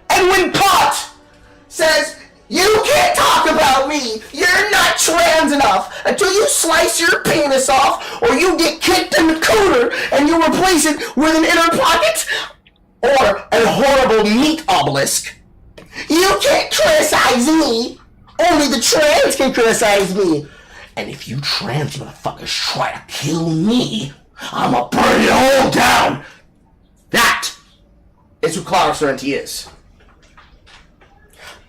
And when caught, says, you can't talk about me, you're not trans enough until you slice your penis off or you get kicked in the cooter and you replace it with an inner pocket or a horrible meat obelisk. You can't criticize me, only the trans can criticize me. And if you trans motherfuckers try to kill me, I'ma burn it all down. That is who Clara Sorrenti is.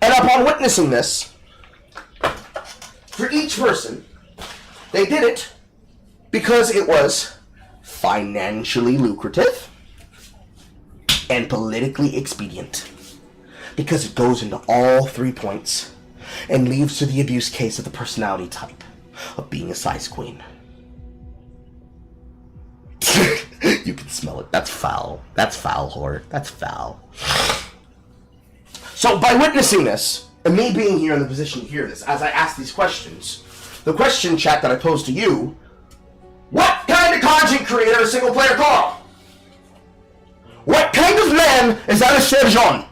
And upon witnessing this, for each person, they did it because it was financially lucrative and politically expedient. Because it goes into all 3 points and leads to the abuse case of the personality type of being a size queen. You can smell it. That's foul. That's foul, whore. That's foul. So by witnessing this, and me being here in the position to hear this, as I ask these questions, the question, chat, that I pose to you, what kind of content creator is SinglePlayerCarl? What kind of man is Alistair Jean?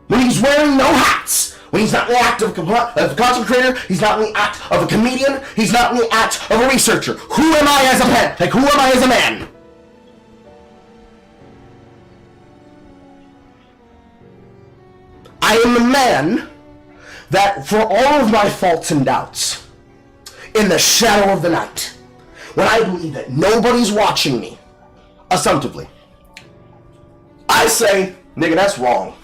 When he's wearing no hats, When he's not in the act of a content creator, he's not in the act of a comedian, he's not in the act of a researcher. Who am I as a man? Like, who am I as a man? I am the man that, for all of my faults and doubts, in the shadow of the night, when I believe that nobody's watching me, assumptively, I say, nigga, that's wrong.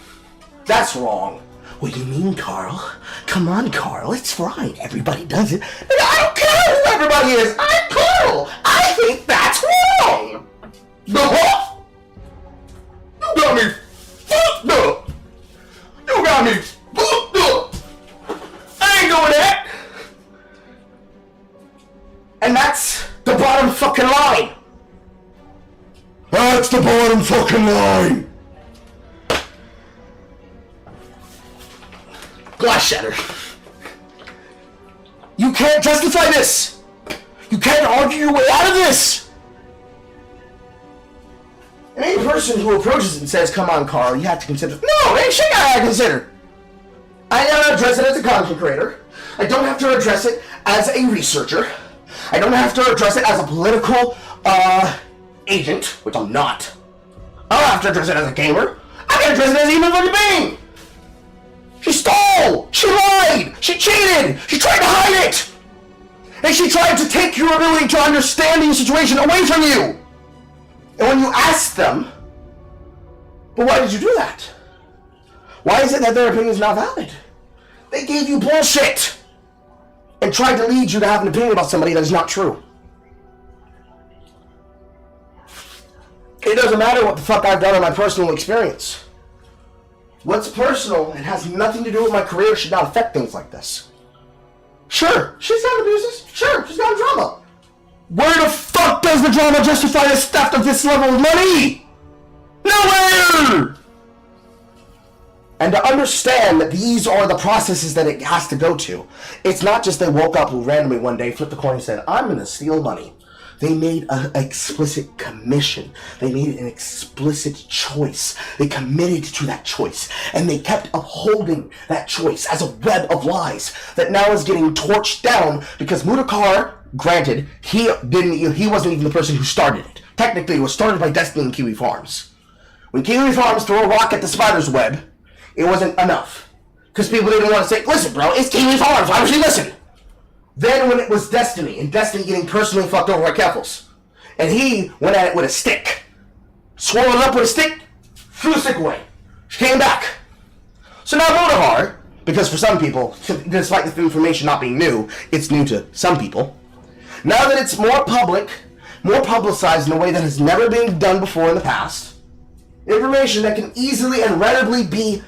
That's wrong. What do you mean, Carl? Come on, Carl, it's fine. Everybody does it. And I don't care who everybody is. I'm Carl. I think that's wrong. No. You got me fucked up. You got me fucked up. I ain't doing that. And that's the bottom fucking line. That's the bottom fucking line. Glass shatter. You can't justify this. You can't argue your way out of this. And any person who approaches it and says, come on, Carl, you have to consider. No, ain't shit I gotta consider. I don't address it as a content creator. I don't have to address it as a researcher. I don't have to address it as a political agent, which I'm not. I don't have to address it as a gamer. I can address it as a human being. She stole! She lied! She cheated! She tried to hide it! And she tried to take your ability to understand the situation away from you! And when you ask them, but why did you do that? Why is it that their opinion is not valid? They gave you bullshit! And tried to lead you to have an opinion about somebody that is not true. It doesn't matter what the fuck I've done in my personal experience. What's personal and has nothing to do with my career should not affect things like this. Sure, she's got abuses. Sure, she's got drama. Where the fuck does the drama justify the theft of this level of money? Nowhere! And to understand that these are the processes that it has to go to. It's not just they woke up randomly one day, flipped the coin and said, I'm going to steal money. They made an explicit commission. They made an explicit choice. They committed to that choice. And they kept upholding that choice as a web of lies that now is getting torched down because Mudokar, granted, he wasn't even the person who started it. Technically, it was started by Destiny and Kiwi Farms. When Kiwi Farms threw a rock at the spider's web, it wasn't enough. Because people didn't want to say, listen, bro, it's Kiwi Farms. Why would you listen? Then when it was Destiny, and Destiny getting personally fucked over by Keffals, and he went at it with a stick, swallowed it up with a stick, threw the stick away. She came back. So now Mudokar, because for some people, despite the information not being new, it's new to some people. Now that it's more public, more publicized in a way that has never been done before in the past, information that can easily and readily be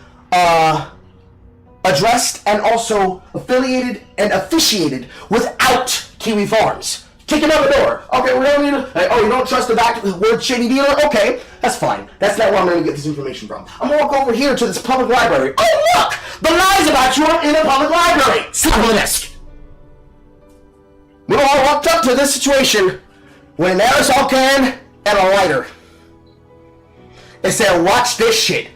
addressed and also affiliated and officiated without Kiwi Farms. Kick it out the door. Okay, we don't need to. Oh, you don't trust the back word shady dealer? Okay, that's fine. That's not where I'm going to get this information from. I'm going to walk over here to this public library. Oh, look! The lies about you are in a public library. Slap on the desk. We all walked up to this situation with an aerosol can and a lighter. And said, watch this shit.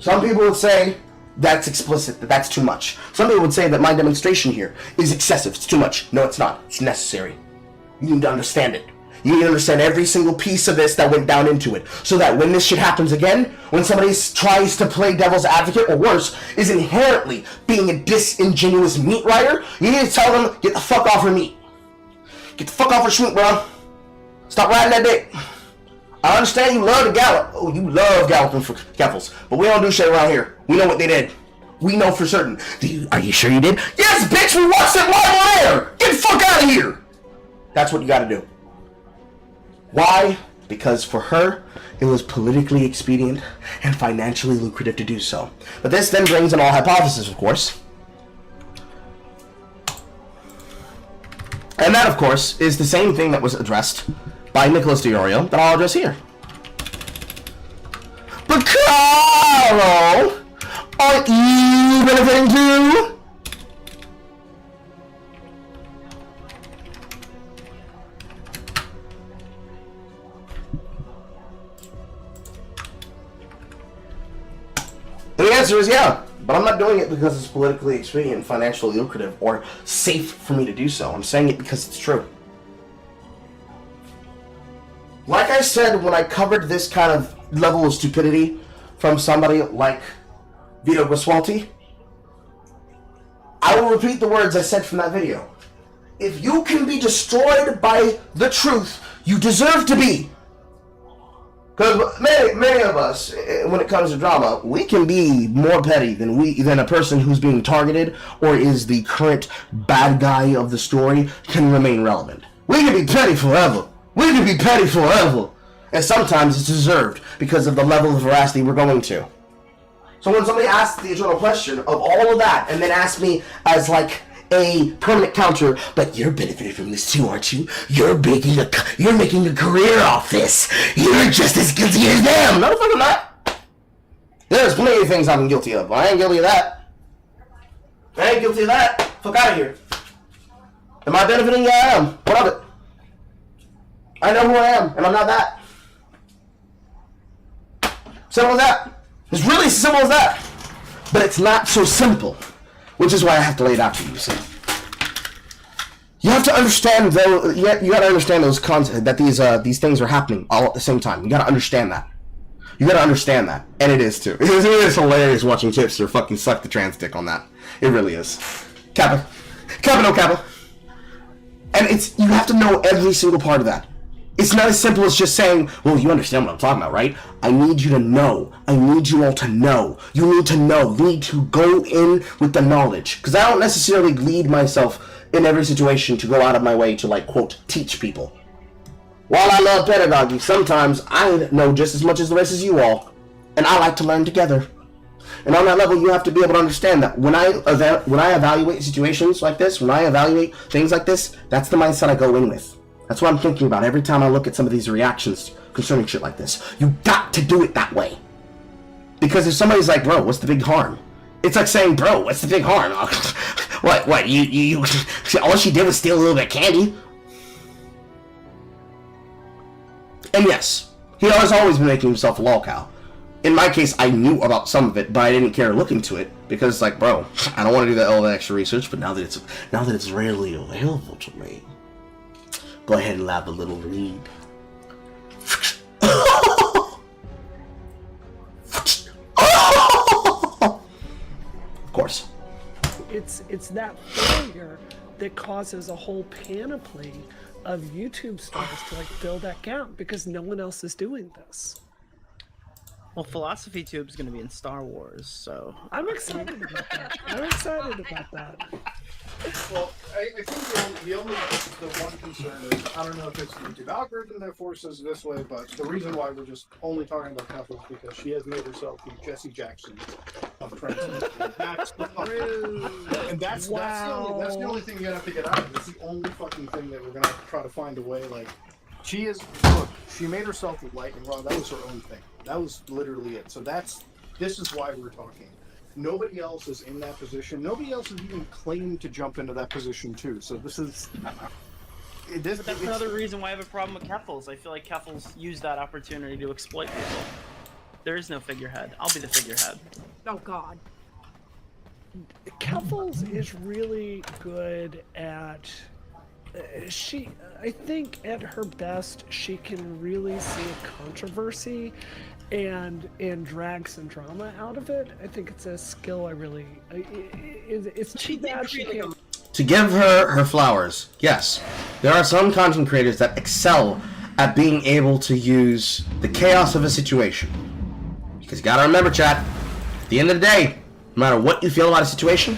Some people would say that's explicit, that that's too much. Some people would say that my demonstration here is excessive, it's too much. No, it's not. It's necessary. You need to understand it. You need to understand every single piece of this that went down into it. So that when this shit happens again, when somebody tries to play devil's advocate, or worse, is inherently being a disingenuous meat writer, you need to tell them, get the fuck off her meat. Get the fuck off her schmeat, bro. Stop riding that dick. I understand you love to gallop. Oh, you love galloping for Keffals. But we don't do shit around here. We know what they did. We know for certain. Are you sure you did? Yes, bitch, we watched it live on air. Get the fuck out of here. That's what you gotta do. Why? Because for her, it was politically expedient and financially lucrative to do so. But this then brings in all hypothesis, of course. And that, of course, is the same thing that was addressed by Nicholas DiOrio that I'll address here. But Carl, aren't you benefiting too? answer is yeah, but I'm not doing it because it's politically expedient, financially lucrative, or safe for me to do so. I'm saying it because it's true. Like I said when I covered this kind of level of stupidity from somebody like Vito Griswolti, I will repeat the words I said from that video. If you can be destroyed by the truth, you deserve to be. Because many of us, when it comes to drama, we can be more petty than a person who's being targeted or is the current bad guy of the story can remain relevant. We can be petty forever. We can be petty forever. And sometimes it's deserved because of the level of veracity we're going to. So when somebody asks the eternal question of all of that and then asks me as like a permanent counter, but you're benefiting from this too, aren't you? You're making a career off this. You're just as guilty as them. No, the fuck I'm not. There's plenty of things I'm guilty of. I ain't guilty of that. I ain't guilty of that. Fuck out of here. Am I benefiting? Yeah, I am. What of it? I know who I am, and I'm not that. Simple as that. It's really simple as that. But it's not so simple. Which is why I have to lay it out to you, see. You have to understand, though, you gotta understand those concepts, that these things are happening all at the same time. You gotta understand that. You gotta understand that. And it is, too. It is hilarious watching Tipster fucking suck the trans dick on that. It really is. Kappa. Kappa, no Kappa. And you have to know every single part of that. It's not as simple as just saying, well, you understand what I'm talking about, right? I need you to know. I need you all to know. You need to know. You need to go in with the knowledge. Because I don't necessarily lead myself in every situation to go out of my way to, like, quote, teach people. While I love pedagogy, sometimes I know just as much as the rest of you all. And I like to learn together. And on that level, you have to be able to understand that when I evaluate situations like this, when I evaluate things like this, that's the mindset I go in with. That's what I'm thinking about every time I look at some of these reactions concerning shit like this. You got to do it that way. Because if somebody's like, bro, what's the big harm? It's like saying, bro, what's the big harm? What, you all she did was steal a little bit of candy? And yes, he has always been making himself a lolcow. In my case, I knew about some of it, but I didn't care to look into it. Because it's like, bro, I don't want to do all that extra research, but now that it's readily available to me, go ahead and have a little read. Of course. It's that failure that causes a whole panoply of YouTube stars to like fill that gap because no one else is doing this. Well, Philosophy Tube's going to be in Star Wars, so I'm excited about that. I'm excited about that. Well, I think the one concern is, I don't know if it's the YouTube algorithm that forces this way, but the reason why we're just only talking about Keffals is because she has made herself the Jesse Jackson of trans. That's the only thing you have to get out of it. It's the only fucking thing that we're gonna try to find a way. Like, she made herself the lightning rod. That was her own thing. That was literally it. So this is why we're talking. Nobody else is in that position. Nobody else has even claimed to jump into that position too. So this is. That's another reason why I have a problem with Keffals. I feel like Keffals used that opportunity to exploit people. There is no figurehead. I'll be the figurehead. Oh God. Keffals is really good at. I think at her best, she can really see a controversy and drag some drama out of it. I think it's a skill it's too bad she can't. To give her flowers, yes. There are some content creators that excel at being able to use the chaos of a situation. Because you gotta remember, chat, at the end of the day, no matter what you feel about a situation,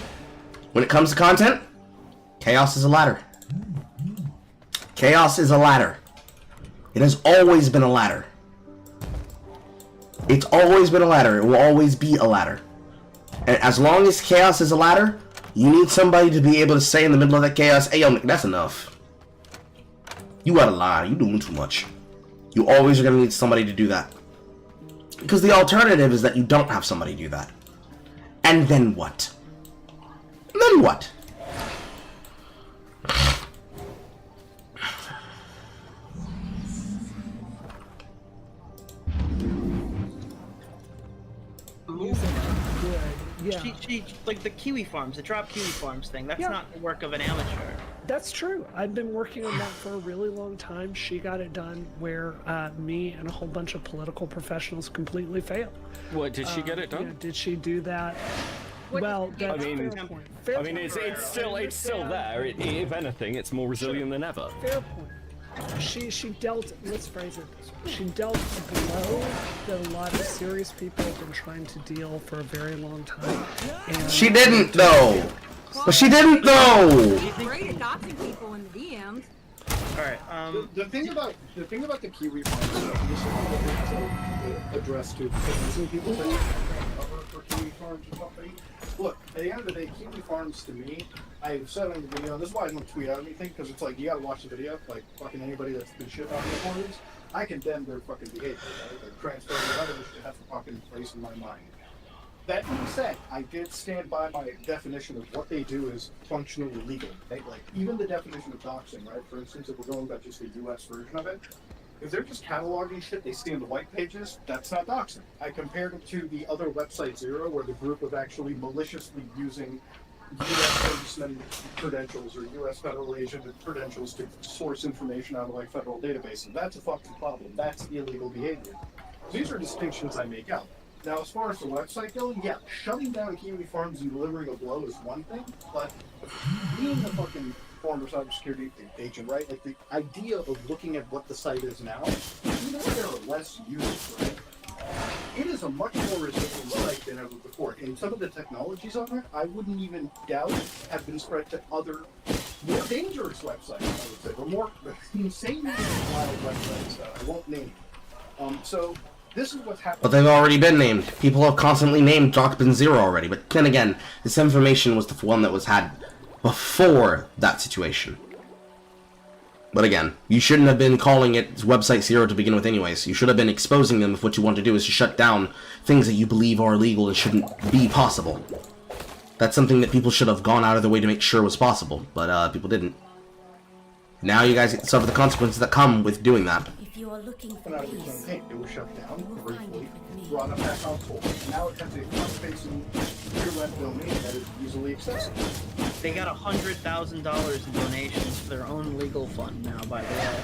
when it comes to content, chaos is a ladder. Chaos is a ladder. It has always been a ladder. It's always been a ladder. It will always be a ladder. And as long as chaos is a ladder, you need somebody to be able to say in the middle of that chaos, hey, yo, that's enough. You gotta lie. You're doing too much. You always are gonna need somebody to do that. Because the alternative is that you don't have somebody do that. And then what? And then what? Music good. Yeah. She like the kiwi farms, the drop kiwi farms thing. That's not the work of an amateur. That's true. I've been working on that for a really long time. She got it done where me and a whole bunch of political professionals completely failed. What, did she get it done? Yeah, did she do that? Well, that's fair point. Fair I mean, point. it's still there. If anything, it's more resilient than ever. Fair point. She dealt, let's phrase it this way, she dealt a blow that a lot of serious people have been trying to deal for a very long time. And She didn't, though. But she didn't, though. She's great at doxing people in the DMs. All right. The thing about the Kiwi farm stuff, this is one of the address to some people that cover for Kiwi farms or something. Look, at the end of the day, Kiwi farms to me, I've said on the video, and this is why I don't tweet out anything, because it's like, you gotta watch the video, like fucking anybody that's been shit on the forums, I condemn their fucking behavior, right? Like transfer whatever should have a fucking place in my mind. That being said, I did stand by my definition of what they do is functionally legal. Right? Like, even the definition of doxing, right? For instance, if we're going by just the US version of it, if they're just cataloging shit they see in the white pages, that's not doxing. I compared it to the other website Zero, where the group was actually maliciously using US servicemen credentials or US federal agent credentials to source information out of like federal databases. That's a fucking problem. That's illegal behavior. These are distinctions I make out. Now, as far as the website goes, yeah, shutting down Kiwi Farms and delivering a blow is one thing, but being a fucking former cybersecurity agent, right? Like, the idea of looking at what the site is now, even if there are less users, right? It is a much more resilient site than ever before. And some of the technologies on there, I wouldn't even doubt have been spread to other, more dangerous websites, I would say, or more insanely wild websites that I won't name. So, this is what's happening. But they've already been named. People have constantly named Dockbin Zero already. But then again, this information was the one that was had before that situation. But again, you shouldn't have been calling it Website Zero to begin with anyways. You should have been exposing them if what you want to do is to shut down things that you believe are illegal and shouldn't be possible. That's something that people should have gone out of their way to make sure was possible. But people didn't. Now you guys suffer the consequences that come with doing that. If you are looking for Out of its own paint, it was shut down, briefly, brought up back on full. Now it has a front-facing rear-web domain that is easily accessible. They got $100,000 in donations for their own legal fund now, by the way,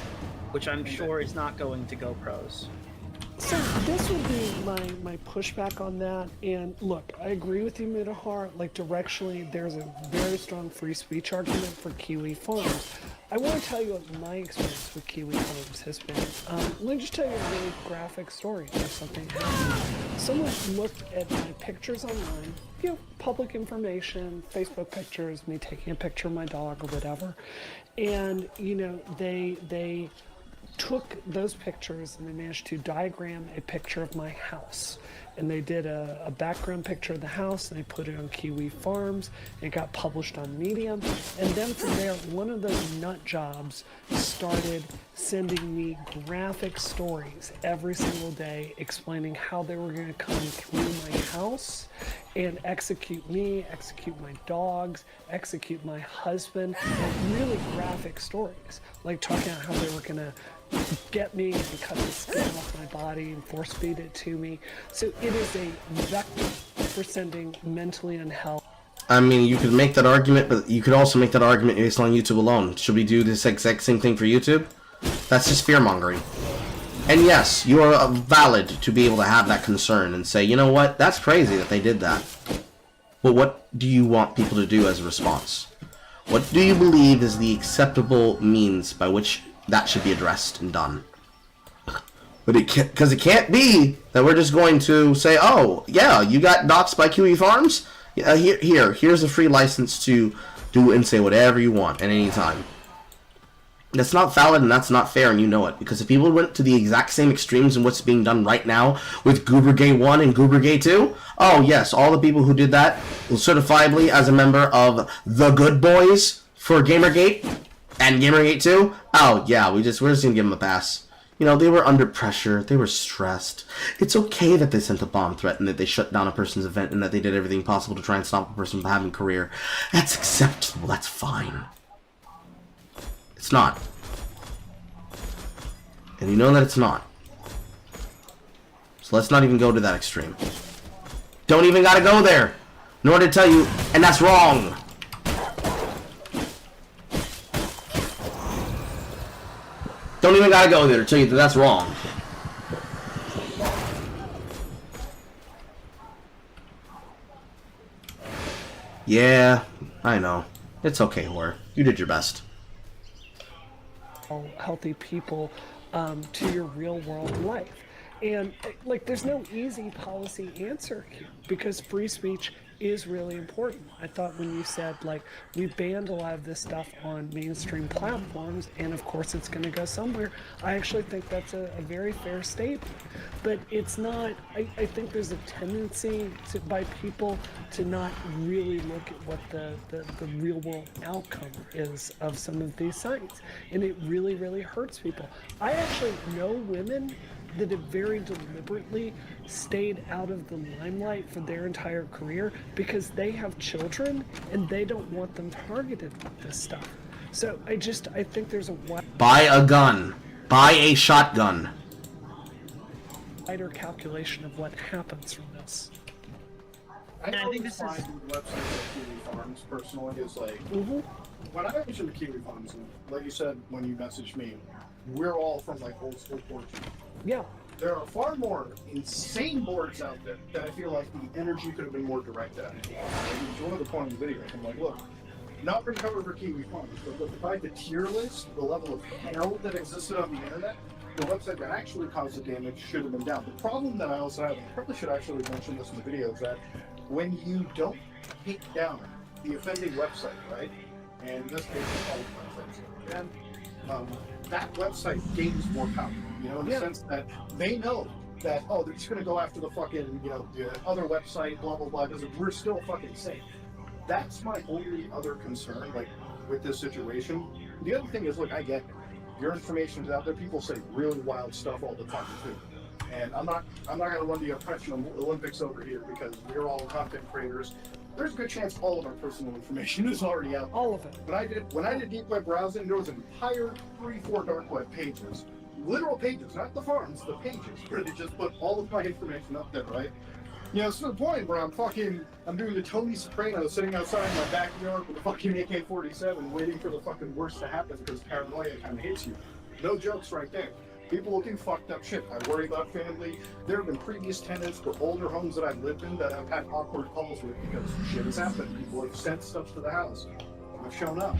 which I'm sure is not going to GoPros. So this would be my pushback on that. And look, I agree with you, Midahar. Like, directionally, there's a very strong free speech argument for Kiwi Farms. I want to tell you what my experience with Kiwi Farms has been. Let me just tell you a really graphic story of something happened. Someone looked at my pictures online, you know, public information, Facebook pictures, me taking a picture of my dog or whatever, and, you know, they took those pictures and they managed to diagram a picture of my house. And they did a background picture of the house and they put it on Kiwi Farms. It got published on Medium. And then from there, one of those nut jobs started sending me graphic stories every single day explaining how they were going to come through my house and execute me, execute my dogs, execute my husband, and really graphic stories. Like talking about how they were going to get me and cut the skin off my body and force feed it to me. So it is a vector for sending mentally unhealthy. I mean, you could make that argument, but you could also make that argument based on YouTube alone. Should we do this exact same thing for YouTube? That's just fear-mongering. And yes, you are valid to be able to have that concern and say, you know what, that's crazy that they did that. But what do you want people to do as a response? What do you believe is the acceptable means by which that should be addressed and done? But because it can't be that we're just going to say, oh, yeah, you got doxed by Kiwi Farms? Here's a free license to do and say whatever you want at any time. That's not valid and that's not fair, and you know it. Because if people went to the exact same extremes in what's being done right now with Goobergay 1 and Goobergay 2, oh yes, all the people who did that certifiably as a member of the good boys for Gamergate and Gamergate 2, oh yeah, we're just gonna give them a pass. You know, they were under pressure, they were stressed. It's okay that they sent a bomb threat and that they shut down a person's event and that they did everything possible to try and stop a person from having a career. That's acceptable, that's fine. It's not. And you know that it's not. So let's not even go to that extreme. Don't even gotta go there. Nor to tell you, and that's wrong. Don't even gotta go there to tell you that that's wrong. Yeah, I know. It's okay, whore. You did your best. Healthy people to your real world life. And like, there's no easy policy answer here because free speech is really important. I thought when you said, like, we banned a lot of this stuff on mainstream platforms, and of course it's going to go somewhere, I actually think that's a very fair statement. But it's not, I think there's a tendency by people to not really look at what the real world outcome is of some of these sites. And it really, really hurts people. I actually know women that have very deliberately stayed out of the limelight for their entire career because they have children and they don't want them targeted with this stuff. So I think there's a Buy a gun. Buy a shotgun. wider calculation of what happens from this. I think this is websites like Kiwi Farms personally is like when I mentioned the Kiwi Farms, and like you said when you messaged me, we're all from like old school Portugal. Yeah. There are far more insane boards out there that I feel like the energy could have been more directed at. It was one of the points of the video. I'm like, look, not for cover for Kiwi Farms, but look, if I had the tier list, the level of hell that existed on the internet, the website that actually caused the damage should have been down. The problem that I also have, and I probably should actually mention this in the video, is that when you don't take down the offending website, right? And in this case, it's all websites again. That website gains more power, you know, in the sense that they know that, oh, they're just going to go after the fucking, you know, the other website, blah, blah, blah, because we're still fucking safe. That's my only other concern, like, with this situation. The other thing is, look, I get it. Your information is out there. People say really wild stuff all the time, too. And I'm not going to run the oppression Olympics over here because we're all content creators. There's a good chance all of our personal information is already out. All of it. When I did deep web browsing, there was an entire 3-4 dark web pages, literal pages, not the farms, the pages, where they just put all of my information up there, right? You know, it's to the point where I'm doing the Tony Soprano sitting outside my backyard with a fucking AK-47 waiting for the fucking worst to happen because paranoia kind of hits you. No jokes right there. People looking fucked up shit. I worry about family. There have been previous tenants for older homes that I've lived in that I've had awkward calls with because shit has happened. People have sent stuff to the house. I've shown up.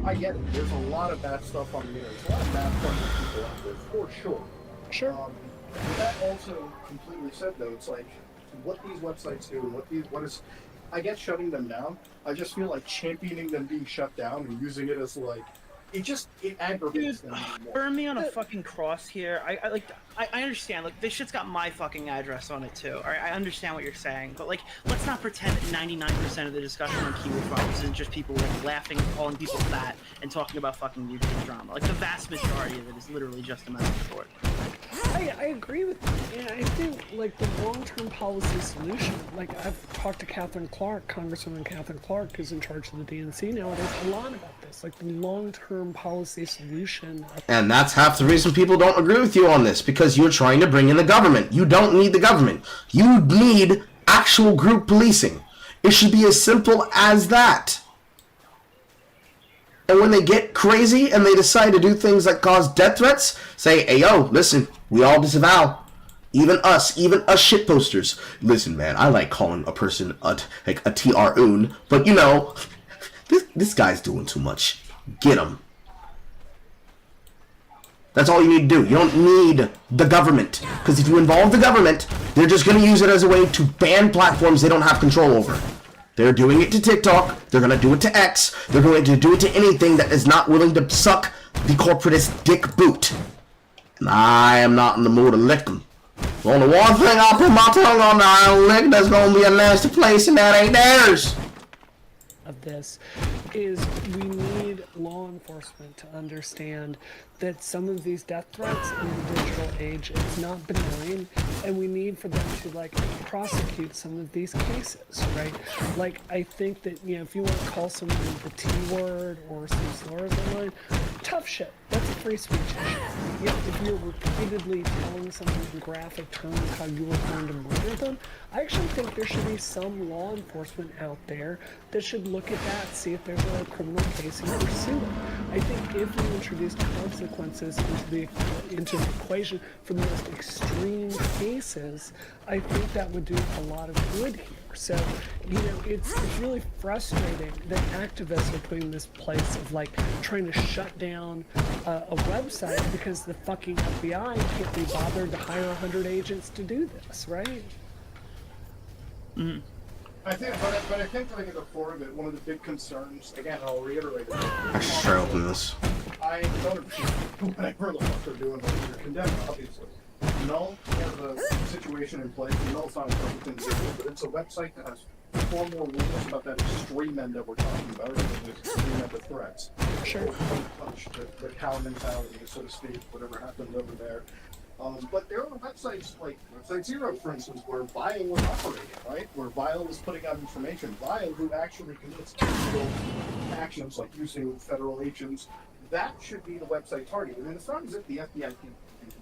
I get it. There's a lot of bad stuff on the internet. There's a lot of bad fucking people out there, for sure. Sure. With that also completely said, though, it's like what these websites do and what is. I get shutting them down. I just feel like championing them being shut down and using it as like. It aggravates them. Burn me on a fucking cross here. I understand. Like, this shit's got my fucking address on it too. Alright, I understand what you're saying, but like, let's not pretend that 99% of the discussion on Kiwi Farms is just people like laughing and calling people fat and talking about fucking YouTube drama. Like, the vast majority of it is literally just a message board. I agree with you. And I think, like, the long-term policy solution, like, I've talked to Catherine Clark, Congresswoman Catherine Clark, who's in charge of the DNC nowadays, a lot about this. Like, the long-term policy solution. And that's half the reason people don't agree with you on this, because you're trying to bring in the government. You don't need the government. You need actual group policing. It should be as simple as that. And when they get crazy and they decide to do things that cause death threats, say, hey, yo, listen, we all disavow. Even us shitposters. Listen, man, I like calling a person a TR-oon, but you know, this guy's doing too much. Get him. That's all you need to do. You don't need the government. Because if you involve the government, they're just going to use it as a way to ban platforms they don't have control over. They're doing it to TikTok. They're going to do it to X. They're going to do it to anything that is not willing to suck the corporatist dick boot. And I am not in the mood to lick them. The only one thing I'll put my tongue on I'll lick that's going to be a nasty place, and that ain't theirs. Of this is we need law enforcement to understand that some of these death threats in the digital age is not benign, and we need for them to like prosecute some of these cases, right? Like, I think that, you know, if you want to call someone the T word or some slurs online, tough shit. That's a free speech issue. You know, if you're repeatedly telling someone in graphic terms how you were going to murder them, I actually think there should be some law enforcement out there that should look at that, see if there's a criminal case and pursue it. I think if we introduce consequences into the equation for the most extreme cases, I think that would do a lot of good here. So, you know, it's really frustrating that activists are putting this place of like trying to shut down a website because the fucking FBI can't be bothered to hire 100 agents to do this, right? I think, but I think like at the core of it, one of the big concerns, again, I'll reiterate. I should try to open this. I don't appreciate whatever the fuck they're doing, but you're condemned, obviously. Null has a situation in place, and Null's not a perfect thing to do, but it's a website that has far more rules about that extreme end that we're talking about, rather than the extreme end of threats. Sure. The cow mentality, so to speak, whatever happened over there. But there are websites like Website Zero, for instance, where Vile was operating, right? Where Vile was putting out information. Vile, who actually commits illegal actions like using federal agents, that should be the website target. And it's not as if the FBI can.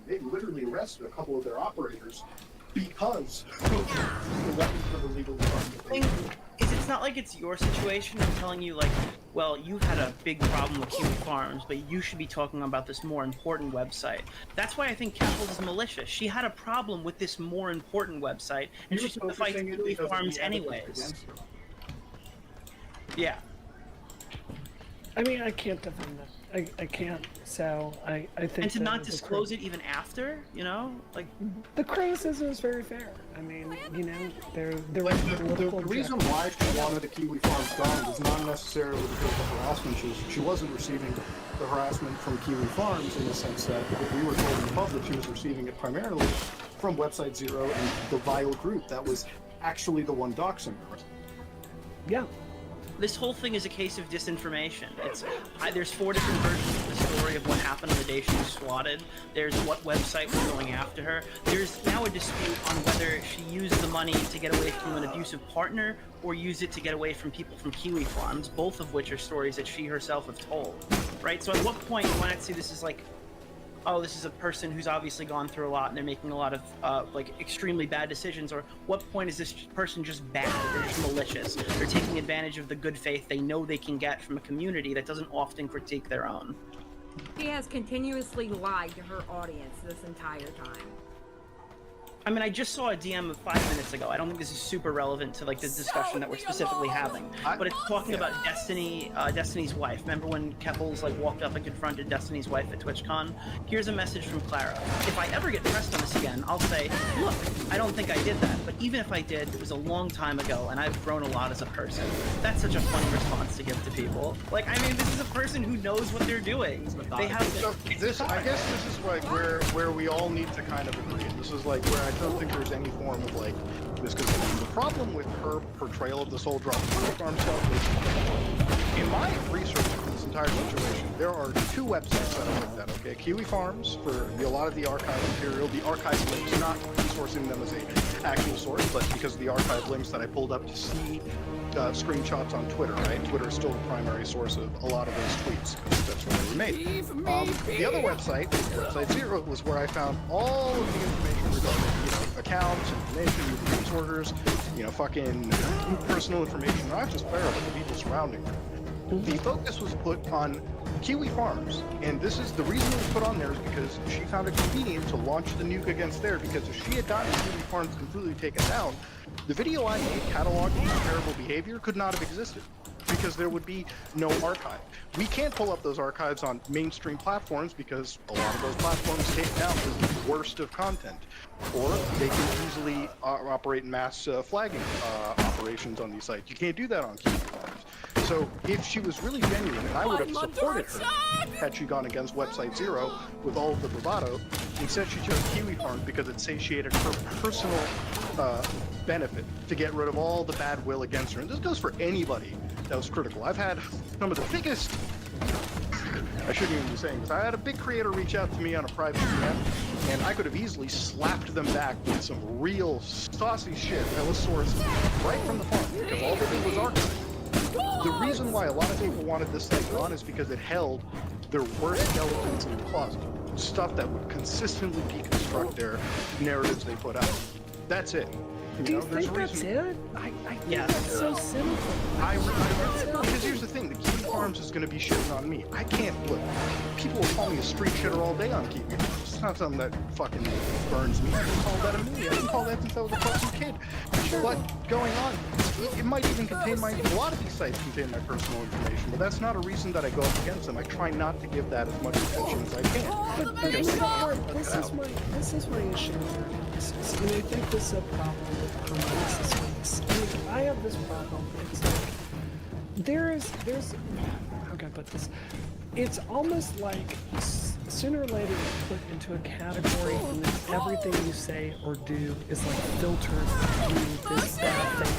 They literally arrested a couple of their operators because the weapons for the legal department. It's not like it's your situation. I'm telling you, like, well, you've had a big problem with Kiwi Farms, but you should be talking about this more important website. That's why I think Keffals is malicious. She had a problem with this more important website, and she took the fight to Kiwi Farms anyways. Yeah. I mean, I can't defend that. I can't. So I think. And to not disclose it even after, you know, like the criticism is very fair. I mean, you know, the reason why she wanted the Kiwi Farms gone was not necessarily because of the harassment. She wasn't receiving the harassment from Kiwi Farms in the sense that what we were told in the public, she was receiving it primarily from Website Zero and the Vile group that was actually the one doxing her. Yeah. This whole thing is a case of disinformation. There's 4 different versions of the story of what happened on the day she was swatted. There's what website was going after her. There's now a dispute on whether she used the money to get away from an abusive partner or use it to get away from people from Kiwi Farms, both of which are stories that she herself have told, right? So at what point you want to see this as like, oh, this is a person who's obviously gone through a lot and they're making a lot of like extremely bad decisions, or what point is this person just bad? They're just malicious. They're taking advantage of the good faith they know they can get from a community that doesn't often critique their own. She has continuously lied to her audience this entire time. I mean, I just saw a DM of 5 minutes ago. I don't think this is super relevant to like the discussion that we're specifically having, but it's talking about Destiny's wife. Remember when Keffals like walked up and confronted Destiny's wife at TwitchCon? Here's a message from Clara. If I ever get pressed on this again, I'll say, look, I don't think I did that, but even if I did, it was a long time ago, and I've grown a lot as a person. That's such a funny response to give to people. Like, I mean, this is a person who knows what they're doing. They have this. I guess this is like where we all need to kind of agree. This is like where I don't think there's any form of like this, because the problem with her portrayal of this whole drop farm stuff is, in my research of this entire situation, there are 2 websites that I looked at. Okay, Kiwi Farms for a lot of the archive material, the archive links, not sourcing them as an actual source, but because of the archive links that I pulled up to see screenshots on Twitter, right? Twitter is still the primary source of a lot of those tweets, because that's where they were made. The other website, Website Zero, was where I found all of the information regarding, you know, accounts, information, use orders, you know, fucking personal information, not just Clara, but the people surrounding her. The focus was put on Kiwi Farms, and this is the reason it was put on there is because she found it convenient to launch the nuke against there, because if she had gotten Kiwi Farms completely taken down, the video I made cataloging her terrible behavior could not have existed, because there would be no archive. We can't pull up those archives on mainstream platforms because a lot of those platforms take down the worst of content, or they can easily operate mass flagging operations on these sites. You can't do that on Kiwi Farms. So if she was really genuine, and I would have supported her had she gone against Website Zero with all of the bravado, instead she chose Kiwi Farms because it satiated her personal benefit to get rid of all the bad will against her. And this goes for anybody that was critical. I've had some of the biggest, I shouldn't even be saying this, I had a big creator reach out to me on a private DM, and I could have easily slapped them back with some real saucy shit that was sourced right from the farm, because all they did was archive. The reason why a lot of people wanted this site gone is because it held their worst skeletons in the closet. Stuff that would consistently deconstruct their narratives they put out. That's it. Do you think that's it? I think that's so cynical. Because here's the thing, the Kiwi Farms is going to be shitting on me. I can't, look, people will call me a street shitter all day on Kiwi Farms. It's not something that fucking burns me. I've been called that a million. I've been called that since I was a fucking kid. But going on, it might even contain a lot of these sites contain my personal information, but that's not a reason that I go up against them. I try not to give that as much attention as I can. But this is my issue with your analysis, and I think this is a problem with analysis. I have this problem. It's like there's how can I put this? It's almost like sooner or later you're put into a category, and then everything you say or do is like filtered through this bad thing,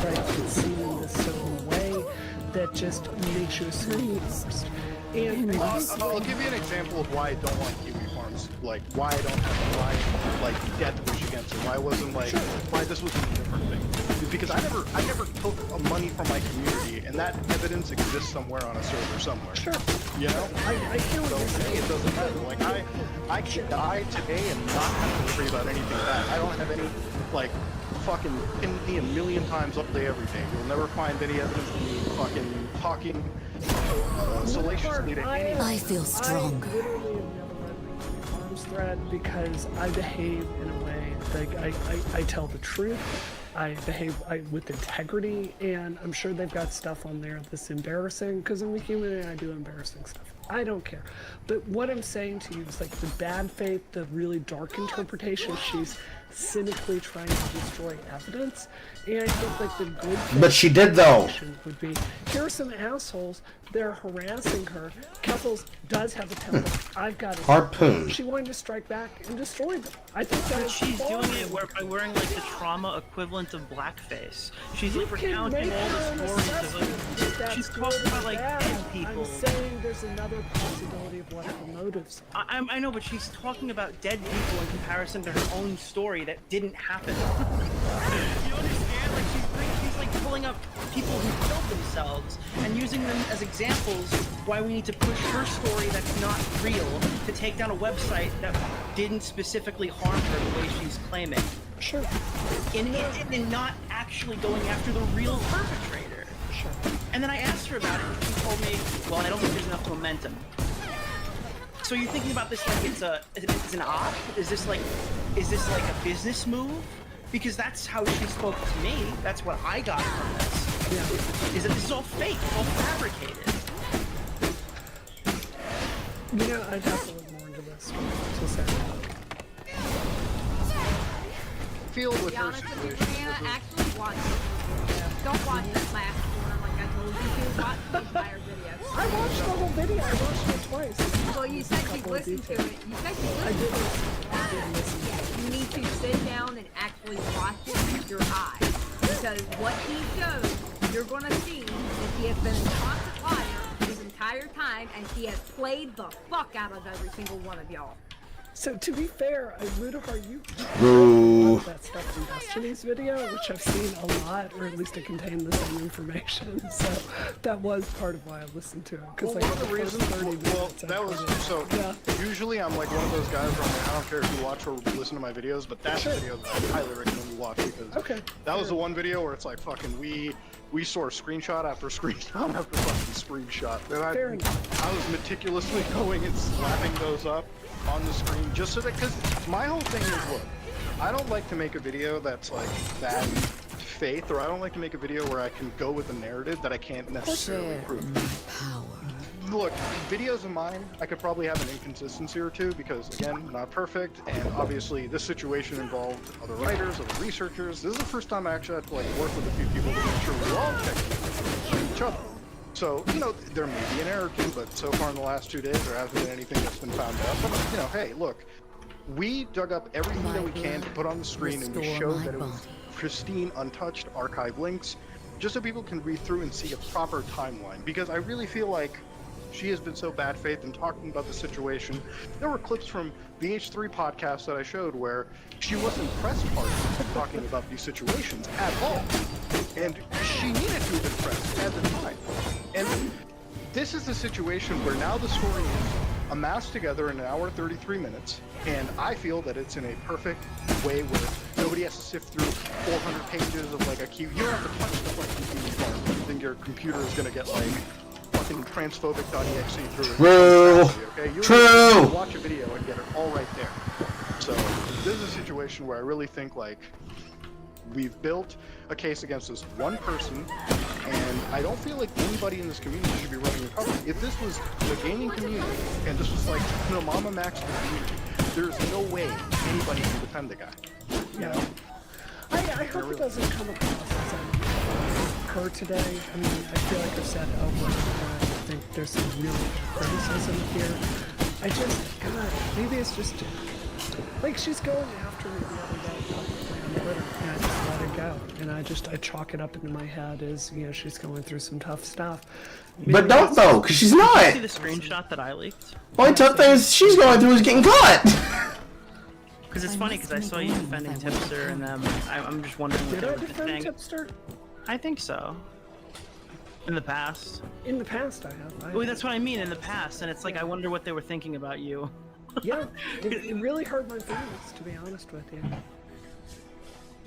right? It's seen in this certain way that just makes you assume the worst. And I'll give you an example of why I don't want Kiwi Farms, like why I don't have why death wish against it. Why I wasn't like why this was a different thing. Because I never took money from my community, and that evidence exists somewhere on a server somewhere. Sure. You know? I feel so to me it doesn't matter. Like I could die today and not have to worry about anything bad. I don't have any like fucking pin me a million times all day every day. You'll never find any evidence of me fucking talking salaciously to anyone. I feel stronger. I literally have never read the Farms thread because I behave in a way like I tell the truth. I behave with integrity, and I'm sure they've got stuff on there that's embarrassing because I'm a human and I do embarrassing stuff. I don't care. But what I'm saying to you is like the bad faith, the really dark interpretation, she's cynically trying to destroy evidence. And I think like the good faith But she did though. Would be, here are some assholes, they're harassing her. Keffals does have a temper. I've got a Harpoon. She wanted to strike back and destroy them. I think that she's doing it by wearing like the trauma equivalent of blackface. She's like recounting all the stories of like she's talking about like dead people. I'm saying there's another possibility of what her motives are. I know, but she's talking about dead people in comparison to her own story that didn't happen. You understand? Like she's like pulling up people who killed themselves and using them as examples why we need to push her story that's not real to take down a website that didn't specifically harm her the way she's claiming. Sure. And not actually going after the real perpetrator. Sure. And then I asked her about it, and she told me, well, I don't think there's enough momentum. So you're thinking about this like it's an op? Is this like a business move? Because that's how she spoke to me. That's what I got from this. Yeah. Is that this is all fake, all fabricated. You know, I'd have to look more into this to say. Feel with be her honest with you, situation. Brianna, actually watch it. Don't watch that last corner like I told you to. Watch the entire video. I watched the whole video. I watched it twice. Well, you said you listened to it. You said you listened to it. I did listen. Yeah, you need to sit down and actually watch it with your eyes. Because what he shows, you're going to see that he has been a constant liar his entire time, and he has played the fuck out of every single one of y'all. So to be fair, Ludahar, you Boo. that stuff from Destiny's video, which I've seen a lot, or at least it contained the same information. So that was part of why I listened to it. Because Well, like one of the reasons, that was so. Yeah. Usually, I'm like one of those guys where I'm like, I don't care if you watch or listen to my videos, but that's the video that I highly recommend you watch because that was the one video where it's like fucking we saw screenshot after screenshot after fucking screenshot. And I was meticulously going and slapping those up on the screen just so that, because my whole thing is, look, I don't like to make a video that's like bad faith, or I don't like to make a video where I can go with a narrative that I can't necessarily prove. Look, videos of mine, I could probably have an inconsistency or two because, again, not perfect, and obviously this situation involved other writers, other researchers. This is the first time I actually had to like work with a few people to make sure we all check each other. So, you know, there may be an error too, but so far in the last 2 days, there hasn't been anything that's been found out. But, you know, hey, look, we dug up everything that we can to put on the screen, and we showed that it was pristine, untouched archive links, just so people can read through and see a proper timeline. Because I really feel like she has been so bad faith in talking about the situation. There were clips from the H3 podcast that I showed where she wasn't press party talking about these situations at all. And she needed to have been pressed at the time. And this is the situation where now the story is amassed together in 1 hour 33 minutes, and I feel that it's in a perfect way where nobody has to sift through 400 pages of like a key. You don't have to touch the fucking key farm. You think your computer is gonna get like fucking transphobic.exe through it. True. Okay? You True. can watch a video and get it all right there. So this is a situation where I really think like we've built a case against this one person, and I don't feel like anybody in this community should be running a company. If this was the gaming community, and this was like, no, Mama Max the community, there's no way anybody can defend the guy. You know? I hope it doesn't come across as her today. I mean, I feel like I've said over that I think there's some real criticism here. I just, God, maybe it's just, like, she's going after me the other day publicly on Twitter, and I just let her go. And I chalk it up into my head as, you know, she's going through some tough stuff. Maybe But don't though, because she's not. Did you see the screenshot that I leaked? Only tough thing is she's going through is getting caught. Because it's funny, because I saw you defending Tipster, and I'm just wondering what Did they I were defend saying. Tipster? I think so. In the past. In the past, I have. Well, that's what I mean, in the past, and it's like, I wonder what they were thinking about you. Yeah, it really hurt my feelings, to be honest with you.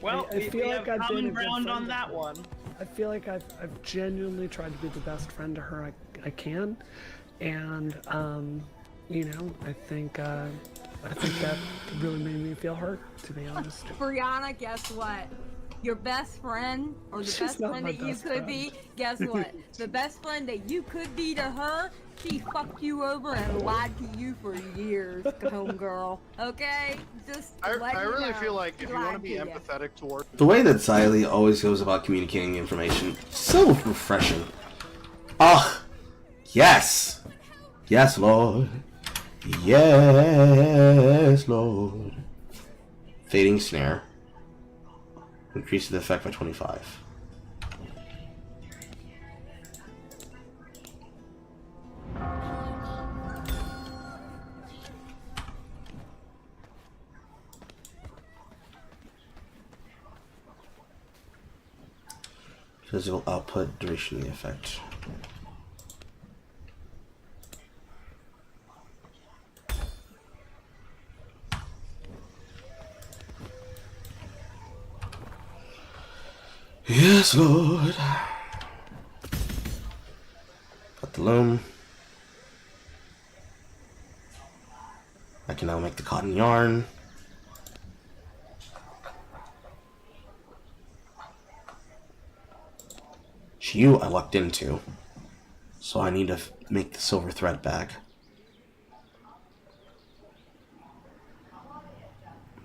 Well, I feel we like have I've been common a good ground friend on to that her. one. I feel like I've genuinely tried to be the best friend to her I can, and you know, I think that really made me feel hurt, to be honest. Brianna, guess what? Your best friend, or the She's best not friend my that you best could be, guess what? The best friend that you could be to her, she fucked you over and lied to you for years, homegirl. Okay? Just I you really know. feel like if She you want to lied be you. empathetic toward The way that Xylee always goes about communicating information, so refreshing. Ah, yes. Yes, Lord. Yes, Lord. Fading snare. Increases the effect by 25. Physical output, duration of the effect. Yes, Lord. Got the loom. I can now make the cotton yarn. You I lucked into, so I need to make the silver thread bag.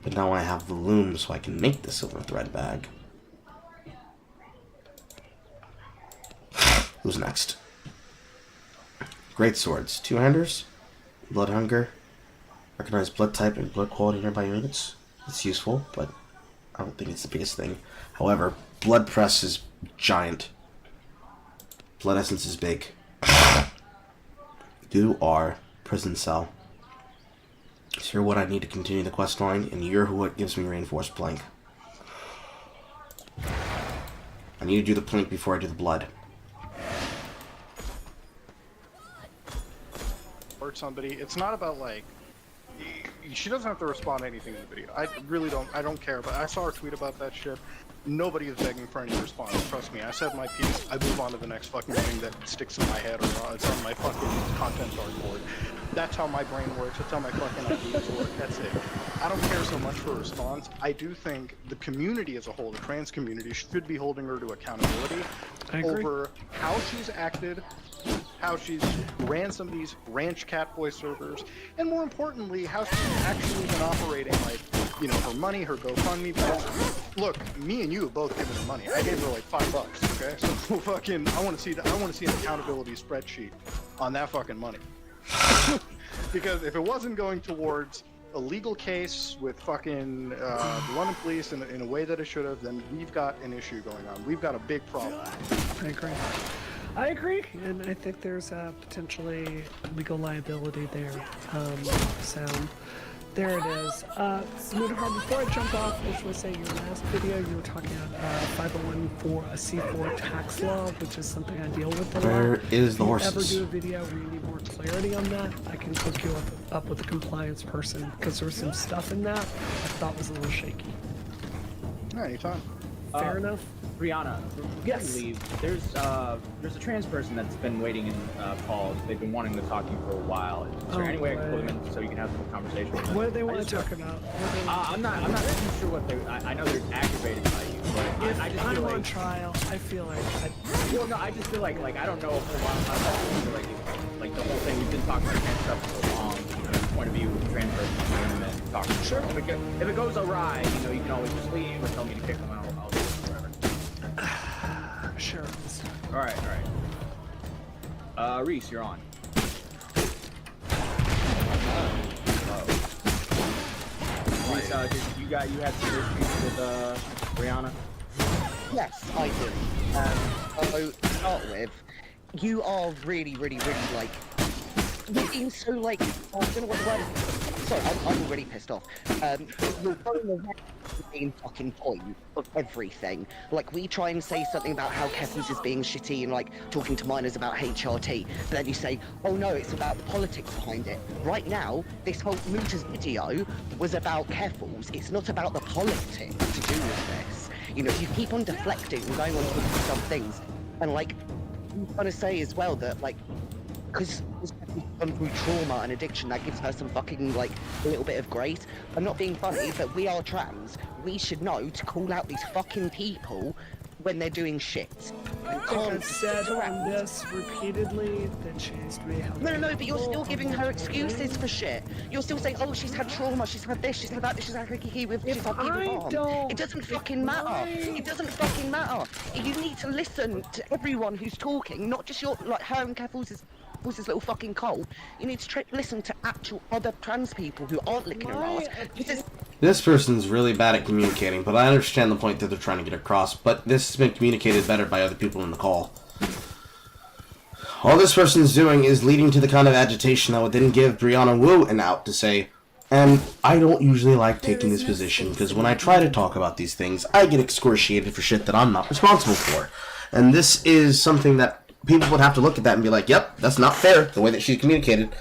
But now I have the loom, so I can make the silver thread bag. Who's next? Great swords. 2-handers. Blood hunger. Recognize blood type and blood quality nearby units. It's useful, but I don't think it's the biggest thing. However, blood press is giant. Blood essence is big. You are prison cell. So you're what I need to continue the quest line, and you're what gives me reinforced plank. I need to do the plank before I do the blood. hurt somebody. It's not about like she doesn't have to respond to anything in the video. I really don't. I don't care. But I saw her tweet about that shit. Nobody is begging for any response. Trust me. I said my piece. I move on to the next fucking thing that sticks in my head or it's on my fucking content dartboard. That's how my brain works. That's how my fucking ideas work. That's it. I don't care so much for a response. I do think the community as a whole, the trans community, should be holding her to accountability over how she's acted, how she's ran some of these ranch catboy servers, and more importantly, how she's actually been operating, like, you know, her money, her GoFundMe. Look, me and you have both given her money. I gave her like $5, okay? So fucking, I want to see an accountability spreadsheet on that fucking money. Because if it wasn't going towards a legal case with fucking the London police in a way that it should have, then we've got an issue going on. We've got a big problem. I agree, and I think there's potentially legal liability there. So There it is. Moonhar, before I jump off, I just want to say your last video, you were talking about 501 for a C4 tax law, which is something I deal with a lot. Where is the horses? If you ever do a video where you need more clarity on that, I can hook you up with a compliance person, because there was some stuff in that I thought was a little shaky. Yeah, anytime. Fair enough? Brianna, yes. Leave. There's a trans person that's been waiting in calls. They've been wanting to talk to you for a while. Is there any way I can pull them in so you can have a conversation with them? What do they want to talk about? I'm not too sure what they. I know they're aggravated by you, but If I just I'm feel on like. trial, I feel like. Well, no, I just feel like I don't know a whole lot about that. Like the whole thing. We've been talking about trans stuff for so long. From the point of view of the trans person, and then talk. Sure. If it goes awry, you can always just leave or tell me to kick them out. I'll do whatever. Sure. All right. Reese, you're on. Reese, you had some issues with Brianna? Yes, I do. So to start with, you are really, like, you're being so like, I don't know what the word is. Sorry, I'm already pissed off. You're going around the main fucking point of everything. Like, we try and say something about how Keffals is being shitty and, like, talking to minors about HRT, but then you say, oh no, it's about the politics behind it. Right now, this whole Moota's video was about Keffals. It's not about the politics to do with this. You keep on deflecting and going on to some things. And, like, I'm trying to say as well that, like, because she's gone through trauma and addiction, that gives her some fucking, like, a little bit of grace. I'm not being funny, but we are trans. We should know to call out these fucking people when they're doing shit. I think I've said on this repeatedly that she's to be held. No, but you're still giving her excuses for shit. You're still saying, oh, she's had trauma, she's had this, she's had that, she's had Ricky with, she's had people harm. It doesn't fucking matter. It doesn't fucking matter. You need to listen to everyone who's talking, not just your, like, her and Keffals' little fucking cult. You need to listen to actual other trans people who aren't licking her ass. This person's really bad at communicating, but I understand the point that they're trying to get across, but this has been communicated better by other people in the call. All this person's doing is leading to the kind of agitation that would then give Brianna Wu an out to say, and I don't usually like taking this position, because when I try to talk about these things, I get excoriated for shit that I'm not responsible for. And this is something that people would have to look at that and be like, yep, that's not fair, the way that she communicated.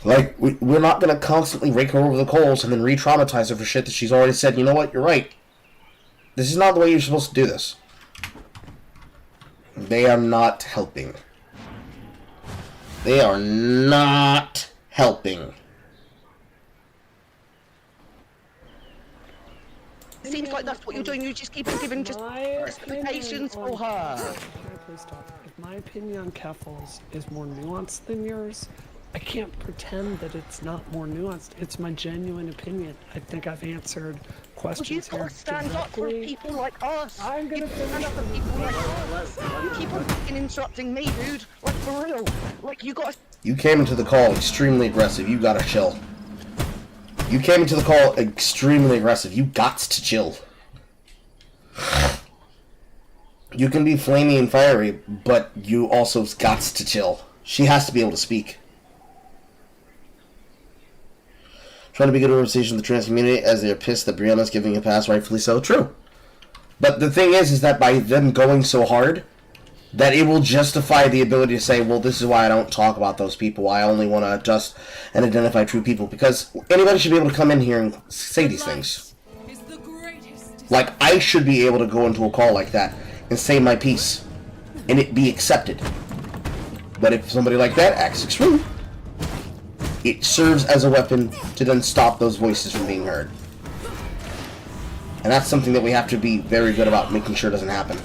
Like, we're not going to constantly rake her over the coals and then re-traumatize her for shit that she's already said, you know what, you're right. This is not the way you're supposed to do this. They are not helping. They are not helping. Seems like that's what you're doing. You just keep on giving just explanations for her. Can I please talk? If my opinion on Keffals is more nuanced than yours, I can't pretend that it's not more nuanced. It's my genuine opinion. I think I've answered questions here. You've got to stand up for people like us. I'm gonna stand up for people like us. You keep on fucking interrupting me, dude. Like, for real. Like, you got to... You came into the call extremely aggressive. You gotta chill. You came into the call extremely aggressive. You got to chill. You can be flamey and fiery, but you also got to chill. She has to be able to speak. Trying to be good conversation with the trans community as they are pissed that Brianna's giving a pass, rightfully so. True. But the thing is that by them going so hard, that it will justify the ability to say, well, this is why I don't talk about those people. I only want to adjust and identify true people. Because anybody should be able to come in here and say these things. Like, I should be able to go into a call like that and say my piece. And it be accepted. But if somebody like that acts extreme, it serves as a weapon to then stop those voices from being heard. And that's something that we have to be very good about making sure doesn't happen.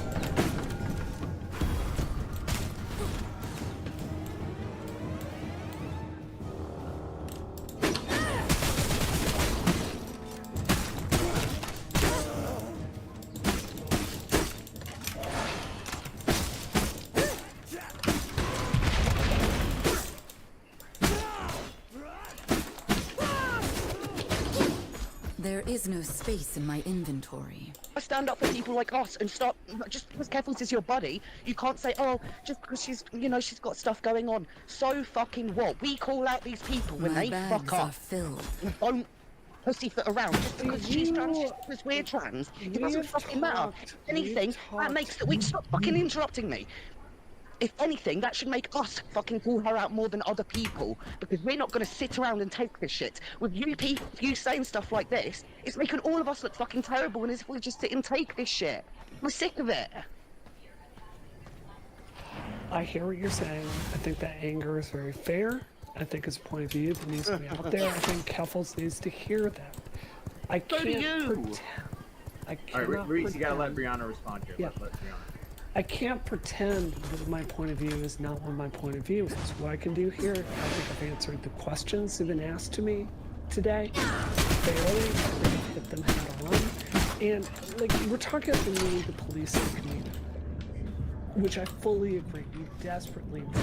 There is no space in my inventory. Stand up for people like us and stop. Just because Keffals is your buddy, you can't say, oh, just because she's, she's got stuff going on. So fucking what? We call out these people when My they bags fuck are up. filled. Don't pussyfoot around just because she's trans, just because we're trans. It doesn't fucking matter. If anything, that makes that we stop fucking interrupting me. If anything, that should make us fucking call her out more than other people, because we're not going to sit around and take this shit. With you people, you saying stuff like this, it's making all of us look fucking terrible, and as if we just sit and take this shit. We're sick of it. I hear what you're saying. I think that anger is very fair. I think it's a point of view that needs to be out there. I think Keffals needs to hear that. I can't pretend. I cannot Alright, Reese, you gotta let pretend- Brianna respond here. Yeah. Let Brianna. I can't pretend that my point of view is not what my point of view is. What I can do here, I think I've answered the questions that have been asked to me today fairly. I think I've hit them head on. And like we're talking about the need to police the community, which I fully agree. We desperately need.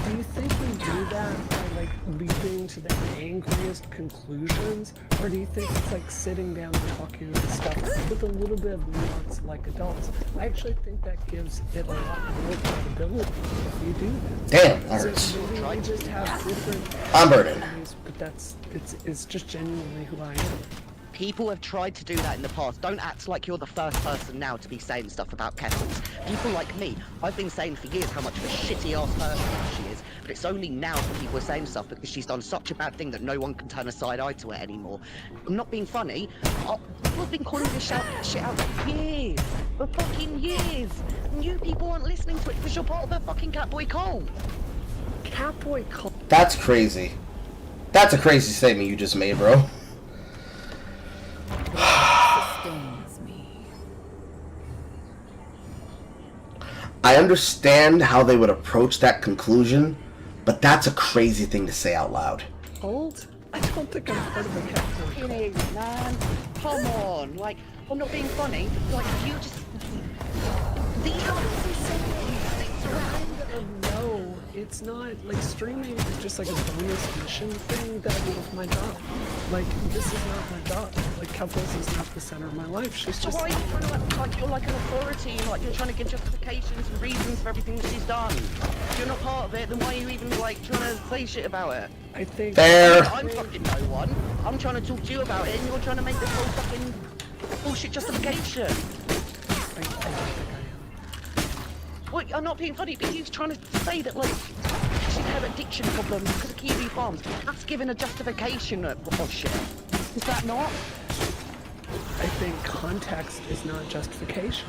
Do you think we do that by like leaping to the angriest conclusions, or do you think it's like sitting down and talking about stuff with a little bit of nuance like adults? I actually think that gives it a lot more credibility if you do that. Damn, that hurts. So maybe we just have different. I'm burdened. But it's just genuinely who I am. People have tried to do that in the past. Don't act like you're the first person now to be saying stuff about Keffals. People like me, I've been saying for years how much of a shitty ass person she is, but it's only now that people are saying stuff because she's done such a bad thing that no one can turn a side eye to it anymore. I'm not being funny. I've been calling this shit out for years. For fucking years. And you people aren't listening to it because you're part of a fucking Catboy cult. Catboy cult? That's crazy. That's a crazy statement you just made, bro. I understand how they would approach that conclusion, but that's a crazy thing to say out loud. Old? I don't think I'm part of a Catboy cult. It is, man. Come on. Like, I'm not being funny. Like, you just... No, it's not. Like, streaming is just like a bonus mission thing that I do with my job. Like, this is not my job. Like, Keffals is not the center of my life. She's So just... why are you trying to act like you're like an authority, like you're trying to give justifications and reasons for everything that she's done? If you're not part of it, then why are you even like trying to say shit about it? I think... Fair. I'm fucking no one. I'm trying to talk to you about it and you're trying to make this whole fucking bullshit justification. Well, I'm not being funny, but you're trying to say that, like, she had addiction problems because of Kiwi Farms. That's giving a justification of shit. Is that not? I think context is not justification.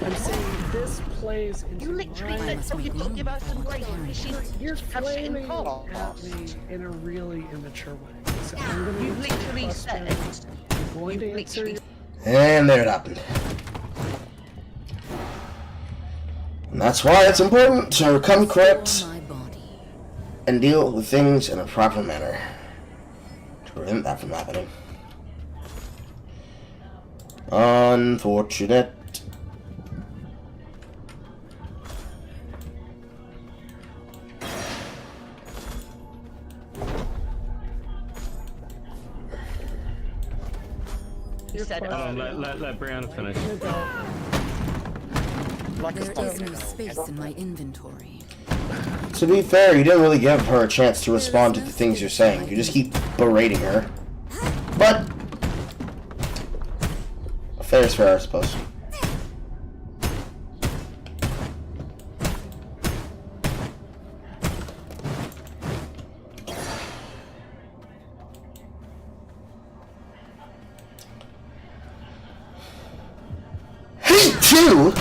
I'm saying this plays into You literally said, so you've got to give her some grace because you're have shit in the flaming car. at me in a really immature way. So I'm gonna You answer the literally question. said... I'm going to answer your... And there it happened. And that's why it's important to come correct and deal with things in a proper manner to prevent that from happening. Unfortunate. You said let Brianna finish. There is no space in my inventory. To be fair, you didn't really give her a chance to respond to the things you're saying. You just keep berating her. But fair is fair, I suppose. Hey, too!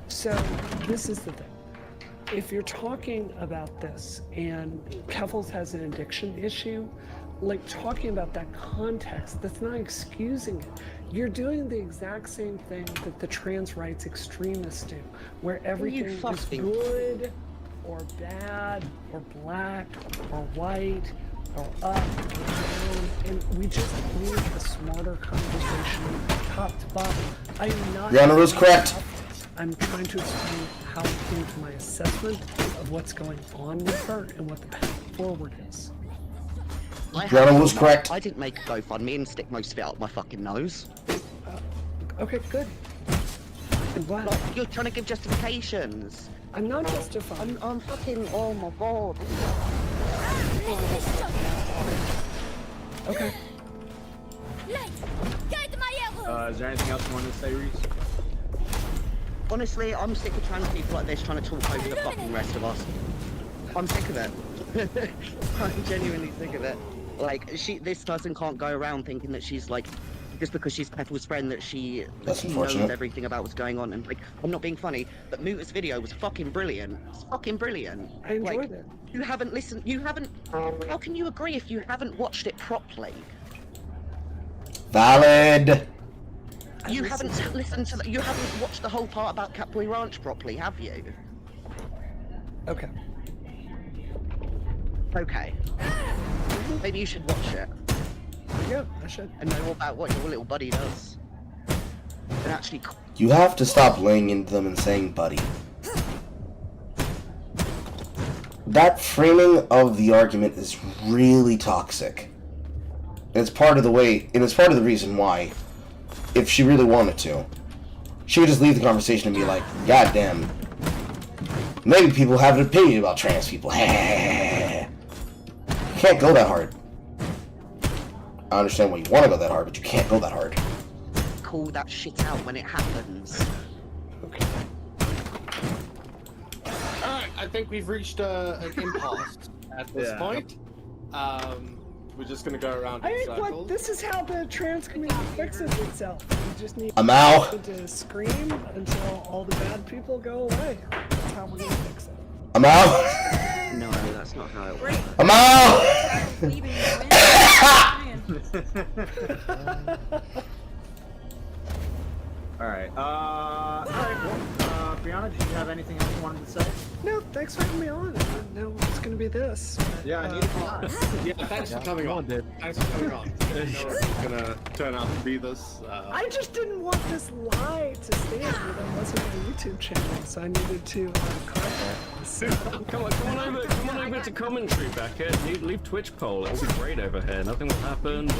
So, this is the thing. If you're talking about this and Keffals has an addiction issue, like talking about that context, that's not excusing it. You're doing the exact same thing that the trans rights extremists do, where everything is good or bad or black or white or up or down, and we just need a smarter conversation top to bottom. I am not... Rihanna was correct. I'm trying to explain how I came to my assessment of what's going on with her and what the path forward is. Rihanna was correct. I didn't make a GoFundMe and stick most of it up my fucking nose. Okay, good. I'm glad. Like, you're trying to give justifications. I'm not justifying. I'm fucking. Oh my god. Okay. Is there anything else you wanted to say, Reese? Honestly, I'm sick of trans people like this trying to talk over the fucking rest of us. I'm sick of it. I'm genuinely sick of it. Like, this person can't go around thinking that she's like, just because she's Keffals' friend, that she knows everything about what's going on. And like, I'm not being funny, but Muta's video was fucking brilliant. It's fucking brilliant. I enjoyed it. You haven't listened. You haven't. How can you agree if you haven't watched it properly? Valid. You haven't listened to. You haven't watched the whole part about Catboy Ranch properly, have you? Okay. Okay. Maybe you should watch it. Yeah, I should. And know about what your little buddy does. And actually. You have to stop laying into them and saying buddy. That framing of the argument is really toxic. And it's part of the way, and it's part of the reason why, if she really wanted to, she would just leave the conversation and be like, God damn, maybe people have an opinion about trans people. You can't go that hard. I understand why you want to go that hard, but you can't go that hard. Call that shit out when it happens. Okay. Alright, I think we've reached an impasse at this point. We're just gonna go around in circles. Like, this is how the trans community fixes itself. You just need I'm out. to scream until all the bad people go away. That's how we're gonna fix it. I'm out. No, that's not how it works. I'm out. Alright, well, Brianna, did you have anything else you wanted to say? No, thanks for having me on. I didn't know it was gonna be this. But, Yeah, I need to Yeah, thanks for coming on. Thanks for coming on. I didn't know it was gonna turn out to be this. I just didn't want this lie to stand that wasn't my YouTube channel, so I needed to clarify. Come on over to commentary, Beckett. Leave Twitch poll. It'll be great over here. Nothing will happen. I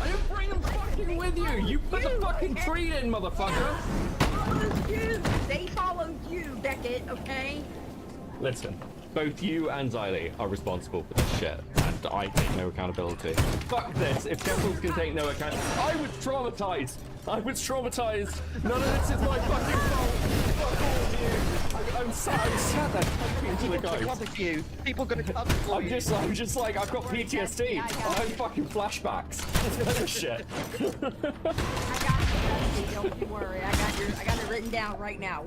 didn't bring them fucking with you. You put the fucking tree in, motherfucker. They followed you, Beckett, okay? Listen, both you and Xylee are responsible for this shit, and I take no accountability. Fuck this. If Keffals can take no account, I was traumatized. None of this is my fucking fault. Fuck all of you. I'm sad there talking to the guys. People gonna come for you. I'm just like, I've got PTSD. I have fucking flashbacks. Shit. Don't worry, I got it written down right now.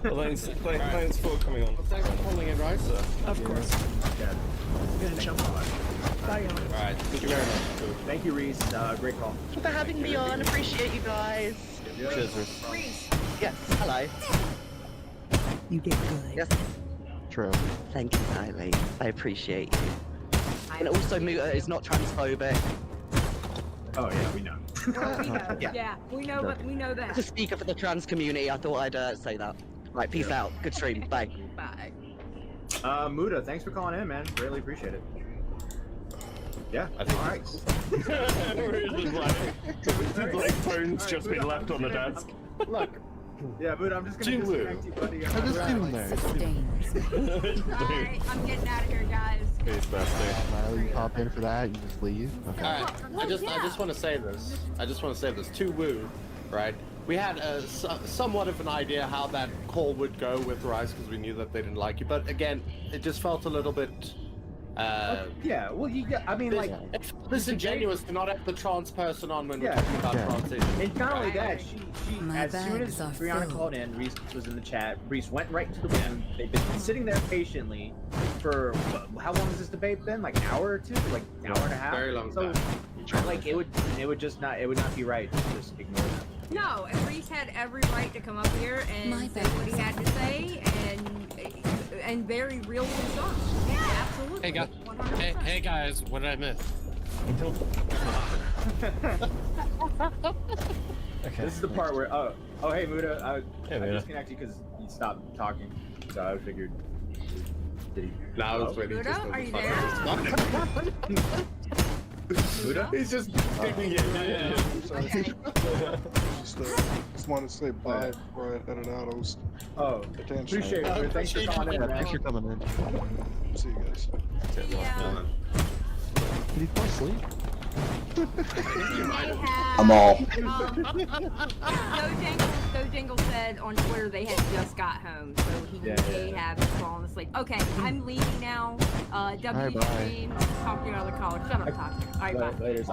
Well, thanks for coming on. Thanks for calling in, right? Of course. I'm gonna jump on. Bye, y'all. Alright, thank you very much. Thank you, Reese. Great call. Thank you for having me on. Appreciate you guys. Cheers, Reese. Yes, hello. You did good. Yes. True. Thank you, Xylee. I appreciate you. And also, Muta is not transphobic. Oh yeah, we know. Yeah, we know that. As a speaker for the trans community, I thought I'd say that. Right, peace out. Good stream. Bye. Bye. Muta, thanks for calling in, man. Really appreciate it. Yeah. I think. All right. Like phone's just been left on the desk. Look. Yeah, Muta, I'm just gonna disconnect you, buddy. I just didn't know. Alright, I'm getting out of here, guys. Peace, bestie. Smiley, you pop in for that, you just leave. Okay. Alright, I just want to say this. To Woo, right? We had somewhat of an idea how that call would go with Rise because we knew that they didn't like you, but again, it just felt a little bit. Yeah, well, I mean, like, it's disingenuous to not have the trans person on when we're Yeah. talking about transition. And not only that, she My as soon as bags are Brianna filled. called in, Reese was in the chat. Reese went right into the room. They've been sitting there patiently for how long has this debate been? Like an hour or two? Like an hour and a half? Very long So, time. like, it would not be right to just ignore that. No, and Reese had every right to come up here and say what he had to say, and very real concerns. Yeah, absolutely. Hey guys, what did I miss? Okay. This is the part where oh hey Muta, I Muta. disconnected you because you stopped talking, so I figured. Did he? No, I was waiting Muta, just are you there? He's just digging it. Just wanted to say bye before I headed out. I was. Oh, appreciate it. Thanks for coming in, man. Thanks for coming in. See you guys. Did he fall asleep? I'm all. Dojingle said on Twitter they had just got home, so he may have fallen asleep. Okay, I'm leaving now. W stream. Talk to you on the call. Shut up, Toxic. All right, bye. Later.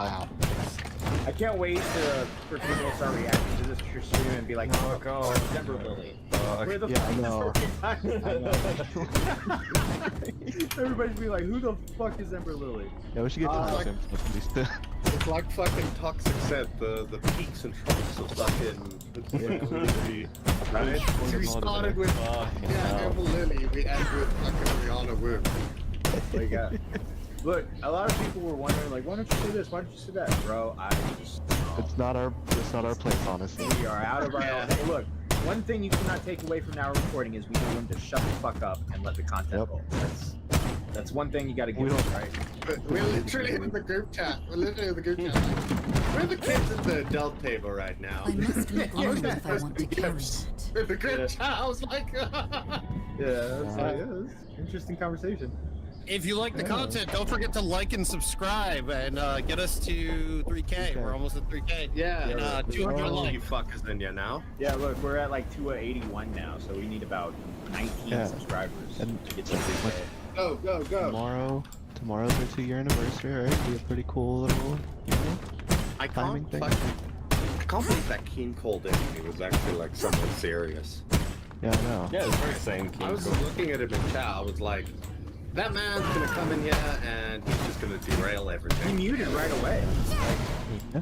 I can't wait for people to start reacting to this stream and be like, oh god, Denver Lily. Where the fuck is Everybody's be like, who the fuck is Ember Lily? Yeah, we should get to know him at least. It's like fucking Toxic said, the peaks and troughs of fucking right? So we started with Ember Lily, we end with fucking Rihanna Wood. Look, a lot of people were wondering, like, why don't you say this? Why don't you say that, bro? It's not our place, honestly. We are out of our. Hey, look. One thing you cannot take away from our recording is we know when to shut the fuck up and let the content roll. That's one thing you gotta give us, right? We're literally in the group chat. We're the kids at the adult table right now. I must look on if I want to carry it. In the group chat, I was like... that's interesting conversation. If you like the content, don't forget to like and subscribe and get us to 3K. We're almost at 3K. Yeah. 200 likes. You fuckers in here now. Yeah, look, we're at like 281 now, so we need about 19 subscribers to get to 3K. Go. Tomorrow's our 2-year anniversary, right? It'll be a pretty cool little, I timing can't believe that Keen called in and he was actually like somewhat serious. Yeah, I know. Yeah, it's very same Keen. I was looking at him in chat, I was like, that man's gonna come in here and he's just gonna derail everything. He muted right away. I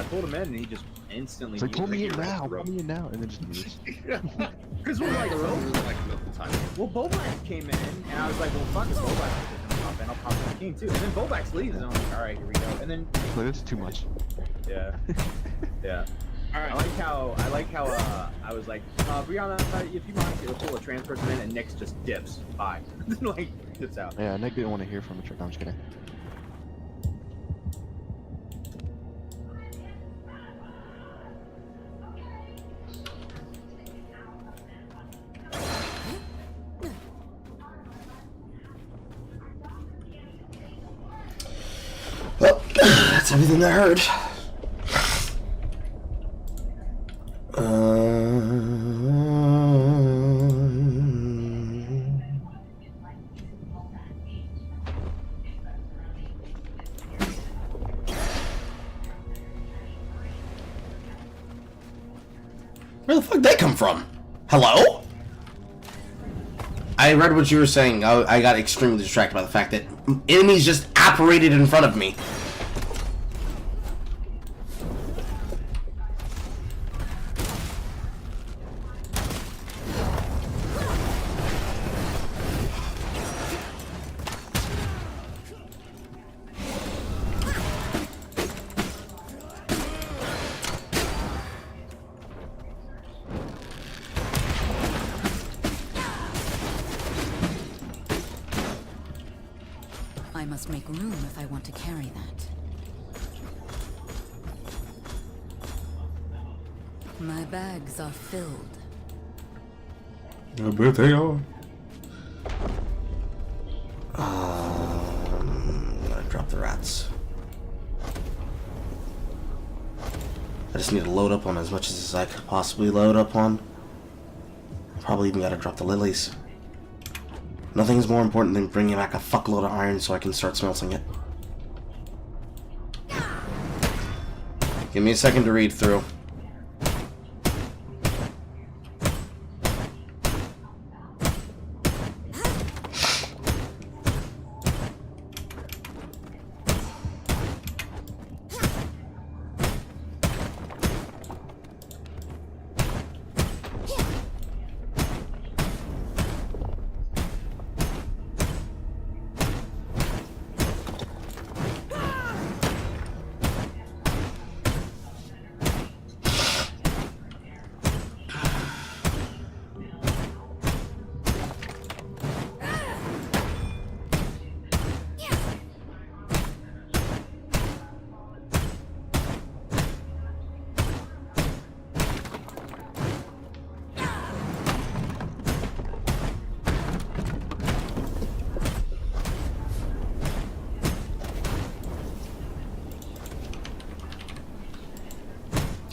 pulled him in and he just instantly. It's like, pull me in now, and then just mutes. Because we're like, well, Bobax came in and I was like, well, fuck, Bobax is gonna pop in, I'll pop in the King too. And then Bobax leaves and I'm like, all right, here we go. And then. But it's too much. Yeah. All right. I like how I was like, Brianna, if you mind, it'll pull a trans person in, and Nick's just dips. Bye. Like, dips out. Yeah, Nick didn't want to hear from a trick. I'm just kidding. Well, that's everything I heard. Where the fuck did they come from? Hello? I read what you were saying. I got extremely distracted by the fact that enemies just apparated in front of me. I must make room if I want to carry that. My bags are filled. I bet they are. I'm gonna drop the rats. I just need to load up on as much as I could possibly load up on. Probably even gotta drop the lilies. Nothing's more important than bringing back a fuckload of iron so I can start smelting it. Give me a second to read through.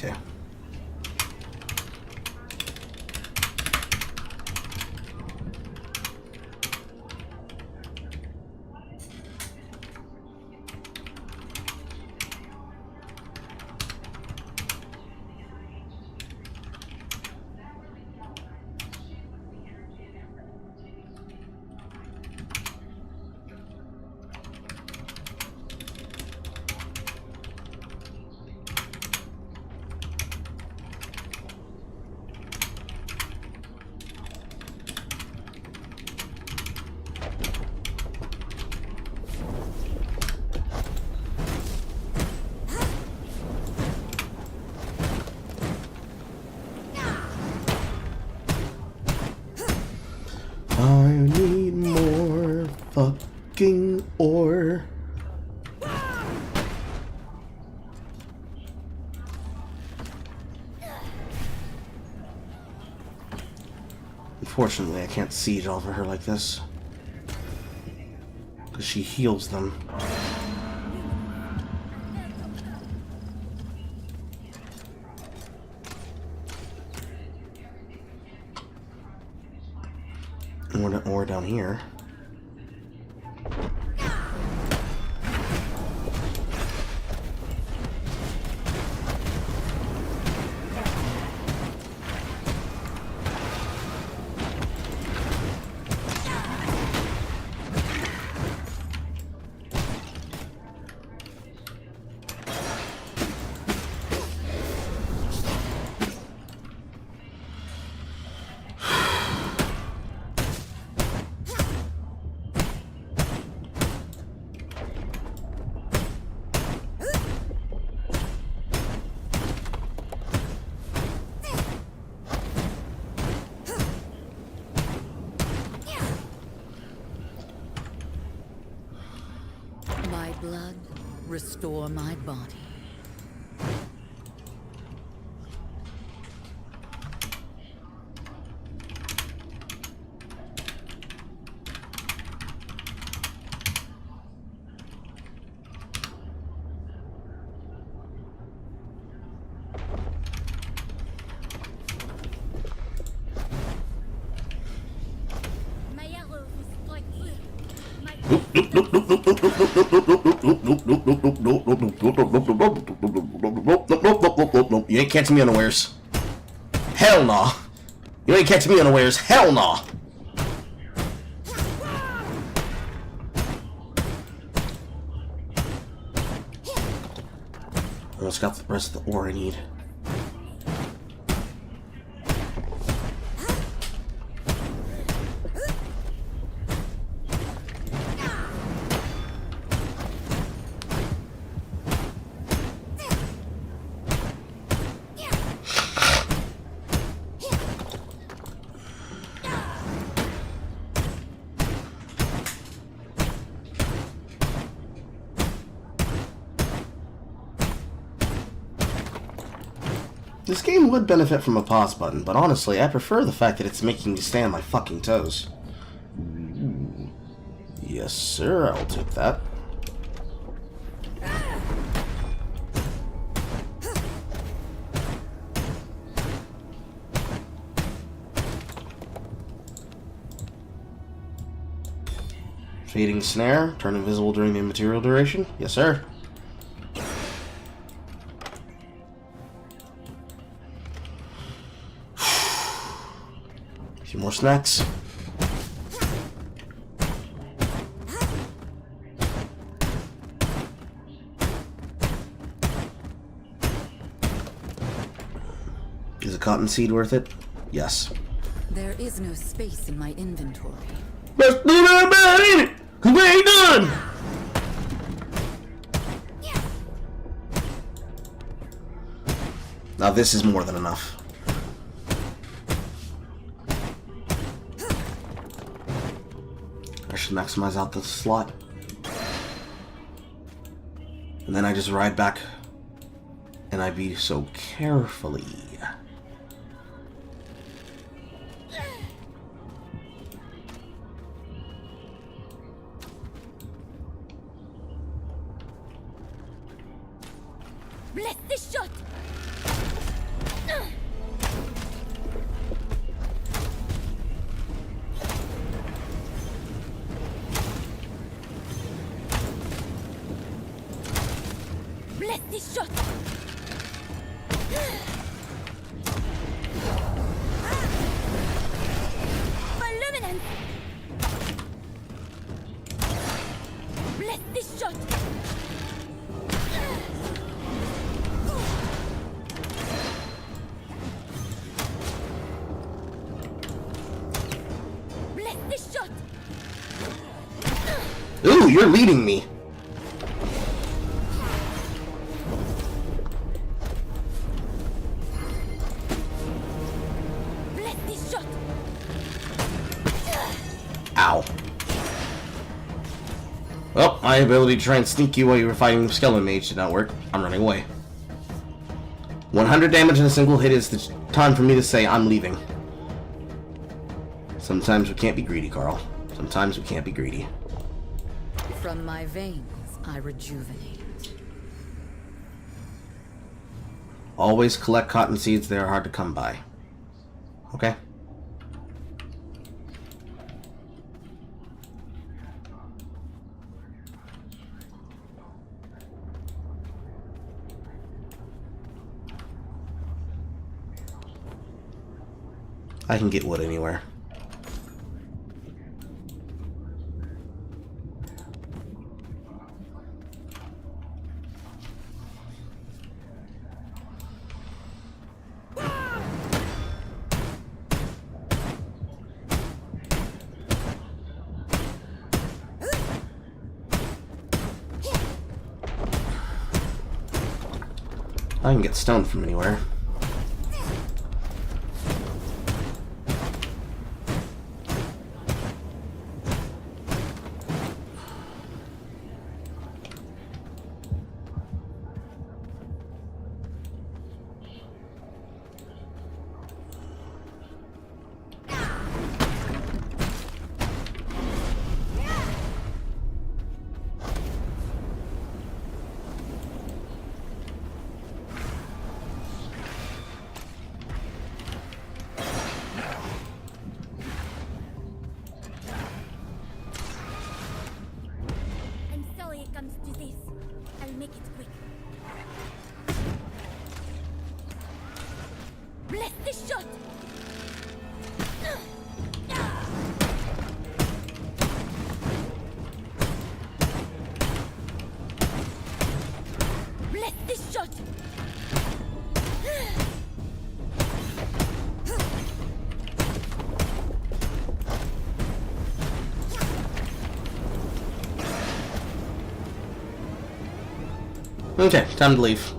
Okay. I need more fucking ore. Unfortunately, I can't siege over her like this. Because she heals them. Or down here. My blood, restore my body. You ain't catching me unawares. Hell nah. You ain't catching me unawares. Hell nah. Almost got the rest of the ore I need. This game would benefit from a pause button, but honestly, I prefer the fact that it's making me stay on my fucking toes. Ooh. Yes, sir, I'll take that. Fading snare, turn invisible during the material duration. Yes, sir. A few more snacks. Is a cotton seed worth it? Yes. There is no space in my inventory. Let's do that bad, ain't it? 'Cause we ain't done! Now this is more than enough. I should maximize out the slot. And then I just ride back. And I be so carefully. Bless the shot! Bless this shot. Illuminance. Bless this shot. Bless this shot. Ooh, you're leading me. Bless this shot. Ow. Well, my ability to try and sneak you while you were fighting the Skeleton Mage did not work. I'm running away. 100 damage in a single hit is the time for me to say I'm leaving. Sometimes we can't be greedy, Carl. Sometimes we can't be greedy. From my veins, I rejuvenate. Always collect cotton seeds. They are hard to come by. Okay? I can get wood anywhere. I can get stone from anywhere. I'm sorry it comes to this. I'll make it quick. Bless this shot. Bless this shot. Okay, time to leave.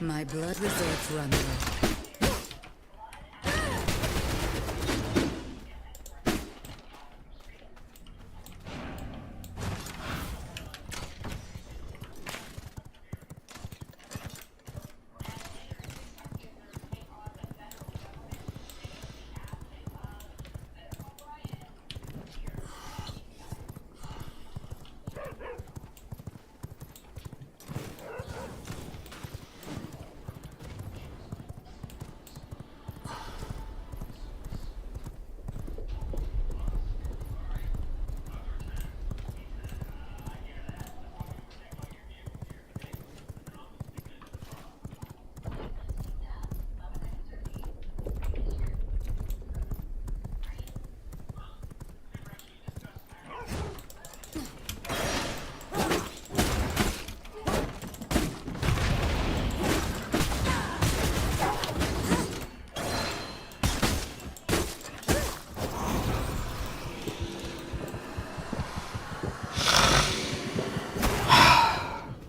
My blood reserves run low.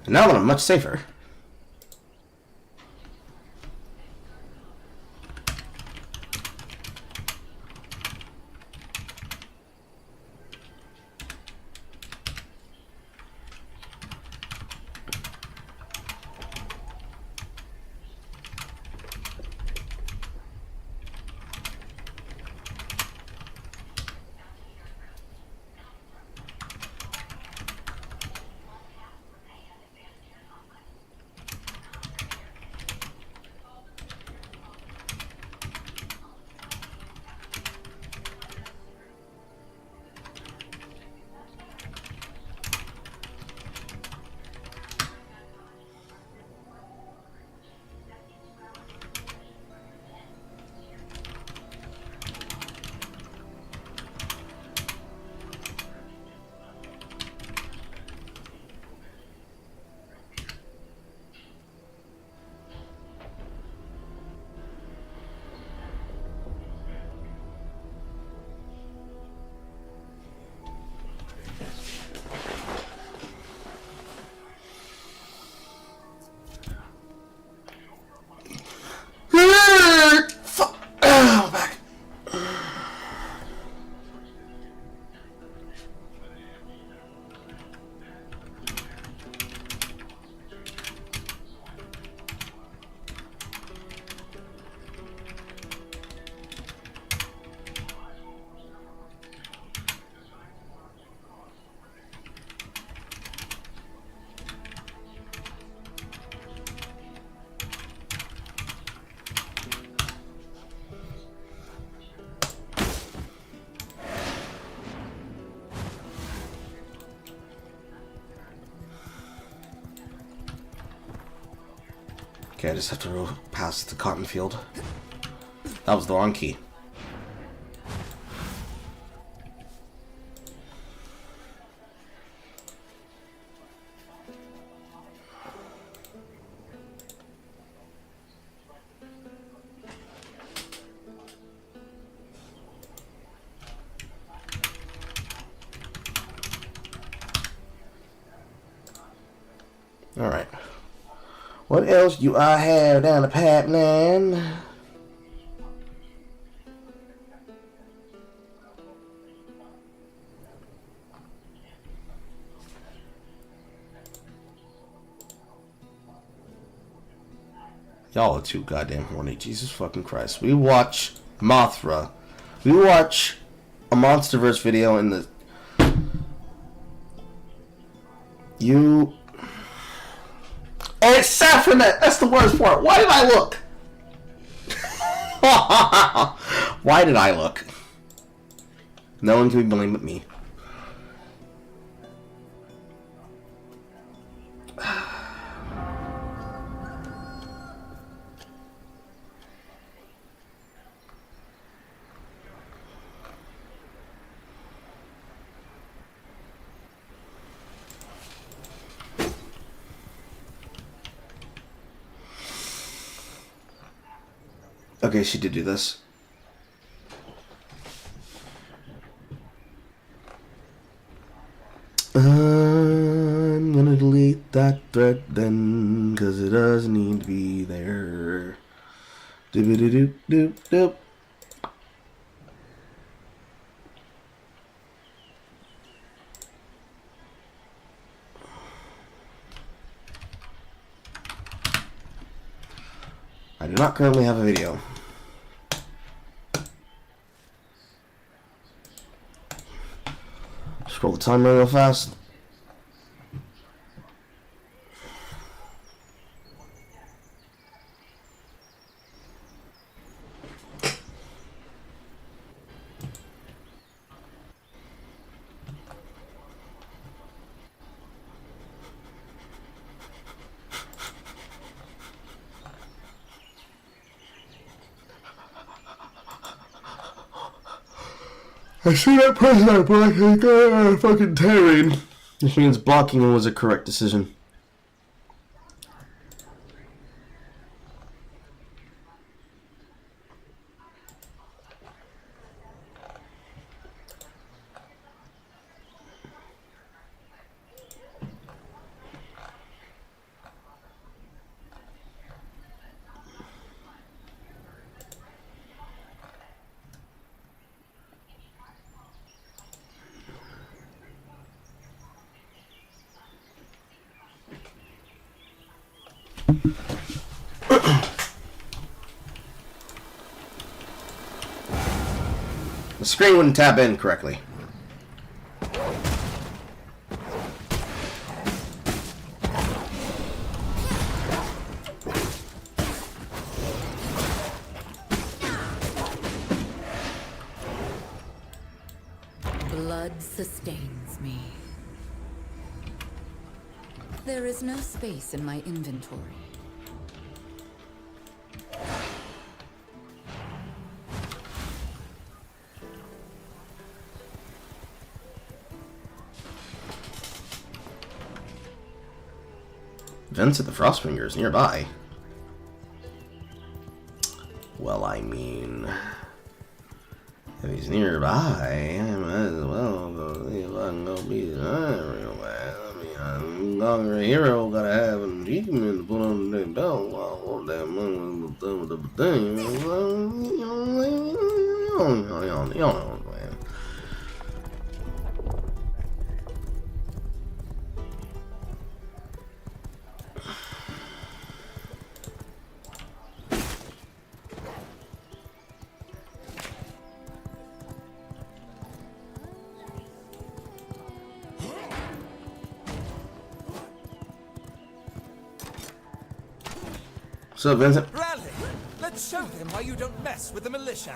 Now that I'm much safer. Okay, I just have to go past the cotton field. That was the wrong key. Alright. What else do I have down the pipeline? Y'all are too goddamn horny. Jesus fucking Christ. We watch Mothra. We watch a Monsterverse video in the... You... Oh, it's Saffronet! That's the worst part. Why did I look? Why did I look? No one can be blamed but me. Okay, she did do this. I'm gonna delete that thread then, cause it doesn't need to be there. Doop doop doop. I do not currently have a video. Scroll the timer real fast. I see that president, but I think fucking tearing. Which means blocking was a correct decision. The screen wouldn't tap in correctly. Blood sustains me. There is no space in my inventory. Vince at the Frostfinger is nearby. Well, I mean, if he's nearby, I might as well go see if I can go beat his eye real bad. I mean, I'm a hero, gotta have an achievement to put on the belt while all that money was done with the thing. Y'all know, man. What's up, Vincent? Rally! Let's show them why you don't mess with the militia.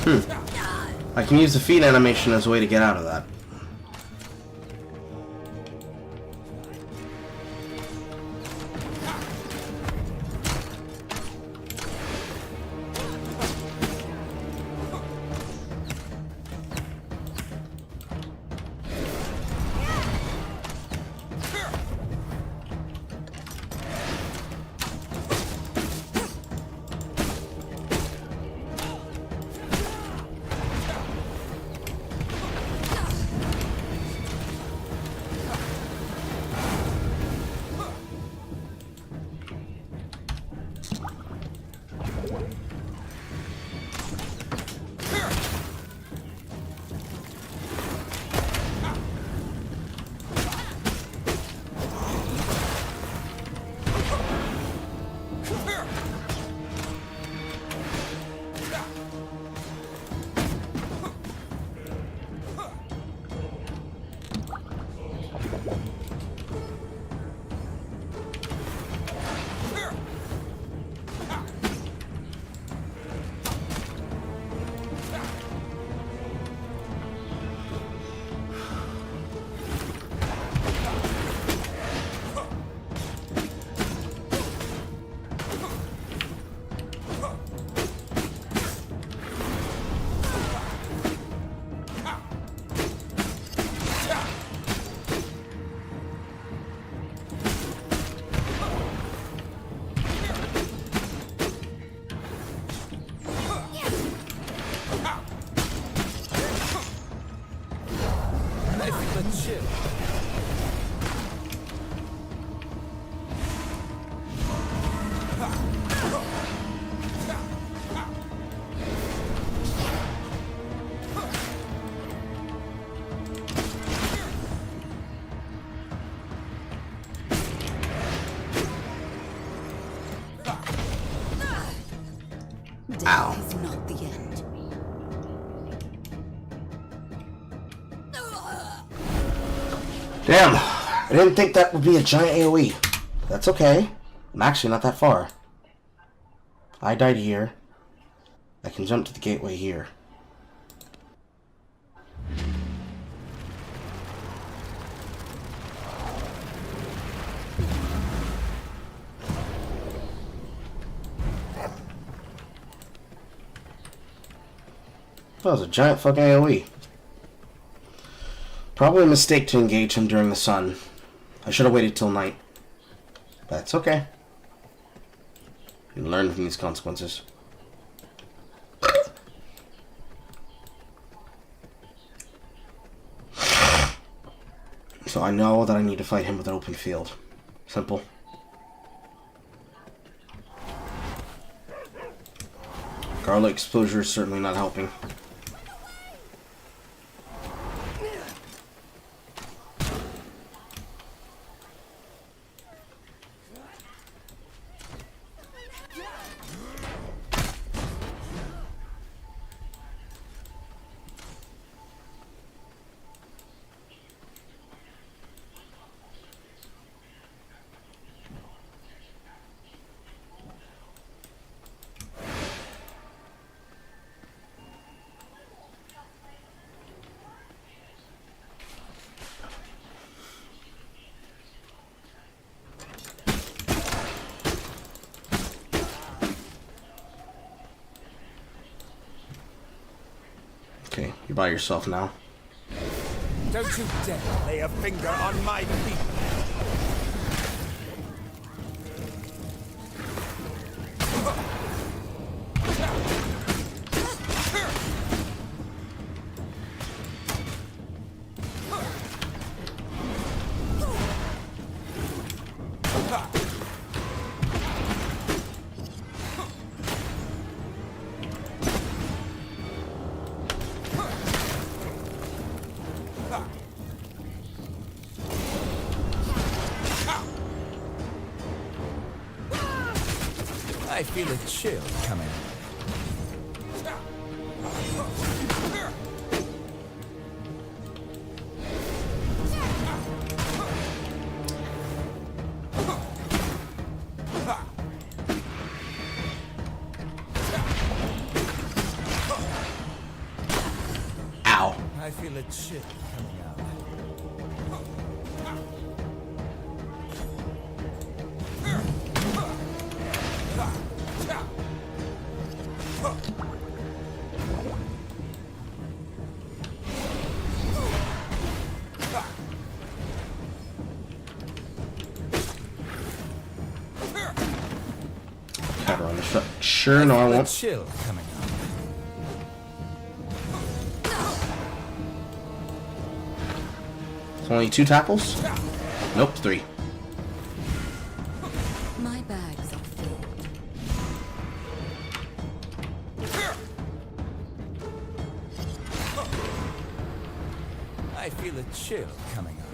I can use the feed animation as a way to get out of that. Death is not the end. Damn, I didn't think that would be a giant AoE. That's okay. I'm actually not that far. I died here. I can jump to the gateway here. That was a giant fucking AoE. Probably a mistake to engage him during the sun. I should have waited till night. That's okay. You can learn from these consequences. So I know that I need to fight him with an open field. Simple. Garlic exposure is certainly not helping. Okay, you're by yourself now. Don't you dare lay a finger on my people. I feel a chill coming. I feel a chill coming out. Cover on the shot. Sure, no, I won't. Chill coming out. It's only 2 tackles? Nope, 3. My bags are full. I feel a chill coming out.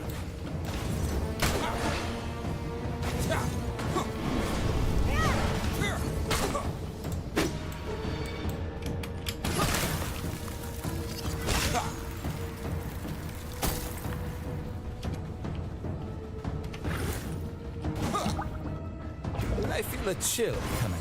I feel a chill coming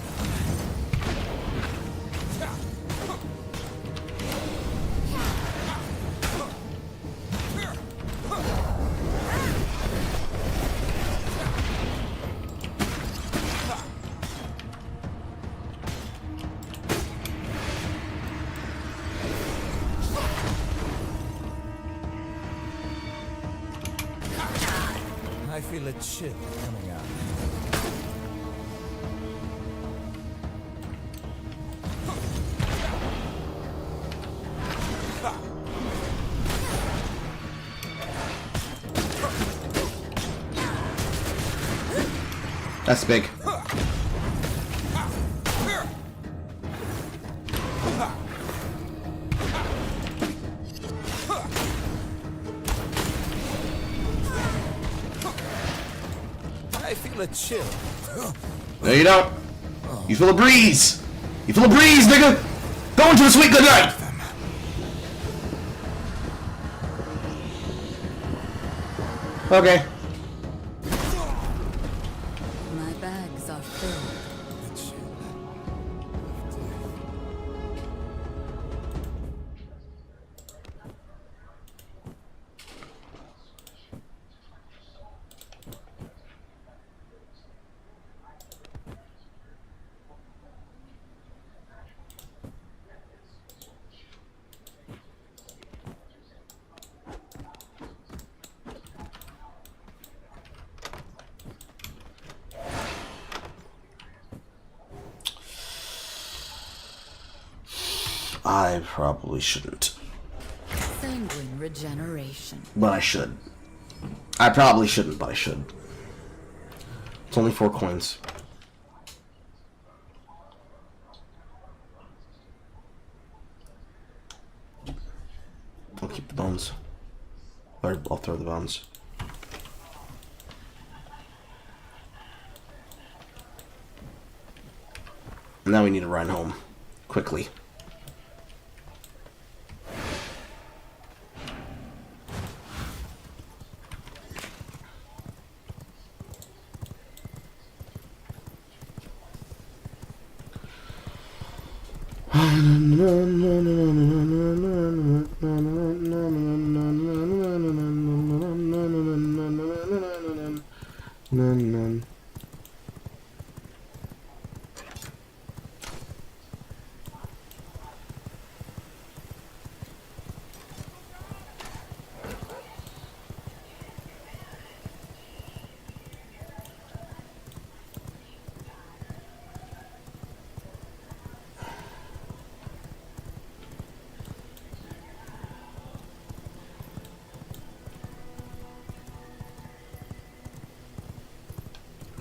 I feel a chill coming out. That's big. I feel a chill. No, you don't. You feel a breeze. You feel a breeze, nigga. Go into the sweet good night. Okay. My bags are filled. I probably shouldn't. Sanguine regeneration. But I should. I probably shouldn't, but I should. It's only 4 coins. I'll keep the bones. Or I'll throw the bones. Now we need to run home. Quickly.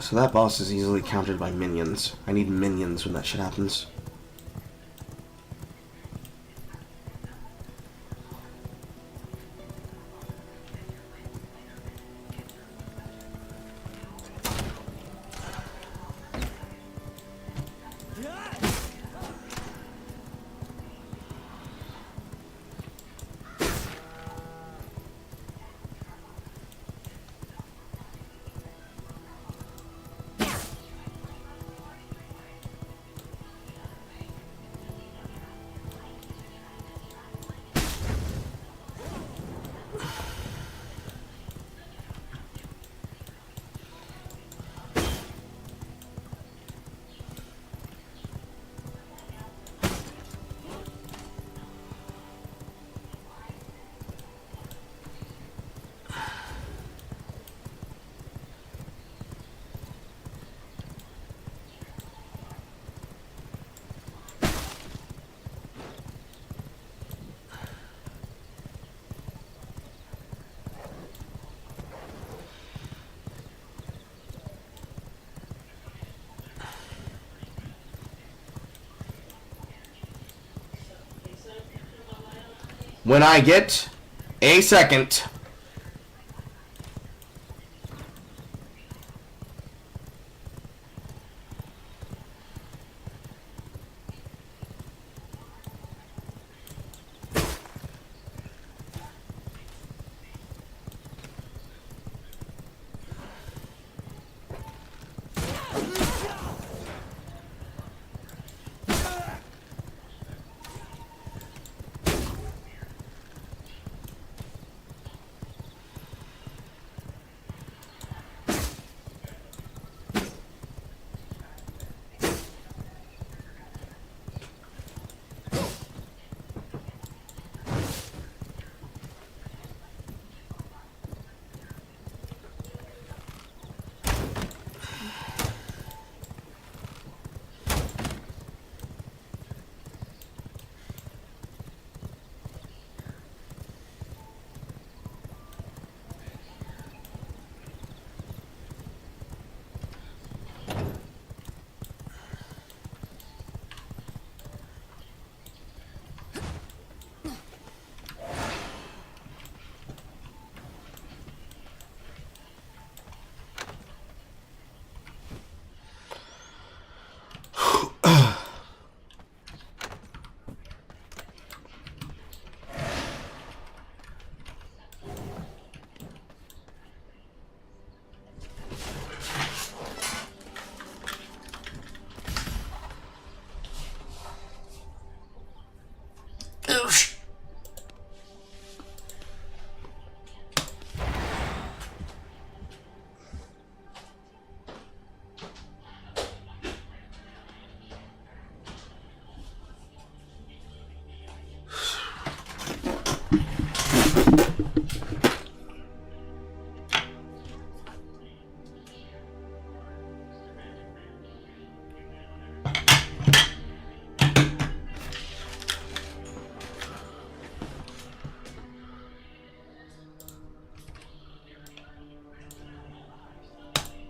So that boss is easily countered by minions. I need minions when that shit happens. when I get a second.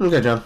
Okay, John.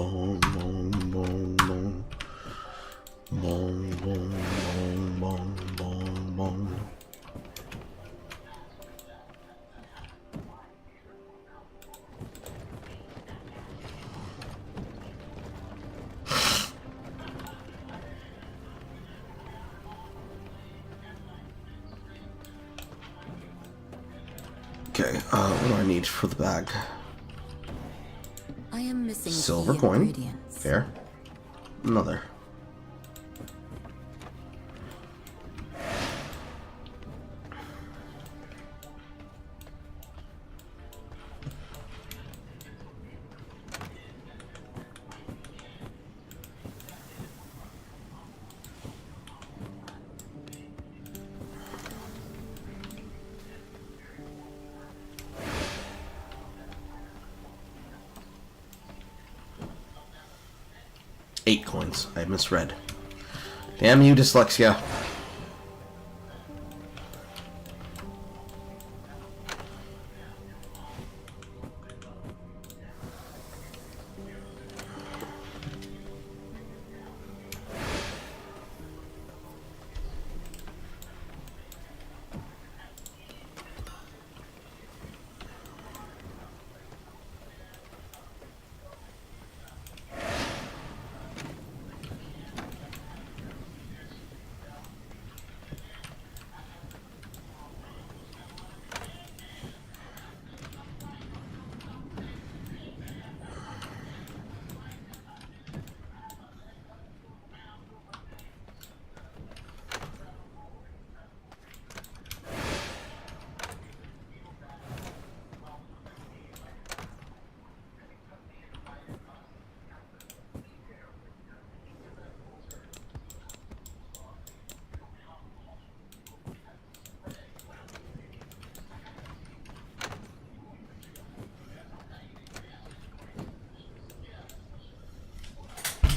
Boom, boom, boom, boom. Boom, boom, boom, boom, boom, boom. Okay, what do I need for the bag? I am missing Silver key coin. ingredients. Fair. Another. Eight coins. I misread. Damn you, dyslexia.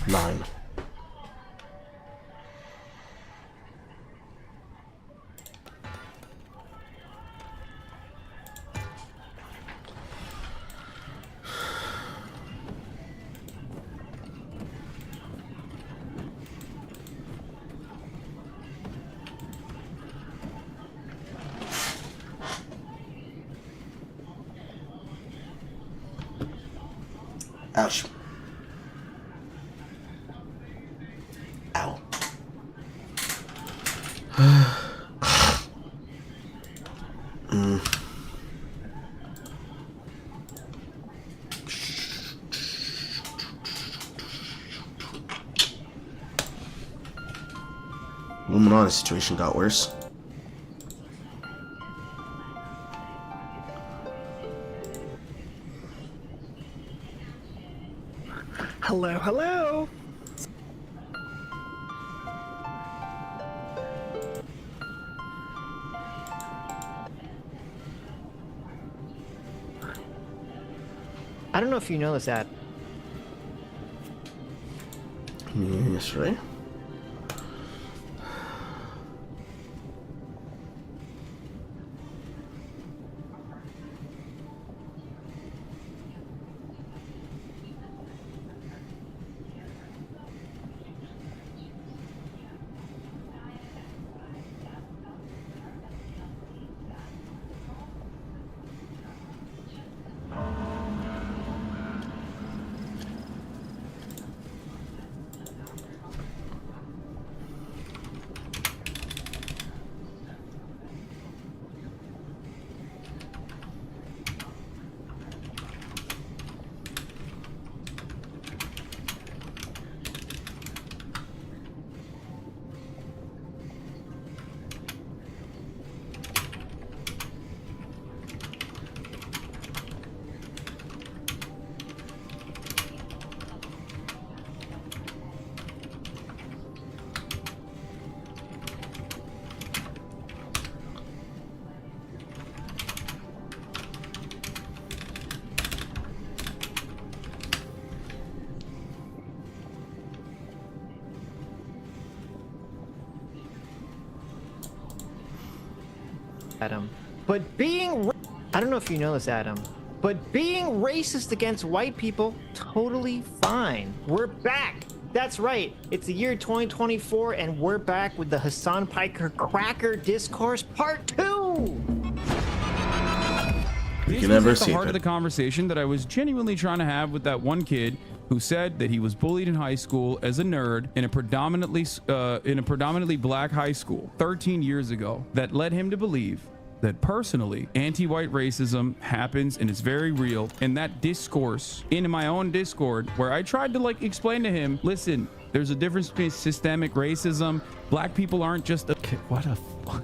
Nine. Ouch. Ow. Moving on, the situation got worse. Hello, hello. I don't know if you know this, Ad. Yes, right? Adam. But being... I don't know if you know this, Adam. But being racist against white people, totally fine. We're back. That's right. It's the year 2024, and we're back with the Hassan Piker Cracker Discourse Part 2. This was at the heart of the conversation that I was genuinely trying to have with that one kid who said that he was bullied in high school as a nerd in a predominantly black high school 13 years ago. That led him to believe that personally anti-white racism happens and is very real. And that discourse in my own Discord, where I tried to like explain to him, listen, there's a difference between systemic racism. Black people aren't just a what a fuck.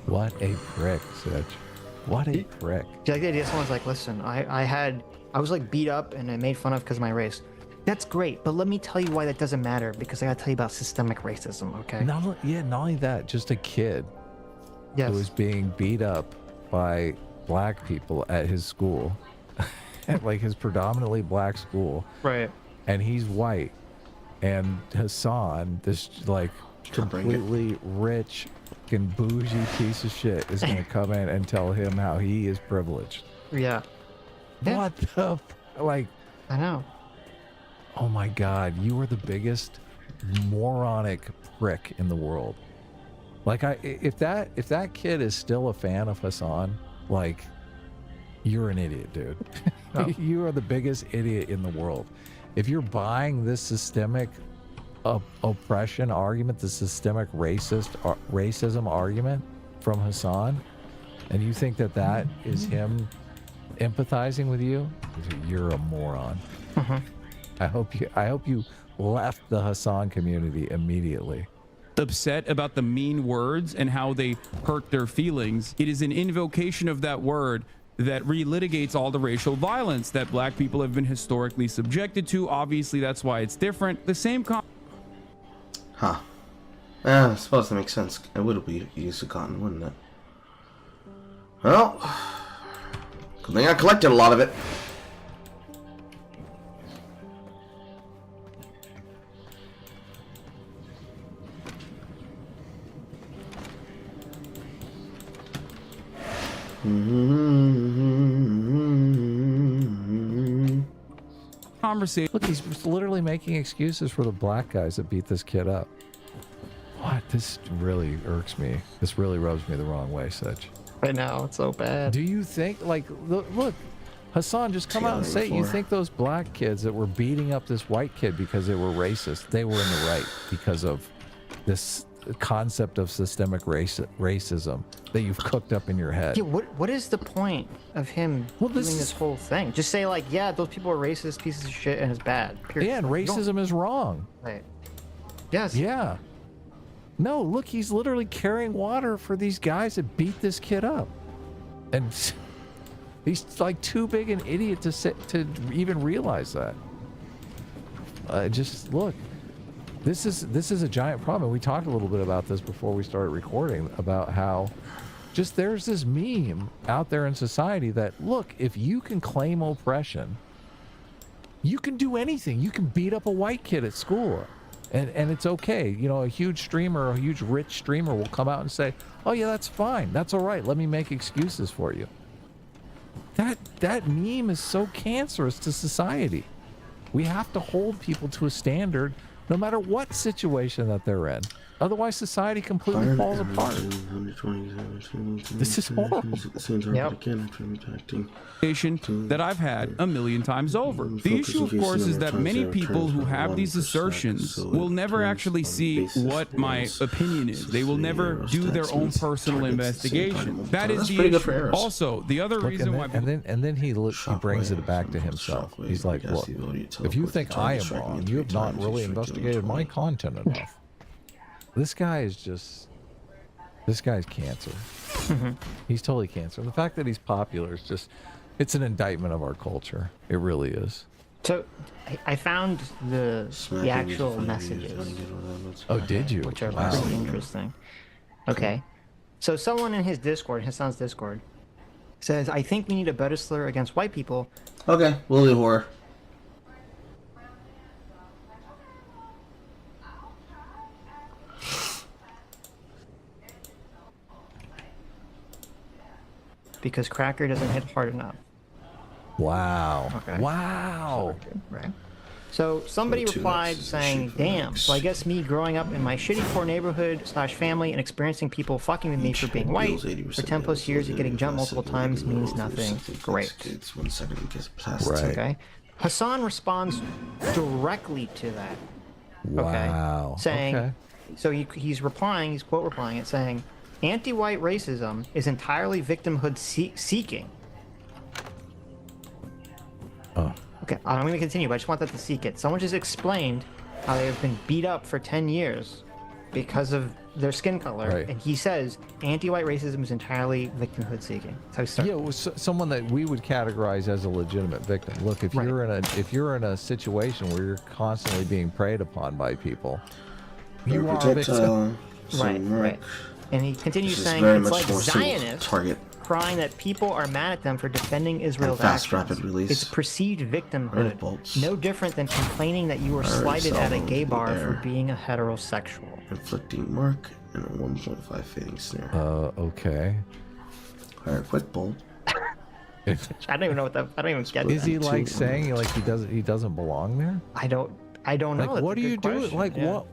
What a prick, Sitch. What a prick. Do you like the idea? Someone's like, listen, I was like beat up and I made fun of because of my race. That's great, but let me tell you why that doesn't matter, because I gotta tell you about systemic racism, okay? Not only that, just a kid who was being beat up by black people at his school, at like his predominantly black school. Right. And he's white. And Hassan, this like completely rich fucking bougie piece of shit, is gonna come in and tell him how he is privileged. Yeah. What the like? I know. Oh my God, you are the biggest moronic prick in the world. Like if that kid is still a fan of Hassan, like you're an idiot, dude. Oh. You are the biggest idiot in the world. If you're buying this systemic oppression argument, the systemic racism argument from Hassan, and you think that is him empathizing with you, you're a moron. I hope you left the Hassan community immediately. Upset about the mean words and how they hurt their feelings. It is an invocation of that word that relitigates all the racial violence that black people have been historically subjected to. Obviously, that's why it's different. The same Huh. Yeah, I suppose that makes sense. It would be used to cotton, wouldn't it? Well, good thing I collected a lot of it. conversation. Look, he's literally making excuses for the black guys that beat this kid up. What? This really irks me. This really rubs me the wrong way, Sitch. I know, it's so bad. Do you think, like, look, Hassan, just come out and say it. You think those black kids that were beating up this white kid because they were racist, they were in the right because of this concept of systemic racism that you've cooked up in your head? Yeah, what is the point of him doing this whole thing? Just say, like, yeah, those people are racist, pieces of shit, and it's bad. Period. Yeah, and racism is wrong. Right. Yes. Yeah. No, look, he's literally carrying water for these guys that beat this kid up. And he's like too big an idiot to even realize that. Just look, this is a giant problem. We talked a little bit about this before we started recording, about how just there's this meme out there in society that, look, if you can claim oppression, you can do anything. You can beat up a white kid at school. And it's okay. You know, a huge streamer, a huge rich streamer will come out and say, oh yeah, that's fine. That's all right. Let me make excuses for you. That meme is so cancerous to society. We have to hold people to a standard no matter what situation that they're in. Otherwise, society completely falls apart. This is horrible. That I've had a million times over. The issue, of course, is that many people who have these assertions will never actually see what my opinion is. They will never do their own personal investigation. That is the issue. Also, the other reason why... And then he brings it back to himself. He's like, look, if you think I am wrong, you have not really investigated my content enough. This guy is just... This guy's cancer. He's totally cancer. The fact that he's popular is just... It's an indictment of our culture. It really is. So, I found the actual messages. Oh, did you? Which are pretty interesting. Okay. So someone in his Discord, Hassan's Discord, says, I think we need a better slur against white people. Okay, we'll do horror. because Cracker doesn't hit hard enough. Wow. Okay. Wow. Right. So somebody replied saying, damn, so I guess me growing up in my shitty poor neighborhood / family and experiencing people fucking with me for being white for 10 plus years and getting jumped multiple times means nothing. Great. Right. Okay. Hassan responds directly to that. Okay. Wow. Saying, Okay. so he's quote replying it saying, anti-white racism is entirely victimhood seeking. Oh. Okay, I'm going to continue, but I just want that to seek it. Someone just explained how they have been beat up for 10 years because of their skin color, Right. and he says anti-white racism is entirely victimhood seeking. That's how he started. Yeah, it was someone that we would categorize as a legitimate victim. Look, if you're in a situation where you're constantly being preyed upon by people, you are a victim. Right. And he continues saying very it's much like more Zionists target. crying that people are mad at them for defending Israel's Fast actions. rapid release. It's perceived victimhood, no different than complaining that you were slighted at a gay bar for being a heterosexual. Inflicting mark and a 1.5 fading snare. Okay. Higher quick bolt. I don't even know what that. I don't even get that. Is he like saying like he doesn't belong there? I don't know. Like, That's what a are you good doing? question. Like, Yeah. what?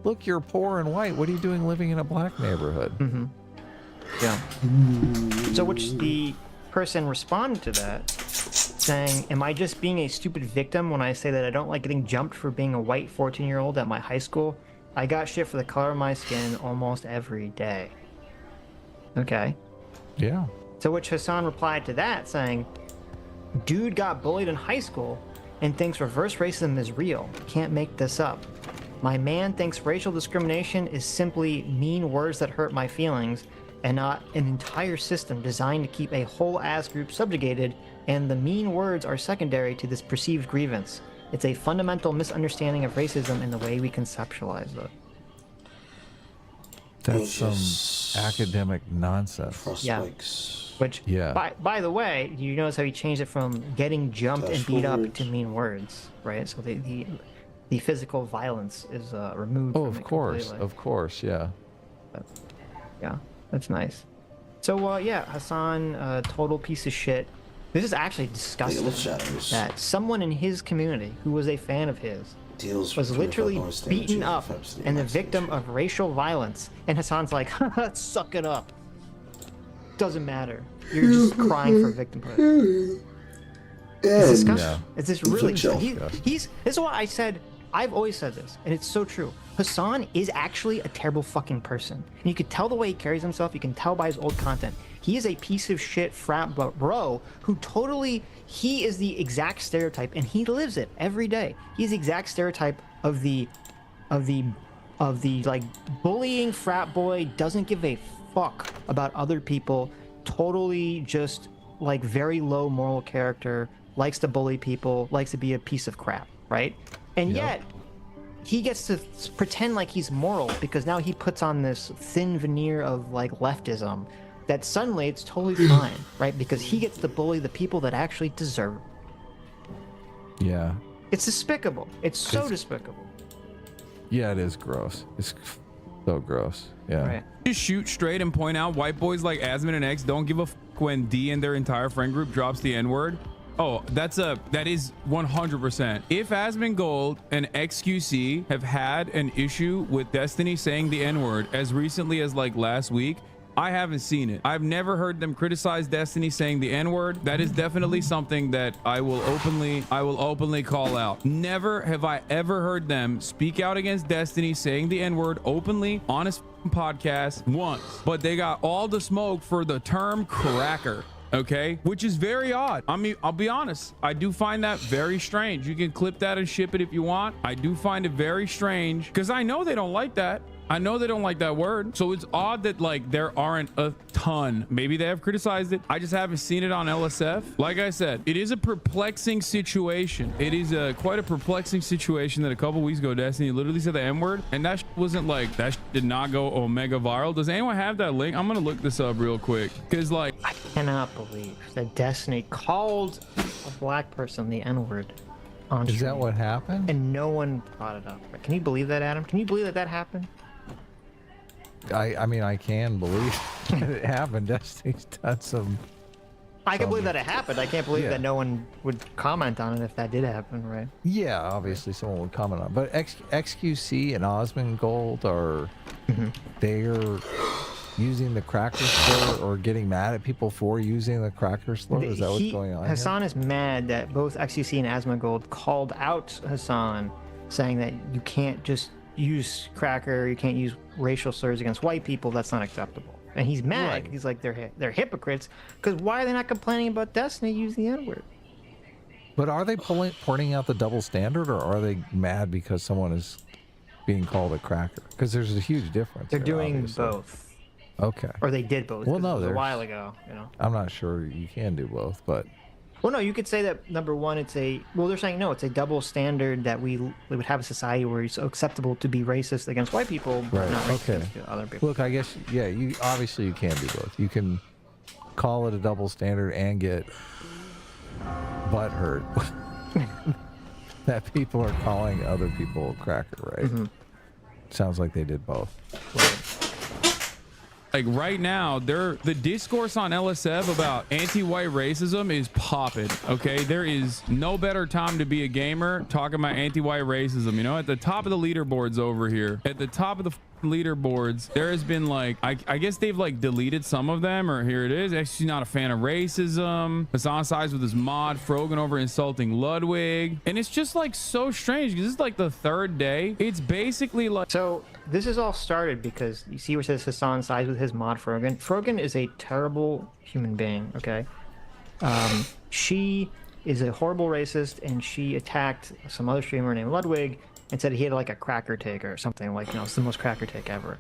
Look, you're poor and white. What are you doing living in a black neighborhood? Mm-hmm. Yeah. So which the person responded to that saying, am I just being a stupid victim when I say that I don't like getting jumped for being a white 14-year-old at my high school? I got shit for the color of my skin almost every day. Okay. Yeah. To which Hassan replied to that saying, dude got bullied in high school and thinks reverse racism is real. Can't make this up. My man thinks racial discrimination is simply mean words that hurt my feelings and not an entire system designed to keep a whole ass group subjugated, and the mean words are secondary to this perceived grievance. It's a fundamental misunderstanding of racism in the way we conceptualize it. That's some academic nonsense. Yeah. Which, by the way, you notice how he changed it from getting jumped and beat up to mean words, right? So the physical violence is removed. Oh, from of course, completely. yeah. But, yeah, that's nice. So yeah, Hassan, total piece of shit. This is actually disgusting. That someone in his community who was a fan of his was literally beaten up and the victim of racial violence, and Hassan's like, suck it up. Doesn't matter. You're just crying for victimhood. It's disgusting. Yeah. It's just really. This is why I said. I've always said this, and it's so true. Hassan is actually a terrible fucking person, and you can tell the way he carries himself. You can tell by his old content. He is a piece of shit frat bro who he is the exact stereotype, and he lives it every day. He's the exact stereotype of the like bullying frat boy, doesn't give a fuck about other people, totally just like very low moral character, likes to bully people, likes to be a piece of crap, right? And yet he gets to pretend like he's moral because now he puts on this thin veneer of like leftism that suddenly it's totally fine, right? Because he gets to bully the people that actually deserve it. Yeah. It's despicable. It's so despicable. Yeah, it is gross. It's so gross. Yeah. Right. Just shoot straight and point out white boys like Asmon and X don't give a fuck when D and their entire friend group drops the N-word. Oh, that is 100%. If Asmongold and XQC have had an issue with Destiny saying the N-word as recently as like last week, I haven't seen it. I've never heard them criticize Destiny saying the N-word. That is definitely something that I will openly call out. Never have I ever heard them speak out against Destiny saying the N-word openly on a podcast once. But they got all the smoke for the term cracker. Okay, which is very odd. I mean, I'll be honest, I do find that very strange. You can clip that and ship it if you want. I do find it very strange because I know they don't like that. I know they don't like that word. So it's odd that like there aren't a ton. Maybe they have criticized it. I just haven't seen it on LSF. Like I said, it is a perplexing situation. It is quite a perplexing situation that a couple weeks ago Destiny literally said the N-word, and that wasn't like, that did not go omega viral. Does anyone have that link? I'm gonna look this up real quick because like I cannot believe that Destiny called a black person the N-word on stream. Is that what happened? And no one brought it up. Can you believe that, Adam? Can you believe that happened? I mean, I can believe it happened. Destiny's done some I can believe that it happened. I can't believe Yeah. that no one would comment on it if that did happen, right? Yeah, obviously someone would comment on it. But XQC and Osmongold are they're using the cracker slur or getting mad at people for using the cracker slur. Is that what's going on? Hassan is mad that both XQC and Asmongold called out Hassan, saying that you can't just use cracker, you can't use racial slurs against white people. That's not acceptable. And he's mad. Right. He's like, they're hypocrites. Because why are they not complaining about Destiny using the N-word? But are they pointing out the double standard, or are they mad because someone is being called a cracker? Because there's a huge difference. They're there, doing obviously. both. Okay. Or they did both. Well, 'cause no, it was a there's- while ago, you know. I'm not sure you can do both, but Well, no, you could say that number one, it's they're saying no, it's a double standard that we would have a society where it's acceptable to be racist against white people, but right. not racist Okay. against other people. Look, I guess you obviously you can do both. You can call it a double standard and get butthurt that people are calling other people a cracker, right? Sounds like they did both. Like right now, the discourse on LSF about anti-white racism is popping. Okay, there is no better time to be a gamer talking about anti-white racism. You know, at the top of the leaderboards over here, at the top of the leaderboards, there has been like I guess they've like deleted some of them, or here it is. Actually, not a fan of racism. Hassan sides with his mod Frogan over insulting Ludwig, and it's just like so strange because this is like the third day. It's basically like so. This is all started because you see where it says Hassan sides with his mod Frogan. Frogan is a terrible human being, okay? She is a horrible racist, and she attacked some other streamer named Ludwig and said he had like a cracker take or something, like, you know, it's the most cracker take ever.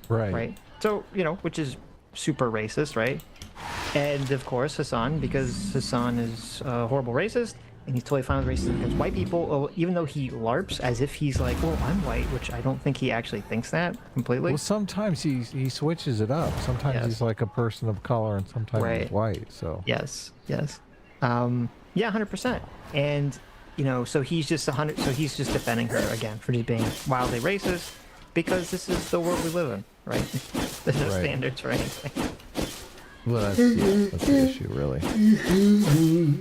Right. Right? So, you know, which is super racist, right? And of course, Hassan, because Hassan is a horrible racist, and he's totally fine with racism against white people, even though he LARPs as if he's like, well, I'm white, which I don't think he actually thinks that completely. Well, sometimes he switches it up. Sometimes he's like a person of color, and sometimes he's white. So yes, yeah, 100%. And you know, so he's just defending her again for just being wildly racist, because this is the world we live in, right? There's no standards for anything. Well, that's the issue, really.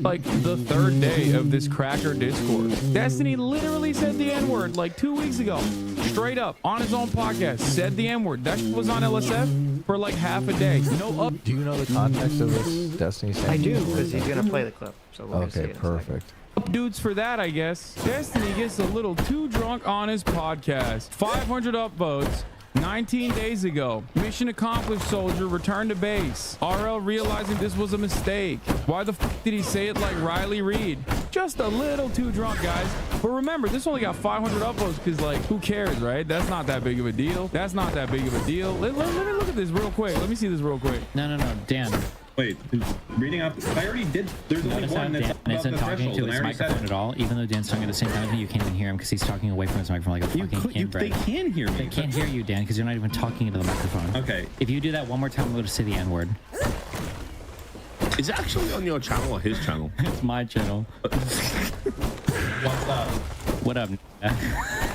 Like the third day of this cracker discourse. Destiny literally said the N-word like 2 weeks ago. Straight up on his own podcast, said the N-word. That was on LSF for like half a day. No up. Do you know the context of this Destiny? I do, because he's gonna play the clip. So we're gonna see okay, it in a perfect. Up dudes for that, I guess. Destiny gets a little too drunk on his podcast. 500 upvotes. 19 days ago, mission accomplished, soldier, return to base. RL realizing this was a mistake. Why the f did he say it like Riley Reid? Just a little too drunk, guys. But remember, this only got 500 upvotes because, like, who cares, right? That's not that big of a deal. That's not that big of a deal. Let me look at this real quick. Let me see this real quick. No, Dan. Wait, reading up. I already did. There's only Notice how one that's Dan above isn't the talking threshold, to and I his already said microphone it. at all. Even though Dan's talking at the same time as me, you can't even hear him because he's talking away from his microphone like a fucking inbred. They can hear me. They can't hear you, Dan, because you're not even talking into the microphone. Okay. If you do that one more time, I'm going to say the N-word. Is it actually on your channel or his channel? It's my channel. What's up? What up?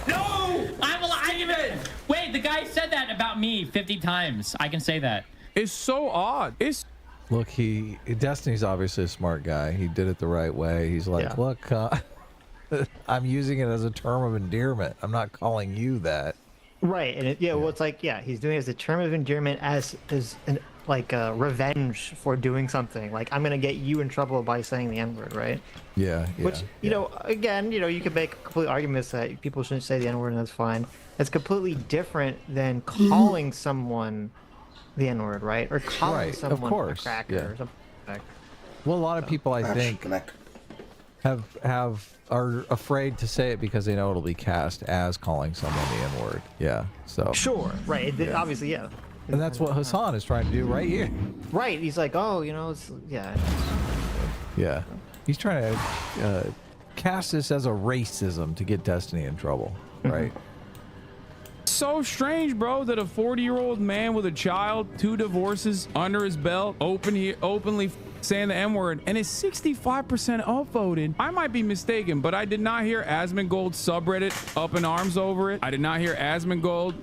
No! I'm alive! Wait, the guy said that about me 50 times. I can say that. It's so odd. Look, Destiny's obviously a smart guy. He did it the right way. He's like, look, I'm using it as a term of endearment. I'm not calling you that. Right, and well, it's like, he's doing it as a term of endearment, as revenge for doing something. Like, I'm gonna get you in trouble by saying the N-word, right? Yeah. Which, you know, again, you know, you could make complete arguments that people shouldn't say the N-word, and that's fine. It's completely different than calling someone the N-word, right? Or calling someone a cracker or something like that. Well, a lot of people, I think, are afraid to say it because they know it'll be cast as calling someone the N-word. Yeah. So. Sure. Right. Obviously, yeah. And that's what Hassan is trying to do right here. Right. He's like, oh, you know, it's Yeah. He's trying to cast this as a racism to get Destiny in trouble, right? So strange, bro, that a 40-year-old man with a child, 2 divorces under his belt, openly saying the N-word, and is 65% upvoted. I might be mistaken, but I did not hear Asmongold subreddit up in arms over it. I did not hear Asmongold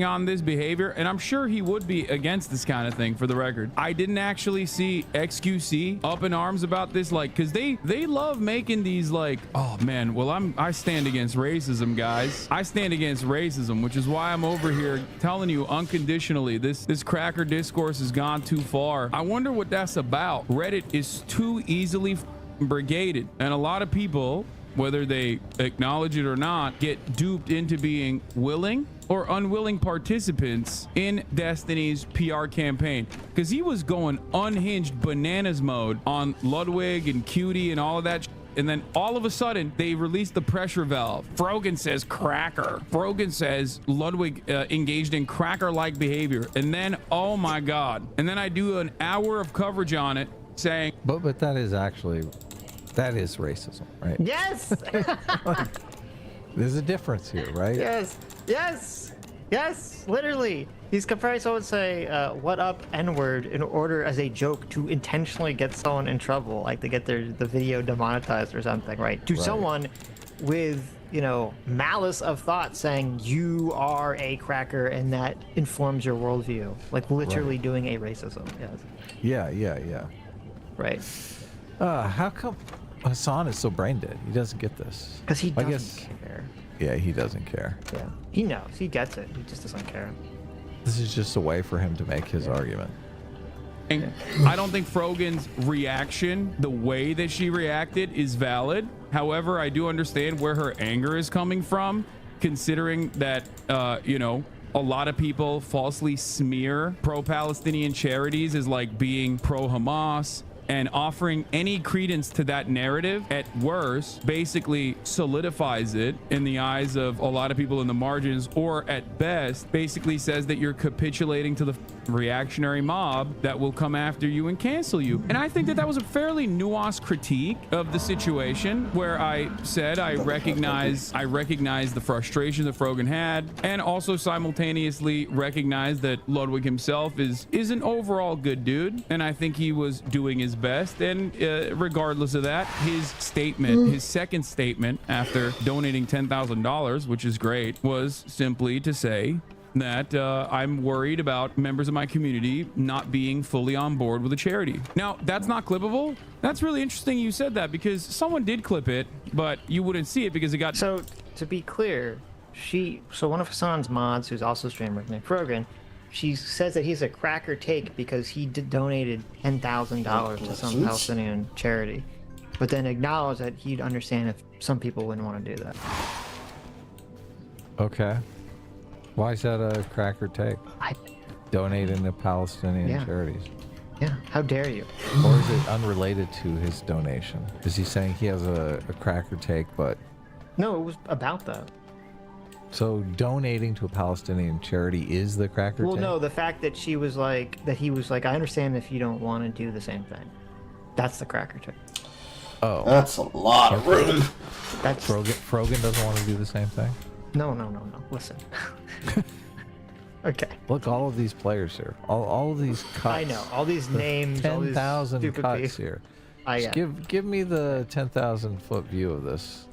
on this behavior, and I'm sure he would be against this kind of thing, for the record. I didn't actually see XQC up in arms about this, like, because they love making these like, oh man, well I stand against racism, guys. I stand against racism, which is why I'm over here telling you unconditionally this cracker discourse has gone too far. I wonder what that's about. Reddit is too easily brigaded, and a lot of people, whether they acknowledge it or not, get duped into being willing or unwilling participants in Destiny's PR campaign, because he was going unhinged bananas mode on Ludwig and Cutie and all of that. And then all of a sudden they released the pressure valve. Frogan says cracker. Frogan says Ludwig engaged in cracker-like behavior. And then, oh my God. And then I do an hour of coverage on it saying, but that is racism, right? Yes. There's a difference here, right? Yes, literally. He's comparing someone say, what up, N-word, in order as a joke to intentionally get someone in trouble, like to get the video demonetized or something, right? To someone with, you know, malice of thought saying you are a cracker and that informs your worldview. Like literally doing a racism, yes. Yeah. Right. How come Hassan is so brain dead? He doesn't get this. Because he doesn't care. Yeah, he doesn't care. Yeah, he knows. He gets it. He just doesn't care. This is just a way for him to make his argument. And I don't think Frogan's reaction, the way that she reacted, is valid. However, I do understand where her anger is coming from, considering that, you know, a lot of people falsely smear pro-Palestinian charities as like being pro-Hamas, and offering any credence to that narrative, at worst, basically solidifies it in the eyes of a lot of people in the margins, or at best, basically says that you're capitulating to the reactionary mob that will come after you and cancel you. And I think that was a fairly nuanced critique of the situation, where I said I recognize the frustration that Frogan had, and also simultaneously recognize that Ludwig himself is an overall good dude, and I think he was doing his best. And regardless of that, his statement, his second statement after donating $10,000, which is great, was simply to say that I'm worried about members of my community not being fully on board with a charity. Now, that's not clippable. That's really interesting you said that, because someone did clip it, but you wouldn't see it because it got... So, to be clear, one of Hassan's mods, who's also streamer, named Frogan, she says that he's a cracker take because he donated $10,000 to some Palestinian charity, but then acknowledged that he'd understand if some people wouldn't want to do that. Okay. Why is that a cracker take? Donating to Palestinian charities. Yeah, how dare you? Or is it unrelated to his donation? Is he saying he has a cracker take, but... No, it was about that. So donating to a Palestinian charity is the cracker take? Well, no, the fact that he was like, I understand if you don't want to do the same thing. That's the cracker take. Oh. That's a lot of room. That's Frogan doesn't want to do the same thing? No. Listen. Okay. Look, all of these players here. All of these cuts. I know. All these names. 10,000 cuts here. Give me the 10,000 foot view of this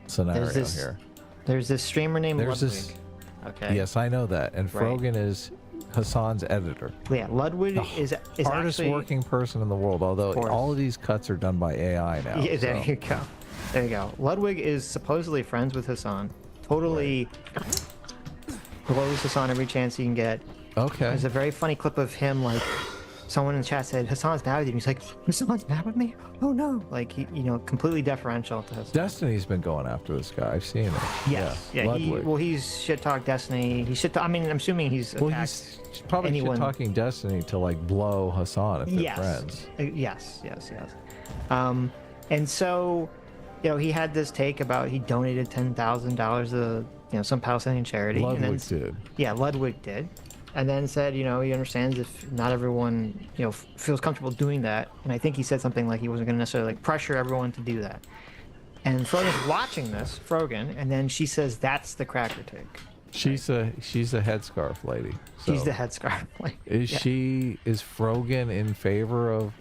scenario here. There's this streamer named Ludwig. Okay. Yes, I know that. And Frogan is Hassan's editor. Yeah, Ludwig is hardest actually working person in the world, although all of these cuts are done by AI now. Yeah, there you go. There you go. Ludwig is supposedly friends with Hassan. Totally blows Hassan every chance he can get. Okay. There's a very funny clip of him, like, someone in the chat said, Hassan's mad with you. He's like, Hassan's mad with me? Oh no. Like, he, completely deferential to Hassan. Destiny's been going after this guy. I've seen it. Yes. Yeah. He's shit-talked Destiny. I'm assuming he's attacked he's probably shit-talking Destiny to, like, blow Hassan if they're friends. Yes. And so, he had this take about he donated $10,000 to, some Palestinian charity. Ludwig did. Yeah, Ludwig did. And then said, he understands if not everyone, feels comfortable doing that. And I think he said something like he wasn't going to necessarily pressure everyone to do that. And Frogan's watching this, and then she says that's the cracker take. She's a headscarf lady. So she's the headscarf lady. Is Frogan in favor of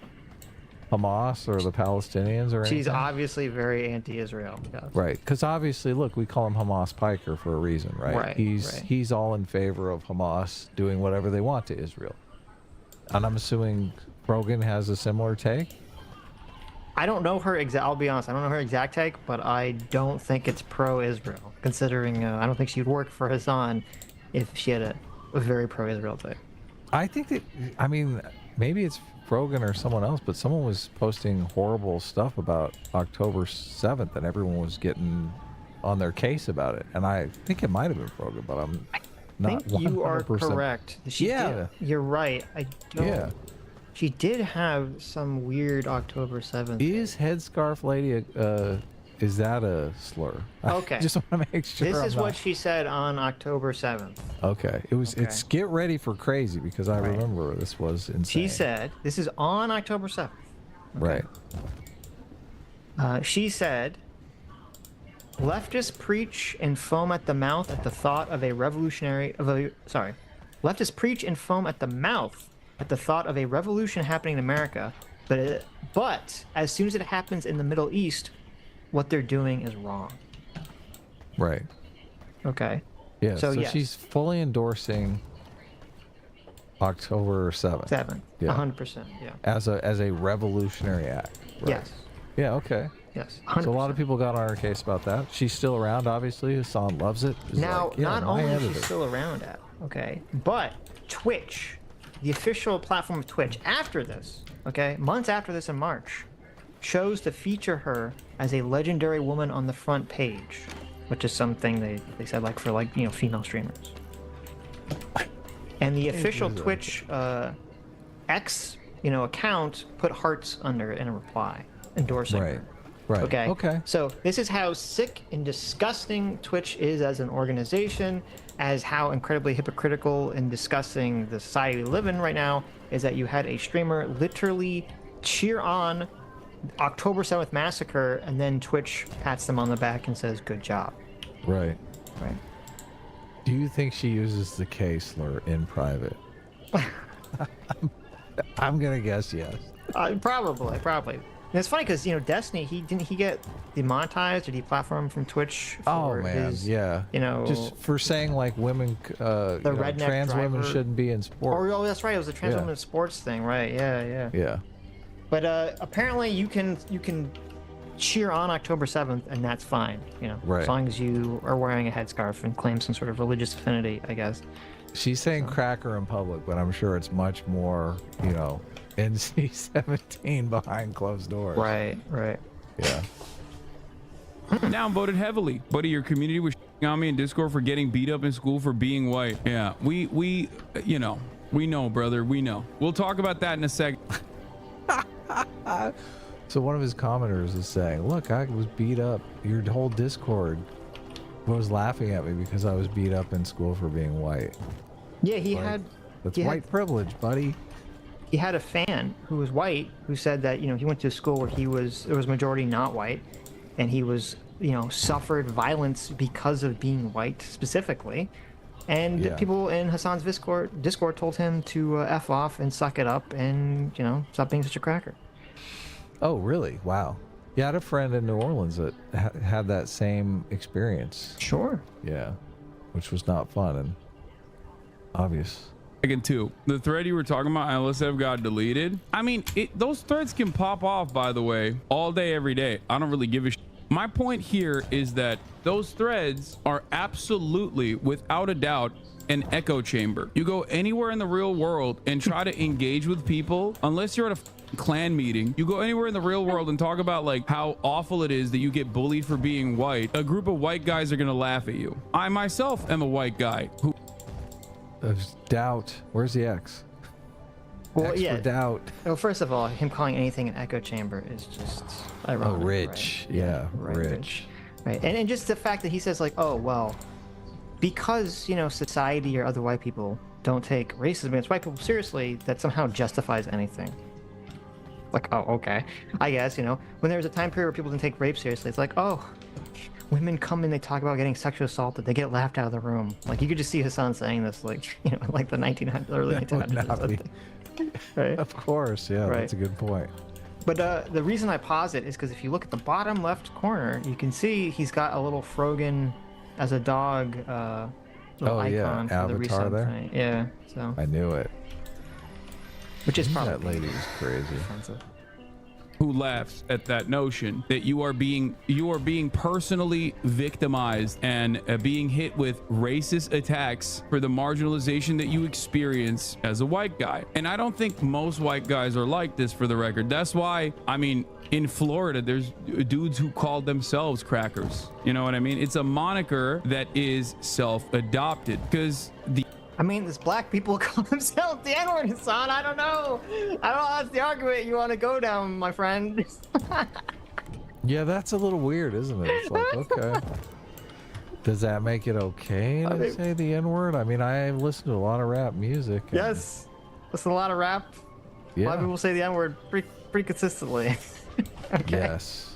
Hamas or the Palestinians or anything? She's obviously very anti-Israel. Yes. Right, because obviously, look, we call him Hamas Piker for a reason, right? Right, He's all in favor of Hamas doing whatever they want to Israel. And I'm assuming Brogan has a similar take? I don't know her exact. I'll be honest. I don't know her exact take, but I don't think it's pro-Israel. Considering, I don't think she'd work for Hassan if she had a very pro-Israel take. I think that, I mean, maybe it's Brogan or someone else, but someone was posting horrible stuff about October 7th, and everyone was getting on their case about it. And I think it might have been Brogan, but I'm not 100%. You are correct. You're right. I don't. Yeah. She did have some weird October 7th. Is headscarf lady is that a slur? Okay. I just want to make sure. This is what she said on October 7th. Okay. It's get ready for crazy, because I remember this was insane. She said, this is on October 7th. Right. She said, leftists preach and foam at the mouth at the thought of leftists preach and foam at the mouth at the thought of a revolution happening in America, but as soon as it happens in the Middle East, what they're doing is wrong. Right. Okay. Yeah. So yes. she's fully endorsing October 7th. 7th. Yeah. 100%. Yeah. As a revolutionary act. Right. Yes. Yeah. Okay. Yes. 100%. So a lot of people got on her case about that. She's still around, obviously. Hassan loves it. He's Now, like, yeah, not my only is she editor. still around at, okay, but Twitch, the official platform of Twitch, after this, okay, months after this in March, chose to feature her as a legendary woman on the front page, which is something they said like for female streamers. And the official Twitch X account put hearts under it in a reply endorsing her. Right. Okay. Okay. So this is how sick and disgusting Twitch is as an organization, as how incredibly hypocritical and disgusting the society we live in right now is that you had a streamer literally cheer on October 7th massacre, and then Twitch pats them on the back and says, "Good job." Right. Right. Do you think she uses the K slur in private? I'm gonna guess yes. Probably. And it's funny because Destiny, he get demonetized or deplatformed from Twitch for his, yeah. Just for saying like women, redneck trans women driver. shouldn't be in sports. Oh, that's right. It was a trans women in sports thing, right? Yeah. Yeah. But apparently you can cheer on October 7th, and that's fine. Right. As long as you are wearing a headscarf and claim some sort of religious affinity, I guess. She's saying cracker in public, but I'm sure it's much more, NC-17 behind closed doors. Right. Yeah. Downvoted heavily. Buddy, your community was on me in Discord for getting beat up in school for being white. Yeah, we know, brother. We know. We'll talk about that in a second. So one of his commenters is saying, look, I was beat up. Your whole Discord was laughing at me because I was beat up in school for being white. Yeah, That's white privilege, buddy. He had a fan who was white who said that, he went to a school where there was majority not white, and he was, suffered violence because of being white specifically. And people in Hassan's Discord told him to F off and suck it up and, stop being such a cracker. Oh, really? Wow. Yeah, I had a friend in New Orleans that had that same experience. Sure. Yeah, which was not fun and obvious. Second two, the thread you were talking about, LSF got deleted. I mean, those threads can pop off, by the way, all day, every day. I don't really give a shit. My point here is that those threads are absolutely, without a doubt, an echo chamber. You go anywhere in the real world and try to engage with people, unless you're at a clan meeting, you go anywhere in the real world and talk about like how awful it is that you get bullied for being white. A group of white guys are gonna laugh at you. I myself am a white guy who There's doubt. Where's the X? Well, X for doubt. Well, first of all, him calling anything an echo chamber is just ironic. Oh, rich. Right? Yeah, right, rich. Right. And just the fact that he says like, oh, well, because, society or other white people don't take racism against white people seriously, that somehow justifies anything. Like, oh, okay. I guess, when there's a time period where people didn't take rape seriously, it's like, oh, women come in, they talk about getting sexually assaulted, they get laughed out of the room. Like, you could just see Hassan saying this, like, like the early 1900s. Right? Of course, yeah, Right. that's a good point. But the reason I pause it is because if you look at the bottom left corner, you can see he's got a little Frogan as a dog little icon for the avatar resub there. thing. Yeah, so. I knew it. Which is probably that lady is crazy. Who laughs at that notion that you are being personally victimized and being hit with racist attacks for the marginalization that you experience as a white guy. And I don't think most white guys are like this, for the record. That's why, I mean, in Florida, there's dudes who call themselves crackers. You know what I mean? It's a moniker that is self-adopted because I mean, there's black people call themselves the N-word, Hassan. I don't know. I don't know. That's the argument you want to go down, my friend. Yeah, that's a little weird, isn't it? It's like, okay. Does that make it okay to say the N-word? I mean, I listen to a lot of rap music. Yes. Listen to a lot of rap. Yeah. A lot of people say the N-word pretty consistently. Okay. Yes.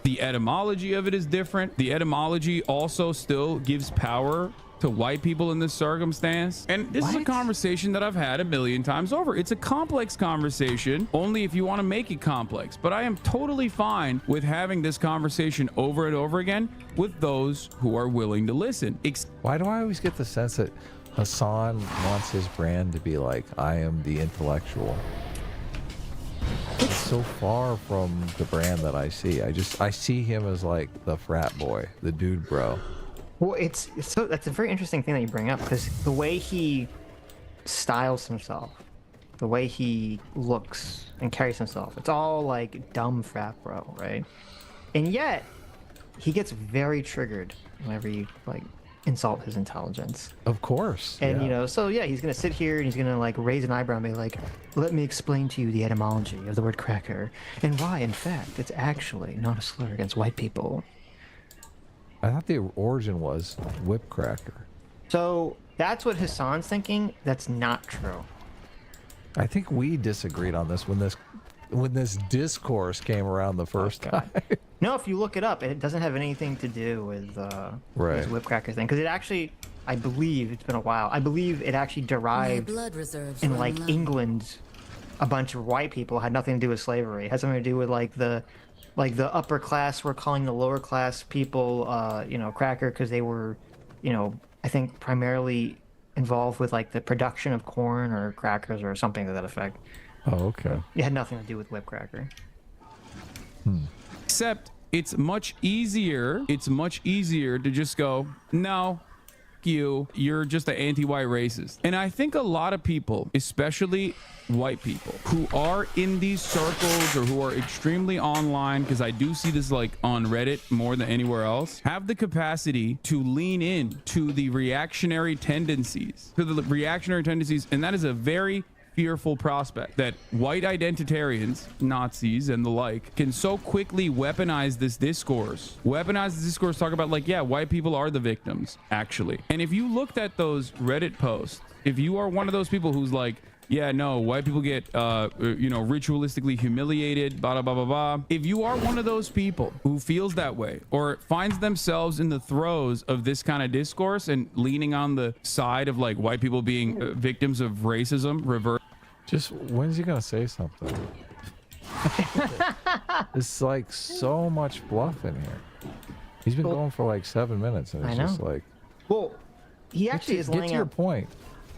The etymology of it is different. The etymology also still gives power to white people in this circumstance. And this is a conversation that I've had a million times over. It's a complex conversation only if you want to make it complex. But I am totally fine with having this conversation over and over again with those who are willing to listen. Why do I always get the sense that Hassan wants his brand to be like, I am the intellectual? It's so far from the brand that I see. I see him as like the frat boy, the dude bro. Well, that's a very interesting thing that you bring up, because the way he styles himself, the way he looks and carries himself, it's all like dumb frat bro, right? And yet he gets very triggered whenever you like insult his intelligence. Of course. And you know, so yeah, he's gonna sit here and he's gonna like raise an eyebrow and be like, let me explain to you the etymology of the word cracker and why in fact it's actually not a slur against white people. I thought the origin was whip cracker. So that's what Hassan's thinking. That's not true. I think we disagreed on this when this discourse came around the first time. No, if you look it up, it doesn't have anything to do with this whip cracker thing, because it actually, I believe, it's been a while. I believe it actually derived blood reserves in run like low. England. A bunch of white people had nothing to do with slavery. It had something to do with like the upper class were calling the lower class people, cracker, because they were, I think primarily involved with like the production of corn or crackers or something to that effect. Oh, okay. It had nothing to do with whip cracker. Except it's much easier to just go, no, you're just an anti-white racist. And I think a lot of people, especially white people who are in these circles or who are extremely online, because I do see this like on Reddit more than anywhere else, have the capacity to lean in to the reactionary tendencies, and that is a very fearful prospect, that white identitarians, Nazis and the like, can so quickly weaponize this discourse, talk about like, yeah, white people are the victims, actually. And if you looked at those Reddit posts, if you are one of those people who's like, yeah, no, white people get, ritualistically humiliated, blah, blah, blah, blah. If you are one of those people who feels that way or finds themselves in the throes of this kind of discourse and leaning on the side of like white people being victims of racism, Just when's he gonna say something? It's like so much fluff in here. He's been going for like 7 minutes, and it's just like, well, he actually is laying get to your point.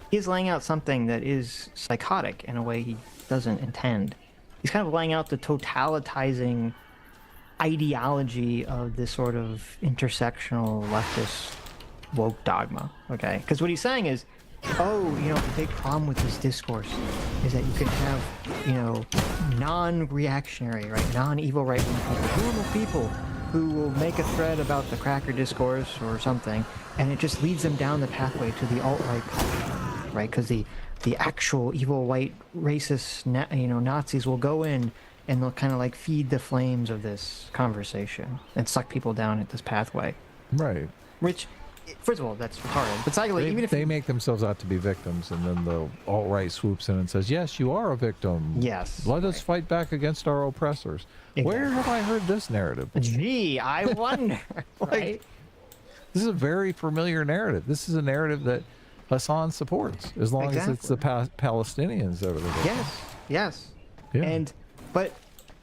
He's laying out something that is psychotic in a way he doesn't intend. He's kind of laying out the totalitizing ideology of this sort of intersectional leftist woke dogma, okay? Because what he's saying is, the big problem with this discourse is that you can have, non-reactionary, right, non-evil right-wing people, normal people who will make a thread about the cracker discourse or something, and it just leads them down the pathway to the alt-right culture, right? Because the actual evil white racist, Nazis will go in and they'll kind of like feed the flames of this conversation and suck people down at this pathway. Right. Which, first of all, that's retarded. But secondly, even if they make themselves out to be victims, and then the alt-right swoops in and says, yes, you are a victim. Yes. Let us fight back against our oppressors. Exactly. Where have I heard this narrative? Gee, I wonder. Right? This is a very familiar narrative. This is a narrative that Hassan supports, as long as it's the Palestinians over there. Yes. Yeah. And But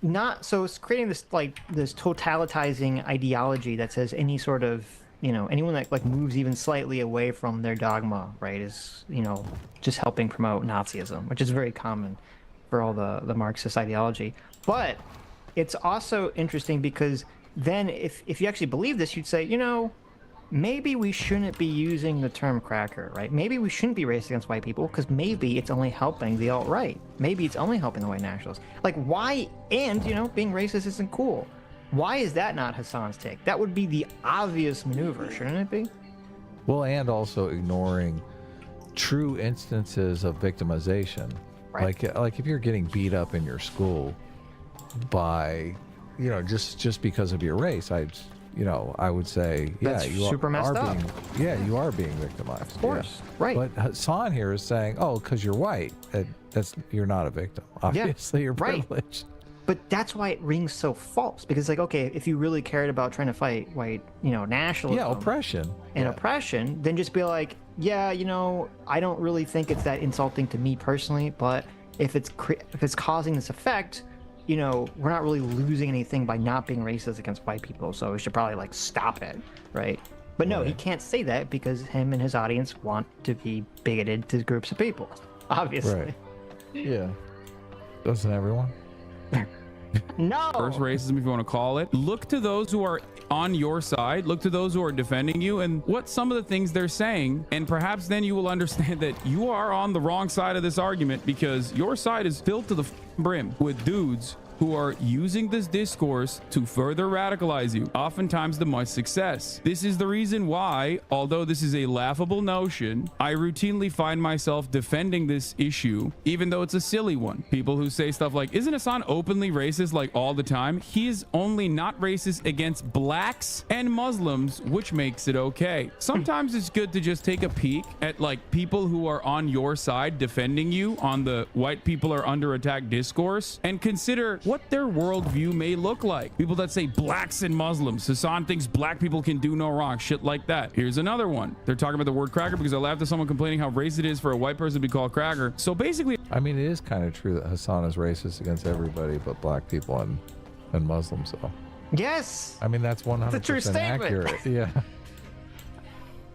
not so it's creating this this totalitizing ideology that says any sort of, you know, anyone that like moves even slightly away from their dogma, right, is, you know, just helping promote Nazism, which is very common for all the Marxist ideology. But it's also interesting because then if you actually believe this, you'd say, you know, maybe we shouldn't be using the term cracker, right? Maybe we shouldn't be racist against white people because maybe it's only helping the alt-right. Maybe it's only helping the white nationalists. Like, why? And, you know, being racist isn't cool. Why is that not Hassan's take? That would be the obvious maneuver, shouldn't it be? Well, and also ignoring true instances of victimization. Right. Like if you're getting beat up in your school by, you know, just because of your race, I would say, That's you super messed up. You are being victimized. Of course, right. But Hassan here is saying, oh, because you're white, you're not a victim. Obviously, you're privileged. But that's why it rings so false, because like, okay, if you really cared about trying to fight white, you know, nationalism, oppression, oppression, then just be like, yeah, you know, I don't really think it's that insulting to me personally, but if it's causing this effect, you know, we're not really losing anything by not being racist against white people, so we should probably like stop it, right? But no, he can't say that because him and his audience want to be bigoted to groups of people, obviously. Right. Yeah. Doesn't everyone? No. First racism, if you want to call it. Look to those who are on your side. Look to those who are defending you and what some of the things they're saying. And perhaps then you will understand that you are on the wrong side of this argument, because your side is filled to the brim with dudes who are using this discourse to further radicalize you, oftentimes to much success. This is the reason why, although this is a laughable notion, I routinely find myself defending this issue, even though it's a silly one. People who say stuff like, isn't Hassan openly racist like all the time? He is only not racist against blacks and Muslims, which makes it okay. Sometimes it's good to just take a peek at like people who are on your side defending you on the white people are under attack discourse, and consider what their worldview may look like. People that say blacks and Muslims, Hassan thinks black people can do no wrong, shit like that. Here's another one. They're talking about the word cracker because I laughed at someone complaining how racist it is for a white person to be called cracker. So basically, I mean, it is kind of true that Hassan is racist against everybody but black people and Muslims, though. Yes. I mean, that's 100% accurate. Yeah.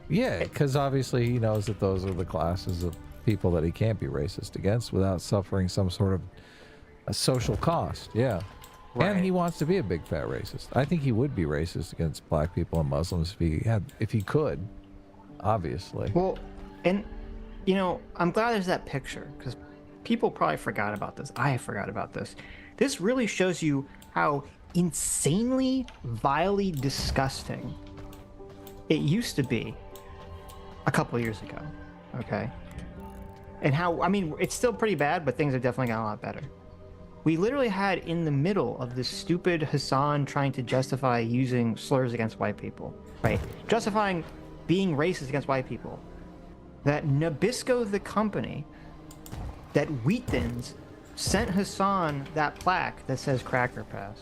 Yeah, because obviously he knows that those are the classes of people that he can't be racist against without suffering some sort of a social cost. Yeah. Right. And he wants to be a big fat racist. I think he would be racist against black people and Muslims if he could, obviously. Well, and you know, I'm glad there's that picture because people probably forgot about this. I forgot about this. This really shows you how insanely, vilely disgusting it used to be a couple years ago. Okay. And how, I mean, it's still pretty bad, but things have definitely gotten a lot better. We literally had in the middle of this stupid Hassan trying to justify using slurs against white people, right? Justifying being racist against white people. That Nabisco, the company, that Wheat Thins sent Hassan that plaque that says Cracker Pass.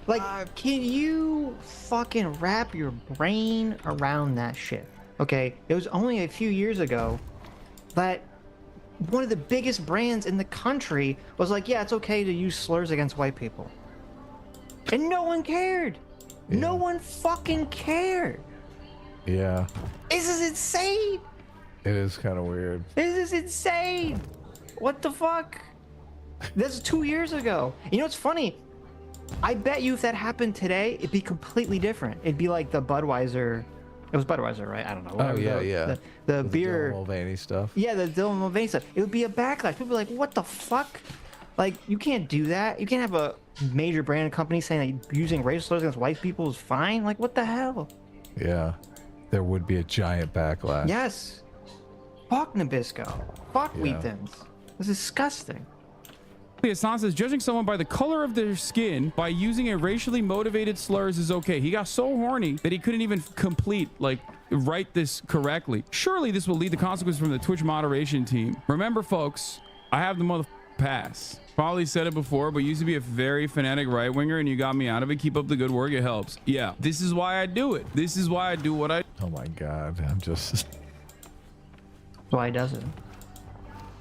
Like, can you fucking wrap your brain around that shit? Okay, it was only a few years ago that one of the biggest brands in the country was like, yeah, it's okay to use slurs against white people. And no one cared. Yeah. No one fucking cared. Yeah. This is insane. It is kind of weird. This is insane. What the fuck? This is 2 years ago. You know what's funny? I bet you if that happened today, it'd be completely different. It'd be like the Budweiser. It was Budweiser, right? I don't know. Oh, yeah. The beer. The Dylan Mulvaney stuff. Yeah, the Dylan Mulvaney stuff. It would be a backlash. People would be like, what the fuck? Like, you can't do that. You can't have a major brand company saying that using racial slurs against white people is fine. Like, what the hell? Yeah. There would be a giant backlash. Yes. Fuck Nabisco. Fuck Wheat Thins. It's disgusting. Hassan says judging someone by the color of their skin by using a racially motivated slurs is okay. He got so horny that he couldn't even write this correctly. Surely this will lead to consequences from the Twitch moderation team. Remember, folks, I have the mother pass. Probably said it before, but used to be a very fanatic right-winger and you got me out of it. Keep up the good work. It helps. Yeah, this is why I do it. This is why I do what I... Oh my God, I'm just... Why does it?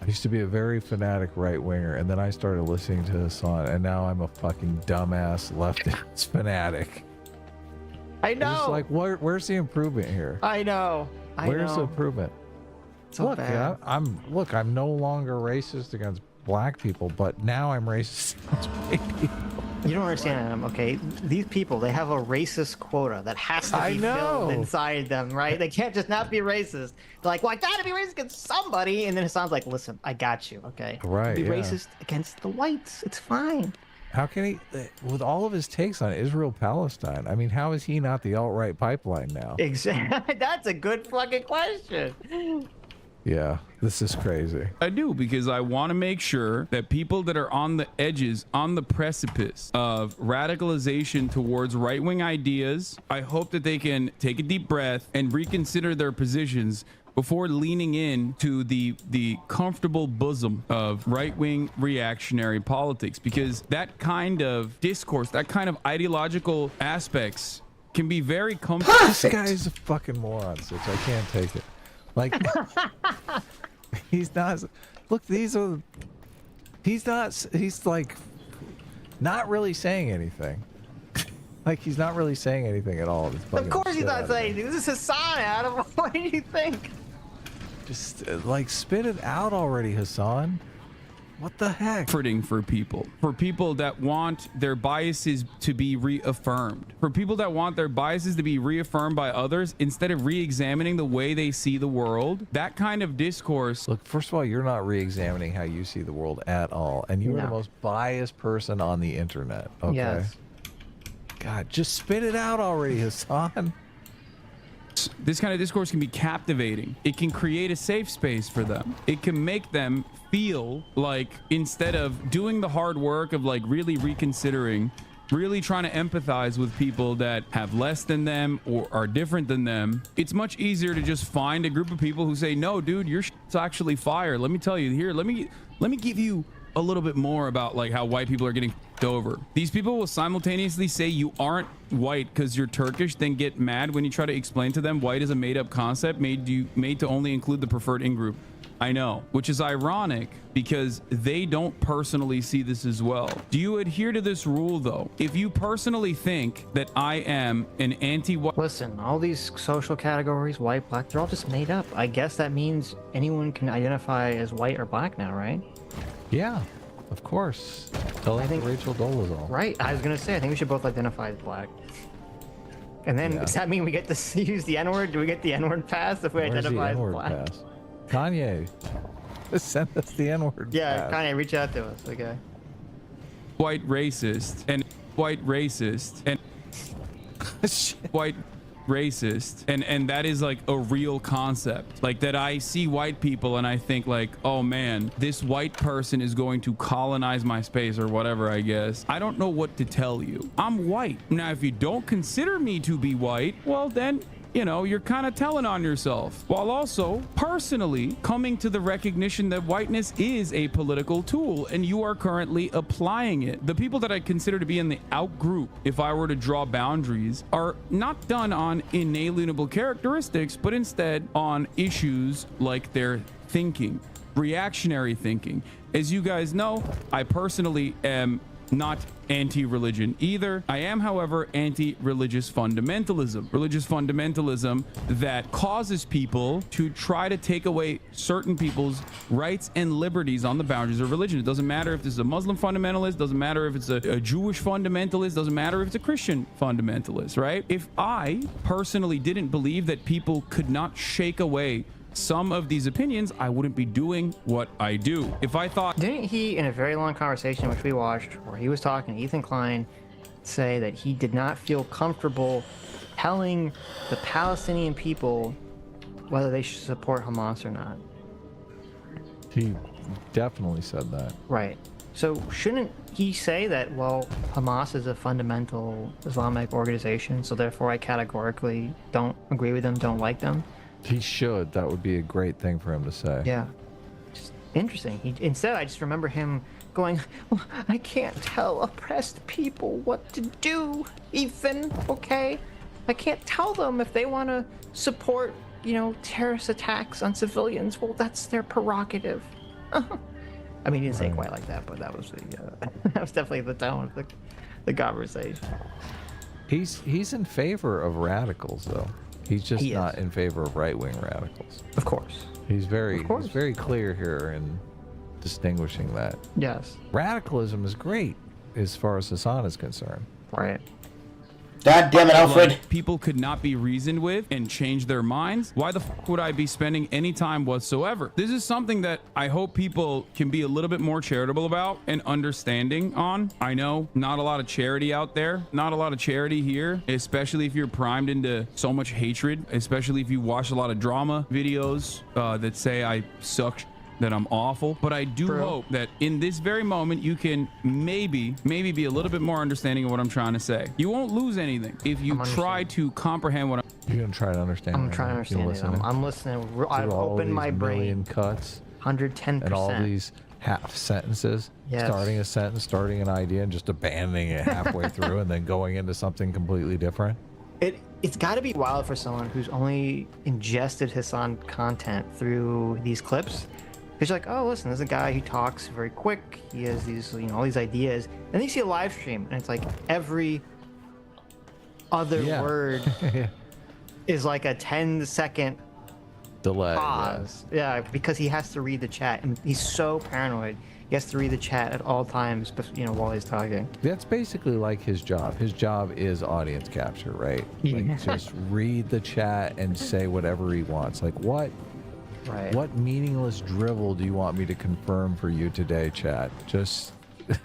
I used to be a very fanatic right winger, and then I started listening to Hassan, and now I'm a fucking dumbass leftist fanatic. I know. It's like, where's the improvement here? I know. Where's the improvement? So look, bad. I'm no longer racist against black people, but now I'm racist against white people. You don't understand, Adam. Okay, these people, they have a racist quota that has to be filled inside them, right? They can't just not be racist. They're like, well, I gotta be racist against somebody, and then Hassan's like, listen, I got you, okay? Right, Be yeah. racist against the whites. It's fine. How can he, with all of his takes on Israel-Palestine, I mean, how is he not the alt-right pipeline now? Exactly. That's a good fucking question. Yeah, this is crazy. I do, because I want to make sure that people that are on the edges, on the precipice of radicalization towards right-wing ideas, I hope that they can take a deep breath and reconsider their positions before leaning in to the comfortable bosom of right-wing reactionary politics, because that kind of discourse, that kind of ideological aspects can be very comfortable. This guy is a fucking moron, Sitch. I can't take it. Like, he's not, look, he's like not really saying anything. Like, he's not really saying anything at all. Of course he's not saying anything. This is Hassan, Adam. What do you think? Just, like, spit it out already, Hassan. What the heck? Comforting for people that want their biases to be reaffirmed, for people that want their biases to be reaffirmed by others instead of re-examining the way they see the world. That kind of discourse. Look, first of all, you're not re-examining how you see the world at all, and you are the most biased person on the internet. Okay. Yes. God, just spit it out already, Hassan. This kind of discourse can be captivating. It can create a safe space for them. It can make them feel like, instead of doing the hard work of like really reconsidering, really trying to empathize with people that have less than them or are different than them, it's much easier to just find a group of people who say, no, dude, your shit's actually fire. Let me tell you here, let me give you a little bit more about like how white people are getting over. These people will simultaneously say you aren't white because you're Turkish, then get mad when you try to explain to them white is a made-up concept made to only include the preferred in-group. I know, which is ironic because they don't personally see this as well. Do you adhere to this rule though? If you personally think that I am an anti-white... Listen, all these social categories, white, black, they're all just made up. I guess that means anyone can identify as white or black now, right? Yeah, of course. Tell that to Rachel Dolezal. Right, I was gonna say, I think we should both identify as black. And then, does that mean we get to use the N-word? Do we get the N-word pass if we identify as black? Pass? Kanye, send us the N-word. Yeah, pass. Kanye, reach out to us, okay? White racist and white racist and white racist, and that is like a real concept, like that I see white people and I think like, oh man, this white person is going to colonize my space or whatever. I guess I don't know what to tell you. I'm white. Now if you don't consider me to be white, well then, you know, you're kind of telling on yourself, while also personally coming to the recognition that whiteness is a political tool and you are currently applying it. The people that I consider to be in the out group, if I were to draw boundaries, are not done on inalienable characteristics, but instead on issues like their thinking, reactionary thinking. As you guys know, I personally am not anti-religion either. I am, however, anti-religious fundamentalism. Religious fundamentalism that causes people to try to take away certain people's rights and liberties on the boundaries of religion. It doesn't matter if this is a Muslim fundamentalist, doesn't matter if it's a Jewish fundamentalist, doesn't matter if it's a Christian fundamentalist, right? If I personally didn't believe that people could not shake away some of these opinions, I wouldn't be doing what I do. If I thought... Didn't he, in a very long conversation which we watched, where he was talking to Ethan Klein, say that he did not feel comfortable telling the Palestinian people whether they should support Hamas or not? He definitely said that. Right. So shouldn't he say that, well, Hamas is a fundamental Islamic organization, so therefore I categorically don't agree with them, don't like them? He should. That would be a great thing for him to say. Yeah. Just interesting. Instead, I just remember him going, well, I can't tell oppressed people what to do, Ethan, okay? I can't tell them if they want to support, you know, terrorist attacks on civilians. Well, that's their prerogative. I mean, he didn't say it quite like that, but that was the that was definitely the tone of the conversation. He's in favor of radicals, though. He's just He not is. in favor of right-wing radicals. Of course. He's very clear here in distinguishing that. Yes. Radicalism is great as far as Hassan is concerned. Right. God damn it, Alfred. Like, people could not be reasoned with and change their minds. Why the fuck would I be spending any time whatsoever? This is something that I hope people can be a little bit more charitable about and understanding on. I know not a lot of charity out there, not a lot of charity here, especially if you're primed into so much hatred, especially if you watch a lot of drama videos that say I suck, that I'm awful. But I do hope that in this very moment you can maybe be a little bit more understanding of what I'm trying to say. You won't lose anything if you try to comprehend what You're gonna try to understand. I'm trying to understand it. I'm listening. I've opened my brain. Million cuts. 110%. And all these half sentences. Yes. Starting a sentence, starting an idea, and just abandoning it halfway through, and then going into something completely different. It's got to be wild for someone who's only ingested Hassan content through these clips. Because you're like, oh, listen, there's a guy who talks very quick. He has these, all these ideas. And then you see a live stream, and it's like every other word is like a 10-second delay. Pause. Yeah, because he has to read the chat, and he's so paranoid. He has to read the chat at all times, while he's talking. That's basically like his job. His job is audience capture, right? Like, just read the chat and say whatever he wants. Like, what meaningless drivel do you want me to confirm for you today, chat? Just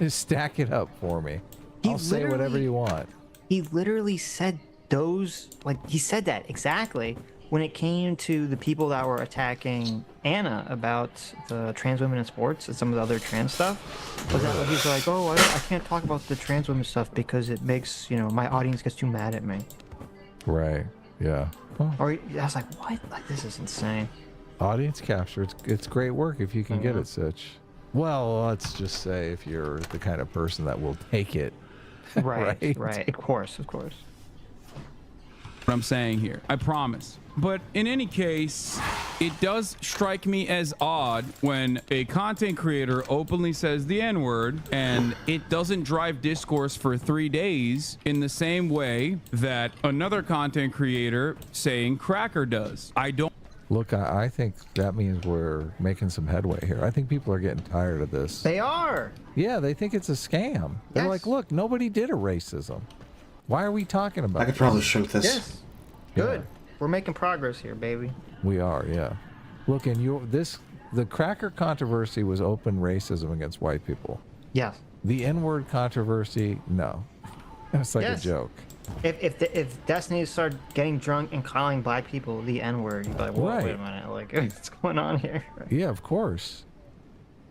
stack it up for me. I'll say whatever you want. He literally said he said that exactly when it came to the people that were attacking Anna about the trans women in sports and some of the other trans stuff. Was that he's like, oh, I can't talk about the trans women stuff because it makes, my audience gets too mad at me. Right. Yeah. Huh. Or I was like, what? Like, this is insane. Audience capture, it's great work if you can get it, Sitch. Well, let's just say if you're the kind of person that will take it. Right. Of course. What I'm saying here, I promise. But in any case, it does strike me as odd when a content creator openly says the N-word and it doesn't drive discourse for 3 days in the same way that another content creator saying cracker does. I don't. Look, I think that means we're making some headway here. I think people are getting tired of this. They are. Yeah, they think it's a scam. They're like, look, nobody did a racism. Why are we talking about it? I could probably shrink this. Yes. Good. We're making progress here, baby. We are, yeah. Look, and the cracker controversy was open racism against white people. Yes. The N-word controversy, no. It's like a joke. If Destiny started getting drunk and calling black people the N-word, you'd be like, whoa, wait a minute, like, what's going on here? Yeah, of course.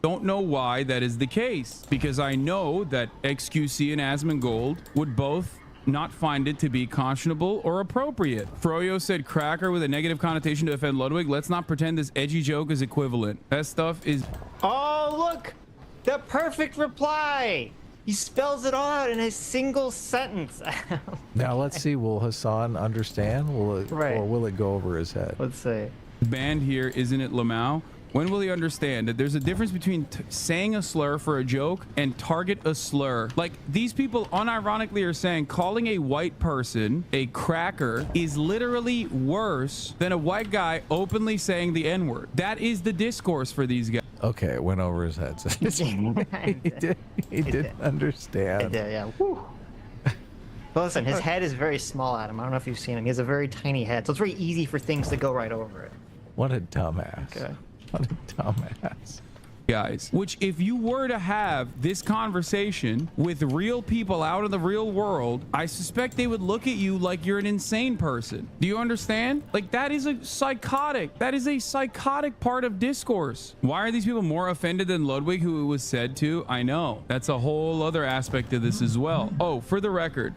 Don't know why that is the case, because I know that XQC and Asmongold would both not find it to be conscionable or appropriate. Froyo said cracker with a negative connotation to offend Ludwig. Let's not pretend this edgy joke is equivalent. That stuff is... Oh, look! The perfect reply! He spells it all out in a single sentence. Now let's see, will Hassan understand? Or will it go over his head? Let's see. Banned here, isn't it, Lamau? When will he understand that there's a difference between saying a slur for a joke and target a slur? Like, these people unironically are saying calling a white person a cracker is literally worse than a white guy openly saying the N-word. That is the discourse for these guys. Okay, it went over his head. he didn't understand. It did, yeah. Woo. But listen, his head is very small, Adam. I don't know if you've seen him. He has a very tiny head, so it's very easy for things to go right over it. What a dumbass. Okay. What a dumbass. Guys, which if you were to have this conversation with real people out in the real world, I suspect they would look at you like you're an insane person. Do you understand? Like, that is a psychotic part of discourse. Why are these people more offended than Ludwig, who it was said to? I know. That's a whole other aspect of this as well. Oh, for the record,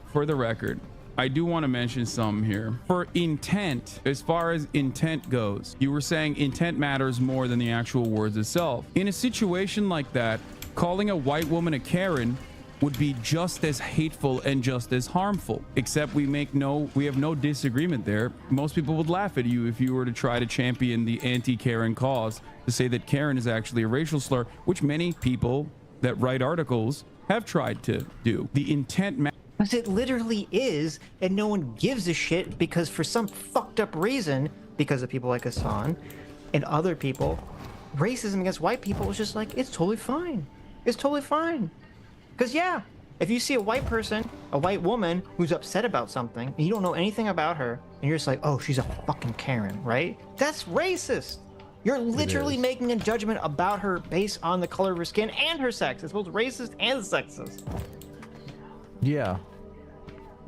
I do want to mention something here. For intent, as far as intent goes, you were saying intent matters more than the actual words itself. In a situation like that, calling a white woman a Karen would be just as hateful and just as harmful. Except we have no disagreement there. Most people would laugh at you if you were to try to champion the anti-Karen cause, to say that Karen is actually a racial slur, which many people that write articles have tried to do. The intent because it literally is, and no one gives a shit, because for some fucked up reason, because of people like Hassan and other people, racism against white people is just like, it's totally fine. It's totally fine. Because yeah, if you see a white person, a white woman who's upset about something, and you don't know anything about her, and you're just like, oh, she's a fucking Karen, right? That's racist. You're literally making a judgment about her based on the color of her skin and her sex. It's both racist and sexist. Yeah.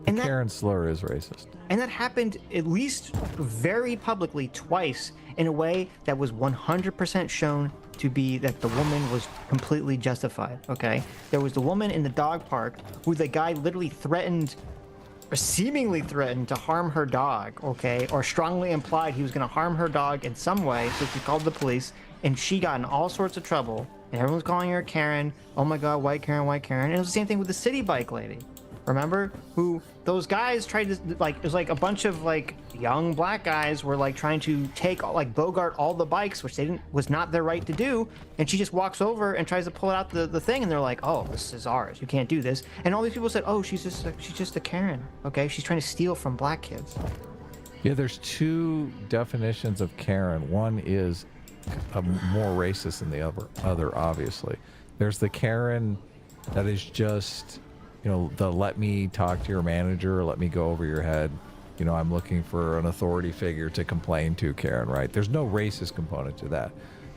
And the Karen slur is racist. And that happened at least very publicly twice in a way that was 100% shown to be that the woman was completely justified, okay? There was the woman in the dog park who the guy literally threatened, or seemingly threatened, to harm her dog, okay? Or strongly implied he was gonna harm her dog in some way, so she called the police, and she got in all sorts of trouble, and everyone was calling her Karen. Oh my God, white Karen, white Karen. And it was the same thing with the city bike lady. Remember, who those guys tried to, like, it was like a bunch of like young black guys were like trying to take, like, bogart all the bikes, which was not their right to do, and she just walks over and tries to pull out the thing, and they're like, oh, this is ours, you can't do this. And all these people said, oh, she's just a Karen, okay? She's trying to steal from black kids. Yeah, there's two definitions of Karen. One is more racist than the other, obviously. There's the Karen that is just, you know, the let me talk to your manager, let me go over your head. You know, I'm looking for an authority figure to complain to, Karen, right? There's no racist component to that.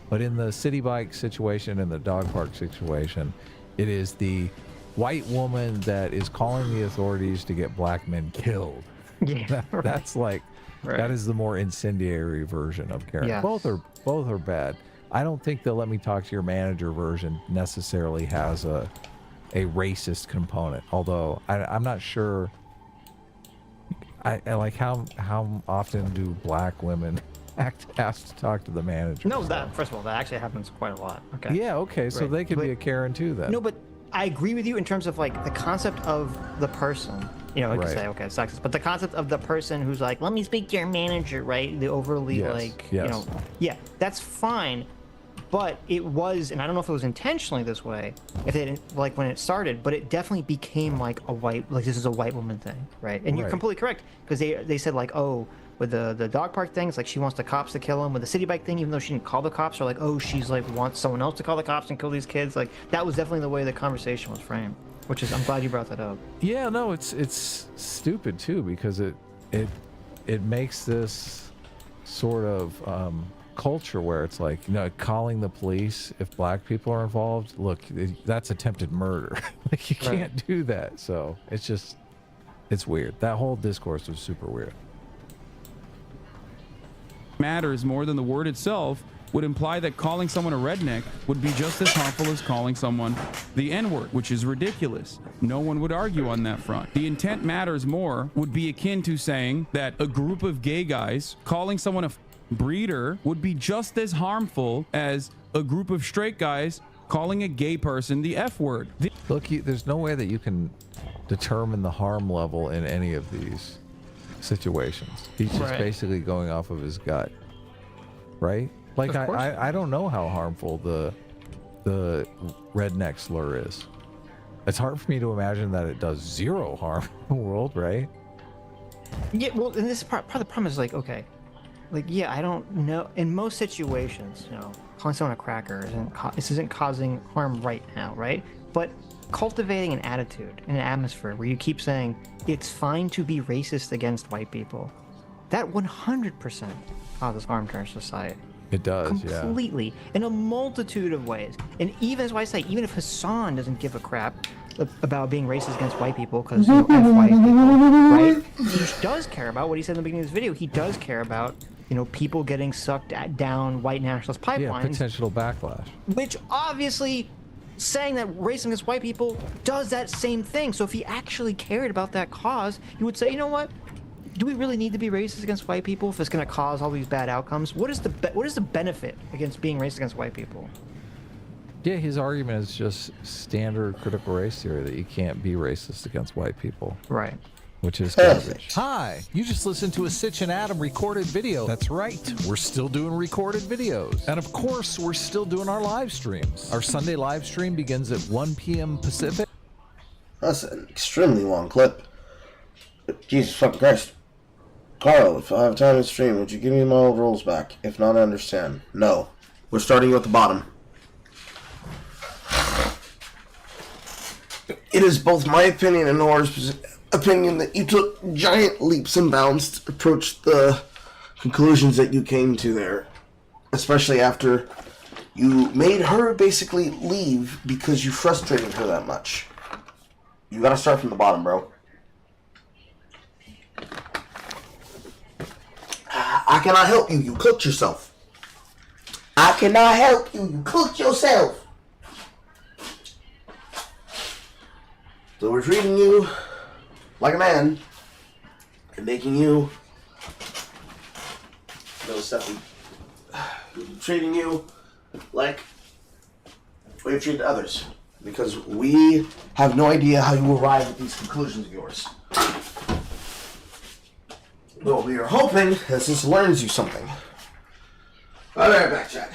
But in the city bike situation and the dog park situation, it is the white woman that is calling the authorities to get black men killed. Yeah, that's like, that is the more incendiary version of Karen. Yes. Both are bad. I don't think the let me talk to your manager version necessarily has a racist component, although I'm not sure. I like how often do black women ask to talk to the manager? No, that, first of all, that actually happens quite a lot. Okay. Yeah, okay, so they could be a Karen too then. No, but I agree with you in terms of like the concept of the person. You know, like you say, okay, it's sexist, but the concept of the person who's like, let me speak to your manager, right? The overly you know, yeah, that's fine. But it was, and I don't know if it was intentionally this way, if it, like when it started, but it definitely became like a white, like this is a white woman thing, right? And you're completely correct, because they said like, oh, with the dog park thing, it's like she wants the cops to kill him. With the city bike thing, even though she didn't call the cops, or like, oh, she's like wants someone else to call the cops and kill these kids. Like that was definitely the way the conversation was framed, which is, I'm glad you brought that up. Yeah, no, it's stupid too, because it makes this sort of culture where it's like, you know, calling the police if black people are involved, look, that's attempted murder. Like you can't do that. So it's weird. That whole discourse was super weird. Matters more than the word itself would imply that calling someone a redneck would be just as harmful as calling someone the N-word, which is ridiculous. No one would argue on that front. The intent matters more would be akin to saying that a group of gay guys calling someone a breeder would be just as harmful as a group of straight guys calling a gay person the F word. Look, there's no way that you can determine the harm level in any of these situations. He's just basically going off of his gut, right? Like I don't know how harmful the redneck slur is. It's hard for me to imagine that it does zero harm in the world, right? Yeah, well, and this part of the problem is like, okay, like, yeah, I don't know. In most situations, you know, calling someone a cracker isn't causing harm right now, right? But cultivating an attitude and an atmosphere where you keep saying it's fine to be racist against white people, that 100% causes harm to our society. It does, completely, in a multitude of ways. And even, as I say, even if Hassan doesn't give a crap about being racist against white people, because, you know, F white people, right? He does care about what he said in the beginning of this video. He does care about, you know, people getting sucked down white nationalist pipelines. Yeah, potential backlash. Which obviously, saying that racism against white people does that same thing. So if he actually cared about that cause, he would say, you know what? Do we really need to be racist against white people if it's going to cause all these bad outcomes? What is the benefit against being racist against white people? Yeah, his argument is just standard critical race theory that you can't be racist against white people. Right. Which is garbage. Hi, you just listened to a Sitch and Adam recorded video. That's right, we're still doing recorded videos. And of course, we're still doing our live streams. Our Sunday live stream begins at 1 p.m. Pacific. That's an extremely long clip. Jesus fucking Christ. Carl, if I have time to stream, would you give me my old rolls back? If not, I understand. No. We're starting at the bottom. It is both my opinion and Nora's opinion that you took giant leaps and bounds to approach the conclusions that you came to there. Especially after you made her basically leave because you frustrated her that much. You gotta start from the bottom, bro. I cannot help you. You cooked yourself. I cannot help you. You cooked yourself. So we're treating you like a man and making you treating you like we've treated others, because we have no idea how you arrive at these conclusions of yours. But we are hoping that this learns you something. I'll be right back, chat.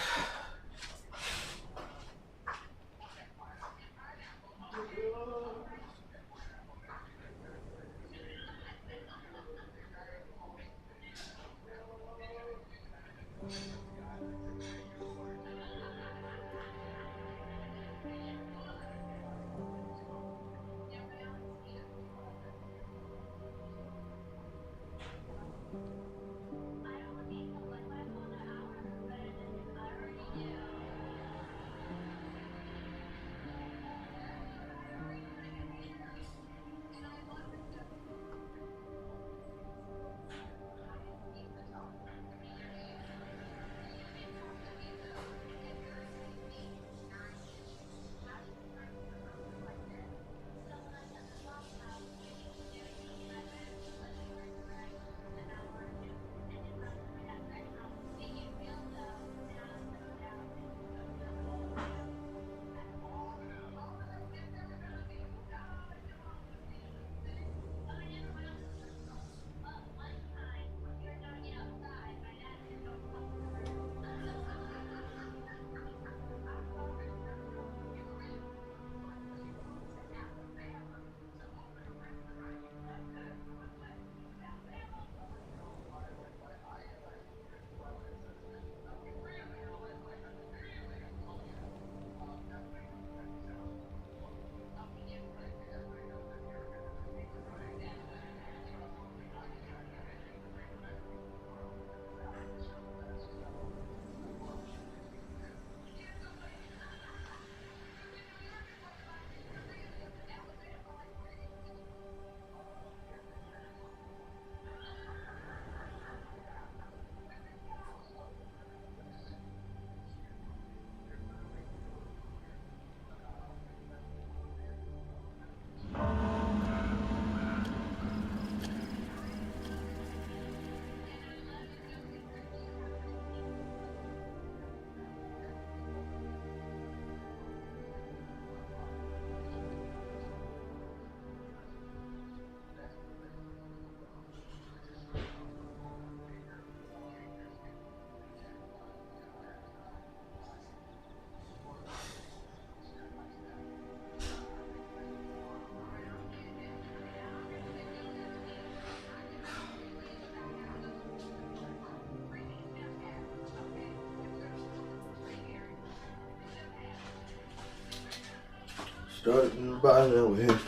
Started from the bottom, now we're here.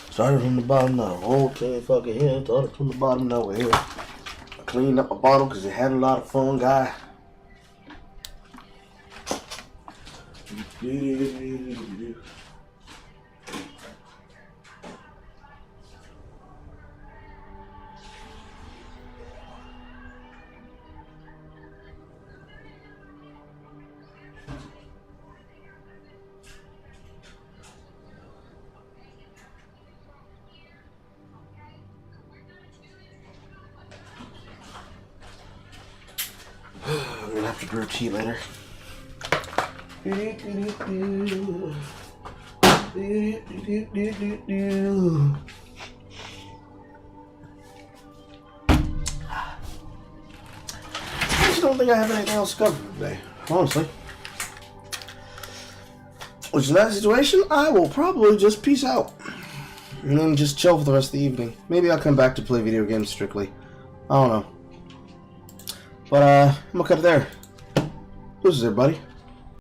Started from the bottom, now the whole team fucking here. Started from the bottom, now we're here. I cleaned up my bottle because it had a lot of fun, guy. I'm gonna have to brew tea later. I just don't think I have anything else to cover today, honestly. Which in that situation, I will probably just peace out. And then just chill for the rest of the evening. Maybe I'll come back to play video games strictly. I don't know. But, I'm gonna cut it there. This is everybody.